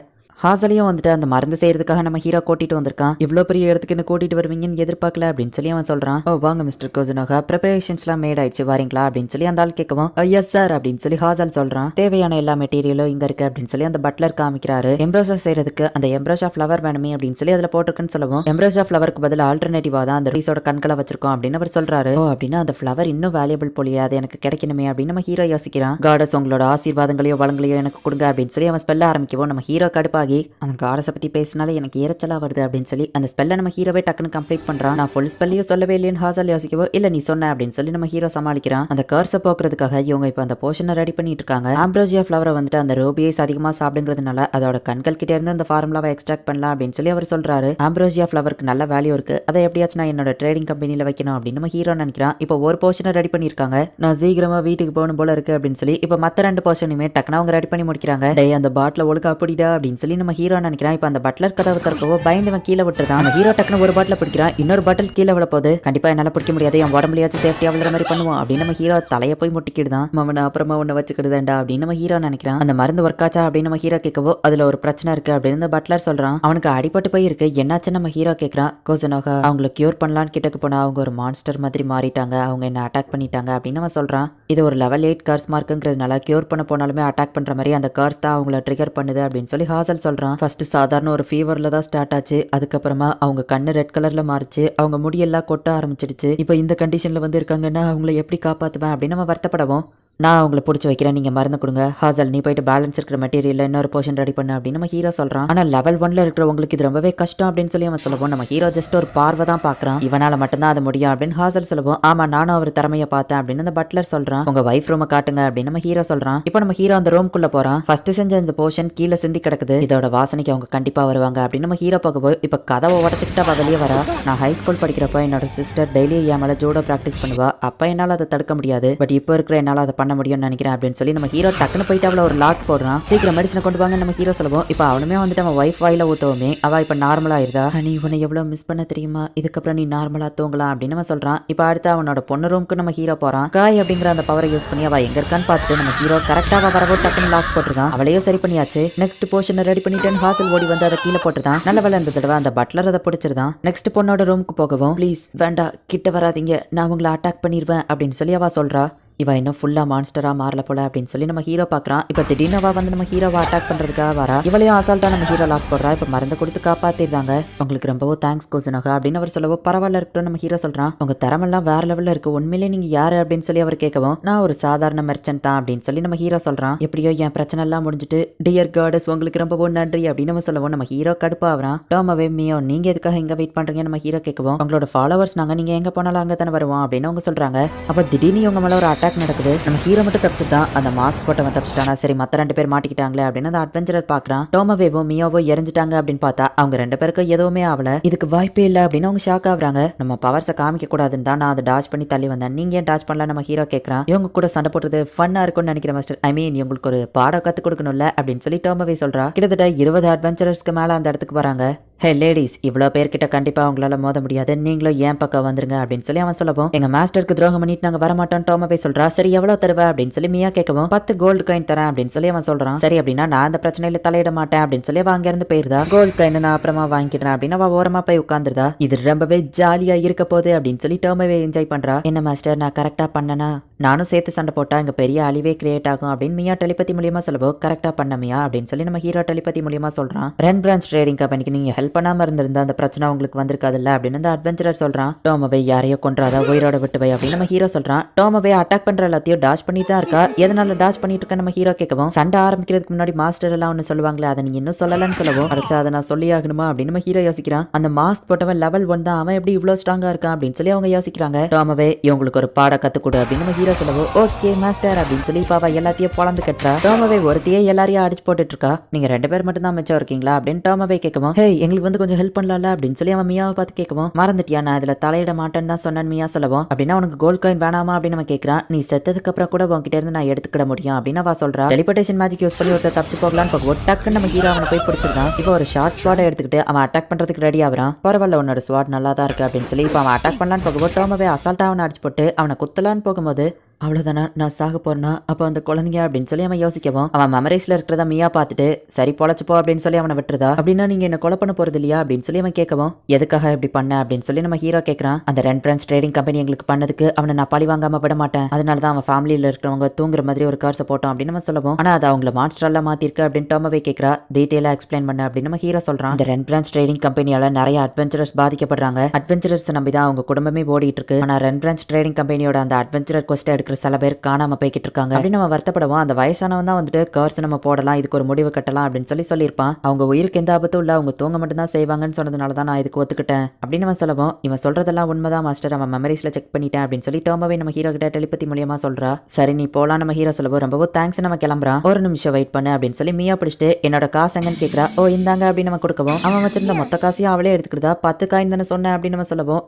ஹாசலையும் வந்துட்டு அந்த மருந்து செய்யறதுக்காக நம்ம ஹீரோ கூட்டிட்டு வந்திருக்கான். இவ்வளோ பெரிய இடத்துக்கு என்ன கூட்டிட்டு வருவீங்கன்னு எதிர்பார்க்கல அப்படின்னு சொல்லி அவன் சொல்றான். ஓ வாங்க மிஸ்டர் கோஜனோகா, ப்ரிப்பரேஷன்ஸ்லாம் மேட் ஆயிடுச்சு வரீங்களா அப்படின்னு சொல்லி அந்த ஆள் கேட்கவும், எஸ் சார் அப்படின்னு சொல்லி ஹாசல் சொல்றான். தேவையான எல்லா மெட்டீரியலும் இங்க இருக்கு அப்படின்னு சொல்லி அந்த பட்லர் காமிக்கிறாரு. எம்ப்ரோஷா செய்யறதுக்கு அந்த எம்ப்ரோஷா ஃபிளவர் வேணுமே அப்படின்னு சொல்லி அதுல போட்டிருக்குன்னு சொல்லவும், எம்ப்ரோஷா ஃபிளவருக்கு பதில் ஆல்டர்னேட்டிவா தான் அந்த ரீஸோட கண்களை வச்சிருக்கோம் அப்படின்னு அவர் சொல்றாரு. ஓ அப்படின்னா அந்த ஃபிளவர் இன்னும் வேல்யூபிள் போலியா, அது எனக்கு கிடைக்கணுமே அப்படின்னு நம்ம ஹீரோ யோசிக்கிறான். காடஸ் உங்களோட ஆசீர்வாதங்களையோ வளங்களையோ எனக்கு கொடுங்க அப்படின்னு சொல்லி அவன் ஸ்பெல்ல ஆரம்பிக்கவும் நம்ம ஹீரோ கடுப்பாகி அந்த காடஸை பத்தி பேசினாலே எனக்கு ஏறச்சலா வருது அப்படின்னு சொல்லி அந்த ஸ்பெல்லை நம்ம ஹீரோவே டக்குன்னு கம்ப்ளீட் பண்றான். நான் ஃபுல் ஸ்பெல்லையும் சொல்லவே இல்லைன்னு ஹாசல் யோசிக்கவோ, இல்ல நீ சொன்ன அப்படின்னு சொல்லி நம்ம ஹீரோ சமாளிக்கிறான். அந்த கர்ஸை போக்குறதுக்காக இவங்க இப்போ அந்த போர்ஷனை ரெடி பண்ணிட்டு இருக்காங்க. ஆம்ப்ரோசியா ஃபிளவரை வந்துட்டு அந்த ரோபியைஸ் அதிகமாக சாப்பிடுங்கிறதுனால அதோட கண்கள் கிட்டே இருந்து அந்த ஃபார்முலாவை எக்ஸ்ட்ராக்ட் பண்ணலாம் அப்படின்னு சொல்லி அவர் சொல்றாரு. ஆம்ப்ரோசியா ஃபிளவருக்கு நல்ல வேல்யூ இருக்கு, அதை எப்படியாச்சும் நான் என்னோட ட்ரேடிங் கம்பெனியில் வைக்கணும் அப்படின்னு நம்ம ஹீரோ நினைக்கிறான். இப்போ ஒரு போர்ஷனை ரெடி பண்ணிருக்காங்க, நான் சீக்கிரமா வீட்டுக்கு போகணும் போல இருக்கு அப்படின்னு சொல்லி இப்போ மற்ற ரெண்டு போர்ஷனுமே டக்குனு அவங்க ரெடி பண்ணி முடிக்கிறாங்க. டேய் அந்த பாட்டில் ஒழுக்கா அப்படிடா அப்படின்னு சொல்லி நம்ம ஹீரோ நினைக்கிறான். இப்போ அந்த பட்லர் கதவு திறக்கவோ பயந்தவன் கீழே விட்டுறான். நம்ம ஹீரோ டக்குனு ஒரு பாட்டில் பிடிக்கிறான், இன்னொரு பாட்டில் கீழே விட போகுது. கண்டிப்பா என்னால பிடிக்க முடியாது, என் உடம்புலையாச்சும் சேஃப்டியா விழுற மாதிரி பண்ணுவோம் அப்படின்னு நம்ம ஹீரோ தலையை போய் முட்டிக்கிடுதான். அவனை அப்புறமா ஒன்று வச்சுக்கிடுதாண்டா அப்படின்னு நம்ம ஹீரோ நினைக்கிறான். அந்த மருந்து ஒர்க் ஆச்சா அப்படின்னு நம்ம ஹீரோ கேட்கவோ, அதுல ஒரு பிரச்சனை இருக்கு அப்படின்னு பட்லர் சொல்றான். அவனுக்கு அடிபட்டு போய் இருக்கு, என்னாச்சு நம்ம ஹீரோ கேட்கறான். கோசனோகா அவங்களை கியூர் பண்ணலான்னு கிட்டக்கு போனா அவங்க ஒரு மான்ஸ்டர் மாதிரி மாறிட்டாங்க, அவங்க என்ன அட்டாக் பண்ணிட்டாங்க அப்படின்னு அவன் சொல்றான். இது ஒரு லெவல் 8 கார்ஸ் மார்க்குங்கிறதுனால கியூர் பண்ண போனாலுமே அட்டாக் பண்ற மாதிரி அந்த கார்ஸ் தான் அவங்கள ட்ரிகர் பண்ணுது அப்படின்னு சொல்லி ஹாசல் சொல்றான். ஃபர்ஸ்ட் சாதாரண ஒரு ஃபீவர்ல தான் ஸ்டார்ட் ஆச்சு, அதுக்கப்புறமா அவங்க கண்ணு ரெட் கலர்ல மாறிச்சு, அவங்க முடியெல்லாம் கொட்ட ஆரம்பிச்சிடுச்சு, இப்போ இந்த கண்டிஷன்ல வந்து இருக்காங்கன்னா அவங்கள எப்படி காப்பாத்துவேன் அப்படின்னு நம்ம வருத்தப்படவும், நான் உங்களை பிடிச்சி வைக்கிறேன், நீங்க மருந்து கொடுங்க. ஹாசல் நீ போயிட்டு பேலன்ஸ் இருக்கிற மெட்டீரியல் இன்னொரு போர்ஷன் ரெடி பண்ணு அப்படின்னு நம்ம ஹீரோ சொல்றான். ஆனா லெவல் 1ல இருக்கிறவங்களுக்கு இது ரொம்பவே கஷ்டம் அப்படின்னு சொல்லி அவன் சொல்லுவோம். நம்ம ஹீரோ ஜஸ்ட் ஒரு பார்வை தான் பாக்குறான், இவனால மட்டும்தான் அது முடியும் அப்படின்னு ஹாசல் சொல்லுவோம். ஆமா நானும் அவர் திறமையை பார்த்தேன் அப்படின்னு அந்த பட்லர் சொல்றான். உங்க வைஃப் ரூமை காட்டுங்க அப்படின்னு நம்ம ஹீரோ சொல்றான். இப்போ நம்ம ஹீரோ அந்த ரூம்குள்ள போறான். ஃபர்ஸ்ட் செஞ்ச இந்த போர்ஷன் கீழே சிந்தி கிடக்குது, இதோட வாசனைக்கு அவங்க கண்டிப்பா வருவாங்க அப்படின்னு நம்ம ஹீரோ போகும்போது இப்ப கதவை உடச்சுக்கிட்டு அவ வெளியே வரா. நான் ஹை ஸ்கூல் படிக்கிறப்ப என்னோட சிஸ்டர் டெய்லி என் மேல ஜூடோ பிராக்டிஸ் பண்ணுவா, அப்ப என்னால அதை தடுக்க முடியாது, பட் இப்போ இருக்கிற என்னால அதை பண்ண முடியும்னு நினைக்கிறேன் அப்படின்னு சொல்லி நம்ம ஹீரோ டக்குன்னு போயிட்டு அவளை ஒரு லாக் போடுறான். சீக்கிரம் மெடிசனை கொண்டு வாங்க நம்ம ஹீரோ சொல்லுவோம். இப்போ அவனுமே வந்துட்டு அவன் வைஃப் வாயில ஊத்தவுமே அவ இப்ப நார்மலா இருந்தா. நீ உன்னை எவ்வளவு மிஸ் பண்ண தெரியுமா, இதுக்கப்புறம் நீ நார்மலா தூங்கலாம் அப்படின்னு அவன் சொல்றான். இப்போ அடுத்து அவனோட பொண்ணு ரூமுக்கு நம்ம ஹீரோ போறான். காய் அப்படிங்கிற அந்த பவரை யூஸ் பண்ணி அவ எங்க இருக்கான்னு பார்த்துட்டு நம்ம ஹீரோ கரெக்டா வரவோ டக்குன்னு லாக் போட்டுருக்கான். அவளையும் சரி பண்ணியாச்சு. நெக்ஸ்ட் போர்ஷனை ரெடி பண்ணிட்டு ஹாசல் ஓடி வந்து அதை கீழே போட்டுருந்தான். நல்ல வேலை இந்த தடவை அந்த பட்லர் அதை பிடிச்சிருந்தான். நெக்ஸ்ட் பொண்ணோட ரூமுக்கு போகவும் ப்ளீஸ் வேண்டாம் கிட்ட வராதீங்க, நான் உங்களை அட்டாக் பண்ணிடுவேன் அப்படின்னு சொல்லி அவ சொல்றா. இவ இன்னும் ஃபுல்லா மான்ஸ்டரா மாறல போல அப்படின்னு சொல்லி நம்ம ஹீரோ பாக்குறான். இப்ப திடீர்னு அவ வந்து நம்ம ஹீரோவை அட்டாக் பண்றதுக்காக வரா. இவளையும் அசால்ட்டா நம்ம ஹீரோ லாக் போடுறா. இப்ப மருந்து கொடுத்து காப்பாத்திருந்தாங்க. உங்களுக்கு ரொம்பவும் தேங்க்ஸ் கோசனகா அப்படின்னு அவர் சொல்லவோ. பரவாயில்ல இருக்கட்டும் நம்ம ஹீரோ சொல்றான். உங்க தரமெல்லாம் வேற லெவல்ல இருக்கு, உண்மையிலே நீங்க யாரு அப்படின்னு சொல்லி அவர் கேட்கவும் நான் ஒரு சாதாரண மெர்ச்சன்ட் தான் அப்படின்னு சொல்லி நம்ம ஹீரோ சொல்றான். எப்படியோ என் பிரச்சனை எல்லாம் முடிஞ்சிட்டு டியர் காடஸ் உங்களுக்கு ரொம்பவும் நன்றி அப்படின்னு நம்ம சொல்லவும் நம்ம ஹீரோ கடுப்பாகிறான். டோமவே மியோ நீங்க எதுக்காக இங்க வெயிட் பண்றீங்க நம்ம ஹீரோ கேட்கவும் உங்களோட ஃபாலோவர்ஸ் நாங்க, நீங்க எங்க போனாலும் அங்க தானே வருவோம் அப்படின்னு அவங்க சொல்றாங்க. அப்ப திடீர்னு இவங்க மேல ஒரு அட்டாக் நடக்குது. நம்ம ஹீரோ மட்டும் தப்பிச்சுட்டான், அந்த மாஸ்க் போட்டவன் தப்பிச்சிட்டானா, சரி மத்த 2 பேர் மாட்டிக்கிட்டாங்களே அப்படின்னு அந்த அட்வென்ச்சரர் பாக்குறான். டோமவேவும் மியோவோ எரிஞ்சிட்டாங்க அப்படின்னு பார்த்தா அவங்க 2 பேருக்கும் எதுவுமே ஆகல. இதுக்கு வாய்ப்பே இல்லை அப்படின்னு அவங்க ஷாக் ஆகுறாங்க. நம்ம பவர்ஸை காமிக்க கூடாதுன்னு தான் நான் அதை டாச் பண்ணி தள்ளி வந்தேன், நீங்க ஏன் டாச் பண்ணலாம் நம்ம ஹீரோ கேட்கறான். இவங்க கூட சண்டை போடுறது ஃபன்னா இருக்கும்னு நினைக்கிற மாஸ்டர், ஐ மீன் இவங்களுக்கு ஒரு பாடம் கத்து கொடுக்கணும்ல அப்படின்னு சொல்லி டோமவே சொல்றா. கிட்டத்தட்ட 20 அட்வென்ச்சரர்ஸ்க்கு மேல அந்த இடத்துக்கு வராங்க. ஹே லேடிஸ், இவ்வளோ பேர்கிட்ட கண்டிப்பா உங்களால மோத முடியாது, நீங்களும் ஏன் பக்கம் வந்துருங்க அப்படின்னு சொல்லி அவன் சொல்லவும் எங்க மாஸ்டருக்கு துரோகம் பண்ணிட்டு நாங்க வரமாட்டோம் டோமவே சொல்றா. சரி எவ்வளவு தருவ அப்படின்னு சொல்லி மியா கேட்கவும் 10 கோல்டு காயின் தரேன் அப்படின்னு சொல்லி அவன் சொல்றான். சரி அப்படின்னா நான் அந்த பிரச்சனையில தலையிட மாட்டேன் அப்படின்னு சொல்லி அவன் அங்க இருந்து போயிருந்தா. கோல்டு காயின் நான் அப்புறமா வாங்கிக்கிறேன் அப்படின்னு அவ ஓரமா போய் உட்காந்துருதா. இது ரொம்பவே ஜாலியா இருக்க போகுது அப்படின்னு சொல்லி டோமவே என்ஜாய் பண்றா. என்ன மாஸ்டர் நான் கரெக்டா பண்ணனா, நானும் சேர்த்து சண்டை போட்டா இங்க பெரிய அழிவே கிரியேட் ஆகும் அப்படின்னு மியா டெலிபதி மூலியமா சொல்லவும் கரெக்டா பண்ண மியா அப்படின்னு சொல்லி நம்ம ஹீரோ டெலிபதி மூலியமா சொல்றான். ரென் பிரான்ச் ட்ரேடிங் கம்பெனிக்கு நீங்க ஹெல்ப் பண்ணாம இருந்திருந்தா அந்த பிரச்சனை உங்களுக்கு வந்திருக்காதுல்ல அப்படின்னு அந்த அட்வென்ச்சரர் சொல்றான். டோமவே யாரையோ கொன்றாதா, உயிரோட விட்டுவை அப்படின்னு நம்ம ஹீரோ சொல்றான். டோமவே அட்டாக் பண்ற எல்லாத்தையும் டாஷ் பண்ணி தான் இருக்கா. எதனால டாஷ் பண்ணிட்டு இருக்க நம்ம ஹீரோ கேட்கவும் சண்டை ஆரம்பிக்கிறதுக்கு முன்னாடி மாஸ்டர் எல்லாம் ஒன்னு சொல்லுவாங்களே அதை நீங்க இன்னும் சொல்லலன்னு சொல்லவும் அரைச்சா அதை நான் சொல்லி ஆகணுமா அப்படின்னு நம்ம ஹீரோ யோசிக்கிறான். அந்த மாஸ்க் போட்டவன் லெவல் 1 தான், அவன் எப்படி இவ்வளவு ஸ்ட்ராங்கா இருக்கான் அப்படின்னு சொல்லி அவங்க யோசிக்கிறாங்க. டோமவே இவங்களுக்கு ஒரு பாட கத்துக்கொடு அப்படின்னு நம்ம ஹீரோ சொல்லவும் ஓகே மாஸ்டர் அப்படின்னு சொல்லி பாவா எல்லாத்தையும் பொழந்து கட்டுறா. டோமவே ஒருத்தையே எல்லாரையும் அடிச்சு போட்டுட்டு இருக்கா. நீங்க 2 பேர் மட்டும் தான் மிச்சம் இருக்கீங்களா அப்படின்னு டோமவே கேட்கவும் ஹே எங்களுக்கு வந்து கொஞ்சம் ஹெல்ப் பண்ணலாம்ல அப்படின்னு சொல்லி அவன் மியாவை பார்த்து கேட்கவும் மறந்துட்டியா நான் இதுல தலையிட மாட்டேன்னு தான் சொன்னேன் மியா சொல்லவும் அப்படின்னா உனக்கு கோல்ட் காயின் வேணாமா அப்படின்னு நம்ம கேட்கறான். நீ செத்ததுக்கு அப்புறம் கூட உங்ககிட்ட இருந்து நான் எடுத்துக்கிட முடியும் அப்படின்னு அவ சொல்றா. டெலிபோர்டேஷன் மேஜிக் யூஸ் பண்ணி ஒருத்தர் தப்பிச்சு போகலான்னு போக டக்குன்னு நம்ம ஹீரோ அவனை போய் பிடிச்சிருக்கான். இப்போ ஒரு ஷார்ட் ஸ்வாடை எடுத்துக்கிட்டு அவன் அட்டாக் பண்றதுக்கு ரெடி ஆகிறான். பரவாயில்ல உன்னோட ஸ்வாட் நல்லா தான் இருக்கு அப்படின்னு சொல்லி இப்போ அவன் அட்டாக் பண்ணலான்னு போகும்போது டோமவே அசால்ட்டா அவனை அடிச்சு போட்டு அவனை குத்தலான்னு போகும்போது அவ்வளவுதானா நான் சாக போறேன்னா அப்போ அந்த குழந்தைங்க அப்படின்னு சொல்லி அவன் யோசிக்கவும் அவன் மெமரிஸ்ல இருக்கிறத மியா பார்த்துட்டு சரி பொழைச்சுப்போ அப்படின்னு சொல்லி அவனை விட்டுறதா. அப்படின்னா நீங்க என்ன கொலை பண்ண போறது இல்லையா அப்படின்னு சொல்லி அவன் கேட்கவும் எதுக்காக இப்படி பண்ண அப்படின்னு சொல்லி நம்ம ஹீரோ கேட்கறான். அந்த ரென் பிரான்ச் ட்ரேடிங் கம்பெனி எங்களுக்கு பண்ணதுக்கு அவனை நான் பழி வாங்காம விட மாட்டேன், அதனாலதான் அவன் ஃபேமிலியில இருக்கிறவங்க தூங்குற மாதிரி ஒரு கார்ஸை போட்டோம் அப்படின்னு நம்ம சொல்லவும் ஆனா அது அவங்கள மான்ஸ்டர்லாம் மாத்திருக்கு அப்படின்னு டோமவே கேட்கறா. டீட்டெயிலா எக்ஸ்பிளைன் பண்ண அப்படின்னு நம்ம ஹீரோ சொல்றான். இந்த ரென் பிரான்ச் ட்ரேடிங் கம்பெனியால நிறைய அட்வென்ச்சரர்ஸ் பாதிக்கப்படுறாங்க. அட்வென்ச்சரர்ஸ் நம்பி தான் அவங்க குடும்பமே ஓடிட்டு இருக்கு. ஆனா ரென் பிரான்ச் ட்ரேடிங் கம்பெனியோட அந்த அட்வென்ச்சரர் கொஸ்ட் எடுக்கிற சில பேர் காணாம போய்கிட்டு இருக்காங்க அப்படின்னு நம்ம வருத்தப்படுவோம். அந்த வயசானவன் தான் வந்துட்டு கார்ஸ் நம்ம போடலாம், இதுக்கு ஒரு முடிவு கட்டலாம் அப்படின்னு சொல்லியிருப்பான். அவங்க உயிருக்கு எந்த ஆபத்தும் இல்ல, அவங்க தூங்க மட்டும் தான் செய்வாங்கன்னு சொன்னதுனால தான் நான் இதுக்கு ஒத்துக்கிட்டேன் அப்படின்னு நம்ம சொல்லவும் இவன் சொல்றதெல்லாம் உண்மைதான் மாஸ்டர், அவன் மெமரிஸ்ல செக் பண்ணிட்டேன் அப்படின்னு சொல்லி டோமவே நம்ம ஹீரோ கிட்ட டெலிபதி மூலியமா சொல்றா. சரி நீ போலாம் நம்ம ஹீரோ சொல்லவும் ரொம்பவும் தேங்க்ஸ் நம்ம கிளம்புறான். ஒரு நிமிஷம் வெயிட் பண்ணு அப்படின்னு சொல்லி மியா பிடிச்சிட்டு என்னோட காசு எங்கன்னு கேட்கறா. ஓ இந்தாங்க அப்படின்னு நம்ம கொடுக்கவும் அவன் வச்சிருந்த மொத்த காசையும் அவளே எடுத்துக்கிட்டா. 10 காயின் தானே சொன்னேன் அப்படின்னு நம்ம சொல்லவும்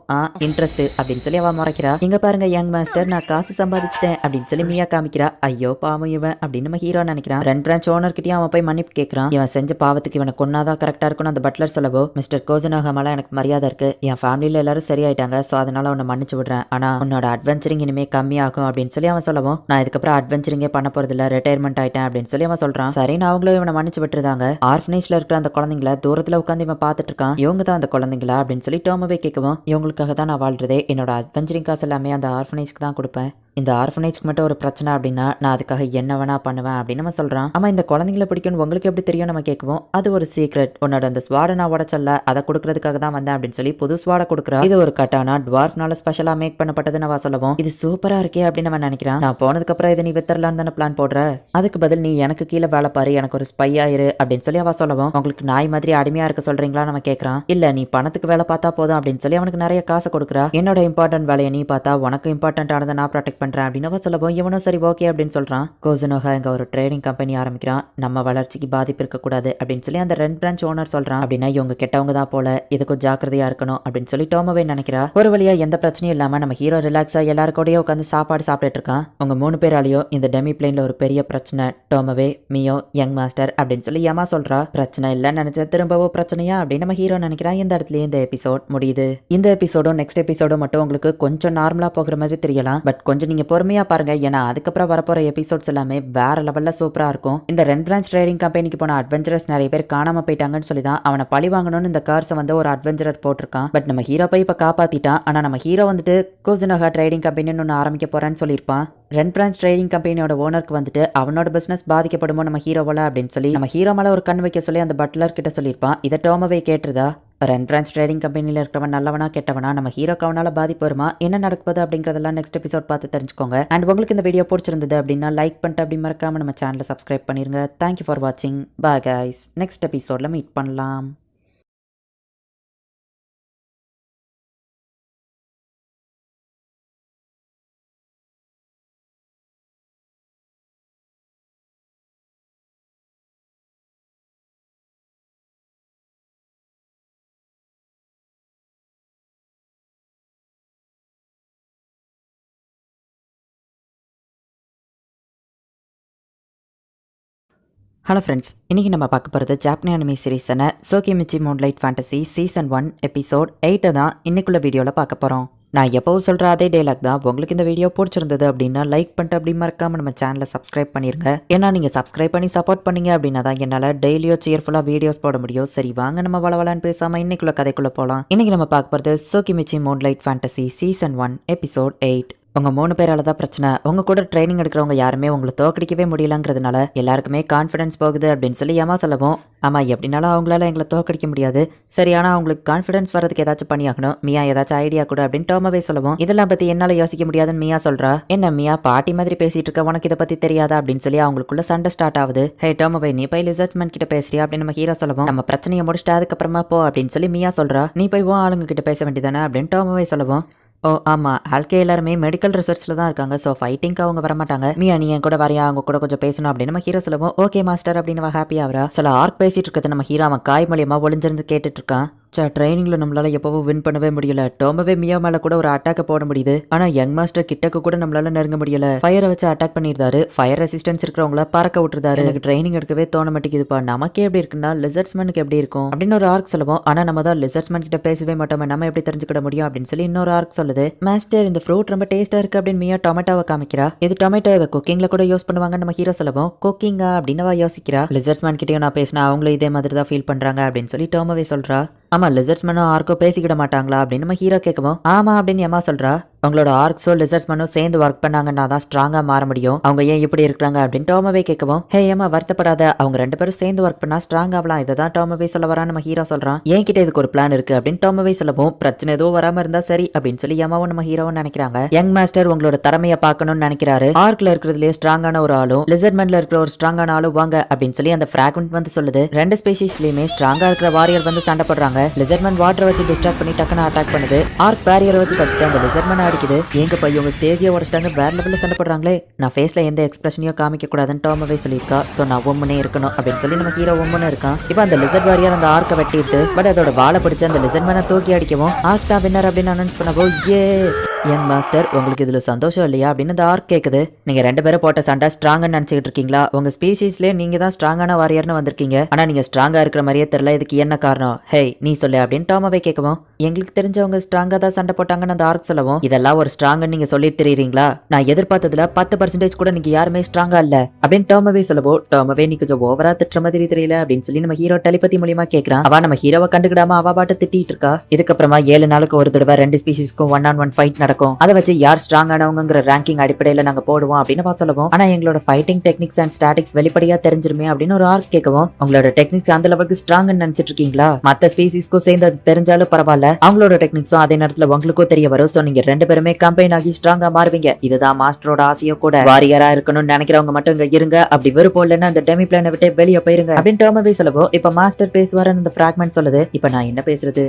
இன்ட்ரெஸ்ட் அப்படின்னு சொல்லி அவன் மறைக்கிறா. இங்க பாருங்க யங் மாஸ்டர் நான் காசு சம்பாதிச்சிட்டேன் அப்படின்னு சொல்லி மியா காமிக்கிறா. ஐயோ பாவம் இவன் அப்படின்னு நம்ம ஹீரோ நினைக்கிறான். ரென் பிரான்ச் ஓனர் கிட்டயும் அவன் போய் மன்னிப்பு கேட்கறான். இவன் செஞ்ச பாவத்துக்கு இவனை கொன்னாதான் கரெக்டா இருக்கும்னு அந்த பட்லர் சொல்லவோ மிஸ்டர் கோஜனாக மேல எனக்கு மரியாதை இருக்கு, என் ஃபேமிலியில எல்லாரும் சரியாயிட்டாங்க, சோ அதனால உன்னை மன்னிச்சு விடுறேன், ஆனா உன்னோட அட்வென்ச்சரிங் இனிமே கம்மியாகும் அப்படின்னு சொல்லி அவன் சொல்லவும் நான் இதுக்கப்புறம் அட்வென்ச்சரிங்கே பண்ண போறது இல்ல, ரிட்டையர்மெண்ட் ஆயிட்டேன் அப்படின்னு சொல்லி அவன் சொல்றான். சரி நான் அவங்களும் இவனை மன்னிச்சு விட்டுருந்தாங்க. ஆர்ஃபனேஜ்ல இருக்கிற அந்த குழந்தைங்கள தூரத்துல உட்காந்து இவன் பார்த்துட்டு இருக்கான். இவங்க தான் அந்த குழந்தைங்களா அப்படின்னு சொல்லி டோமவே கேட்கவும் இவங்களுக்காக தான் நான் வாழ்றதே, என்னோட அட்வென்ச்சரிங் காசு எல்லாமே அந்த ஆர்ஃபனேஜ்க்கு தான் கொடுப்பேன், இந்த ஆர்ஃபனேஜ்க்கு மட்டும் ஒரு பிரச்சனை அப்படின்னா நான் அதுக்காக என்ன வேணா பண்ணுவேன் அப்படின்னு நம்ம சொல்றான். ஆமா, இந்த குழந்தைங்களை பிடிக்கும்னு உங்களுக்கு எப்படி தெரியும் நம்ம கேட்கவும், அது ஒரு சீக்ரெட், உன்னோட அந்த ஸ்வாடை நான் உடச்சல்ல அதை கொடுக்கறதுக்காக தான் வந்தேன் அப்படின்னு சொல்லி புது ஸ்வாடை கொடுக்குறா. இது ஒரு கட்டானா டுவார்ஃப்னால ஸ்பெஷலா மேக் பண்ணப்பட்டது நான் சொல்லவும், இது சூப்பரா இருக்கே அப்படின்னு நம்ம நினைக்கிறேன். நான் போனதுக்கு அப்புறம் இதை நீ வித்தரலான்னு தானே பிளான் போடுற, அதுக்கு பதில் நீ எனக்கு கீழே வேலை பாரு, எனக்கு ஒரு ஸ்பை ஆயிரு அப்படின்னு சொல்லி அவ சொல்லவும், உங்களுக்கு நாய் மாதிரி அடிமையா இருக்க சொல்றீங்களா நம்ம கேட்கறான். இல்ல நீ பணத்துக்கு வேலை பார்த்தா போதும் அப்படின்னு சொல்லி அவனுக்கு நிறைய காசை கொடுக்குறா. என்னோட இம்பார்ட்டன்ட் வேலையை நீ பார்த்தா உனக்கு இம்பார்ட்டன்ட் ஆனதை நான் ப்ரொடெக்ட் பண்றேன் அப்படின்னு அவ சொல்லவும், இவனும் சரி ஓகே அப்படின்னு சொல்றான். கோசுனோகா இங்க ஒரு ட்ரேடிங் கம்பெனி ஆரம்பிக்கிறான், நம்ம வளர்ச்சிக்கு பாதிப்பு இருக்கக்கூடாது அப்படின்னு சொல்லி அந்த ரெண்ட் பிரான்ச் ஓனர் சொல்றான். அப்படின்னா இவங்க கெட்டவங்க தான் போல, இதுக்கும் ஜாக்கிரதையா இருக்கணும் அப்படின்னு சொல்லி டோமோவே நினைக்கிறா. ஒரு வழியா எந்த பிரச்சனையும் இல்லாம நம்ம ஹீரோ ரிலாக்ஸா எல்லாருக்கூடயே உட்காந்து சாப்பாடு சாப்பிட்டுட்டு இருக்கான். உங்க 3 பேராலையும் இந்த டெமி பிளேன்ல ஒரு பெரிய பிரச்சனை, டோமோவே, மியோ, யங் மாஸ்டர் அப்படின்னு சொல்லி யமா சொல்றா. பிரச்சனை இல்லைன்னு நினைச்ச திரும்பவும் பிரச்சனையா அப்படின்னு நம்ம ஹீரோ நினைக்கிறான். இந்த இடத்துல இந்த எபிசோட் முடியுது. இந்த எபிசோடும் நெக்ஸ்ட் எபிசோடும் மட்டும் உங்களுக்கு கொஞ்சம் நார்மலா போகிற மாதிரி தெரியலாம், பட் கொஞ்சம் நீங்க பொறுமையா பாருங்க, ஏன்னா அதுக்கப்புறம் வரப்போற எபிசோட்ஸ் எல்லாமே வேற லெவல்ல சூப்பரா இருக்கும். இந்த ரெண்ட் பிரான்ச் ட்ரேடிங் கம்பெனிக்கு போன அட்வென்ச்சரஸ் நிறைய பேர் காணாம போயிட்டாங்கன்னு சொல்லி தான் அவனை பழி வாங்கணும்னு இந்த கார்ஸை வந்து ஒரு அட்வென்ச்சரர் போட்டிருக்கான். பட் நம்ம ஹீரோ போய் இப்ப காப்பாத்திட்டான். ஆனா நம்ம ஹீரோ வந்துட்டு கோசுனோகா ட்ரேடிங் கம்பெனின்னு ஒன்று ஆரம்பிக்க போறான்னு சொல்லியிருப்பான். ரெண்ட் பிரான்ச் ட்ரேடிங் கம்பெனியோட ஓனருக்கு வந்துட்டு அவனோட பிசினஸ் பாதிக்கப்படுமோ நம்ம ஹீரோவால அப்படின்னு சொல்லி நம்ம ஹீரோ மேல ஒரு கண் வைக்க சொல்லி அந்த பட்லர் கிட்ட சொல்லியிருப்பான். இதை டோமோவே கேட்டுருதா. ரெண்ட் பிரான்ச் ட்ரேடிங் கம்பெனியில் இருக்கிறவன் நல்லவனா கெட்டவனா, நம்ம ஹீரோக்கு அவனால பாதிப்பு வருமா, என்ன நடக்குது அப்படிங்கிறதெல்லாம் நெக்ஸ்ட் எபிசோட் பார்த்து தெரிஞ்சுக்கோங்க. அண்ட் உங்களுக்கு இந்த வீடியோ பிடிச்சிருந்தது அப்படின்னா லைக் பண்ணிட்டு அப்படி மறக்காம நம்ம சேனலை சப்ஸ்கிரைப் பண்ணிருங்க. தேங்க்யூ ஃபார் வாட்சிங். பாய் கைஸ், நெக்ஸ்ட் எபிசோட்ல மீட் பண்ணலாம். ஹலோ ஃப்ரெண்ட்ஸ், இன்றைக்கி நம்ம பார்க்க போகிறது ஜாப்பனீஸ் அனிமே சீரீஸான Tsukimichi Moonlight Fantasy season 1 episode 8 தான் இன்னைக்குள்ள வீடியோவில் பார்க்க போகிறோம். நான் எப்போவும் சொல்கிற அதே டைலாக் தான். உங்களுக்கு இந்த வீடியோ பிடிச்சிருந்தது அப்படின்னா லைக் பண்ணிட்டு அப்படி மறக்காமல் நம்ம சேனலை சப்ஸ்கிரைப் பண்ணிருங்க. ஏன்னா நீங்கள் சப்ஸ்கிரைப் பண்ணி சப்போர்ட் பண்ணீங்க அப்படின்னா தான் என்னால் டெய்லியோ சியர்ஃபுல்லாக வீடியோஸ் போட முடியும். சரி வாங்க நம்ம வளவலான்னு பேசாமல் இன்னைக்குள்ள கதைக்குள்ளே போகலாம். இன்றைக்கி நம்ம பார்க்க போகிறது Tsukimichi Moonlight Fantasy season 1 episode 8. உங்க 3 பேரால தான் பிரச்சனை. உங்க கூட ட்ரைனிங் எடுக்கிறவங்க யாருமே உங்களை தோக்கடிக்கவே முடியலங்கிறதுனால எல்லாருக்குமே கான்ஃபிடன்ஸ் போகுது அப்படின்னு சொல்லி யமா சொல்லவும், ஆமா எப்படினாலும் அவங்களால எங்களை தோக்கடிக்க முடியாது. சரி, ஆனா அவங்களுக்கு கான்ஃபிடன்ஸ் வரதுக்கு ஏதாச்சும் பண்ணியாகணும். மியா ஏதாச்சும் ஐடியா கூட அப்படின்னு டோமோவே சொல்லவும், இதெல்லாம் பத்தி என்னால யோசிக்க முடியாதுன்னு மியா சொல்றா. என்ன மியா பாட்டி மாதிரி பேசிட்டு இருக்க, உனக்கு இதை பத்தி தெரியாதா அப்படின்னு சொல்லி அவங்களுக்குள்ள சண்டை ஸ்டார்ட் ஆகுது. ஹே டோமோவே, நீ போய் லிசர்ட்மேன் கிட்ட பேசுறியா அப்படின்னு நம்ம ஹீரோ சொல்லவும், நம்ம பிரச்சனையை முடிச்சுட்டு அதுக்கப்புறமா போ அப்படின்னு சொல்லி மியா சொல்றா. நீ போய் ஆளுங்க கிட்ட பேச வேண்டியதானே அப்படின்னு டோமோவே சொல்லவும், ஓ ஆமாம், ஆல்கே எல்லாருமே மெடிக்கல் ரிசர்ச்சில் தான் இருக்காங்க, ஸோ ஃபைட்டிங்க்கு அவங்க வரமாட்டாங்க. மியா நீ என் கூட வரையா, அவங்க கூட கொஞ்சம் பேசணும் அப்படின்னு நம்ம ஹீரோ சொல்லுவோம். ஓகே மாஸ்டர் அப்படின்னு ஹாப்பி ஆகிறா. சில ஆர்க் பேசிட்டு இருக்கிறது நம்ம ஹீரோ அவன் காய் மூலியமாக ஒளிஞ்சிருந்து கேட்டுட்டு இருக்கான். ட்ரைனிங்ல நம்மளால எப்பவும் வின் பண்ணவே முடியல. டோமோவே மியா மேல கூட ஒரு அட்டாக் போட முடியுது, ஆனா யங் மாஸ்டர் கிட்டக்கு கூட நம்மளால நெருங்க முடியல. ஃபயரை வச்சு அட்டாக் பண்ணிருந்தாரு, ஃபயர் ரெசிஸ்டன்ஸ் இருக்கிறவங்கள பறக்க விட்டுருந்தாரு. எனக்கு ட்ரைனிங் எடுக்கவே தோண மாட்டேங்குதுப்பா. நமக்கே எப்படி இருக்குன்னா லிசர்ட்ஸ்மேனுக்கு எப்படி இருக்கும் அப்படின்னு ஒரு ஆர்க் சொல்லுவோம். ஆனா நம்ம தான் லிசர்ட்ஸ்மேன் கிட்ட பேசவே மாட்டோம், நம்ம எப்படி தெரிஞ்சுக்கிட முடியும் அப்படின்னு சொல்லி இன்னொரு ஆர்க் சொல்லுது. மாஸ்டர் இந்த ஃப்ரூட் ரொம்ப டேஸ்டா இருக்கு அப்படின்னு மியா டொமேட்டோவை காமிக்கிறா. இது டொமேட்டோ இதை குக்கிங்ல கூட யூஸ் பண்ணுவாங்க நம்ம ஹீரோ சொல்லுவோம். குக்கிங்கா அப்படின்னு யோசிக்கிறா. லிசர்ட்ஸ்மேன் கிட்டயும் நான் பேசினா அவங்களும் இதே மாதிரி தான் ஃபீல் பண்றாங்க அப்படின்னு சொல்லி டோமோவே சொல்றா. ஆமா லிசர்ட்ஸ்மேனும் ஆர்க்கோ பேசிக்கிட மாட்டாங்களா அப்படின்னு நம்ம ஹீரோ கேட்கவும், ஆமா அப்படின்னு யமா சொல்றா. அவங்களோட ஆர்க்ஸோ லிசர்ட்ஸ்மேனும் சேர்ந்து ஒர்க் பண்ணாங்கன்னா தான் ஸ்ட்ராங்கா மாற முடியும். அவங்க ஏன் இப்படி இருக்காங்க அப்படின்னு டோமோவே கேட்கவும், ஹே ஏமா வருத்தப்படாத, அவங்க 2 பேரும் சேர்ந்து ஒர்க் பண்ணா ஸ்ட்ராங் ஆகலாம். இதை தான் டோமோவே சொல்ல வரான்னு நம்ம ஹீரோ சொல்றான். என் கிட்ட இதுக்கு ஒரு பிளான் இருக்கு அப்படின்னு டோமோவே சொல்லவும், பிரச்சனை எதுவும் வராம இருந்தா சரி அப்படின்னு சொல்லி யமாவும் நம்ம ஹீரோவும் நினைக்கிறாங்க. யங் மாஸ்டர் உங்களோட திறமையை பார்க்கணும்னு நினைக்கிறாரு. ஆர்க்ல இருக்கிறதுலே ஸ்ட்ராங்கான ஒரு ஆளும் லிசர்ட்மேன்ல இருக்கிற ஒரு ஸ்ட்ராங்கான ஆளும் வாங்க அப்படின்னு சொல்லி அந்த ஃபிராக்மெண்ட் வந்து சொல்லுது. 2 ஸ்பீஷீஸ்லயுமே ஸ்ட்ராங்கா இருக்கிற வாரியர் வந்து சண்டை போடுறாங்க. லிசர்ட்மேன் வாட்டரை வச்சு டிஸ்ட்ராக்ட் பண்ணி டக்குன்னு அட்டாக் பண்ணுது. ஆர்க் பேரியரை வச்சு கட்டிட்டு அந்த லிசர்ட்மேன் அடிக்குது. எங்க பையன் இவங்க ஸ்டேஜியை உடச்சிட்டாங்க, வேற லெவலில் சண்டை போடுறாங்களே. நான் ஃபேஸ்ல எந்த எக்ஸ்பிரஷனையும் காமிக்க கூடாதுன்னு டோமோவே சொல்லியிருக்கா. ஸோ நான் ஒம்முனே இருக்கணும் அப்படின்னு சொல்லி நம்ம ஹீரோ ஒம்முன்னு இருக்கான். இப்போ அந்த லிசர்ட் வாரியர் அந்த ஆர்க்கை வெட்டிட்டு பட் அதோட வாழை பிடிச்சி அந்த லிசர்ட் மேனை தூக்கி அடிக்கவும், ஆர்க் தான் வின்னர் அப்படின்னு அனௌன்ஸ் பண்ணவோ, ஏ யங் மாஸ்டர் உங்களுக்கு இதுல சந்தோஷம் இல்லையா அப்படின்னு இந்த ஆர்க் கேக்குது. நீங்க 2 பேரும் போட்ட சண்டை ஸ்ட்ராங்னு நினைச்சிட்டு இருக்கீங்களா? உங்க ஸ்பீசிஸ்லயே நீங்க தான் ஸ்ட்ராங்கான வாரியர்னு வந்திருக்கீங்க, ஆனா நீங்க ஸ்ட்ராங்கா இருக்கிற மாதிரியே தெரியல. இதுக்கு என்ன காரணம்? ஹே நீ சொல்லு அப்படின்னு டோமோவே கேட்கவும், எங்களுக்கு தெரிஞ்சவங்க ஸ்ட்ராங்கா தான் சண்டை போட்டாங்கன்னு அந்த ஆர்க் சொல்லவும், இதெல்லாம் ஒரு ஸ்ட்ராங்னு நீங்க சொல்லிட்டு தெரியுறீங்களா? நான் எதிர்பார்த்ததுல 10% கூட நீங்க யாருமே ஸ்ட்ராங்கா இல்ல அப்படின்னு டோமோவே சொல்லவோ, டோமோவே நீ கொஞ்சம் ஓவரா திட்டுற மாதிரி தெரியல அப்படின்னு சொல்லி நம்ம ஹீரோ டெலிபதி மூலியமா கேட்கறான். அவ நம்ம ஹீரோவை கண்டுக்கிடாம அவ பாட்டு திட்டிட்டு இருக்கா. இதுக்கப்புறமா 7 நாளுக்கு ஒரு தடவை 2 ஸ்பீசிஸ்க்கும் 1-on-1 ஃபைட் நடக்கும். நடக்கும். அதை வச்சு யார் ஸ்ட்ராங்கானவங்கிற ரேங்கிங் அடிப்படையில நாங்க போடுவோம் அப்படின்னு சொல்லவும், ஆனா எங்களோட ஃபைட்டிங் டெக்னிக்ஸ் அண்ட் ஸ்டாட்டிக்ஸ் வெளிப்படையா தெரிஞ்சிருமே அப்படின்னு ஒரு ஆர்க் கேட்கவும், உங்களோட டெக்னிக்ஸ் அந்த அளவுக்கு ஸ்ட்ராங்னு நினைச்சிட்டு இருக்கீங்களா? மத்த ஸ்பீசிஸ்க்கும் சேர்ந்து அது தெரிஞ்சாலும் பரவாயில்ல, அவங்களோட டெக்னிக்ஸும் அதே நேரத்துல உங்களுக்கும் தெரிய வரும். சோ நீங்க 2 பேருமே கம்பைன் ஆகி ஸ்ட்ராங்கா மாறுவீங்க. இதுதான் மாஸ்டரோட ஆசையோ கூட. வாரியரா இருக்கணும்னு நினைக்கிறவங்க மட்டும் இங்க இருங்க, அப்படி விருப்பம் இல்லைன்னா அந்த டெமி பிளானை விட்டு வெளியே போயிருங்க அப்படின்னு டோமவே சொல்லவும், இப்ப மாஸ்டர் பேசுவாருன்னு அந்த பிராக்மெண்ட் சொல்லுது. இப்ப நான் என்ன பேசுறது?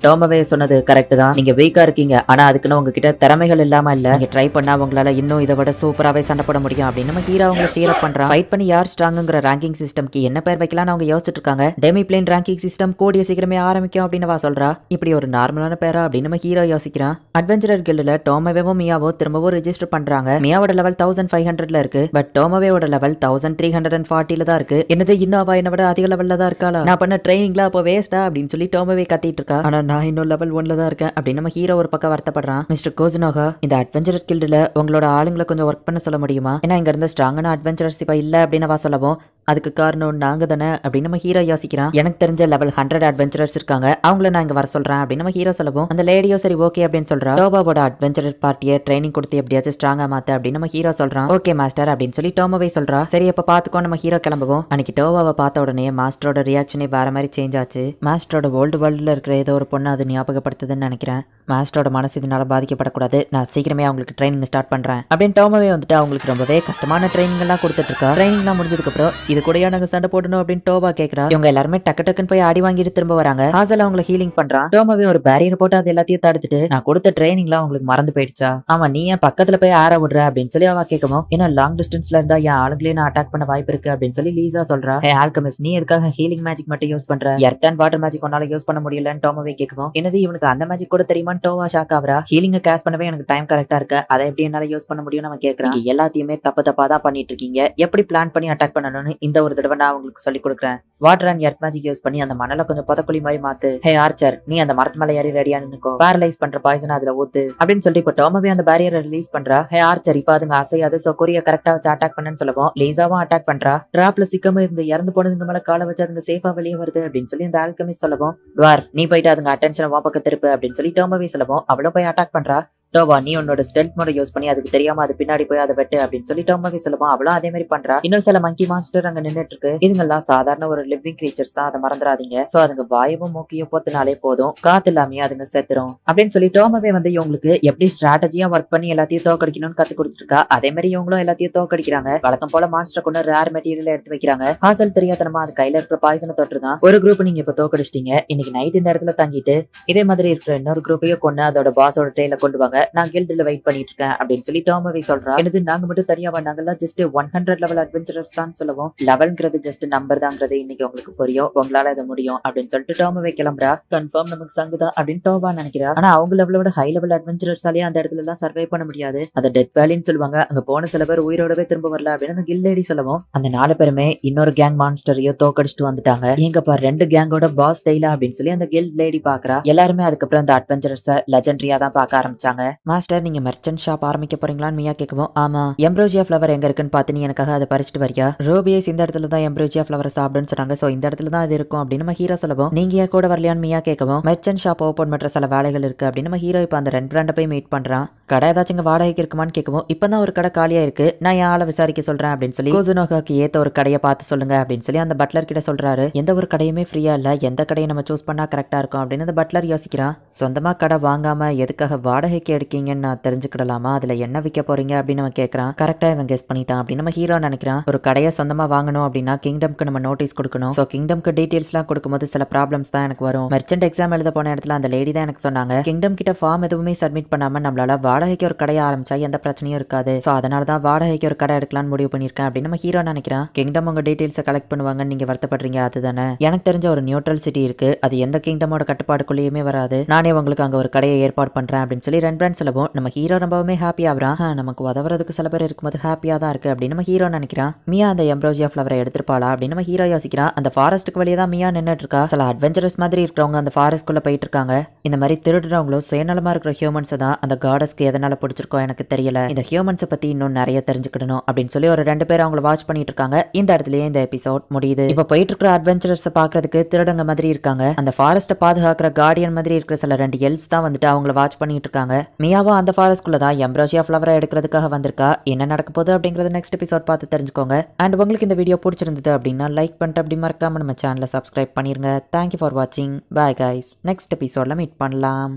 டோமவே சொன்னது கரெக்ட் தான். நீங்க வீக்கா இருக்கீங்க, ஆனா அதுக்குன்னு உங்ககிட்ட திறமைகள் இல்லாம இல்ல. நீங்க ட்ரை பண்ணா உங்களால இன்னும் இதை விட சூப்பராவே சண்டை போட முடியும் அப்படின்னு நம்ம ஹீரோ அவங்க சீரப் பண்றான். ஃபைட் பண்ணி யார் ஸ்ட்ராங்குங்கிற ரேங்கிங் சிஸ்டம்க்கு என்ன பேர் வைக்கலாம்னு அவங்க யோசிச்சுட்டு இருக்காங்க. டெமி பிளேன் ரேங்கிங் சிஸ்டம் கூடிய சீக்கிரமே ஆரம்பிக்கும் அப்படின்னு வா சொல்றா. இப்படி ஒரு நார்மலான பேரா அப்படின்னு நம்ம ஹீரோ யோசிக்கிறான். அட்வென்ச்சரர் கில்டுல டோமவேவும் மியாவோ திரும்பவும் ரெஜிஸ்டர் பண்றாங்க. மியாவோட லெவல் 1500ல இருக்கு, பட் டோமவேவோட லெவல் 1340ல தான் இருக்கு. என்னது இன்னும் அவ என்ன விட அதிக லெவல்ல தான் இருக்காளா? நான் பண்ண ட்ரைனிங்ல அப்போ வேஸ்டா அப்படின்னு சொல்லி டோமவே கத்திட்டு இருக்கா. ஆனா நான் இன்னும் லெவல் 1ல தான் இருக்கேன் அப்படின்னு நம்ம ஹீரோ ஒரு பக்கம் வருத்தப்படுறான். மிஸ்டர் கோசுனோகா, இந்த அட்வென்ச்சரர் கில்டுல உங்களோட ஆளுங்களை கொஞ்சம் ஒர்க் பண்ண சொல்ல முடியுமா? ஏன்னா இங்க இருந்த ஸ்ட்ராங்கான அட்வென்ச்சரர்ஸ் இப்ப இல்ல அப்படின்னு வா சொல்லவும், அதுக்கு காரணம் நாங்க தானே அப்படின்னு நம்ம ஹீரோ யோசிக்கிறான். எனக்கு தெரிஞ்ச லெவல் 100 அட்வென்ச்சரர்ஸ் இருக்காங்க, அவங்கள நான் இங்க வர சொல்றேன் அப்படின்னு நம்ம ஹீரோ சொல்லவும், அந்த லேடியோ சரி ஓகே அப்படின்னு சொல்றா. டோபாவோட அட்வென்ச்சரர் பார்ட்டியை ட்ரைனிங் கொடுத்து எப்படியாச்சும் ஸ்ட்ராங்கா மாத்த அப்படின்னு நம்ம ஹீரோ சொல்றான். ஓகே மாஸ்டர் அப்படின்னு சொல்லி டோமாவே சொல்றா. சரி அப்ப பாத்துக்கோ நம்ம ஹீரோ கிளம்புவோம். அன்னைக்கு டோவாவை பார்த்த உடனே மாஸ்டரோட ரியாக்ஷனே வேற மாதிரி சேஞ்ச் ஆச்சு. மாஸ்டரோட ஓல்டு வேர்ல்டுல இருக்கிற ஏதோ ஒரு பொண்ணு அது ஞாபகப்படுத்துதுன்னு நினைக்கிறேன். மாஸ்டரோட மனசு இதனால பாதிக்கப்படக்கூடாது, நான் சீக்கிரமே அவங்களுக்கு ட்ரைனிங் ஸ்டார்ட் பண்றேன் அப்படின்னு டோமாவே வந்துட்டு அவங்களுக்கு ரொம்பவே கஷ்டமான ட்ரைனிங் எல்லாம் கொடுத்துட்டு இருக்கா. ட்ரைனிங்லாம் முடிஞ்சதுக்கு அப்புறம் இது கூடயா நாங்க சண்டை போடணும் அப்படின்னு டோபா கேக்குறா. இவங்க எல்லாருமே டக்கு டக்குன்னு போய் அடி வாங்கிட்டு திரும்ப வராங்க. ஹாசல் அவங்களை ஹீலிங் பண்றான். டோமாவே ஒரு பேரியர் போட்டு அது எல்லாத்தையும் தடுத்துட்டு, நான் கொடுத்த ட்ரைனிங்லாம் உங்களுக்கு மறந்து போயிடுச்சா? ஆமா, நீ ஏன் பக்கத்துல போய் ஆற விடுற அப்படின்னு சொல்லி அவ கேட்கவும், ஏன்னா லாங் டிஸ்டன்ஸ்ல இருந்தா என் ஆளுங்களையும் நான் அட்டாக் பண்ண வாய்ப்பு இருக்கு அப்படின்னு சொல்லி லீசா சொல்றா. ஹே ஆல்கெமிஸ்ட், நீ எதுக்காக ஹீலிங் மேஜிக் மட்டும் யூஸ் பண்ற? எர்த் அண்ட் வாட்டர் மேஜிக் உன்னால யூஸ் பண்ண முடியலன்னு டோமாவே கேட்கவும், என்னது இவனுக்கு அந்த மேஜிக் கூட தெரியுமான்னு டோவா ஷாக் ஆகுறா. ஹீலிங்க கேஸ் பண்ணவே எனக்கு டைம் கரெக்டா இருக்கு, அதை எப்படி என்னால யூஸ் பண்ண முடியும் நம்ம கேட்கறேன். எல்லாத்தையுமே தப்பா தான் பண்ணிட்டு இருக்கீங்க, எப்படி பிளான் பண்ணி அட்டாக் பண்ணணும்னு இந்த ஒரு தடவை நான் உங்களுக்கு சொல்லி கொடுக்குறேன். Water and earth magic use பண்ணி அந்த மணலை கொஞ்சம் புதக்குழி மாதிரி மாத்து. ஹே ஆர்ச்சர், நீ அந்த மரத்து மேல ஏறி ரெடியானு நிக்கோ, பேரலைஸ் பண்ற பாய்சன் அதுல ஊத்து அப்படின்னு சொல்லி இப்ப டோமாவே அந்த பேரியரை ரிலீஸ் பண்றா. ஹே ஆர்ச்சர், இப்ப அதுங்க அசையாது, சோ குறிய கரெக்டா வச்சு அட்டாக் பண்ணு சொல்லுவோம். லேசாவும் அட்டாக் பண்றா. டிராப்ல சிக்காம இருந்து இறந்து போனதுங்க மேல காலை வச்சு அதுங்க சேஃபா வெளியே வருது அப்படின்னு சொல்லி இந்த ஆல்கெமிஸ்ட் சொல்லவும், டுவார்ஃப் நீ போயிட்டு அதுங்க அட்டென்ஷன் வா பக்கம் திருப்பு அப்படின்னு சொல்லி டோமாவே சொல்லவும், அவளும் போய் அட்டாக் பண்றா. டோவா, நீ உன்னோட ஸ்டெல்த் மோட யூஸ் பண்ணி அதுக்கு தெரியாம அது பின்னாடி போய் அதை வெட்டு அப்படின்னு சொல்லி டோமாவே சொல்லுவான். அவளும் அதே மாதிரி பண்றா. இன்னும் சில மங்கி மான்ஸ்டர் அங்க நின்னுட்டு இருக்கு. இதுங்கெல்லாம் சாதாரண ஒரு லிவிங் கிரீச்சர்ஸ் தான், அதை மறந்துடாதீங்க. சோ அதுங்க வாயுவும் மூக்கையும் போத்தினாலே போதும், காத்து இல்லாமே அதுங்க செத்துரும் அப்படின்னு சொல்லி டோமாவே வந்து இவங்களுக்கு எப்படி ஸ்ட்ராட்டஜியா ஒர்க் பண்ணி எல்லாத்தையும் தோக்கடிக்கணும்னு கத்து கொடுத்துட்டு இருக்கா. அதே மாதிரி இவங்களும் எல்லாத்தையும் தோக்கடிக்கிறாங்க. வழக்கம் போல மான்ஸ்டர் கொண்டு ரேர் மெட்டீரியல் எடுத்து வைக்கிறாங்க. ஹாசல் தெரியாதனமா அது கையில இருக்கிற பாய்சனை தொட்டுருதான். ஒரு குரூப் நீங்க இப்ப தோக்கடிச்சிட்டீங்க, இன்னைக்கு நைட் இந்த இடத்துல தங்கிட்டு இதே மாதிரி இருக்கிற இன்னொரு குரூப்பையும் கொண்டு அதோட பாஸோட ட்ரெயில கொண்டு வாங்க, நான் கில்டுல வெயிட் பண்ணிட்டு இருக்கேன் அப்படின்னு சொல்லி டோமாவே சொல்றா. எனது நாங்க மட்டும் தனியாவா, நாங்கெல்லாம் ஜஸ்ட் 100 லெவல் அட்வென்ச்சரர்ஸ் தான் சொல்லுவோம். லெவல்ங்கிறது ஜஸ்ட் நம்பர் தாங்கிறது இன்னைக்கு உங்களுக்கு புரியும், உங்களால இது முடியும் அப்படின்னு சொல்லிட்டு டோமாவே கிளம்புறா. கன்ஃபார்ம் நமக்கு சங்குதான் அப்படின்னு டோவா நினைக்கிறா. ஆனா அவங்க லெவலோட ஹை லெவல் அட்வென்ச்சரர்ஸாலே அந்த இடத்துல எல்லாம் சர்வை பண்ண முடியாது, அதை டெத் வேலின்னு சொல்லுவாங்க. அங்க போன சில பேர் உயிரோடவே திரும்ப வரல அப்படின்னு அந்த கில் லேடி சொல்லவும், அந்த 4 பேருமே இன்னொரு கேங் மான்ஸ்டரையோ தோக்கடிச்சிட்டு வந்துட்டாங்க. எங்கப்பா 2 கேங்கோட பாஸ் டெய்லா அப்படின்னு சொல்லி அந்த கில் லேடி பாக்குறா. எல்லாருமே அதுக்கப்புறம் அந்த அட்வென்ச்சரர்ஸ் லெஜெண்டரியா தான் பார்க்க ஆரம்பிச்சாங்க. மாஸ்டர், நீங்க மெர்ச்சன்ட் ஷாப் ஆரம்பிக்க போறீங்களான்னு மியா கேட்கவும், ஆமா, எம்ப்ரோஜியா ஃபிளவர் எங்க இருக்குன்னு பார்த்து நீ எனக்காக அதை பறிச்சுட்டு வரியா? ரோபியஸ் இந்த இடத்துல தான் எம்ப்ரோஜியா ஃபிளவர் சாப்பிடுன்னு சொன்னாங்க, சோ இந்த இடத்துல தான் அது இருக்கும் அப்படின்னு நம்ம ஹீரோ சொல்லவும், நீங்க ஏன் கூட வரலையான்னு மியா கேட்கவும், மெர்ச்சன்ட் ஷாப் ஓபன் பண்ற சில வேலைகள் இருக்கு அப்படின்னு நம்ம ஹீரோ இப்ப அந்த ரெண்டு பிராண்டை போய் மீட் பண்றான். கடை ஏதாச்சும் இங்க வாடகைக்கு இருக்குமான்னு கேட்கவும், இப்பதான் ஒரு கடை காலியா இருக்கு, நான் என் ஆளை விசாரிக்க சொல்றேன் அப்படின்னு சொல்லி கோசுனோகாக்கு ஏத்த ஒரு கடையை பார்த்து சொல்லுங்க அப்படின்னு சொல்லி அந்த பட்லர் கிட்ட சொல்றாரு. எந்த ஒரு கடையுமே ஃப்ரீயா இல்ல, எந்த கடையை நம்ம சூஸ் பண்ணா கரெக்டா இருக்கும் அப்படின்னு அந்த பட்லர் யோசிக்கிறான். சொந்தமா கடை வாங்காம எதுக்காக வாடகைக்கு எடுக்கீங்கன்னு நான் தெரிஞ்சுக்கிடலாமா, அதுல என்ன விற்க போறீங்க அப்படின்னு நம்ம கேட்கறான். கரெக்டா இவன் கெஸ் பண்ணிட்டான் அப்படின்னு நம்ம ஹீரோ நினைக்கிறான். ஒரு கடையை சொந்தமா வாங்கணும் அப்படின்னா கிங்டம்க்கு நம்ம நோட்டீஸ் கொடுக்கணும். சோ கிங்டம்க்கு டீடைல்ஸ் எல்லாம் கொடுக்கும்போது சில ப்ராப்ளம்ஸ் தான் எனக்கு வரும். மெர்ச்சன்ட் எக்ஸாம் எழுத போன இடத்துல அந்த லேடி தான் எனக்கு சொன்னாங்க, கிங்டம் கிட்ட ஃபார்ம் எதுவுமே சப்மிட் பண்ணாம நம்மளால வாடகைக்கு ஒரு கடையை ஆரம்பிச்சா எந்த பிரச்சனையும் இருக்காது, சோ அதனால தான் வாடகைக்கு ஒரு கடை எடுக்கலாம்னு முடிவு பண்ணிருக்கேன் அப்படின்னு நம்ம ஹீரோ நினைக்கிறான். கிங்டம் உங்க டீடைல்ஸை கலெக்ட் பண்ணுவாங்கன்னு நீங்க வருத்தப்படுறீங்க, அதுதானே? எனக்கு தெரிஞ்ச ஒரு நியூட்ரல் சிட்டி இருக்கு, அது எந்த கிங்டமோட கட்டுப்பாடுக்குள்ளேயுமே வராது, நானே உங்களுக்கு அங்க ஒரு கடையை ஏற்பாடு பண்றேன் அப்படின்னு சொல்லி ரெண்டு சொல்லவும் நம்ம ஹீரோ ரொம்பவுமே ஹாப்பி ஆகுறான். நமக்கு உதவுறதுக்கு சில பேர் இருக்கும்போது ஹாப்பியா தான் இருக்கு அப்படின்னு நம்ம ஹீரோ நினைக்கிறான். மியா அந்த எம்ப்ரோஜியா ஃபிளவரை எடுத்துப்பாளா அப்படின்னு நம்ம ஹீரோ யோசிக்கிறான். அந்த ஃபாரஸ்ட்டுக்கு வெளியே தான் மியா நின்னுட்டு இருக்கா. சில அட்வென்ச்சரஸ் மாதிரி இருக்கிறவங்க அந்த ஃபாரஸ்ட்குள்ள போயிட்டு இருக்காங்க. இந்த மாதிரி திருடுறவங்களும் சுயநலமா இருக்கிற ஹியூமன்ஸ் தான் அந்த காடஸ்க்கு எதனால பிடிச்சிருக்கோ எனக்கு தெரியல, இந்த ஹியூமன்ஸை பத்தி இன்னும் நிறைய தெரிஞ்சுக்கிடணும் அப்படின்னு சொல்லி ஒரு 2 பேர் அவங்கள வாட்ச் பண்ணிட்டு இருக்காங்க. இந்த இடத்துலயே இந்த எபிசோட் முடியுது. இப்ப போயிட்டு இருக்கிற அட்வென்ச்சரஸ் பாக்குறதுக்கு திருடங்க மாதிரி இருக்காங்க. அந்த ஃபாரஸ்ட்டை பாதுகாக்கிற கார்டியன் மாதிரி இருக்கிற சில 2 எல்ஃப்ஸ் தான் வந்துட்டு அவங்கள வாட்ச் பண்ணிட்டு இருக்காங்க. மியாவும் அந்த ஃபாரஸ்ட்குள்ள தான் எம்ப்ரோஷியா ஃப்ளவரை எடுக்கிறதுக்காக வந்திருக்கா. என்ன நடக்க போகுது அப்படிங்கறது நெக்ஸ்ட் எபிசோட் பார்த்து தெரிஞ்சுக்கோங்க. அண்ட் உங்களுக்கு இந்த வீடியோ பிடிச்சிருந்தது அப்படின்னா லைக் பண்ணிட்டு அப்படி மறக்காம நம்ம சேனலை சப்ஸ்கிரைப் பண்ணிருங்க. தேங்க்யூ ஃபார் வாட்சிங். Bye guys. நெக்ஸ்ட் எபிசோட்ல மீட் பண்ணலாம்.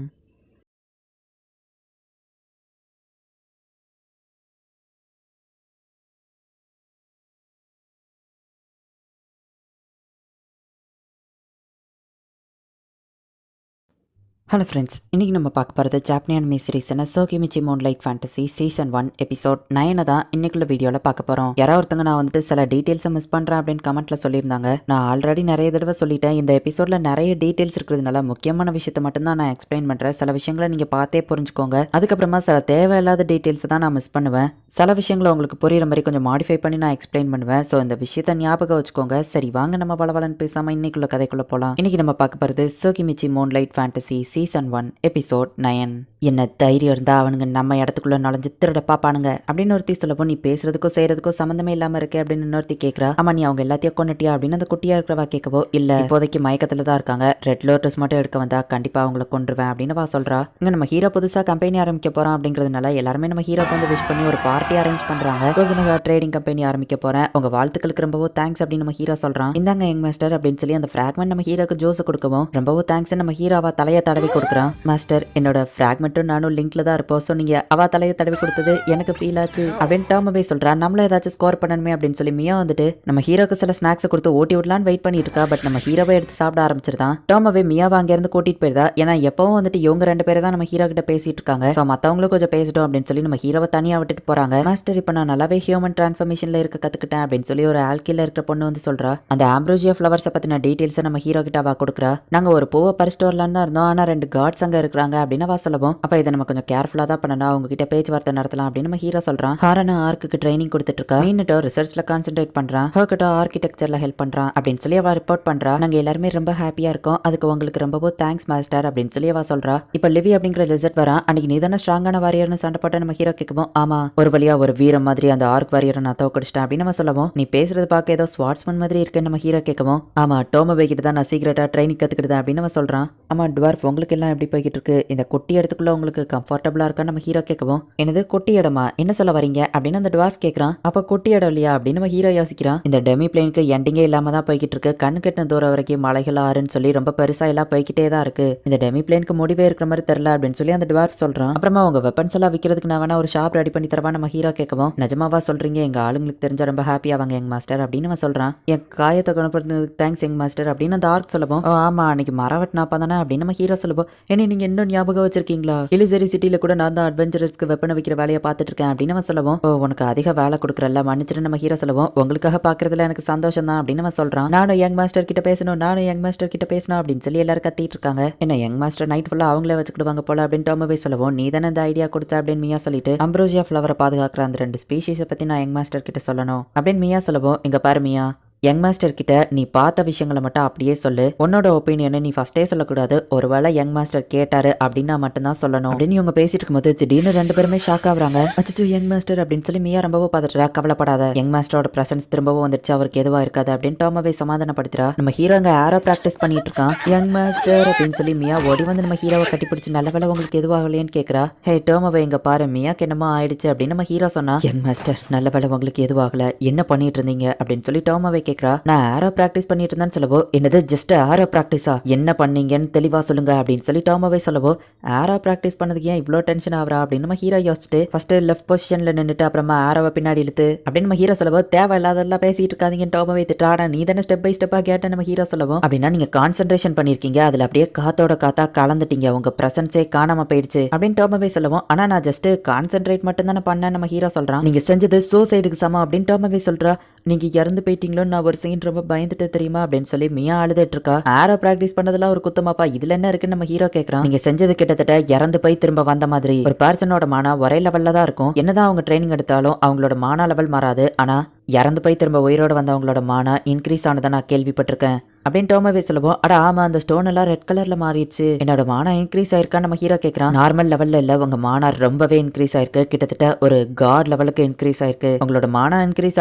ஹலோ ஃப்ரெண்ட்ஸ், இன்றைக்கி நம்ம பார்க்க போகிறது ஜாப்பனி அனிமே சீரிஸான Tsukimichi Moonlight Fantasy season 1 episode 9 தான் இன்னைக்குள்ள வீடியோவில் பார்க்க போகிறோம். யாராவது ஒருத்தங்க நான் வந்துட்டு சில டீட்டெயில்ஸை மிஸ் பண்ணுறேன் அப்படின்னு கமெண்ட்டில் சொல்லியிருந்தாங்க. நான் ஆல்ரெடி நிறைய தடவை சொல்லிட்டேன். இந்த எபிசோடில் நிறைய டீட்டெயில்ஸ் இருக்கிறதுனால முக்கியமான விஷயத்தை மட்டும்தான் நான் எக்ஸ்பிளைன் பண்ணுறேன். சில விஷயங்களை நீங்கள் பார்த்தே புரிஞ்சுக்கோங்க. அதுக்கப்புறமா சில தேவையில்லாத டீட்டெயில்ஸ் தான் நான் மிஸ் பண்ணுவேன். சில விஷயங்களை உங்களுக்கு புரியுற மாதிரி கொஞ்சம் மாடிஃபை பண்ணி நான் எக்ஸ்பிளைன் பண்ணுவேன். ஸோ இந்த விஷயத்தை ஞாபகம் வச்சுக்கோங்க. சரி வாங்க நம்ம பலவலன்னு பேசாமல் இன்னைக்குள்ள கதைக்குள்ளே போகலாம். இன்னைக்கு நம்ம பார்க்க போகிறது Tsukimichi Moonlight Fantasy season 1 episode 9. என்ன தைரியம் இருந்தா அவனுங்க நம்ம இடத்துக்குள்ள நுழைஞ்சு திருட பாப்பானுங்க அப்படின்னு ஒருத்தி சொல்லப்போ, நீ பேசுறதுக்கோ செய்யறதுக்கோ சம்மந்தமே இல்லாம இருக்கே அப்படின்னு இன்னொருத்தி கேட்கறா. ஆமா, நீ அவங்க எல்லாத்தையும் கொண்டுட்டியா அப்படின்னு அந்த குட்டியா இருக்கிறவா கேட்கவோ, இல்ல இப்போதைக்கு மயக்கத்துல தான் இருக்காங்க, ரெட் லோட்டஸ் மட்டும் எடுக்க வந்தா கண்டிப்பா அவங்கள கொண்டுருவேன் அப்படின்னு வா சொல்றா. இங்க நம்ம ஹீரோ புதுசா கம்பெனி ஆரம்பிக்க போறோம் அப்படிங்கிறதுனால எல்லாருமே நம்ம ஹீரோக்கு வந்து விஷ் பண்ணி ஒரு பார்ட்டி அரேஞ்ச் பண்றாங்க. ட்ரேடிங் கம்பெனி ஆரம்பிக்க போறேன், உங்க வாழ்த்துக்களுக்கு ரொம்பவும் தேங்க்ஸ் அப்படின்னு நம்ம ஹீரோ சொல்றான். இந்தாங்க யங் மாஸ்டர் அப்படின்னு சொல்லி அந்த ஃபிராக்மெண்ட் நம்ம ஹீரோக்கு ஜோஸ் கொடுக்கவும், ரொம்பவும் தேங்க்ஸ் நம்ம ஹீரோவா தலையை தடவி கொடுக்குறான். மாஸ்டர், என்னோட ஃபிராக்மெண்ட்டும் நானும் லிங்க்ல தான் இருப்போம். ஸோ நீங்க அவ தலையை தடவி கொடுத்தது எனக்கு ஃபீல் ஆச்சு அப்படின்னு டர்மவே சொல்றா. நம்மள ஏதாச்சும் ஸ்கோர் பண்ணணுமே அப்படின்னு சொல்லி மியா வந்துட்டு நம்ம ஹீரோக்கு சில ஸ்நாக்ஸ் கொடுத்து ஓட்டி விடலான்னு வெயிட் பண்ணிட்டு இருக்கா. பட் நம்ம ஹீரோவை எடுத்து சாப்பிட ஆரம்பிச்சிருதான். டர்மவே மியாவை அங்க இருந்து கூட்டிட்டு போயிருதா. ஏன்னா எப்பவும் வந்துட்டு இவங்க ரெண்டு பேரும் தான் நம்ம ஹீரோ கிட்ட பேசிட்டு இருக்காங்க. ஸோ மத்தவங்களும் கொஞ்சம் பேசிட்டோம் அப்படின்னு சொல்லி நம்ம ஹீரோவை தனியா விட்டுட்டு போறாங்க. மாஸ்டர், இப்போ நான் நல்லாவே ஹியூமன் டிரான்ஸ்ஃபர்மேஷன்ல இருக்க கத்துக்கிட்டேன் அப்படின்னு சொல்லி ஒரு ஆல்கில இருக்கிற பொண்ணு வந்து சொல்றா. அந்த ஆம்ப்ரோசியா ஃபிளவர்ஸை பத்தின டீடைல்ஸ் நம்ம ஹீரோ கிட்ட அவ கொடுக்குறா. நாங்க ஒரு பூவை பறிச்சுட்டு வரலான்னு தான் இருந்தோம், ஆனா 2 கார்ட்ஸ் அங்க இருக்கிறாங்க அப்படின்னு வா சொல்லவும், அப்ப இதை நம்ம கொஞ்சம் கேர்ஃபுல்லா தான் பண்ணணும், அவங்க கிட்ட பேச்சுவார்த்தை நடத்தலாம் அப்படின்னு நம்ம ஹீரோ சொல்றான். ஹாரனா ஆர்க்கு ட்ரைனிங் கொடுத்துட்டு இருக்கா. மீனட்டோ ரிசர்ச்ல கான்சென்ட்ரேட் பண்றான். ஹர்கட்டோ ஆர்கிடெக்சர்ல ஹெல்ப் பண்றான் அப்படின்னு சொல்லி அவ ரிப்போர்ட் பண்றா. நாங்க எல்லாருமே ரொம்ப ஹாப்பியா இருக்கோம், அதுக்கு உங்களுக்கு ரொம்பவும் தேங்க்ஸ் மாஸ்டர் அப்படின்னு சொல்லி அவ சொல்றா. இப்ப லிவி அப்படிங்கிற லிசர்ட் வரான். அன்னைக்கு நீ தானே ஸ்ட்ராங்கான வாரியர்னு சண்டை போட்ட நம்ம ஹீரோ கேட்கவும், ஆமா ஒரு வழியா ஒரு வீரம் மாதிரி அந்த ஆர்க் வாரியரை நான் தோக்கடிச்சிட்டேன் அப்படின்னு நம்ம சொல்லவும், நீ பேசுறது பார்க்க ஏதோ ஸ்வாட்ஸ்மன் மாதிரி இருக்குன்னு நம்ம ஹீரோ கேட்கவும், ஆமா டோமோவே கிட்ட தான் நான் சீக்கிரட்டா ட்ரைனிங் கத்துக்கிட்டேன் அப்படின்னு நம்ம சொல்றான். ஆமா டுவார்ஃப், உங்களுக்கு எல்லாம் எப்படி போய்கிட்டு இருக்கு, இந்த குட்டி இடத்துக்குள்ள உங்களுக்கு கம்ஃபர்டபுளா இருக்கான்னு நம்ம ஹீரோ கேட்கவும், என்னது குட்டி இடமா, என்ன சொல்ல வரீங்க அப்படின்னு அந்த டுவார்ஃப் கேட்கறான். அப்ப குட்டி இடம் இல்லையா அப்படின்னு நம்ம ஹீரோ யோசிக்கிறான். இந்த டெமி பிளேனுக்கு எண்டிங்கே இல்லாம தான் போய்கிட்டு இருக்கு. கண்ணு கெட்டின தூரம் வரைக்கும் மலைகள் ஆறுன்னு சொல்லி ரொம்ப பெருசா எல்லாம் போய்கிட்டே தான் இருக்கு. இந்த டெமி பிளேனுக்கு முடிவே இருக்கிற மாதிரி தெரியல அப்படின்னு சொல்லி அந்த டுவார்ஃப் சொல்றான். அப்புறமா உங்க வெப்பன்ஸ் எல்லாம் விற்கிறதுக்கு நான் வேணா ஒரு ஷாப் ரெடி பண்ணி தரவா நம்ம ஹீரோ கேட்கவும், நிஜமாவா சொல்றீங்க, எங்க ஆளுங்களுக்கு தெரிஞ்சா ரொம்ப ஹாப்பி ஆவாங்க யங் மாஸ்டர் அப்படின்னு அவன் சொல்றான். என் காயத்தை குணப்படுத்துறதுக்கு தேங்க்ஸ் யங் மாஸ்டர் அப்படின்னு அந்த ஆர்க் சொல்லவும், ஆமா அன்னைக்கு மரவட்டினாப்பா தானே அப்படின்னு நம்ம ஹீரோ சொல்லவும், என்ன நீங்க இன்னும் ஞாபகம் வச்சிருக்கீங்களா, எலிசரி சிட்டில கூட நான் தான் அட்வென்ச்சரஸ்க்கு வெப்பனை வைக்கிற வேலையை பார்த்துட்டு இருக்கேன் அப்படின்னு அவன் சொல்லவும், உனக்கு அதிக வேலை கொடுக்குறல்ல மன்னிச்சிட்டு நம்ம ஹீரோ சொல்லவும், உங்களுக்காக பாக்குறதுல எனக்கு சந்தோஷம் தான் அப்படின்னு அவன் சொல்றான். நானும் யங் மாஸ்டர் கிட்ட பேசணும், நானும் யங் மாஸ்டர் கிட்ட பேசணும் அப்படின்னு சொல்லி எல்லாரும் கத்திட்டு இருக்காங்க. என்ன யங் மாஸ்டர் நைட் ஃபுல்லா அவங்களே வச்சுக்கிடுவாங்க போல அப்படின்னு டோமோவே சொல்லவும், நீ தானே இந்த ஐடியா கொடுத்த அப்படின்னு மியா சொல்லிட்டு, அம்ப்ரோசியா ஃபிளவரை பாதுகாக்கிற அந்த 2 ஸ்பீஷீஸை பத்தி நான் யங் மாஸ்டர் கிட்ட சொல்லணும் அப்படின்னு மியா சொல்லவும், இங்க பாரு மியா, யங் மாஸ்டர் கிட்ட நீ பார்த்த விஷயங்களை மட்டும் அப்படியே சொல்லு, உன்னோட ஒப்பீனியனை நீ ஃபர்ஸ்டே சொல்லக்கூடாது, ஒருவேளை யங் மாஸ்டர் கேட்டாரு அப்படின்னா மட்டும்தான் சொல்லணும் அப்படின்னு இவங்க பேசிட்டு இருக்கும்போது திடீர்னு 2 பேருமே ஷாக் ஆகுறாங்க. அச்சோ யங் மாஸ்டர் அப்படின்னு சொல்லி மியா ரொம்பவும் பார்த்துட்டா. கவலைப்படாத, யங் மாஸ்டரோட பிரசன்ஸ் திரும்பவும் வந்துருச்சு, அவருக்கு எதுவா இருக்காது அப்படின்னு டோமோவே சமாதானப்படுத்துறா. நம்ம ஹீரோங்க ஆரோ பிராக்டிஸ் பண்ணிட்டு இருக்கான். யங் மாஸ்டர் அப்படின்னு சொல்லி மியா ஓடி வந்து நம்ம ஹீரோவை கட்டிப்பிடிச்சு, நல்ல வேலை உங்களுக்கு எதுவாகலையேன்னு கேட்கறா. ஹே டோமோவே, இங்க பாரு மியாக்கு என்னமோ ஆயிடுச்சு அப்படின்னு நம்ம ஹீரோ சொன்னா. யங் மாஸ்டர் நல்ல வேலை உங்களுக்கு எதுவாகல, என்ன பண்ணிட்டு இருந்தீங்க அப்படின்னு சொல்லி டோமோவே கேட்கறா. நான் ஆரோ பிராக்டிஸ் பண்ணிட்டு இருந்தேன்னு சொல்லவோ, என்னது ஜஸ்ட் ஆரோ பிராக்டிஸா, என்ன பண்ணீங்கன்னு தெளிவா சொல்லுங்க அப்படின்னு சொல்லி டோமோவே சொல்லவோ, ஆரோ பிராக்டிஸ் பண்ணதுக்கு ஏன் இவ்வளோ டென்ஷன் ஆகுறா அப்படின்னு நம்ம ஹீரோ யோசிச்சுட்டு ஃபர்ஸ்ட் லெஃப்ட் பொசிஷன்ல நின்றுட்டு அப்புறமா ஆரோவை பின்னாடி இழுத்து அப்படின்னு நம்ம ஹீரோ சொல்லவோ, தேவையில்லாதெல்லாம் பேசிட்டு இருக்காதீங்கன்னு டோமோவே திட்டாடா. நீ தானே ஸ்டெப் பை ஸ்டெப்பா கேட்ட நம்ம ஹீரோ சொல்லவும், அப்படின்னா நீங்க கான்சென்ட்ரேஷன் பண்ணிருக்கீங்க, அதுல அப்படியே காத்தோட காத்தா கலந்துட்டீங்க, உங்க பிரசன்ஸே காணாம போயிடுச்சு அப்படின்னு டோமோவே சொல்லவும், ஆனா நான் ஜஸ்ட் கான்சென்ட்ரேட் மட்டும் தானே பண்ணேன் நம்ம ஹீரோ சொல்றான். நீங்க செஞ்சது சூசைடுக்கு சமம் அப்படின்னு டோமோவே சொல்றா. நீங்க இறந்து போயிட்டீங்களோன்னு நான் ஒரு சீன் ரொம்ப பயந்துட்டு தெரியுமா அப்படின்னு சொல்லி மியா அழுதுட்டு இருக்கா. ஆரோ பிராக்டிஸ் பண்ணதெல்லாம் ஒரு குத்தமாப்பா, இதுல என்ன இருக்குன்னு நம்ம ஹீரோ கேட்கறான். நீங்க செஞ்சது கிட்டத்தட்ட இறந்து போய் திரும்ப வந்த மாதிரி. ஒரு பர்சனோட மானா ஒரே லெவல்ல தான் இருக்கும், என்னதான் அவங்க ட்ரைனிங் எடுத்தாலும் அவங்களோட மானா லெவல் மாறாது, ஆனா இறந்து போய் திரும்ப உயிரோட வந்தவங்களோட மானா இன்க்ரீஸ் ஆனதை நான் கேள்விப்பட்டிருக்கேன் அப்படின்னு டோமாவே சொல்லுவோம். அட ஆமா, அந்த ஸ்டோன் எல்லாம் ரெட் கலர்ல மாறிடுச்சு. என்னோட மானா இன்க்ரீஸ் ஆயிருக்கா நம்ம ஹீரோ கேக்குறான். நார்மல் லெவல்ல இல்ல, உங்க மானா ரொம்பவே இன்க்ரீஸ் ஆயிருக்கு. கிட்டத்தட்ட ஒரு காட் லெவலுக்கு இன்க்ரீஸ் ஆயிருக்கு. உங்களோட மானா இன்க்ரீஸ்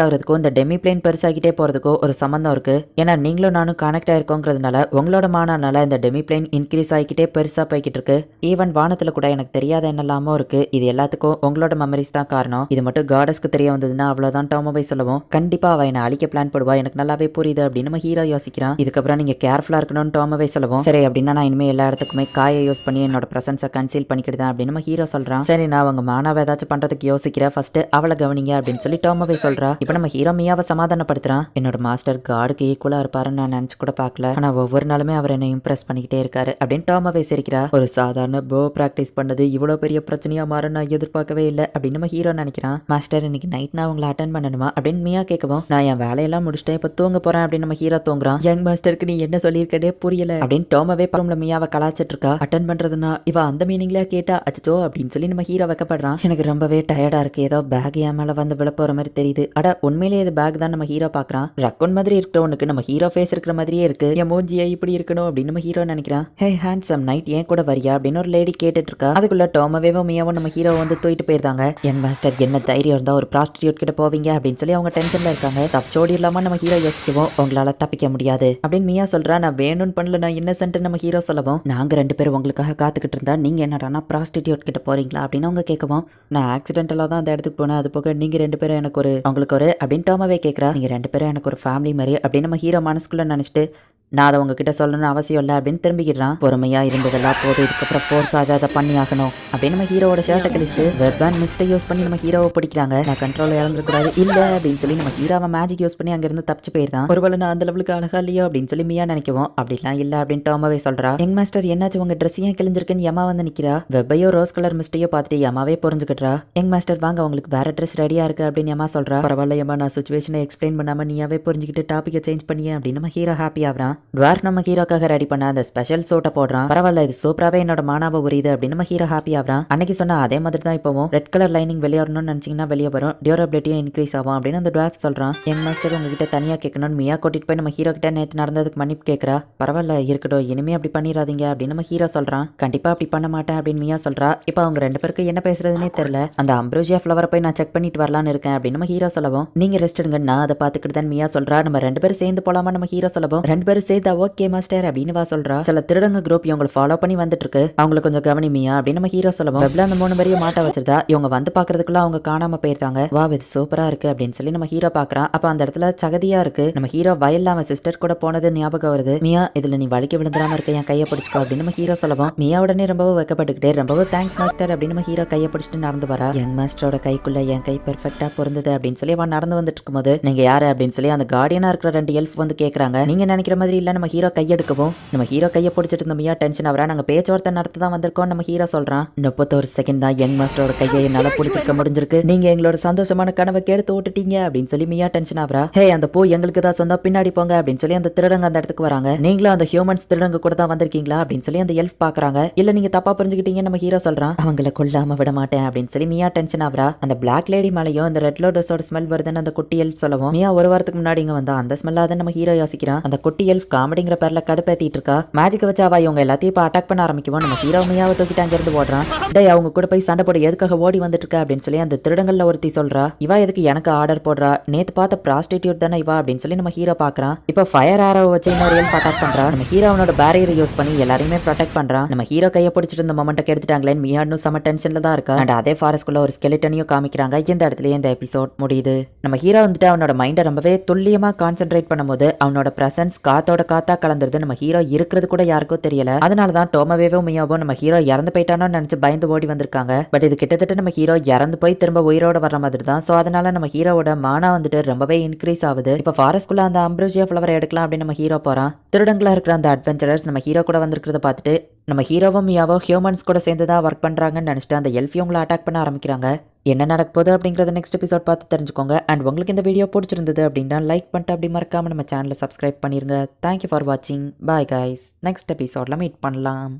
ஆகுறதுக்கும் இந்த டெமி பிளேன் பெருசாகிட்டே போறதுக்கும் ஒரு சம்பந்தம் இருக்கு. ஏன்னா நீங்களும் நானும் கனெக்ட் ஆயிருக்கோங்கிறதுனால உங்களோட மானானால இந்த டெமி பிளேன் இன்க்ரீஸ் ஆகிக்கிட்டே பெருசா போய்கிட்டு இருக்கு. ஈவன் வானத்துல கூட எனக்கு தெரியாத என்னெல்லாமோ இருக்கு. இது எல்லாத்துக்கும் உங்களோட மெமரிஸ் தான் காரணம். இது மட்டும் காடஸ்க்கு தெரிய வந்ததுன்னா அவ்வளவுதான் டோமாவே சொல்லுவோம். கண்டிப்பா அவ என்ன அழிக்க பிளான் போடுவா, எனக்கு நல்லாவே புரியுது அப்படின்னு நம்ம ஹீரோ யோசிக்கிறான். இதுக்கப்புறம் நீங்க கேர்ஃபுல்லா இருக்கணும்னு டோமாவே சொல்லுவோம். சரி அப்படின்னா நான் இனிமே எல்லா இடத்துக்குமே காயை யூஸ் பண்ணி என்னோட பிரசன்ஸை கன்சீல் பண்ணிக்கிடுதான் அப்படின்னு நம்ம ஹீரோ சொல்றான். சரி நான் அவங்க மானாவை ஏதாச்சும் பண்றதுக்கு யோசிக்கிறேன், ஃபர்ஸ்ட் அவளை கவனிங்க அப்படின்னு சொல்லி டோமாவே சொல்றா. இப்போ நம்ம ஹீரோ மியாவை சமாதானப்படுத்துறான். என்னோட மாஸ்டர் காடுக்கு ஈக்குவலா இருப்பாருன்னு நான் நினைச்சு கூட பார்க்கல. ஆனா ஒவ்வொரு நாளுமே அவர் என்ன இம்ப்ரெஸ் பண்ணிக்கிட்டே இருக்காரு அப்படின்னு டோமாவே சிரிக்கிறா. ஒரு சாதாரண போ பிராக்டிஸ் பண்ணது இவ்வளவு பெரிய பிரச்சனையா மாற நான் எதிர்பார்க்கவே இல்லை அப்படின்னு நம்ம ஹீரோ நினைக்கிறான். மாஸ்டர் இன்னைக்கு நைட் நான் உங்களை அட்டன் பண்ணணுமா அப்படின்னு மியா கேட்கவும், நான் என் வேலையெல்லாம் முடிச்சிட்டேன், இப்போ தூங்க போறேன் அப்படின்னு நம்ம ஹீரோ தூங்குறான். யங் மாஸ்டருக்கு நீ என்ன சொல்லியிருக்கே புரியல அப்படின்னு டோமாவே பரம்ல மியாவை கலாச்சிட்டு இருக்கா. அட்டன் பண்றதுன்னா இவ அந்த மீனிங்ல கேட்டா அச்சோ அப்படின்னு சொல்லி நம்ம ஹீரோ வைக்கப்படுறான். எனக்கு ரொம்பவே டயர்டா இருக்கு, ஏதோ பேக் என் மேல வந்து விழ போற மாதிரி தெரியுது. அட உண்மையிலேயே இது பேக் தான் நம்ம ஹீரோ பாக்குறான். ரக்கோன் மாதிரி இருக்கவனுக்கு நம்ம ஹீரோ ஃபேஸ் இருக்கிற மாதிரியே இருக்கு, என் மூஞ்சியா இப்படி இருக்கணும் அப்படின்னு நம்ம ஹீரோ நினைக்கிறான். ஹே ஹேண்ட்ஸம் நைட் ஏன் கூட வரியா அப்படின்னு ஒரு லேடி கேட்டுட்டு இருக்கா. அதுக்குள்ள டோமாவேவும் மியாவும் நம்ம ஹீரோ வந்து தூக்கிட்டு போயிருந்தாங்க. என் மாஸ்டர் என்ன தைரியம் இருந்தா ஒரு ப்ராஸ்டியூட் கிட்ட போவீங்க அப்படின்னு சொல்லி அவங்க டென்ஷன்ல இருக்காங்க. தப்பிச்சோடி இல்லாம நம்ம ஹீரோ யோசிக்கவும், உங்களால தப்பிக்க முடியாது அப்படின்னு மியா சொல்றா. நான் வேணும்னு பண்ணல, நான் இன்னசென்ட் நம்ம ஹீரோ சொல்லவும், நாங்க 2 பேரும் உங்களுக்காக காத்துக்கிட்டு இருந்தா நீங்க என்னடானா ப்ராஸ்டியூட் கிட்ட போறீங்களா அப்படின்னு அவங்க கேட்கவும், நான் ஆக்சிடென்டலா தான் அந்த இடத்துக்கு போனேன், அது போக நீங்க 2 பேரும் எனக்கு ஒரு உங்களுக்கு ஒரு அப்படின்னு டோமாவே கேட்கறா. நீங்க 2 பேரும் எனக்கு ஒரு ஃபேமிலி மாதிரி அப்படின்னு நம்ம ஹீரோ மனசுக்குள்ள நினைச்சிட்டு, நான் அதை உங்ககிட்ட சொல்லணும்னு அவசியம் இல்லை அப்படின்னு திரும்பிக்கிறான். பொறுமையா இருந்ததெல்லாம் போது, இதுக்கப்புறம் ஃபோர்ஸ் அதை பண்ணி ஆகணும் அப்படின்னு நம்ம ஹீரோவோட ஷர்ட்டை கழிச்சு வெப்பன் மிஸ்டை யூஸ் பண்ணி நம்ம ஹீரோவை பிடிக்கிறாங்க. நான் கண்ட்ரோல் இழந்துக்கூடாது இல்லை அப்படின்னு சொல்லி நம்ம ஹீரோவை மேஜிக் யூஸ் பண்ணி அங்கிருந்து தப்பிச்சு போயிருந்தான். ஒருவேளை நான் அந்த லெவலுக்கு அழகா இல்லையோ அப்படின்னு சொல்லி மியா நினைக்கவும், அப்படிலாம் இல்லை அப்படின்னு டோமாவே சொல்றா. யங் மாஸ்டர் என்னாச்சு, உங்க ட்ரெஸ் ஏன் கிழிஞ்சிருக்குன்னு யமா வந்து நிக்கிறா. வெப்பையோ ரோஸ் கலர் மிஸ்டையோ பார்த்துட்டு யமாவே புரிஞ்சுக்கிட்டா. யங் மாஸ்டர் வாங்க, உங்களுக்கு வேற ட்ரெஸ் ரெடியா இருக்கு அப்படின்னு யமா சொல்றா. பரவாயில்ல யமா, நான் சுச்சுவேஷனை எக்ஸ்பிளைன் பண்ணாம நீயாவே புரிஞ்சுக்கிட்டு டாபிக்கை சேஞ்ச் பண்ணியே அப்படின்னு நம்ம ஹீரோ ஹாப்பி ஆகிறான். டுவார்ஃப் நம்ம ஹீரோக்காக ரெடி பண்ண அந்த ஸ்பெஷல் சூட்டை போடுறான். பரவாயில்ல, இது சூப்பராகவே என்னோட மானாவை உரியுது அப்படின்னு நம்ம ஹீரோ ஹாப்பி ஆகிறான். அன்னைக்கு சொன்னா அதே மாதிரி தான் இப்போவும் ரெட் கலர் லைனிங் வெளியேறணும்னு நினைச்சீங்கன்னா வெளியே வரும், டியூரபிலிட்டியும் இன்க்ரீஸ் ஆகும் அப்படின்னு அந்த டுவார்ஃப் சொல்றான். யங் மாஸ்டர் உங்ககிட்ட தனியாக கேட்கணும்னு மியா கூட்டிட்டு போய் நம்ம ஹீரோ கிட்ட நேற்று நடந்ததுக்கு மன்னிப்பு கேட்கறா. பரவாயில்ல இருக்கட்டும், இனிமே அப்படி பண்ணிடாதீங்க அப்படின்னு நம்ம ஹீரோ சொல்றான். கண்டிப்பா அப்படி பண்ண மாட்டேன் அப்படின்னு மியா சொல்றா. இப்போ அவங்க 2 பேருக்கு என்ன பேசுறதுனே தெரியல. அந்த அம்ப்ரோசியா ஃப்ளவரை போய் நான் செக் பண்ணிட்டு வரலான்னு இருக்கேன் அப்படின்னு நம்ம ஹீரோ சொல்லவும், நீங்க ரெஸ்ட் எடுங்க, நான் அதை பார்த்துக்கிட்டு தான் மியா சொல்றா. நம்ம 2 பேரும் சேர்ந்து போலாமா நம்ம ஹீரோ சொல்லவும், 2 பேரும் சேர்ந்தா ஓகே மாஸ்டர் அப்படின்னு வா சொல்றா. சில திருடங்க குரூப் இவங்களை ஃபாலோ பண்ணி வந்துட்டு இருக்கு, அவங்களை கொஞ்சம் கவனிமியா அப்படின்னு நம்ம ஹீரோ சொல்லவும், வெப்ல அந்த 3 பேரையும் மாட்ட வச்சிருந்தா இவங்க வந்து பாக்குறதுக்குள்ள அவங்க காணாம போயிருந்தாங்க. வா இது சூப்பரா இருக்கு அப்படின்னு சொல்லி நம்ம ஹீரோ பாக்குறான். அப்ப அந்த இடத்துல சகதியா இருக்கு. நம்ம ஹீரோ வயல்ல அவன் சிஸ்டர் கூட போனது ஞாபகம் வருது. மியா இதுல நீ வலிக்க விழுந்துடாம இருக்க, என் கையை பிடிச்சிக்கோ அப்படின்னு நம்ம ஹீரோ சொல்லவும், மியா உடனே ரொம்பவும் வைக்கப்பட்டுக்கிட்டே ரொம்பவும் தேங்க்ஸ் மாஸ்டர் அப்படின்னு நம்ம ஹீரோ கையை பிடிச்சிட்டு நடந்து வரா. யங் மாஸ்டரோட கைக்குள்ள என் கை பெர்ஃபெக்ட்டா பொருந்தது அப்படின்னு சொல்லி அவன் நடந்து வந்துட்டு இருக்கும்போது, நீங்க யாரு அப்படின்னு சொல்லி அந்த கார்டியனா இருக்கிற 2 எல்ஃப் வந்து கேக்குறாங்க. நீங்க நினைக்கிற மாதிரி இல்ல நம்ம ஹீரோ கையெடுக்கவும், நம்ம ஹீரோ கையை பிடிச்சிட்டு இருந்த மியா டென்ஷன் ஆகிறா. நாங்க பேச்சுவார்த்தை நடத்த தான் வந்திருக்கோம் நம்ம ஹீரோ சொல்றான். 31 செகண்ட் தான் யங் மாஸ்டரோட கையை என்னால பிடிச்சிருக்க முடிஞ்சிருக்கு, நீங்க எங்களோட சந்தோஷமான கனவை கெடுத்து விட்டுட்டீங்க அப்படின்னு சொல்லி மியா டென்ஷன் ஆகிறா. ஹே அந்த பூ எங்களுக்கு தான் சொந்தம், பின்னாடி போங்க அப்படின்னு சொல்லி அந்த திருடங்க அந்த இடத்துக்கு வராங்க. நீங்களும் அந்த ஹியூமன்ஸ் திருடங்க கூட தான் வந்திருக்கீங்களா அப்படின்னு சொல்லி அந்த எல்ஃப் பாக்குறாங்க. இல்ல நீங்க தப்பா புரிஞ்சுக்கிட்டீங்க நம்ம ஹீரோ சொல்றான். அவங்கள கொல்லாம விட மாட்டேன் அப்படின்னு சொல்லி மியா டென்ஷன் ஆகிறா. அந்த பிளாக் லேடி மேலையும் அந்த ரெட் லோட்டஸோட ஸ்மெல் வருதுன்னு அந்த குட்டி எல்ஃப் சொல்லவும், மியா ஒரு வாரத்துக்கு முன்னாடி இங்க வந்தா அந்த ஸ்மெல்லாத நம்ம ஹீரோ யோசிக்கிறான். அந்த குட்டி எல்ஃப் காமெடிங்கிற பேர்ல கடுப்பேத்திட்டு இருக்கா. மேஜிக் வச்சு அவ இவங்க எல்லாத்தையும் இப்போ அட்டாக் பண்ண ஆரம்பிக்குவோம். நம்ம ஹீரோ மியாவை தூக்கிட்டு அங்கிருந்து ஓடுறான். டேய் அவங்க கூட போய் சண்டை போட எதுக்காக ஓடி வந்துட்டு இருக்க அப்படின்னு சொல்லி அந்த திருடங்கள்ல ஒருத்தி சொல்றா. இவா எதுக்கு எனக்கு ஆர்டர் போடுறா, நேத்து பார்த்த ப்ராஸ்டிடியூட் தானே இவா அப்படின்னு சொல்லி நம்ம ஹீரோ பாக்குறான். இப்போ ஃபயர் ஆரோ வச்சு இன்னொரு எல்ஃப் அட்டாக் பண்றா. நம்ம ஹீரோ அவனோட பேரியரை யூஸ் பண்ணி எல்லாரையுமே ப்ரொடெக்ட் பண்றான். நம்ம ஹீரோ கையை பிடிச்சிட்டு இருந்த மொமெண்ட்டை கெடுத்துட்டாங்களே, மியா இன்னும் செம டென்ஷன்ல தான் இருக்கா. அண்ட் அதே ஃபாரஸ்ட்குள்ள ஒரு ஸ்கெலிட்டனையும் காமிக்கிறாங்க. இந்த இடத்துல இந்த எபிசோட் முடியுது. நம்ம ஹீரோ வந்துட்டு அவனோட மைண்டை ரொம்பவே துல்லியமா கான்சென்ட்ரேட் பண்ணும்போது அவனோட பிரசன்ஸ் காத்தோட காத்தா கலந்துருது. நம்ம ஹீரோ இருக்கிறது கூட யாருக்கும் தெரியல. அதனாலதான் டோமாவேவும் மியாவும் நம்ம ஹீரோ இறந்து போயிட்டானோ நினைச்சு பயந்து ஓடி வந்திருக்காங்க. பட் இது கிட்டத்தட்ட நம்ம ஹீரோ இறந்து போய் திரும்ப உயிரோட வர மாதிரி தான். சோ அதனால நம்ம ஹீரோவோட மானா வந்துட்டு ரொம்பவே இன்க்ரீஸ் ஆகுது. இப்ப ஃபாரஸ்ட்குள்ள அந்த அம்ப்ரோசியா ஃப்ளவரை எடுக்கலாம் அப்படின்னு நம்ம ஹீரோ போறான். திருடங்களா இருக்கிற அந்த அட்வென்ச்சரர்ஸ் நம்ம ஹீரோ கூட வந்திருக்கிறத பார்த்துட்டு நம்ம ஹீரோவும் மியாவோ ஹியூமன்ஸ் கூட சேர்ந்து தான் ஒர்க் பண்றாங்கன்னு நினைச்சிட்டு அந்த எல்ஃப் இவங்களை அட்டாக் பண்ண ஆரம்பிக்கிறாங்க. என்ன நடக்க போகுது அப்படிங்கறத நெக்ஸ்ட் எபிசோட் பார்த்து தெரிஞ்சுக்கோங்க. அண்ட் உங்களுக்கு இந்த வீடியோ பிடிச்சிருந்தது அப்படின்னா லைக் பண்ணிட்டு அப்படி மறக்காம நம்ம சேனலை சப்ஸ்கிரைப் பண்ணிருங்க. தேங்க்யூ ஃபார் வாட்சிங். Bye guys. நெக்ஸ்ட் எபிசோட்ல மீட் பண்ணலாம்.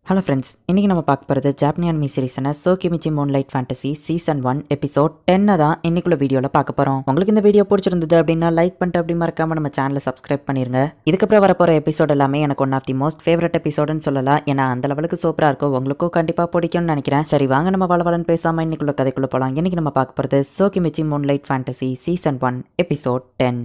ஹலோ ஃப்ரெண்ட்ஸ், இன்றைக்கி நம்ம பார்க்க போகிறது ஜாப்பனி அனிமி சீரிஸான Tsukimichi Moonlight Fantasy season 1 episode 10 தான் இன்னைக்குள்ள வீடியோவில் பார்க்க போகிறோம். உங்களுக்கு இந்த வீடியோ பிடிச்சிருந்தது அப்படின்னா லைக் பண்ணிட்டு அப்படி மறக்காம நம்ம சேனலை சப்ஸ்கிரைப் பண்ணிருங்க. இதுக்கப்புறம் வரப்போகிற எபிசோட் எல்லாமே எனக்கு one of the most favourite எபிசோடுன்னு சொல்லலாம். ஏன்னா அந்த லெவலுக்கு சூப்பராக இருக்கும், உங்களுக்கும் கண்டிப்பாக பிடிக்கும்னு நினைக்கிறேன். சரி வாங்க நம்ம வளவலன்னு பேசாமல் இன்னைக்குள்ள கதைக்குள்ளே போகலாம். இன்றைக்கி நம்ம பார்க்க போகிறது Tsukimichi Moonlight Fantasy season 1 episode 10.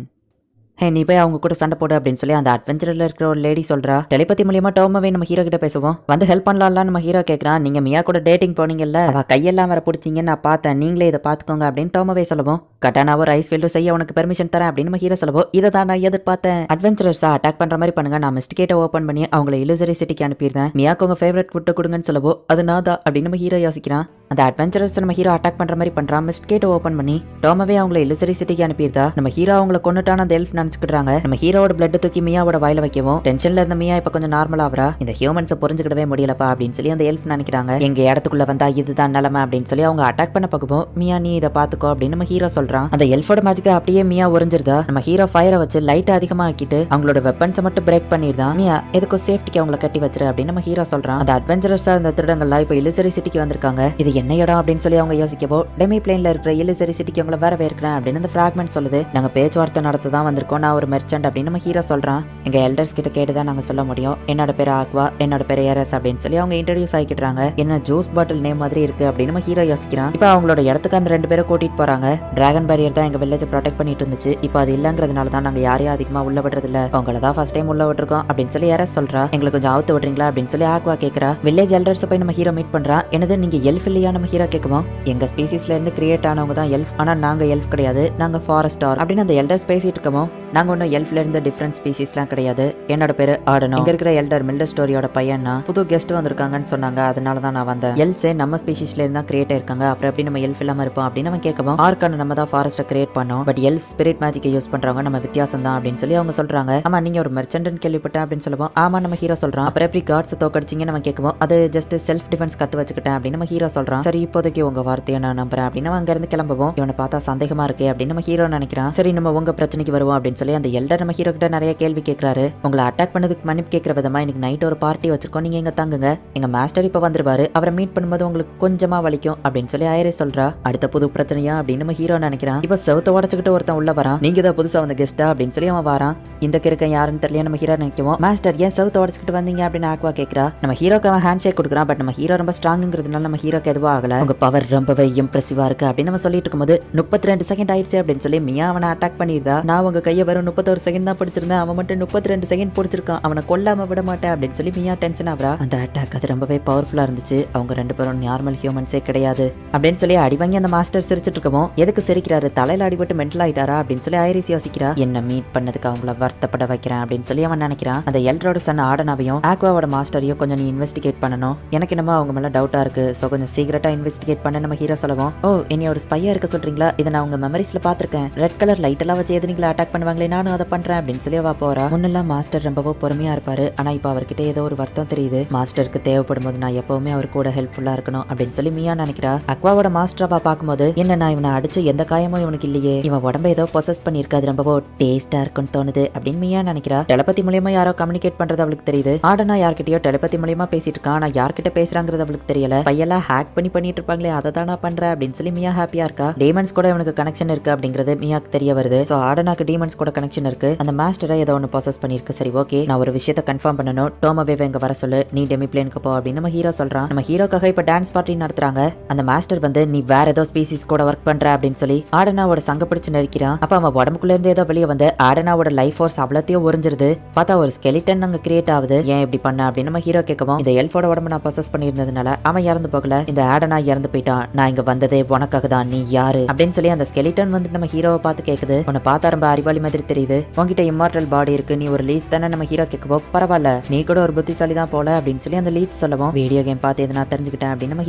ஹே நீ போய் அவங்க கூட சண்டை போடு அப்படின்னு சொல்லி அந்த அட்வென்ச்சரில் இருக்கிற ஒரு லேடி சொல்றா. டெலிபதி மூலியமா டோமாவே நம்ம ஹீரோ கிட்ட பேசுவோம், வந்து ஹெல்ப் பண்ணலாம்ல. நம்ம ஹீரோ கேட்கறான், நீங்க மியா கூட டேட்டிங் போனீங்கல்ல, அவ கையெல்லாம் வேற பிடிச்சிங்கன்னு நான் பார்த்தேன், நீங்களே இதை பார்த்துக்கோங்க அப்படின்னு டோமாவே சொல்லவும், கட்டானாவோ ரைஸ் ஃபீல்டு செய்ய உனக்கு பெர்மிஷன் தரேன் அப்படின்னு நம்ம ஹீரோ சொல்லவும், இதை தான் நான் எதிர்பார்த்தேன். அட்வென்ச்சரர்ஸா அட்டாக் பண்ற மாதிரி பண்ணுங்க, நான் மிஸ்டிகேட்டை ஓப்பன் பண்ணி அவங்களை இலுசரி சிட்டிக்கு அனுப்பிடுறேன், மியாக்கு உங்க ஃபேவரட் ஃபுட்டை கொடுங்கன்னு சொல்லவோ, அது நான் தான் அப்படின்னு நம்ம ஹீரோ யோசிக்கிறான். அந்த அட்வென்ச்சரர்ஸ் நம்ம ஹீரோ அட்டாக் பண்ற மாதிரி பண்றான். மிஸ்டிகேட்டை ஓப்பன் பண்ணி டோமாவே அவங்களை இலுசரி சிட்டிக்கு அனுப்பிடுதா. நம்ம ஹீரோ அவங்களை கொண்டுட்டான அந்த எல்ஃப் நினைச்சுக்கிட்டாங்க. நம்ம ஹீரோட பிளட் தூக்கி மியாவோட வாயில வைக்கவும் டென்ஷன்ல இருந்த மியா இப்ப கொஞ்சம் நார்மல் ஆவரா. இந்த ஹியூமன்ஸை புரிஞ்சுக்கிடவே முடியலப்பா அப்படின்னு சொல்லி அந்த எல்ஃப் நினைக்கிறாங்க. எங்க இடத்துக்குள்ள வந்தா இதுதான் நிலைமை அப்படின்னு சொல்லி அவங்க அட்டாக் பண்ண பார்க்கவும், மியா நீ இதை பாத்துக்கோ அப்படின்னு நம்ம ஹீரோ சொல்றான். அந்த எல்ஃபோட மேஜிக்கா அப்படியே மியா உறிஞ்சிருதா. நம்ம ஹீரோ ஃபயரை வச்சு லைட் அதிகமா ஆக்கிட்டு அவங்களோட வெப்பன்ஸை மட்டும் பிரேக் பண்ணிருந்தான். மியா எதுக்கும் சேஃப்டிக்கு அவங்களை கட்டி வச்சிரு அப்படின்னு நம்ம ஹீரோ சொல்றான். அந்த அட்வென்ச்சரஸா இந்த திருடங்கள்லாம் இப்ப இலுசரி சிட்டிக்கு வந்திருக்காங்க. இது என்ன இடம் அப்படின்னு சொல்லி அவங்க யோசிக்கவோ, டெமி பிளேன்ல இருக்கிற இலுசரி சிட்டிக்கு அவங்களை வரவே இருக்கிறேன் அப்படின்னு இந்த ஃபிராக்மெண்ட் சொல்லுது. நாங்க பேச்சுவார்த்தை நடத்த தான் வந்திருக்கோம், நான் ஒரு மெர்ச்சன்ட் அப்படின்னு நம்ம ஹீரோ சொல்றான். எங்க எல்டர்ஸ் கிட்ட கேட்டுதான் நாங்க சொல்ல முடியும், என்னோட பேரு ஆக்வா, என்னோட பேரு ஏரஸ் அப்படின்னு சொல்லி அவங்க இன்ட்ரோடியூஸ் ஆகிக்கிறாங்க. என்ன ஜூஸ் பாட்டில் நேம் மாதிரி இருக்கு அப்படின்னு நம்ம ஹீரோ யோசிக்கிறான். இப்போ அவங்களோட இடத்துக்கு அந்த 2 பேரும் கூட்டிட்டு போறாங்க. டிராகன் பேரியர் தான் எங்க வில்லேஜ் ப்ரொடெக்ட் பண்ணிட்டு இருந்துச்சு, இப்போ அது இல்லங்கிறதுனால தான் நாங்க யாரையும் அதிகமா உள்ள விடுறது இல்ல, அவங்கள தான் ஃபர்ஸ்ட் டைம் உள்ள விட்டுருக்கோம் அப்படின்னு சொல்லி ஏரஸ் சொல்றா. எங்களுக்கு கொஞ்சம் ஆவுத்து விடுறீங்களா அப்படின்னு சொல்லி ஆக்வா கேட்கறா. வில்லேஜ் எல்டர்ஸ் போய் நம்ம ஹீரோ மீட் பண்றா. என்னது நீங்க எல்ஃப் இல்லையா நம்ம ஹீரோ கேட்கவும், எங்க ஸ்பீசிஸ்ல இருந்து கிரியேட் ஆனவங்க தான் எல்ஃப், ஆனா நாங்க எல்ஃப் கிடையாது, நாங்க ஃபாரஸ்டார் அப்படின்னு அந்த எல்டர்ஸ் பேசிட்டு இருக்கோம். நாங்க ஒன்னும் எல்ஃப்ல இருந்து டிஃபரண்ட் ஸ்பீசிஸ்லாம் கிடையாது, என்னோட பேரு ஆடனோ, இங்க இருக்கிற எல்டர் மில்டர் ஸ்டோரியோட பையனா, புது கெஸ்ட் வந்திருக்காங்கன்னு சொன்னாங்க, அதனால தான் நான் வந்தேன். எல்ஸே நம்ம ஸ்பீசிஸ்ல இருந்தா கிரியேட் ஆயிருக்காங்க, அப்புறம் எப்படி நம்ம எல்ஃப் இல்லாம இருப்போம் அப்படின்னு நம்ம கேட்கவும், ஆர்க்கான நம்ம தான் ஃபாரஸ்ட்டை கிரியேட் பண்ணோம், பட் எல்ஃப் ஸ்பிரிட் மேஜிக்கை யூஸ் பண்றவங்க நம்ம வித்தியாசம் தான் அப்படின்னு சொல்லி அவங்க சொல்றாங்க. ஆமா நீங்க ஒரு மெர்ச்சன்ட்னு கேள்விப்பட்டேன் அப்படின்னு சொல்லுவோம். ஆமா நம்ம ஹீரோ சொல்றான். அப்புறம் எப்படி காட்ஸ் தோக்கடிச்சிங்க நம்ம கேட்கவும், அது ஜஸ்ட் செல்ஃப் டிஃபென்ஸ் கத்து வச்சுக்கிட்டேன் அப்படின்னு நம்ம ஹீரோ சொல்றான். சரி இப்போதைக்கு உங்க வார்த்தையை நான் நம்புறேன் அப்படின்னு அங்க இருந்து கிளம்புவோம். இவனை பார்த்தா சந்தேகமா இருக்கு அப்படின்னு நம்ம ஹீரோ நினைக்கிறான். சரி நம்ம உங்க பிரச்சனைக்கு வருவோம் அப்படின்னு சொல்லி அந்த எல்டர் நம்ம ஹீரோ கிட்ட நிறைய கேள்வி கேட்கறாரு. உங்களை அட்டாக் பண்ணதுக்கு மன்னிப்பு கேட்கிற விதமா இன்னைக்கு நைட் ஒரு பார்ட்டி வச்சிருக்கோம், நீங்க எங்க தங்குங்க, எங்க மாஸ்டர் இப்ப வந்துருவாரு, அவரை மீட் பண்ணும்போது உங்களுக்கு கொஞ்சமா வலிக்கும் அப்படின்னு சொல்லி ஐரே சொல்றா. அடுத்த புது பிரச்சனையா அப்படின்னு நம்ம ஹீரோ நினைக்கிறான். இப்ப செவுத்த உடச்சுக்கிட்டு ஒருத்தன் உள்ள வரான். நீங்க தான் புதுசா வந்த கெஸ்டா அப்படின்னு சொல்லி அவன் வரான். இந்த கிறுக்கன் யாருன்னு தெரியல நம்ம ஹீரோ நினைக்கவும், மாஸ்டர் ஏன் செவுத்த உடச்சுக்கிட்டு வந்தீங்க அப்படின்னு ஆக்வா கேட்கறா. நம்ம ஹீரோக்கு அவன் ஹேண்ட் ஷேக் கொடுக்குறான். பட் நம்ம ஹீரோ ரொம்ப ஸ்ட்ராங்கிறதுனால நம்ம ஹீரோக்கு எதுவும் ஆகல. உங்க பவர் ரொம்பவே இம்ப்ரெசிவா இருக்கு அப்படின்னு நம்ம சொல்லிட்டு இருக்கும்போது 32 செகண்ட் ஆயிடுச்சு அப்படின்னு சொல்லி மியா அவனை அட்டாக் பண்ணிருந்தா. நான் உங்க கையை வெறும் 31 செகண்ட் தான் பிடிச்சிருந்தேன், அவன் மட்டும் 32 செகண்ட் பிடிச்சிருக்கான், அவனை கொல்லாம விட மாட்டேன் அப்படின்னு சொல்லி மியா டென்ஷன் ஆகுறா. அந்த அட்டாக் அது ரொம்பவே பவர்ஃபுல்லா இருந்துச்சு, அவங்க 2 பேரும் நார்மல் ஹியூமன்ஸே கிடையாது அப்படின்னு சொல்லி அடிவாங்கி அந்த மாஸ்டர் சிரிச்சிட்டு இருக்கவும், எதுக்கு சிரிக்கிறாரு, தலையில அடிபட்டு மென்டல் ஆயிட்டாரா அப்படின்னு சொல்லி ஐரிஸ் யோசிக்கிறா. என்ன மீட் பண்ணதுக்கு அவங்கள வருத்தப்பட வைக்கிறேன் அப்படின்னு சொல்லி அவன் நினைக்கிறான். அந்த எல்டரோட சன் ஆடனாவையும் ஆக்வாவோட மாஸ்டரையும் கொஞ்சம் நீ இன்வெஸ்டிகேட் பண்ணணும், எனக்கு என்னமோ அவங்க மேல டவுட்டா இருக்கு, சோ கொஞ்சம் சீக்கிரட்டா இன்வெஸ்டிகேட் பண்ண நம்ம ஹீரோ சொல்லவும், ஓ இனி ஒரு ஸ்பையா இருக்க சொல்றீங்களா, இதை நான் உங்க மெமரிஸ்ல பாத்திருக்கேன், ரெட் கலர் லைட் எல்லாம் வச்சு எதிரிகளை அட்டாக் பண்ணுவாங்களே, நானும் அதை பண்றேன் அப்படின்னு சொல்லி அவ போறா. முன்னெல்லாம் மாஸ்டர் ரொம்பவோ பொறுமையா இருப்பாரு, ஆனா இப்ப அவர்கிட்ட ஏதோ ஒரு வருத்தம் தெரியுது, மாஸ்டருக்கு தேவைப்படும் போது நான் எப்பவுமே அவர் கூட ஹெல்ப்ஃபுல்லா இருக்கணும் அப்படின்னு சொல்லி மியா நினைக்கிறா. அக்வாவோட மாஸ்டரா பார்க்கும்போது என்ன நான் இவனை அடிச்சு எந்த காயமும் இவனுக்கு இல்லையே, இவன் உடம்ப ஏதோ பொசஸ் பண்ணிருக்காது, ரொம்பவோ டேஸ்டா இருக்குன்னு தோணுது அப்படின்னு மியா நினைக்கிறா. டெலபதி மூலியமா யாரோ கம்யூனிகேட் பண்றது அவளுக்கு தெரியுது. ஆடனா யார்கிட்டயோ டெலபதி மூலியமா பேசிட்டு இருக்கான், ஆனா யார்கிட்ட பேசுறாங்கிறது அவளுக்கு தெரியல. பையெல்லாம் ஹேக் பண்ணிட்டு இருப்பாங்களே அதை தான் நான் பண்றேன் அப்படின்னு சொல்லி மியா ஹாப்பியா இருக்கா. டீமன்ஸ் கூட இவனுக்கு கனெக்ஷன் இருக்கு அப்படிங்கிறது மியாக்கு தெரிய வருது. சோ ஆடனாக்கு டீமன்ஸ் கூட கனெக்ஷன் இருக்கு, அந்த மாஸ்டரை ஏதோ ஒன்று பொசஸ் பண்ணிருக்கு. சரி ஓகே நான் ஒரு விஷயத்தை கன்ஃபார்ம் பண்ணணும், டோமாவே எங்க வர சொல்லு, நீ டெமி பிளேனுக்கு போ அப்படின்னு நம்ம ஹீரோ சொல்றான். நம்ம ஹீரோக்காக இப்ப டான்ஸ் பார்ட்டி நடத்துறாங்க. அந்த மாஸ்டர் வந்து நீ வேற ஏதோ ஸ்பீசிஸ் கூட ஒர்க் பண்ற அப்படின்னு சொல்லி ஆடனாவோட சங்க பிடிச்சு நெரிக்கிறான். அப்ப அவன் உடம்புக்குள்ள இருந்து ஏதோ வெளியே வந்து ஆடனாவோட லைஃப் ஃபோர்ஸ் அவ்வளோத்தையும் உறிஞ்சிருது. பார்த்தா ஒரு ஸ்கெலிட்டன் அங்க கிரியேட் ஆகுது. ஏன் இப்படி பண்ண அப்படின்னு நம்ம ஹீரோ கேட்கவும், இந்த எல்ஃபோட உடம்பு நான் பொசஸ் பண்ணியிருந்ததுனால அவன் இறந்து போகல, இந்த ஆடனா இறந்து போயிட்டான், நான் இங்க வந்ததே உனக்காக தான், நீ யாரு அப்படின்னு சொல்லி அந்த ஸ்கெலிட்டன் வந்து நம்ம ஹீரோவை பார்த்து கேக்குது. உன்னை பார்த்தா ரொம்ப அறிவாளி மாதிரி தெரியுது, உன்கிட்ட இம்மார்டல் பாடி இருக்கு, நீ ஒரு லீஸ் தானே நம்ம ஹீரோ கேட்கவோ, பரவாயில்ல நீ கூட ஒரு புத்திசாலி தான் போல அப்படின்னு சொல்லி அந்த லீட் சொல்லவும், வீடியோ கேம் பார்த்து எது நான் தெரிஞ்சுக்கிட்டேன் அப்படின்னு நம்ம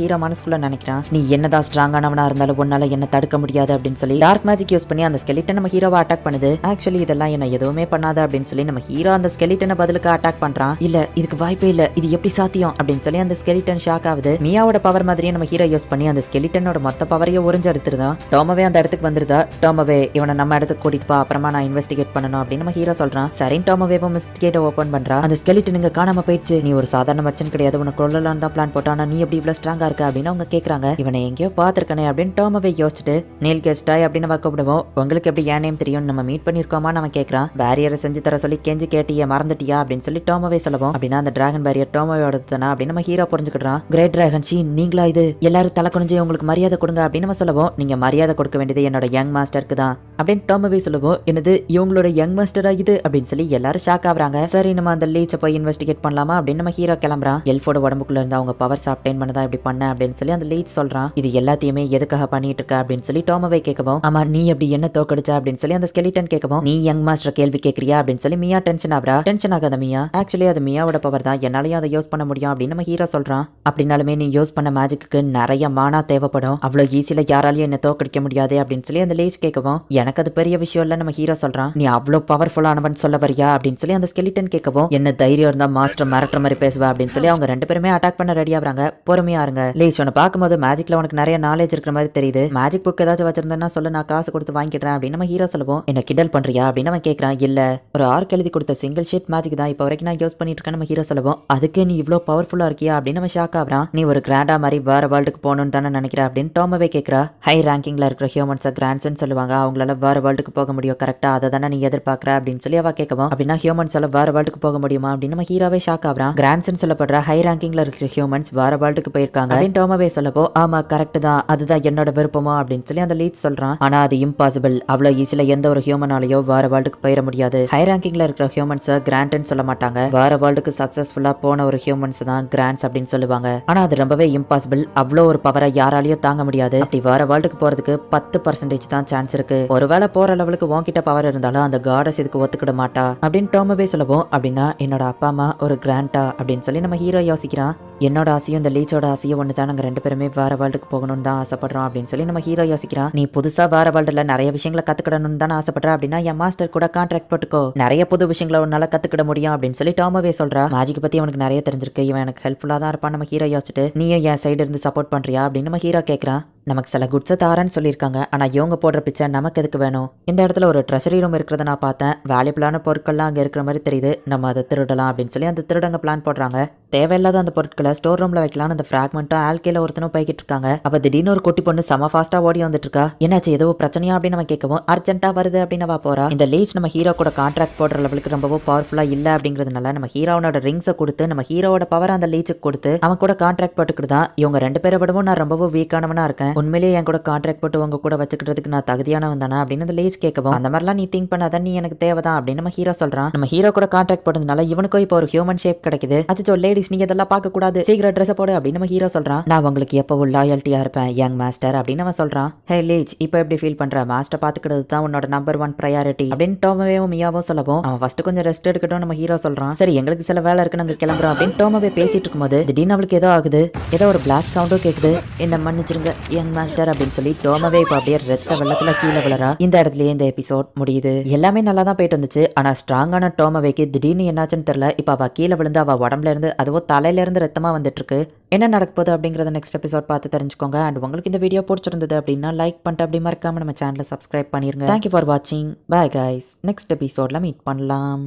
ஹீரோ மனசுக்குள்ள நினைக்கிறான். நீ என்னதான் ஸ்ட்ராங்கானவனா இருந்தாலும் உன்னால என்ன தடுக்க முடியாது அப்படின்னு சொல்லி டார்க் மேஜிக் யூஸ் பண்ணி அந்த ஸ்கெலிட்டன் நம்ம ஹீரோவை அட்டாக் பண்ணுது. ஆக்சுவலி இதெல்லாம் என்ன எதுவுமே பண்ணாத அப்படின்னு சொல்லி நம்ம ஹீரோ அந்த ஸ்கெலிட்டனை பதிலுக்கு அட்டாக் பண்றான். இல்ல இதுக்கு வாய்ப்பே இல்ல, இது எப்படி சாத்தியம் அப்படின்னு சொல்லி அந்த ஸ்கெலிட்டன் ஷாக் ஆகுது. மியாவோட பவர் மாதிரி டெக்னாலஜியை நம்ம ஹீரோ யூஸ் பண்ணி அந்த ஸ்கெலிட்டனோட மொத்த பவரையும் உறிஞ்சு எடுத்துருதான். டோமவே அந்த இடத்துக்கு வந்துருதா. டோமவே இவனை நம்ம இடத்துக்கு கூட்டிட்டு போ, அப்புறமா நான் இன்வெஸ்டிகேட் பண்ணணும் அப்படின்னு நம்ம ஹீரோ சொல்றான். சரின்னு டோமவேவும் இன்வெஸ்டிகேட் ஓபன் பண்றா. அந்த ஸ்கெலிட்டன் இங்க காணாம போயிடுச்சு. நீ ஒரு சாதாரண மர்ச்சன்ட் கிடையாது, உனக்கு கொல்லலாம் தான் பிளான் போட்டா. நீ எப்படி இவ்வளவு ஸ்ட்ராங்கா இருக்க அப்படின்னு அவங்க கேக்குறாங்க. இவனை எங்கேயோ பாத்துருக்கனே அப்படின்னு டோமவே யோசிச்சுட்டு நீல் கெஸ்டாய் அப்படின்னு கூப்பிடுவோம். உங்களுக்கு எப்படி ஏன் நேம் தெரியும், நம்ம மீட் பண்ணிருக்கோமா நம்ம கேட்கறான். பேரியரை செஞ்சு தர சொல்லி கெஞ்சி கேட்டியா, மறந்துட்டியா அப்படின்னு சொல்லி டோமவே சொல்லுவோம். அப்படின்னா அந்த டிராகன் பேரியர் டோமவேயோட தானா அப்படின்னு நம்ம ஹீரோ புரிஞ்சுக்கிட்டான். கிரேட் டிராகன் ஷீ, நீங்களா இது? எல்லாரும் தலை குனிஞ்சு உங்களுக்கு மரியாதை கொடுங்க அப்படின்னு நம்ம சொல்லுவோம். நீங்க மரியாதை கொடுக்க வேண்டியது என்னோட யங் மாஸ்டருக்கு தான் அப்படின்னு டோமவே சொல்லுவோம். என்னது இவங்களோட யங் மாஸ்டரா இது அப்படின்னு சொல்லி எல்லாரும் ஷாக் ஆகுறாங்க. சரி நம்ம அந்த லீச்சை போய் இன்வெஸ்டிகேட் பண்ணலாமா அப்படின்னு நம்ம ஹீரோ கிளம்புறான். எல்ஃபோட உடம்புக்குள்ள இருந்து அவங்க பவர் சாப்டைன் பண்ணதா இப்படி பண்ண அப்படின்னு சொல்லி அந்த லீச் சொல்றான். இது எல்லாத்தையுமே எதுக்காக பண்ணிட்டு இருக்க அப்படின்னு சொல்லி டோமவே கேட்கவும். ஆமா நீ அப்படி என்ன தோக்கடிச்சா அப்படின்னு சொல்லி அந்த ஸ்கெலிட்டன் கேட்கவும். நீ யங் மாஸ்டர் கேள்வி கேட்கறியா அப்படின்னு சொல்லி மியா டென்ஷன் ஆகுறா. டென்ஷன் ஆகாத மியா, ஆக்சுவலி அது மியாவோட பவர் தான், என்னாலையும் அதை யூஸ் பண்ண முடியும் அப்படின்னு நம்ம ஹீரோ சொல்றான். அப்படின்னாலுமே நீ யூஸ் பண்ண மேஜிக்கு நிறைய மானா தேவைப்படும், அவ்வளவு ஈஸியில யாராலையும் என்ன தோக்கடிக்க முடியாது அப்படின்னு சொல்லி அந்த லீச் கேட்கவும். எனக்கு அது பெரிய விஷயம் இல்ல நம்ம ஹீரோ சொல்றான். நீ அவ்வளவு பவர்ஃபுல்லானவன் சொல்ல வரியா அப்படின்னு சொல்லி அந்த ஸ்கெலிட்டன் கேட்கவும். என்ன தைரியம் இருந்தா மாஸ்டர் மிரட்டுற மாதிரி பேசுவா அப்படின்னு சொல்லி அவங்க ரெண்டு பேருமே அட்டாக் பண்ண ரெடி ஆகுறாங்க. பொறுமையா இருங்க லீச், உன்னை பார்க்கும்போது மேஜிக்ல உனக்கு நிறைய நாலேஜ் இருக்கிற மாதிரி தெரியுது. மேஜிக் புக் ஏதாச்சும் வச்சிருந்தேன்னா சொல்ல, நான் காசு கொடுத்து வாங்கிக்கிறேன் அப்படின்னு நம்ம ஹீரோ சொல்லுவோம். என்ன கிண்டல் பண்றியா அப்படின்னு அவன் கேட்கறான். இல்ல ஒரு ஆர்க் எழுதி கொடுத்த சிங்கிள் ஷீட் மேஜிக் தான் இப்போ வரைக்கும் நான் யூஸ் பண்ணிட்டு இருக்கேன் நம்ம ஹீரோ சொல்லுவோம். அதுக்கு நீ இவ்வளவு பவர்ஃபுல்லா இருக்கியா அப்படின்னு நம்ம ஷாக் ஆகுறான். நீ ஒரு கிராண்டா மாதிரி வேற வேர்ல்டுக்கு போகணும்னு தானே நினைக்கிற அப்படின்னு டோமவே கேட்கறா. ஹை ரேங்கிங்ல இருக்கிற ஹியூமன்ஸை கிராண்ட்ஸ்ன்னு சொல்லுவாங்க, அவங்களால வேற வேர்ல்டுக்கு போக முடியும் கரெக்டா, அதை தானே நீ எதிர்பார்க்கற அப்படின்னு சொல்லி அவ கேட்கவும். அப்படின்னா ஹியூமன்ஸால வேற வேர்ல்டுக்கு போக முடியுமா அப்படின்னு நம்ம ஹீரோவே ஷாக் ஆகுறான். கிராண்ட்ஸ்ன்னு சொல்லப்படுற ஹை ரேங்கிங்ல இருக்கிற ஹியூமன்ஸ் வேற வேர்ல்டுக்கு போயிருக்காங்க அப்படின்னு டோமவே சொல்லப்போ. ஆமா கரெக்ட் தான், அதுதான் என்னோட விருப்பமோ அப்படின்னு சொல்லி அந்த லீச் சொல்றான். ஆனா அது இம்பாசிபிள், அவ்வளவு ஈஸில எந்த ஒரு ஹியூமனாலேயோ வேற வேர்ல்டுக்கு போயிட முடியாது. ஹை ரேங்கிங்ல இருக்கிற ஹியூமன்ஸை கிராண்ட்னு சொல்ல மாட்டாங்க, வேற வேர்ல்டுக்கு சக்சஸ்ஃபுல்லா போன ஒரு ஹியூமன்ஸ் தான் கிராண்ட்ஸ் அப்படின்னு சொல்லுவாங்க. ஆனா அது ரொம்பவே இம்பாசிபிள், அவ்வளோ ஒரு பவரை யாராலையும் தாங்க முடியாது. அப்படி வேற வேர்ல்டுக்கு போறதுக்கு 10% தான் சான்ஸ் இருக்கு. ஒருவேளை போற லெவலுக்கு உன்கிட்ட பவர் இருந்தாலும் அந்த காடஸ் இதுக்கு ஒத்துக்கிட மாட்டா அப்படின்னு டோமவே சொல்லுவோம். அப்படின்னா என்னோட அப்பா அம்மா ஒரு கிராண்டா அப்படின்னு சொல்லி நம்ம ஹீரோ யோசிக்கிறான். என்னோட ஆசையும் இந்த லீச்சோட ஆசையும் ஒன்று தான், நாங்கள் ரெண்டு பேருமே வேற வேர்ல்டுக்கு போகணும்னு தான் ஆசைப்படுறோம் அப்படின்னு சொல்லி நம்ம ஹீரோ யோசிக்கிறான். நீ புதுசா வேற வேர்ல்டுல நிறைய விஷயங்களை கத்துக்கிடணும்னு தான் ஆசைப்படுற அப்படின்னா என் மாஸ்டர் கூட கான்ட்ராக்ட் போட்டுக்கோ, நிறைய புது விஷயங்களை உன்னால கத்துக்கிட முடியும் அப்படின்னு சொல்லி டோமவே சொல்றா. மேஜிக் பத்தி அவனுக்கு நிறைய தெரிஞ்சிருக்கு, இவன் எனக்கு ஹெல்ப்ஃபுல்லா தான் இருப்பான் நம்ம ஹீரோ யோசிச்சுட்டு. நீயும் என் சைடு இருந்து சப்போர்ட் பண்றியா அப்படின்னு நம்ம ஹீரோ கேட்கறான். நமக்கு சில குட்ஸை தாரன்னு சொல்லியிருக்காங்க, ஆனா இவங்க போடுற பிச்சை நமக்கு எதுக்கு வேணும்? இந்த இடத்துல ஒரு ட்ரெஷரி ரூம் இருக்கிறத நான் பார்த்தேன், வேல்யூபிளான பொருட்கள்லாம் அங்கே இருக்கிற மாதிரி தெரியுது, நம்ம அதை திருடலாம் அப்படின்னு சொல்லி அந்த திருடங்க பிளான் போடுறாங்க. தேவையில்லாத அந்த பொருட்களை ஸ்டோர் ரூம்ல வைக்கலாம். அந்த ஃபிராக்மெண்ட்டும் ஆல்கேல ஒருத்தனும் போய்கிட்டு இருக்காங்க. அப்ப திடீர்னு ஒரு குட்டி பொண்ணு செம ஃபாஸ்டா ஓடி வந்துட்டு இருக்கா. என்னாச்சு, ஏதோ பிரச்சனையா அப்படின்னு நம்ம கேட்கவும். அர்ஜென்ட்டா வருது அப்படின்னு அவ போறா. இந்த லீச் நம்ம ஹீரோ கூட கான்ட்ராக்ட் போடுற லெவலுக்கு ரொம்பவும் பவர்ஃபுல்லா இல்ல அப்படிங்கிறதுனால நம்ம ஹீரோனோட ரிங்ஸை கொடுத்து நம்ம ஹீரோட பவர் அந்த லீச்சுக்கு கொடுத்து அவன் கூட கான்ட்ராக்ட் போட்டுக்கிட்டுதான். இவங்க ரெண்டு பேரை விடவும் நான் ரொம்பவும் வீக்கானவனா இருக்கேன், உண்மையிலேயே என் கூட கான்ட்ராக்ட் போட்டு உங்க கூட வச்சுக்கிறதுக்கு நான் தகுதியானவன் தானே அப்படின்னு அந்த லீச் கேட்கவும். அந்த மாதிரிலாம் நீ திங்க் பண்ணாதான், நீ எனக்கு தேவைதான் அப்படின்னு நம்ம ஹீரோ சொல்றான். நம்ம ஹீரோ கூட கான்ட்ராக்ட் போட்டதுனால இவனுக்கும் இப்போ ஒரு ஹியூமன் ஷேப் கிடைக்குது. அது லேடிஸ் நீங்க இதெல்லாம் பார்க்க கூடாது, சீக்கிரம் ட்ரெஸ் போடு அப்படின்னு நம்ம ஹீரோ சொல்றான். நான் உங்களுக்கு எப்பவும் லாயல்ட்டியா இருப்பேன் யங் மாஸ்டர் அப்படின்னு அவன் சொல்றான். ஹே லீச், இப்போ எப்படி ஃபீல் பண்ற? மாஸ்டர் பாத்துக்கிறது தான் உன்னோட நம்பர் 1 ப்ரையாரிட்டி அப்படின்னு டோமவேவும் மியாவும் சொல்லவும். அவன் ஃபர்ஸ்ட் கொஞ்சம் ரெஸ்ட் எடுக்கட்டும் நம்ம ஹீரோ சொல்றான். சரி எங்களுக்கு சில வேலை இருக்கு, நாங்க கிளம்புறோம் அப்படின்னு டோமவே பேசிட்டு இருக்கும்போது திடீர்னு அவளுக்கு ஏதோ ஆகுது, ஏதோ ஒரு பிளாக் சவுண்டும் கேக்குது. என்ன மன்னிச்சிருங்க யங் மாஸ்டர் அப்படின்னு சொல்லி டோமவே இப்போ அப்படியே ரத்த வெள்ளத்துல கீழே விழறா. இந்த இடத்துலயே இந்த எபிசோட் முடியுது. எல்லாமே நல்லா தான் போயிட்டு வந்துச்சு, ஆனா ஸ்ட்ராங்கான டோமவேக்கு திடீர்னு என்னாச்சுன்னு தெரியல. இப்போ அவ கீழே விழுந்து அவ உடம்புல இருந்து அதுவோ தலையில இருந்து ரத்தமா வந்துட்டு இருக்கு. என்ன நடக்க போகுது அப்படிங்கறத நெக்ஸ்ட் எபிசோட் பார்த்து தெரிஞ்சுக்கோங்க. அண்ட் உங்களுக்கு இந்த வீடியோ பிடிச்சிருந்தது அப்படின்னா லைக் பண்ணிட்டு அப்படி மறக்காம நம்ம சேனலை சப்ஸ்கிரைப் பண்ணிருங்க. தேங்க்யூ ஃபார் வாட்சிங். பை கைஸ், நெக்ஸ்ட் எபிசோட்ல மீட் பண்ணலாம்.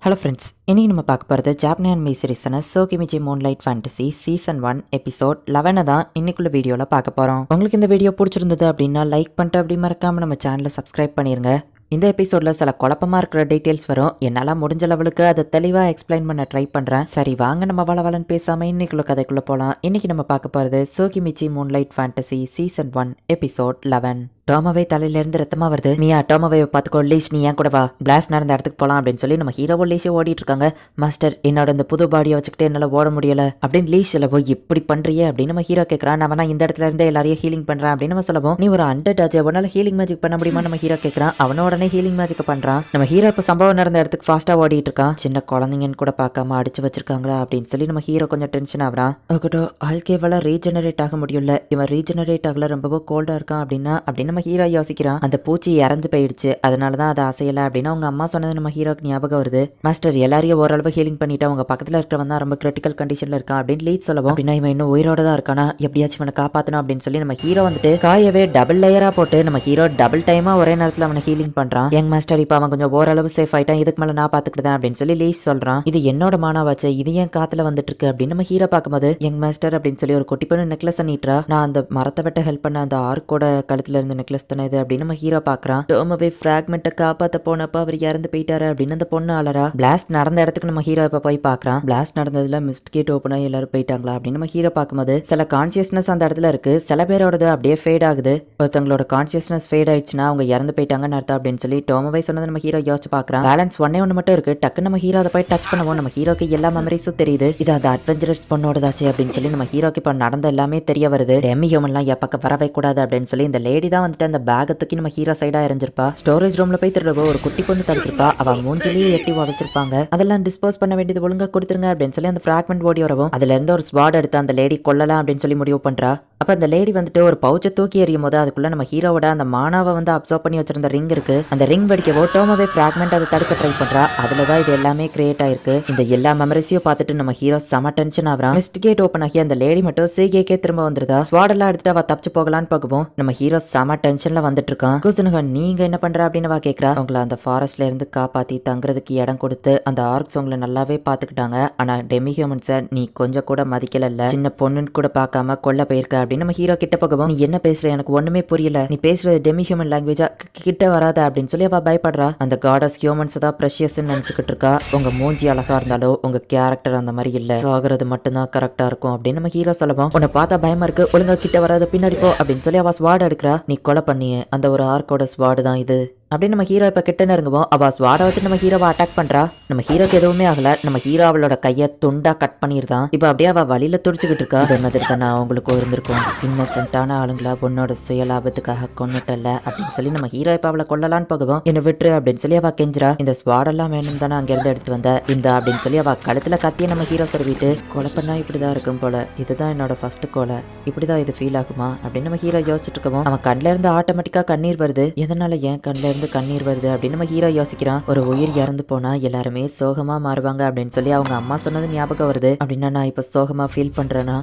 ஹலோ ஃப்ரெண்ட்ஸ், இன்னைக்கு நம்ம பார்க்க போகிறது ஜாப்பனீஸ் அனிமே சீரிஸான Tsukimichi Moonlight Fantasy season 1 episode 11 தான் இன்னைக்குள்ள வீடியோவில் பார்க்க போகிறோம். உங்களுக்கு இந்த வீடியோ பிடிச்சிருந்தது அப்படின்னா லைக் பண்ணிட்டு அப்படி மறக்காமல் நம்ம சேனலை சப்ஸ்கிரைப் பண்ணிடுங்க. இந்த எபிசோடில் சில குழப்பமாக இருக்கிற டீட்டெயில்ஸ் வரும், என்னால் முடிஞ்ச லெவலுக்கு அதை தெளிவாக எக்ஸ்பிளைன் பண்ண ட்ரை பண்ணுறேன். சரி வாங்க நம்ம வளவலன்னு பேசாமல் இன்னைக்குள்ள கதைக்குள்ளே போகலாம். இன்னைக்கு நம்ம பார்க்க போகிறது Tsukimichi Moonlight Fantasy season 1 episode 11. டோமோவே தலையில இருந்து ரத்தமா வருது. மியா டோமோவே பாத்துக்கோ, லீஷ் நீ ஏன் கூட வா, பிளாஸ்ட் நடந்த இடத்துக்கு போலாம் அப்படின்னு சொல்லி நம்ம ஹீரோவும் லீஷ் ஓடிட்டு இருக்காங்க. மாஸ்டர் என்னோட இந்த புது பாடியை வச்சுக்கிட்டு என்னால ஓட முடியல அப்படின்னு லீஷ் சொல்லவோ, இப்படி பண்றியே அப்படின்னு நம்ம ஹீரோ கேட்கறான். நான் வேணா இந்த இடத்துல இருந்து எல்லாரையும் ஹீலிங் பண்றேன் அப்படின்னு நம்ம சொல்லவும், நீ ஒரு அண்டர் ஆச்சு, உன்னால ஹீலிங் மேஜிக் பண்ண முடியுமா நம்ம ஹீரோ கேட்கறான். அவன உடனே ஹீலிங் மேஜிக் பண்றான். நம்ம ஹீரோ இப்ப சம்பவம் நடந்த இடத்துக்கு ஃபாஸ்டா ஓடிட்டு இருக்கான். சின்ன குழந்தைங்கன்னு கூட பார்க்காம அடிச்சு வச்சிருக்காங்களா அப்படின்னு சொல்லி நம்ம ஹீரோ கொஞ்சம் டென்ஷன் ஆகுறான். ஓகே ஆல்கேவால ரீஜெனரேட் ஆக முடியல, இவன் ரீஜெனரேட் ஆகல, ரொம்பவோ கோல்டா இருக்கான் அப்படின்னா அப்படின்னு நம்ம ஹீரோ யோசிக்கிறான். அந்த பூச்சி இறந்து போயிடுச்சு, அதனாலதான் அதை அசையல அப்படின்னு அவங்க அம்மா சொன்னது நம்ம ஹீரோக்கு ஞாபகம் வருது. மாஸ்டர் எல்லாரையும் ஓரளவு ஹீலிங் பண்ணிட்டு அவங்க பக்கத்துல இருக்கிறவன் தான் ரொம்ப கிரிட்டிக்கல் கண்டிஷன்ல இருக்கான் அப்படின்னு லீட் சொல்லவும், அப்படின்னா இவன் இன்னும் உயிரோட தான் இருக்கானா, எப்படியாச்சும் இவனை காப்பாத்தணும் அப்படின்னு சொல்லி நம்ம ஹீரோ வந்துட்டு காயவே டபுள் லேயரா போட்டு நம்ம ஹீரோ டபுள் டைமா ஒரே நேரத்துல அவனை ஹீலிங் பண்றான். யங் மாஸ்டர் இப்ப அவன் கொஞ்சம் ஓரளவு சேஃப் ஆயிட்டான், இதுக்கு மேல நான் பாத்துக்கிட்டேன் அப்படின்னு சொல்லி லீஸ் சொல்றான். இது என்னோட மானாவாச்சு, இது ஏன் காத்துல வந்துட்டு இருக்கு அப்படின்னு நம்ம ஹீரோ பார்க்கும்போது, யங் மாஸ்டர் அப்படின்னு சொல்லி ஒரு குட்டி பொண்ணு நெக்லஸ் நீட்டுறா. நான் அந்த மரத்தை வெட்ட ஹெல்ப் பண்ண அந்த ஆர்க்கோட கழுத்துல இருந்த நெக்லஸ் தானே இது அப்படின்னு நம்ம ஹீரோ பாக்குறான். டோமோவே ஃபிராக்மெண்ட்டை காப்பாத்த போனப்ப அவர் இறந்து போயிட்டாரு அப்படின்னு அந்த பொண்ணு அலறா. பிளாஸ்ட் நடந்த இடத்துக்கு நம்ம ஹீரோ இப்ப போய் பாக்குறான். பிளாஸ்ட் நடந்ததுல மிஸ்ட் கேட் ஓப்பன் ஆகி எல்லாரும் போயிட்டாங்களா அப்படின்னு நம்ம ஹீரோ பார்க்கும்போது, சில கான்சியஸ்னஸ் அந்த இடத்துல இருக்கு, சில பேரோடது அப்படியே ஃபேட் ஆகுது. ஒருத்தவங்களோட கான்சியஸ்னஸ் ஃபேட் ஆயிடுச்சுன்னா அவங்க இறந்து போயிட்டாங்கன்னு அர்த்தம் அப்படின்னு சொல்லி டோமோவே சொன்னது நம்ம ஹீரோ யோசிச்சு பாக்குறான். பேலன்ஸ் ஒன்னே ஒன்று மட்டும் இருக்கு. டக்கு நம்ம ஹீரோ அதை போய் டச் பண்ணுவோம். நம்ம ஹீரோக்கு எல்லா மெமரிஸும் தெரியுது, இது அந்த அட்வென்ச்சரஸ் பொண்ணோடதாச்சு அப்படின்னு சொல்லி நம்ம ஹீரோக்கு இப்ப நடந்த எல்லாமே தெரிய வருது. டெமி ஹியூமன்லாம் எப்பக்க வரவே கூடாது அப்படின்னு சொல்லி இந்த லேடி தான் வந்துட்டு அந்த பேக்கை தூக்கி நம்ம ஹீரோ சைடா எரிஞ்சிருப்பா. ஸ்டோரேஜ் ரூம்ல போய் திருடவோ ஒரு குட்டி பொண்ணு தடுத்திருப்பா, அவ மூஞ்சிலேயே எட்டி உதச்சிருப்பாங்க. அதெல்லாம் டிஸ்போஸ் பண்ண வேண்டியது ஒழுங்கா கொடுத்துருங்க அப்படின்னு சொல்லி அந்த ஃபிராக்மெண்ட் ஓடி வரவும், அதுல இருந்து ஒரு ஸ்வாட் எடுத்து அந்த லேடி கொல்லலாம் அப்படின்னு சொல்லி முடிவு பண்றா. அப்ப அந்த லேடி வந்துட்டு ஒரு பவுச்சை தூக்கி எறியும் போது அதுக்குள்ள நம்ம ஹீரோவோட அந்த மானாவை வந்து அப்சர்வ் பண்ணி வச்சிருந்த ரிங் இருக்கு. அந்த ரிங் வெடிக்கவோ டோமோவே ஃபிராக்மெண்ட் அதை தடுக்க ட்ரை பண்றா. அதுலதான் இது எல்லாமே கிரியேட் ஆயிருக்கு. இந்த எல்லா மெமரிஸையும் பார்த்துட்டு நம்ம ஹீரோ செம டென்ஷன் ஆகுறான். மிஸ்ட் கேட் ஓப்பன் ஆகி அந்த லேடி மட்டும் சிகேக்கே திரும்ப வந்துருதா. ஸ்வாட் எல்லாம் எடுத்துட்டு அவ தப்பிச்சு போகலான்னு பார்க்கவும் நம்ம ஹீரோ செம டென்ஷன்ல வந்துட்டு இருக்கான். குசுனுகா நீங்க என்ன பண்ற அப்படின்னு அவ கேக்குறா. அவங்கள அந்த ஃபாரஸ்ட்ல இருந்து காப்பாத்தி தங்குறதுக்கு இடம் கொடுத்து அந்த ஆர்க்ஸ் உங்களை நல்லாவே பாத்துக்கிட்டாங்க. ஆனா டெமி ஹியூமன்ஸை நீ கொஞ்சம் கூட மதிக்கல, சின்ன பொண்ணுன்னு கூட பார்க்காம கொல்ல போயிருக்க அப்படின்னு நம்ம ஹீரோ கிட்ட போகவும், நீ என்ன பேசுற எனக்கு ஒண்ணுமே புரியல, நீ பேசுறது டெமி ஹியூமன் லாங்குவேஜா, கிட்ட வராத அப்படின்னு சொல்லி அவ பயப்படுறா. அந்த காடஸ் ஹியூமன்ஸ் தான் ப்ரெஷியஸ் நினைச்சுக்கிட்டு இருக்கா. உங்க மூஞ்சி அழகா இருந்தாலும் உங்க கேரக்டர் அந்த மாதிரி இல்ல, சாகிறது மட்டும்தான் கரெக்டா இருக்கும் அப்படின்னு நம்ம ஹீரோ சொல்லவும், உன்னை பார்த்தா பயமா இருக்கு, ஒழுங்கா கிட்ட வராத பின்னாடி போ அப்படின்னு சொல்லி அவ ஸ்வாட் எடுக்கிறா. நீ கொலை பண்ணியே அந்த ஒரு ஆர்க்கோட ஸ்வாடு தான் இது அப்படின்னு நம்ம ஹீரோ இப்ப கிட்ட நெருங்குவோம். அவ ஸ்வாட வச்சு நம்ம ஹீரோவை அட்டாக் பண்றா. நம்ம ஹீரோக்கு எதுவுமே ஆகல. நம்ம ஹீரோ அவளோட கையை துண்டா கட் பண்ணிருந்தான். இப்ப அப்படியே அவ வழியில துடிச்சுக்கிட்டு இருக்கா. இது மாதிரி தானே அவங்களுக்கு இருந்திருக்கும், இன்னசென்ட்டான ஆளுங்களா உன்னோட சுயலாபத்துக்காக கொண்டுட்டல அப்படின்னு சொல்லி நம்ம ஹீரோ இப்ப அவளை கொல்லலான்னு போகவும், என்ன விட்டுரு அப்படின்னு சொல்லி அவ கெஞ்சிரா. இந்த ஸ்வாடெல்லாம் வேணும் தானே அங்க இருந்து எடுத்துட்டு வந்த இந்த அப்படின்னு சொல்லி அவ கழுத்துல கத்திய நம்ம ஹீரோ சொல்லிட்டு, கொலை பண்ணா இப்படிதான் இருக்கும் போல, இதுதான் என்னோட ஃபர்ஸ்ட் கொலை, இப்படிதான் இது ஃபீல் ஆகுமா அப்படின்னு நம்ம ஹீரோ யோசிச்சுட்டு இருக்கவும், அவன் கண்ணுல இருந்து ஆட்டோமேட்டிக்கா கண்ணீர் வருது. எதனால ஏன் கண்ணுல கண்ணீர் வருது அப்படின்னு நம்ம ஹீரோ யோசிக்கிறான். ஒரு உயிர் இறந்து போனா எல்லாருமே சோகமா மாறுவாங்க அப்படின்னு சொல்லி அவங்க அம்மா சொன்னது ஞாபகம் வருது. அப்படின்னா நான் இப்ப சோகமா ஃபீல் பண்றேனா?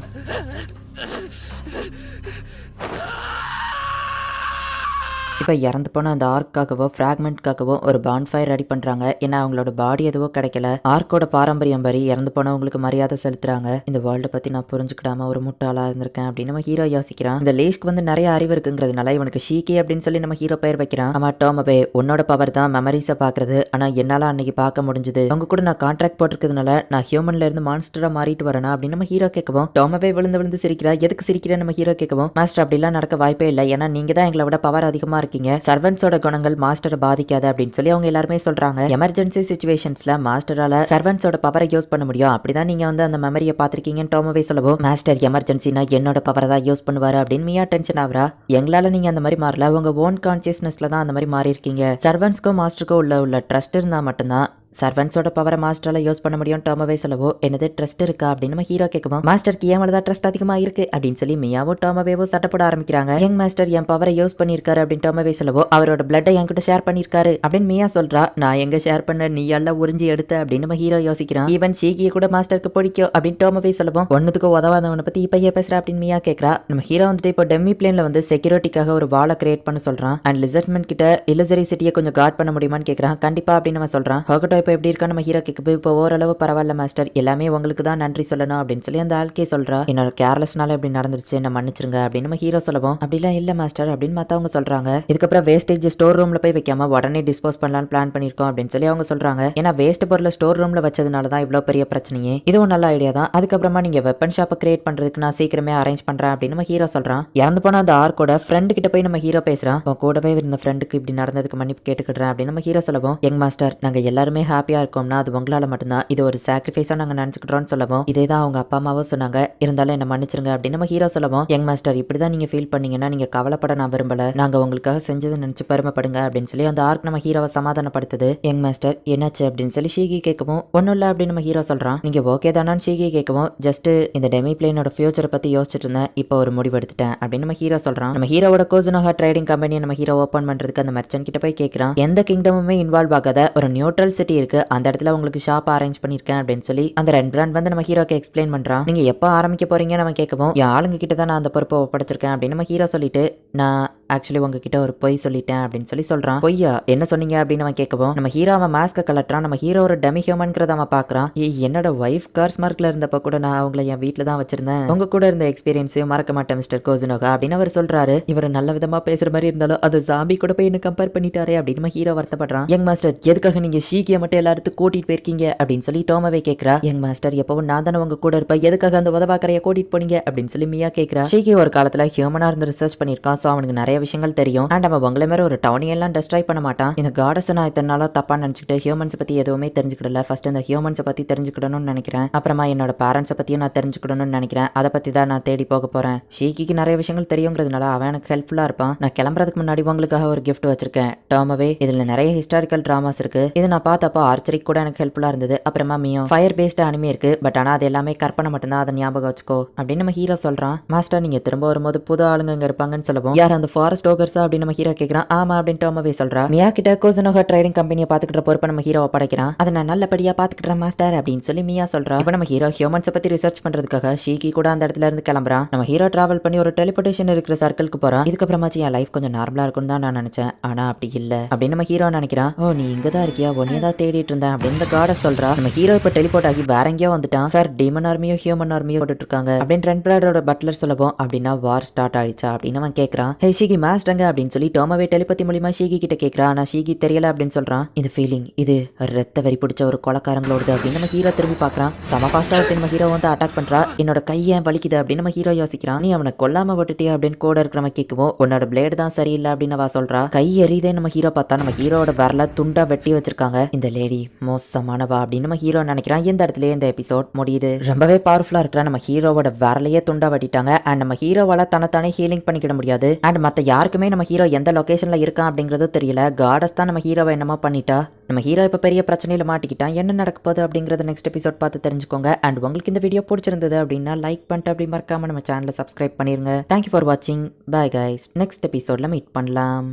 இப்போ இறந்து போன அந்த ஆர்க்காகவோ ஃப்ராக்மெண்ட்காகவோ ஒரு பான்ஃபயர் ரெடி பண்ணுறாங்க. ஏன்னா அவங்களோட பாடி எதுவோ கிடைக்கல. ஆர்க்கோட பாரம்பரியம் படி இறந்து போனவங்களுக்கு மரியாதை செலுத்துறாங்க. இந்த வேர்ல்டை பற்றி நான் புரிஞ்சுக்கிடாம ஒரு முட்டாளாக இருந்திருக்கேன் அப்படின்னு நம்ம ஹீரோ யோசிக்கிறான். இந்த லேஷ்க்கு வந்து நிறைய அறிவு இருக்குங்கிறதுனால இவனுக்கு ஷீகே அப்படின்னு சொல்லி நம்ம ஹீரோ பெயர் வைக்கிறான். ஆமா டோமோவே, உன்னோட பவர் தான் மெமரிஸை பார்க்கறது, ஆனால் என்னால் அன்னைக்கு பார்க்க முடிஞ்சது. அவங்க கூட நான் கான்ட்ராக்ட் போட்டிருக்கிறதுனால நான் ஹியூமன்ல இருந்து மான்ஸ்டரா மாறிட்டு வரேனா அப்படின்னு நம்ம ஹீரோ கேட்கவும், டோமோவே விழுந்து விழுந்து சிரிக்கிறா. எதுக்கு சிரிக்கிறேன் நம்ம ஹீரோ கேட்கவும், மாஸ்டர் அப்படிலாம் நடக்க வாய்ப்பே இல்லை, ஏன்னா நீங்க தான் எங்களை விட பவர் அதிகமா இருக்கீங்க, சர்வன்ஸோட குணங்கள் மாஸ்டரை பாதிக்காது அப்படின்னு சொல்லி அவங்க எல்லாருமே சொல்றாங்க. எமர்ஜென்சி சிச்சுவேஷன்ஸ்ல மாஸ்டரால சர்வன்ஸோட பவரை யூஸ் பண்ண முடியும், அப்படிதான் நீங்க வந்து அந்த மெமரியை பாத்திருக்கீங்கன்னு டோமோவே சொல்லவும், மாஸ்டர் எமர்ஜென்சினா என்னோட பவரை தான் யூஸ் பண்ணுவாரு அப்படின்னு மியா டென்ஷன் ஆகுறா. எங்களால நீங்க அந்த மாதிரி மாறல, உங்க ஓன் கான்சியஸ்னஸ்ல தான் அந்த மாதிரி மாறி இருக்கீங்க. சர்வன்ஸ்க்கும் மாஸ்டருக்கும் உள்ள ட்ரஸ்ட் இருந்தா மட்டும்தான் சர்வன்ஸோட பவரை மாஸ்டரால யூஸ் பண்ண முடியும் டோமோவே சொல்லவோ, என்னது ட்ரஸ்ட் இருக்கா அப்படின்னு நம்ம ஹீரோ கேட்கவும், மாஸ்டருக்கு ஏன் தான் ட்ரஸ்ட் அதிகமா இருக்கு அப்படின்னு சொல்லி மியாவோ டோமோவேவோ சட்டை போட ஆரம்பிக்கிறாங்க. யங் மாஸ்டர் என் பவரை யூஸ் பண்ணிருக்காரு அப்படின்னு டோமோவே சொல்லவோ, அவரோட பிளட்டை என்கிட்ட ஷேர் பண்ணிருக்காரு அப்படின்னு மியா சொல்றா. நான் எங்க ஷேர் பண்ண, நீ எல்லாம் உறிஞ்சி எடுத்த அப்படின்னு நம்ம ஹீரோ யோசிக்கிறான். ஈவன் ஷீகியை கூட மாஸ்டருக்கு பிடிக்கும் அப்படின்னு டோமோவே சொல்லவும், ஒன்னுக்கு உதவாதவனை பத்தி இப்ப ஏன் பேசுறா அப்படின்னு மியா கேட்கறா. நம்ம ஹீரோ வந்துட்டு இப்போ டெம்மி பிளேன்ல வந்து செக்யூரிட்டிக்காக ஒரு வாலை கிரியேட் பண்ண சொல்றான். அண்ட் லிசர்ட்ஸ்மென் கிட்ட இல்லசரி சிட்டியை கொஞ்சம் கார்ட் பண்ண முடியுமான்னு கேட்கறான். கண்டிப்பா அப்படின்னு நம்ம சொல்றான். ஹோகட்டோ இப்போ எப்படி இருக்கா நம்ம ஹீரோ கேட்க இப்போ ஓரளவு பரவாயில்ல மாஸ்டர், எல்லாமே உங்களுக்கு தான் நன்றி சொல்லணும் அப்படின்னு சொல்லி அந்த ஆள்கே சொல்றா. என்னோட கேர்லெஸ்னால இப்படி நடந்துருச்சு, என்ன மன்னிச்சிருங்க அப்படின்னு நம்ம ஹீரோ சொல்லவும், அப்படிலாம் இல்ல மாஸ்டர் அப்படின்னு மத்தவங்க சொல்றாங்க. இதுக்கப்புறம் வேஸ்டேஜ் ஸ்டோர் ரூம்ல போய் வைக்காம உடனே டிஸ்போஸ் பண்ணலாம்னு பிளான் பண்ணிருக்கோம் அப்படின்னு சொல்லி அவங்க சொல்றாங்க. ஏன்னா வேஸ்ட் பொருளை ஸ்டோர் ரூம்ல வச்சதுனால தான் இவ்வளவு பெரிய பிரச்சனையே. இதுவும் நல்ல ஐடியா தான். அதுக்கப்புறமா நீங்க வெப்பன் ஷாப்பை கிரியேட் பண்றதுக்கு நான் சீக்கிரமே அரேஞ்ச் பண்றேன் அப்படின்னு நம்ம ஹீரோ சொல்றான். இறந்து போன அந்த ஆர்க்கோட ஃப்ரெண்ட் கிட்ட போய் நம்ம ஹீரோ பேசுறான். உன் கூடவே இருந்த ஃப்ரெண்டுக்கு இப்படி நடந்ததுக்கு மன்னிப்பு கேட்டுக்கிறேன் அப்படின்னு நம்ம ஹீரோ சொல்லவும், யங் மாஸ்டர் நாங்க எல்லாருமே ஹாப்பியா இருக்கோம்னா அது உங்களால மட்டும்தான், இது ஒரு சாக்ரிஃபைஸா நாங்க நினைச்சுக்கிறோம்னு சொல்லவும், இதே தான் அவங்க அப்பா அம்மாவும் சொன்னாங்க, இருந்தாலும் என்ன மன்னிச்சிருங்க அப்படின்னு நம்ம ஹீரோ சொல்லவும், யங் மாஸ்டர் இப்படிதான் நீங்க ஃபீல் பண்ணீங்கன்னா நீங்க கவலைப்பட நான் விரும்பல, நாங்க உங்களுக்காக செஞ்சதை நினைச்சு பெருமைப்படுங்க அப்படின்னு சொல்லி அந்த ஆர்க் நம்ம ஹீரோவை சமாதானப்படுத்துது. யங் மாஸ்டர் என்னாச்சு அப்படின்னு சொல்லி ஷீகி கேட்கவும், ஒன்னும் இல்ல அப்படின்னு நம்ம ஹீரோ சொல்றான். நீங்க ஓகே தானான்னு ஷீகி கேட்கவும், ஜஸ்ட் இந்த டெமி பிளேனோட ஃபியூச்சரை பத்தி யோசிச்சுட்டு இருந்தேன், இப்போ ஒரு முடிவு எடுத்துட்டேன் அப்படின்னு நம்ம ஹீரோ சொல்றான். நம்ம ஹீரோவோட கோசுனோஹா ட்ரேடிங் கம்பெனியை நம்ம ஹீரோ ஓபன் பண்றதுக்கு அந்த மர்ச்சன்ட் கிட்ட போய் கேட்கறான். எந்த கிங்டமுமே இன்வால்வ் ஆகாத ஒரு நியூட்ரல் சிட்டி இருக்கு, அந்த இடத்துல உங்களுக்கு ஷாப் அரேஞ்ச் பண்ணிருக்கேன் அப்படின்னு சொல்லி அந்த ரெண்ட் பிராண்ட் வந்து நம்ம ஹீரோக்கு எக்ஸ்பிளைன் பண்றான். நீங்க எப்போ ஆரம்பிக்க போறீங்கன்னு நம்ம கேட்கவும், என் ஆளுங்க கிட்ட தான் நான் அந்த பொறுப்பை ஒப்படைச்சிருக்கேன் அப்படின்னு நம்ம ஹீரோ சொல்லிட்டு, நான் ஆக்சுவலி உங்ககிட்ட ஒரு பொய் சொல்லிட்டேன் அப்படின்னு சொல்லி சொல்றான். பொய்யா என்ன சொன்னீங்க அப்படின்னு அவன் கேட்கவும், நம்ம ஹீரோ அவன் மாஸ்க கலட்டுறான். நம்ம ஹீரோ ஒரு டெமி ஹியூமன்ங்கிறத அவன் பாக்குறான். என்னோட ஒய்ஃப் கார்ஸ் மார்க்ல இருந்தப்ப கூட நான் அவங்கள என் வீட்டுல தான் வச்சிருந்தேன், உங்க கூட இருந்த எக்ஸ்பீரியன்ஸையும் மறக்க மாட்டேன் மிஸ்டர் கோசுனோகா அப்படின்னு அவர் சொல்றாரு. இவர் நல்ல விதமா பேசுற மாதிரி இருந்தாலும் அது ஜாம்பி கூட போய் என்ன கம்பேர் பண்ணிட்டாரே அப்படின்னு நம்ம ஹீரோ வருத்தப்படுறான். யங் மாஸ்டர் எதுக்காக நீங்க ஷீகியை மட்டும் எல்லாத்துக்கும் கூட்டிட்டு போயிருக்கீங்க அப்படின்னு சொல்லி டோமாவே கேட்கறா. யங் மாஸ்டர் எப்பவும் நான் தானே உங்க கூட இருப்பேன், எதுக்காக அந்த உதவாக்கரையை கூட்டிட்டு போனீங்க அப்படின்னு சொல்லி மியா கேட்கறா. ஷீகி ஒரு காலத்துல ஹியூமனா இருந்து ரிசர்ச் பண்ணிருக்கான், சோ அவனுக்கு நிறைய விஷயங்கள் தெரியும். அண்ட் அவன் உங்களை மாதிரி ஒரு டவுனியெல்லாம் டெஸ்ட்ராய் பண்ண மாட்டான். இந்த காடஸ் நான் இத்தனை நாளா தப்பா நினைச்சிட்டு ஹியூமன்ஸ் பத்தி எதுவுமே தெரிஞ்சுக்கிடல. ஃபர்ஸ்ட் இந்த ஹியூமன்ஸை பத்தி தெரிஞ்சுக்கிடணும்னு நினைக்கிறேன், அப்புறமா என்னோட பேரண்ட்ஸை பத்தியும் நான் தெரிஞ்சுக்கிடணும்னு நினைக்கிறேன், அதை பத்தி தான் நான் தேடி போக போறேன். ஷீகிக்கு நிறைய விஷயங்கள் தெரியுங்கிறதுனால அவன் எனக்கு ஹெல்ப்ஃபுல்லா இருப்பான். நான் கிளம்புறதுக்கு முன்னாடி உங்களுக்காக ஒரு கிஃப்ட் வச்சிருக்கேன் டோமாவே, இதுல நிறைய ஹிஸ்டாரிக்கல் டிராமாஸ் இருக்கு, இது நான் பார்த்தப்போ ஆர்ச்சரிக்கு கூட எனக்கு ஹெல்ப்ஃபுல்லா இருந்தது. அப்புறமா மியோ ஃபயர் பேஸ்ட் அனிமே இருக்கு, பட் ஆனா அது எல்லாமே கற்பனை மட்டும்தான், அதை ஞாபகம் வச்சுக்கோ அப்படின்னு நம்ம ஹீரோ சொல்றான். மாஸ்டர் நீங்க திரும்ப வரும்போது புது ஆளுங்க இங்க இருப்பாங்கன்னு சொல்லவும், யார் அந்த ஃபாரஸ்ட் ஓகர்ஸா அப்படின்னு நம்ம ஹீரோ கேட்கறான். ஆமா அப்படின்னு டோமாவே சொல்றா. மியா கிட்ட கோசுனோஹா ட்ரேடிங் கம்பெனியை பாத்துக்கிற பொறுப்பை நம்ம ஹீரோவை படைக்கிறான். அதை நான் நல்லபடியா பாத்துக்கிட்டேன் மாஸ்டர் அப்படின்னு சொல்லி மியா சொல்றா. இப்போ நம்ம ஹீரோ ஹியூமன்ஸை பத்தி ரிசர்ச் பண்றதுக்காக ஷீகி கூட அந்த இடத்துல இருந்து கிளம்புறான். நம்ம ஹீரோ டிராவல் பண்ணி ஒரு டெலிபோர்டேஷன் இருக்கிற சர்க்கிளுக்கு போறான். இதுக்கப்புறமாச்சு என் லைஃப் கொஞ்சம் நார்மலா இருக்கும்னு தான் நான் நினைச்சேன், ஆனா அப்படி இல்ல அப்படின்னு நம்ம ஹீரோ நினைக்கிறான். ஓ நீ இங்க தான் இருக்கியா, ஒன்னே தான் தேடிட்டு இருந்தேன் அப்படின்னு இந்த காடஸ் சொல்றா. நம்ம ஹீரோ இப்ப டெலிபோர்ட் ஆகி வேற எங்கேயோ வந்துட்டான். சார் டீமன் ஆர்மியோ ஹியூமன் ஆர்மியோ போட்டுட்டு இருக்காங்க அப்படின்னு ரெண்ட் பிராடோட பட்லர் சொல்லவும், அப்படின்னா வார் ஸ்டார்ட் ஆயிடுச்சா அப்படின்னு அவன் கேட்கறான். ஹே ஷீகி மாஸ்டங்க அப்படின்னு சொல்லி டோமாவே டெலிபதி மூலியமா ஷீகி கிட்ட கேட்கறான். ஆனா ஷீகி தெரியல அப்படின்னு சொல்றான். இந்த ஃபீலிங் இது ரத்த வெறி பிடிச்ச ஒரு கொலக்காரங்களோடது அப்படின்னு நம்ம ஹீரோ திரும்பி பாக்குறான். சம ஃபாஸ்டா நம்ம ஹீரோ வந்து அட்டாக் பண்றா. என்னோட கையை வலிக்குது அப்படின்னு நம்ம ஹீரோ யோசிக்கிறான். நீ அவனை கொல்லாம விட்டுட்டியா அப்படின்னு கூட இருக்கிறவங்க கேட்கவும், உன்னோட பிளேடு தான் சரியில்லை அப்படின்னு அவ சொல்றா. கை எறிதே நம்ம ஹீரோ பார்த்தா நம்ம ஹீரோட வரல துண்டா வெட்டி வச்சிருக்காங்க. இந்த லேடி மோசமானவா அப்படின்னு நம்ம ஹீரோ நினைக்கிறான். இந்த இடத்துல இந்த எபிசோட் முடியுது. ரொம்பவே பவர்ஃபுல்லா இருக்கிற நம்ம ஹீரோவோட வரலையே துண்டா வெட்டிட்டாங்க. அண்ட் நம்ம ஹீரோவால தன்னைத்தானே ஹீலிங் பண்ணிக்கிட முடியாது. அண்ட் மத்த யாருக்குமே நம்ம ஹீரோ எந்த லொகேஷன்ல இருக்கான் அப்படிங்கறதும் தெரியல. காடஸ் தான் நம்ம ஹீரோவை என்னமா பண்ணிட்டா. நம்ம ஹீரோ இப்ப பெரிய பிரச்சனையில மாட்டிக்கிட்டான். என்ன நடக்க போகுது அப்படிங்கறத நெக்ஸ்ட் எபிசோட் பார்த்து தெரிஞ்சுக்கோங்க. அண்ட் உங்களுக்கு இந்த வீடியோ பிடிச்சிருந்தது அப்படின்னா லைக் பண்ணிட்டு அப்படி மறக்காம நம்ம சேனலை சப்ஸ்கிரைப் பண்ணிருங்க. தேங்க்யூ ஃபார் வாட்சிங். பை கைஸ், நெக்ஸ்ட் எபிசோட்ல மீட் பண்ணலாம்.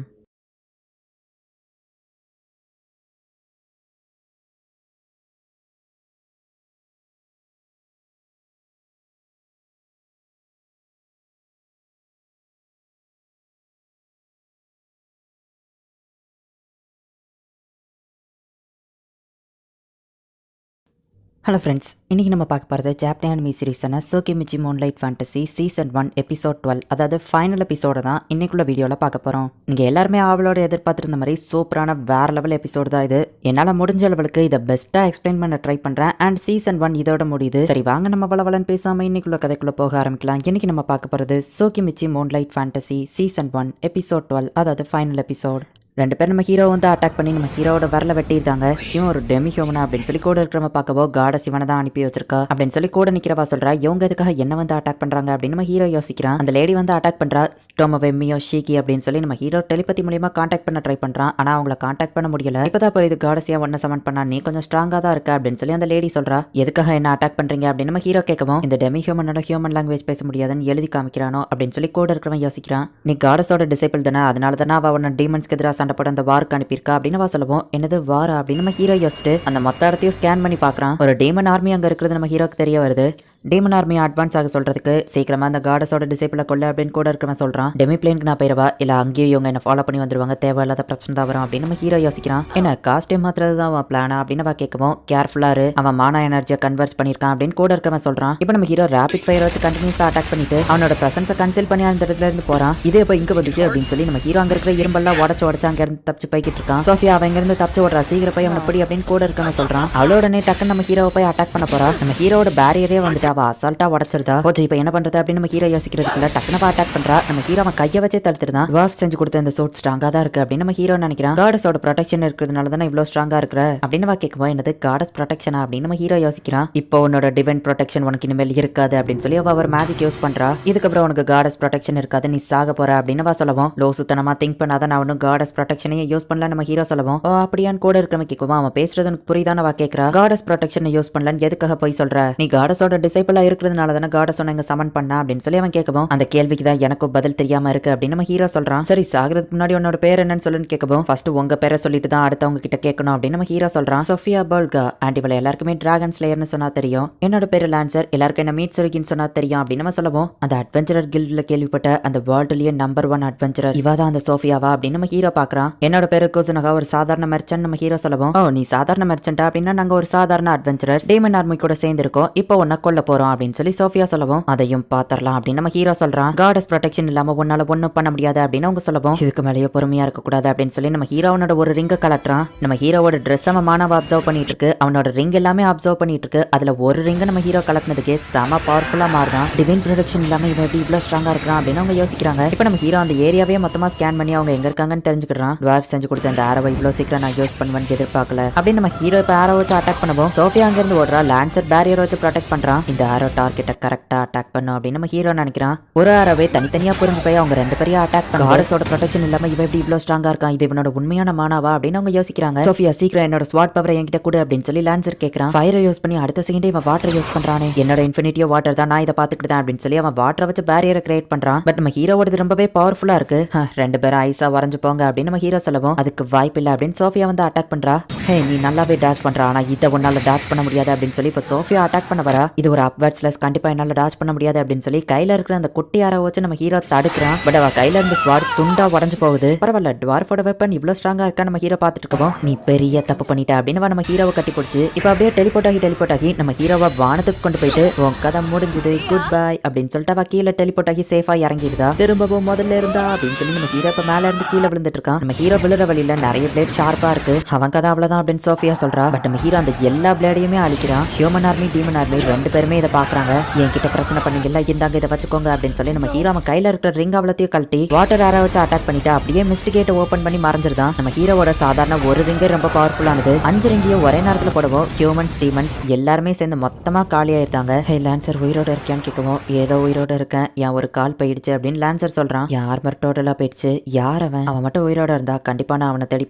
ஹலோ ஃப்ரெண்ட்ஸ், இன்றைக்கி நம்ம பார்க்க போகிறது ஜாப்பனீஸ் அனிமி சீரிஸான Tsukimichi Moonlight Fantasy season 1 episode 12, அதாவது ஃபைனல் எபிசோட தான் இன்னைக்குள்ள வீடியோவில் பார்க்க போகிறோம். நீங்கள் எல்லாருமே ஆவலோட எதிர்பார்த்துருந்த மாதிரி சூப்பரான வேறு லெவல் எபிசோடு தான் இது. என்னால் முடிஞ்ச லெவலுக்கு இதை பெஸ்ட்டாக எக்ஸ்பிளைன் பண்ண ட்ரை பண்ணுறேன். அண்ட் சீசன் 1 இதோட முடியுது. சரி வாங்க நம்ம வளவலன்னு பேசாமல் இன்னைக்குள்ள கதைக்குள்ளே போக ஆரம்பிக்கலாம். இன்றைக்கி நம்ம பார்க்க போகிறது Tsukimichi Moonlight Fantasy season 1 episode 12, அதாவது ஃபைனல் எபிசோட். ரெண்டு பேர் நம்ம ஹீரோ வந்து அட்டாக் பண்ணி நம்ம ஹீரோட வரல வெட்டியிருந்தாங்க. இவன் ஒரு டெமி ஹியூமனா அப்படின்னு சொல்லி கூட இருக்கிறவங்க பார்க்கவோ காடஸ் இவனை தான் அனுப்பி வச்சிருக்கா அப்படின்னு சொல்லி கூட நிக்கிறவா சொல்றா. இவங்க எதுக்காக என்ன வந்து அட்டாக் பண்றாங்க அப்படின்னு நம்ம ஹீரோ யோசிக்கிறான். அந்த லேடி வந்து அட்டாக் பண்றா. டோமாவே மியோ ஷீகி அப்படின்னு சொல்லி நம்ம ஹீரோ டெலிபதி மூலியமா கான்டாக்ட் பண்ண ட்ரை பண்றான். ஆனா அவங்கள கான்டாக்ட் பண்ண முடியல. இப்பதான் புரியுது காடஸ் ஏன் ஒன்ன சமன் பண்ணா, நீ கொஞ்சம் ஸ்ட்ராங்கா தான் இருக்க அப்படின்னு சொல்லி அந்த லேடி சொல்றா. எதுக்காக என்ன அட்டாக் பண்றீங்க அப்படின்னு நம்ம ஹீரோ கேட்கவும், இந்த டெமி ஹியூமனோட ஹியூமன் லாங்குவேஜ் பேச முடியாதுன்னு எழுதி காமிக்கிறானோ அப்படின்னு சொல்லி கூட இருக்கிறவன் யோசிக்கிறான். நீ காடஸோட டிசைபிள் தானே, அதனால தானே அவ உன்ன டீமன்ஸ்க்கு எதிராக சண்டை போட அந்த வார்க்கு அனுப்பியிருக்கா அப்படின்னு சொல்லுவோம். என்னது வாரா அப்படின்னு நம்ம ஹீரோ யோசிச்சுட்டு அந்த மொத்த இடத்தையும் ஸ்கேன் பண்ணி பார்க்கறான். ஒரு டீமன் ஆர்மி அங்க இருக்கிறது நம்ம ஹீரோக்கு தெரிய வருது. டீமன் ஆர்மியை அட்வான்ஸ் ஆக சொல்றதுக்கு சீக்கிரமா அந்த காடஸோட டிசைபிள கொல்ல அப்படின்னு கூட இருக்கவன் சொல்றான். டெமி பிளேனுக்கு நான் போயிரவா இல்ல அங்கேயும் இவங்க என்ன ஃபாலோ பண்ணி வந்துருவாங்க, தேவையில்லாத பிரச்சனை தான் வரும் அப்படின்னு நம்ம ஹீரோ யோசிக்கிறான். என்ன காஸ்டியூம் மாத்திரது தான் அவன் பிளானா அப்படின்னு அவன் கேட்கவும் கேர்ஃபுல்லா இரு, அவன் மானா எனர்ஜியை கன்வெர்ட் பண்ணிருக்கான் அப்படின்னு கூட இருக்கவன் சொல்றான். இப்போ நம்ம ஹீரோ ரேபிட் ஃபயர் வச்சு கண்டினியூஸா அட்டாக் பண்ணிட்டு அவனோட பிரசன்ஸை கன்சல் பண்ணி அந்த இடத்துல இருந்து போறான். இதே இப்போ இங்க வந்துச்சு அப்படின்னு சொல்லி நம்ம ஹீரோ அங்க இருக்கிற இரும்பெல்லாம் உடச்சு அங்க இருந்து தப்பிச்சு போய்கிட்டு இருக்கான். சோஃபியா அவன் இங்க இருந்து தப்பிச்சு ஓடுறா, சீக்கிரம் போய் அவனை படி அப்படின்னு கூட இருக்கவன் சொல்றான். அவளோட டக்குன்னு நம்ம ஹீரோவை போய் அட்டாக் பண்ண போறா. நம்ம ஹீரோட பேரியரே வந்துட்டு அவ அசால்ட்டா உடச்சிருந்தா. போச்சு இப்போ என்ன பண்றது அப்படின்னு நம்ம ஹீரோ யோசிக்கிறதுக்குள்ள டக்குனு அட்டாக் பண்றா. நம்ம ஹீரோ அவன் கையை வச்சே தடுத்துருந்தான். டுவார்ஃப் செஞ்சு கொடுத்த இந்த சோட் ஸ்ட்ராங்கா தான் இருக்கு அப்படின்னு நம்ம ஹீரோ நினைக்கிறான். காடஸோட ப்ரொடெக்ஷன் இருக்கிறதுனால தானே இவ்வளவு ஸ்ட்ராங்கா இருக்கிற அப்படின்னு அவ கேட்கும்போது என்னது காடஸ் ப்ரொடெக்ஷனா அப்படின்னு நம்ம ஹீரோ யோசிக்கிறான். இப்போ உன்னோட டிவைன் ப்ரொடெக்ஷன் உனக்கு இனிமேல் இருக்காது அப்படின்னு சொல்லி அவ ஒரு மேஜிக் யூஸ் பண்றா. இதுக்கப்புறம் உனக்கு காடஸ் ப்ரொடெக்ஷன் இருக்காது, நீ சாக போற அப்படின்னு அவ சொல்லவும் லோசுத்தனமா திங்க் பண்ணாத நான் ஒன்னும் காடஸ் ப்ரொடெக்ஷனையே யூஸ் பண்ணல நம்ம ஹீரோ சொல்லவும் ஓ அப்படியான்னு கூட இருக்கிறவங்க கேட்குவோம். அவன் பேசுறது உனக்கு புரியுதான்னு அவ கேட்கறா. காடஸ் ப்ரொடெக்ஷன் யூஸ் பண்ணலன்னு எதுக்காக போய் சொல்ற, நீ காடஸோட டிசைபிளா இருக்கிறதுனால தானே காடஸ் உன்னை சமன் பண்ணா அப்படின்னு சொல்லி அவன் கேட்கவும் அந்த கேள்விக்கு தான் எனக்கும் பதில் தெரியாம இருக்கு அப்படின்னு நம்ம ஹீரோ சொல்றான். சரி சாகிறதுக்கு முன்னாடி உன்னோட பேர் என்னன்னு சொல்லுன்னு கேட்கவும் ஃபர்ஸ்ட் உங்க பேரை சொல்லிட்டு தான் அடுத்தவங்க கிட்ட கேட்கணும் அப்படின்னு நம்ம ஹீரோ சொல்றான். சோஃபியா போல்கா ஆண்டி இவளை எல்லாருக்குமே டிராகன் ஸ்லேயர்னு சொன்னா தெரியும், என்னோட பேரு லான்சர், எல்லாருக்கும் என்ன மீட் சுருகின்னு சொன்னா தெரியும் அப்படின்னு நம்ம சொல்லவும் அந்த அட்வென்ச்சரர் கில்ட்ல கேள்விப்பட்ட அந்த வேர்ல்ட்லயே நம்பர் 1 அட்வென்ச்சரர் இவ தான் அந்த சோஃபியாவா அப்படின்னு நம்ம ஹீரோ பாக்குறான். என்னோட பேரு கோசுனகா, ஒரு சாதாரண மெர்ச்சன்ட் நம்ம ஹீரோ சொல்லவும் ஓ நீ சாதாரண மெர்ச்சன்டா அப்படின்னா நாங்க ஒரு சாதாரண அட்வென்ச்சரர் டீமன் ஆர்மி கூட சேர்ந்து இருக்கோம், இப்போ உன்னை கொல்ல போறோம் அப்படின்னு சொல்லி சோஃபியா சொல்லவும் அதையும் பாத்திரலாம் அப்படின்னு நம்ம ஹீரோ சொல்றான். காடஸ் ப்ரொடெக்ஷன் இல்லாம உன்னால ஒண்ணும் பண்ண முடியாது அப்படின்னு அவங்க சொல்லவும் இதுக்கு மேலேயே பொறுமையா இருக்க கூடாது அப்படின்னு சொல்லி நம்ம ஹீரோனோட ஒரு ரிங்க கலட்டுறான். நம்ம ஹீரோவோட ட்ரெஸ் அவன் மானவ அப்சர்வ் பண்ணிட்டு இருக்கு, அவனோட ரிங் எல்லாமே அப்சர்வ் பண்ணிட்டு இருக்கு. அதுல ஒரு ரிங்க நம்ம ஹீரோ கலட்டினதுக்கு செம பவர்ஃபுல்லா மாறுதான். டிவைன் ப்ரொடெக்ஷன் இல்லாம இவன் எப்படி இவ்வளவு ஸ்ட்ராங்கா இருக்கான் அப்படின்னு அவங்க யோசிக்கிறாங்க. இப்போ நம்ம ஹீரோ அந்த ஏரியாவே மொத்தமா ஸ்கேன் பண்ணி அவங்க எங்க இருக்காங்கன்னு தெரிஞ்சுக்கிறான். டுவார்ஃப் செஞ்சு கொடுத்த அந்த ஆரோவை இவ்வளவு சீக்கிரம் நான் யூஸ் பண்ணுவேன்னு எதிர்பார்க்கல அப்படின்னு நம்ம ஹீரோ இப்போ ஆரோ வச்சு அட்டாக் பண்ணுவோம். சோஃபியா அங்க இருந்து ஓடுறா, லான்சர் பேரியர் வச்சு ப்ரொடெக்ட் பண்றான். இந்த ஆரோ டார்கெட்டை கரெக்டா அட்டாக் பண்ணும் அப்படின்னு நம்ம ஹீரோ நினைக்கிறான். ஒரு ஆரோவே தனித்தனியா புரிஞ்சு போய் அவங்க ரெண்டு பேரையும் அட்டாக் பண்ண காடஸோட ப்ரொடெக்ஷன் இல்லாம இவன் எப்படி இவ்வளவு ஸ்ட்ராங்கா இருக்கான், இது இவனோட உண்மையான மானாவா அப்படின்னு அவங்க யோசிக்கிறாங்க. சோஃபியா சீக்கிரம் என்னோட ஸ்வாட் பவரை என்கிட்ட கூட அப்படின்னு சொல்லி லான்சர் கேட்கறான். ஃபயரை யூஸ் பண்ணி அடுத்த செகண்டே இவன் வாட்டர் யூஸ் பண்றானே, என்னோட இன்ஃபினிட்டியோ வாட்டர் தான், நான் இதை பாத்துக்கிட்டேன் அப்படின்னு சொல்லி அவன் வாட்டரை வச்சு பேரியரை கிரியேட் பண்றான். பட் நம்ம ஹீரோவோடது ரொம்பவே பவர்ஃபுல்லா இருக்கு. ரெண்டு பேரும் ஐஸா வரைஞ்சு போங்க அப்படின்னு நம்ம ஹீரோ சொல்லவும் அதுக்கு வாய்ப்பு இல்லை அப்படின்னு சோஃபியா வந்து அட்டாக் பண்றா. ஹே நீ நல்லாவே டாச் பண்றா, ஆனா இதை உன்னால டாச் பண்ண முடியாது அப்படின்னு சொல்லி இப்போ சோஃபியா அட்டாக் பண்ண வரா. இது ஒரு அப்வர்ட்ஸ்லெஸ், கண்டிப்பா என்னால டாச் பண்ண முடியாது அப்படின்னு சொல்லி கையில இருக்கிற அந்த குட்டி ஆரோ வச்சு நம்ம ஹீரோ தடுக்கிறான். பட் அவ கையில இருந்து ஸ்வாட் துண்டா உடஞ்சு போகுது. பரவாயில்ல, டுவார்ஃபோட வெப்பன் இவ்வளவு ஸ்ட்ராங்கா இருக்கா நம்ம ஹீரோ பாத்துட்டு இருக்கோம். நீ பெரிய தப்பு பண்ணிட்ட அப்படின்னு நம்ம ஹீரோவை கட்டி பிடிச்சு இப்போ அப்படியே டெலிபோர்ட் ஆகி நம்ம ஹீரோவை வானத்துக்கு கொண்டு போயிட்டு உன் கதை முடிஞ்சது குட் பை அப்படின்னு சொல்லிட்டு அவ கீழே டெலிபோர்ட் ஆகி சேஃபா இறங்கிடுதா. திரும்பவும் முதல்ல இருந்தா அப்படின்னு சொல்லி நம்ம ஹீரோ இப்ப மேல இருந்து கீழே விழுந்துட்டு இருக்கான். நம்ம ஹீரோ விழுற வழியில நிறைய பிளேட் ஷார்ப்பா இருக்கு, அவன் கதை அவ்வளவுதான் அப்படின்னு சோஃபியா சொல்றா. பட் நம்ம ஹீரோ அந்த எல்லா பிளேடையுமே அழிக்கிறான். ஹியூமன் ஆர்மி டீமன் ஆர்மி ரெண்டு பேருமே இதை பாக்குறாங்க. என்கிட்ட பிரச்சனை பண்ணீங்கல்ல, இந்தாங்க இதை வச்சுக்கோங்க அப்படின்னு சொல்லி நம்ம ஹீரோ அவன் கையில இருக்கிற ரிங் அவ்வளத்தையும் கழட்டி வாட்டர் ஆரோ வச்சு அட்டாக் பண்ணிட்டு அப்படியே மிஸ்ட் கேட் ஓபன் பண்ணி மறைஞ்சிருதான். நம்ம ஹீரோவோட சாதாரண ஒரு ரிங்கே ரொம்ப பவர்ஃபுல்லானது, 5 ரிங்கையும் ஒரே நேரத்துல போடவும் ஹியூமன்ஸ் டீமன்ஸ் எல்லாருமே சேர்ந்து மொத்தமா காலி ஆயிருந்தாங்க. ஹே லான்சர் உயிரோட இருக்கியான்னு கேட்கவும் ஏதோ உயிரோட இருக்கேன், என் ஒரு கால் போயிடுச்சு அப்படின்னு லான்சர் சொல்றான். என் ஆர்மர் டோட்டலா போயிடுச்சு, யார் அவன் மட்டும் உயிரோட இருந்தா கண்டிப்பா நான் அவனை தேடி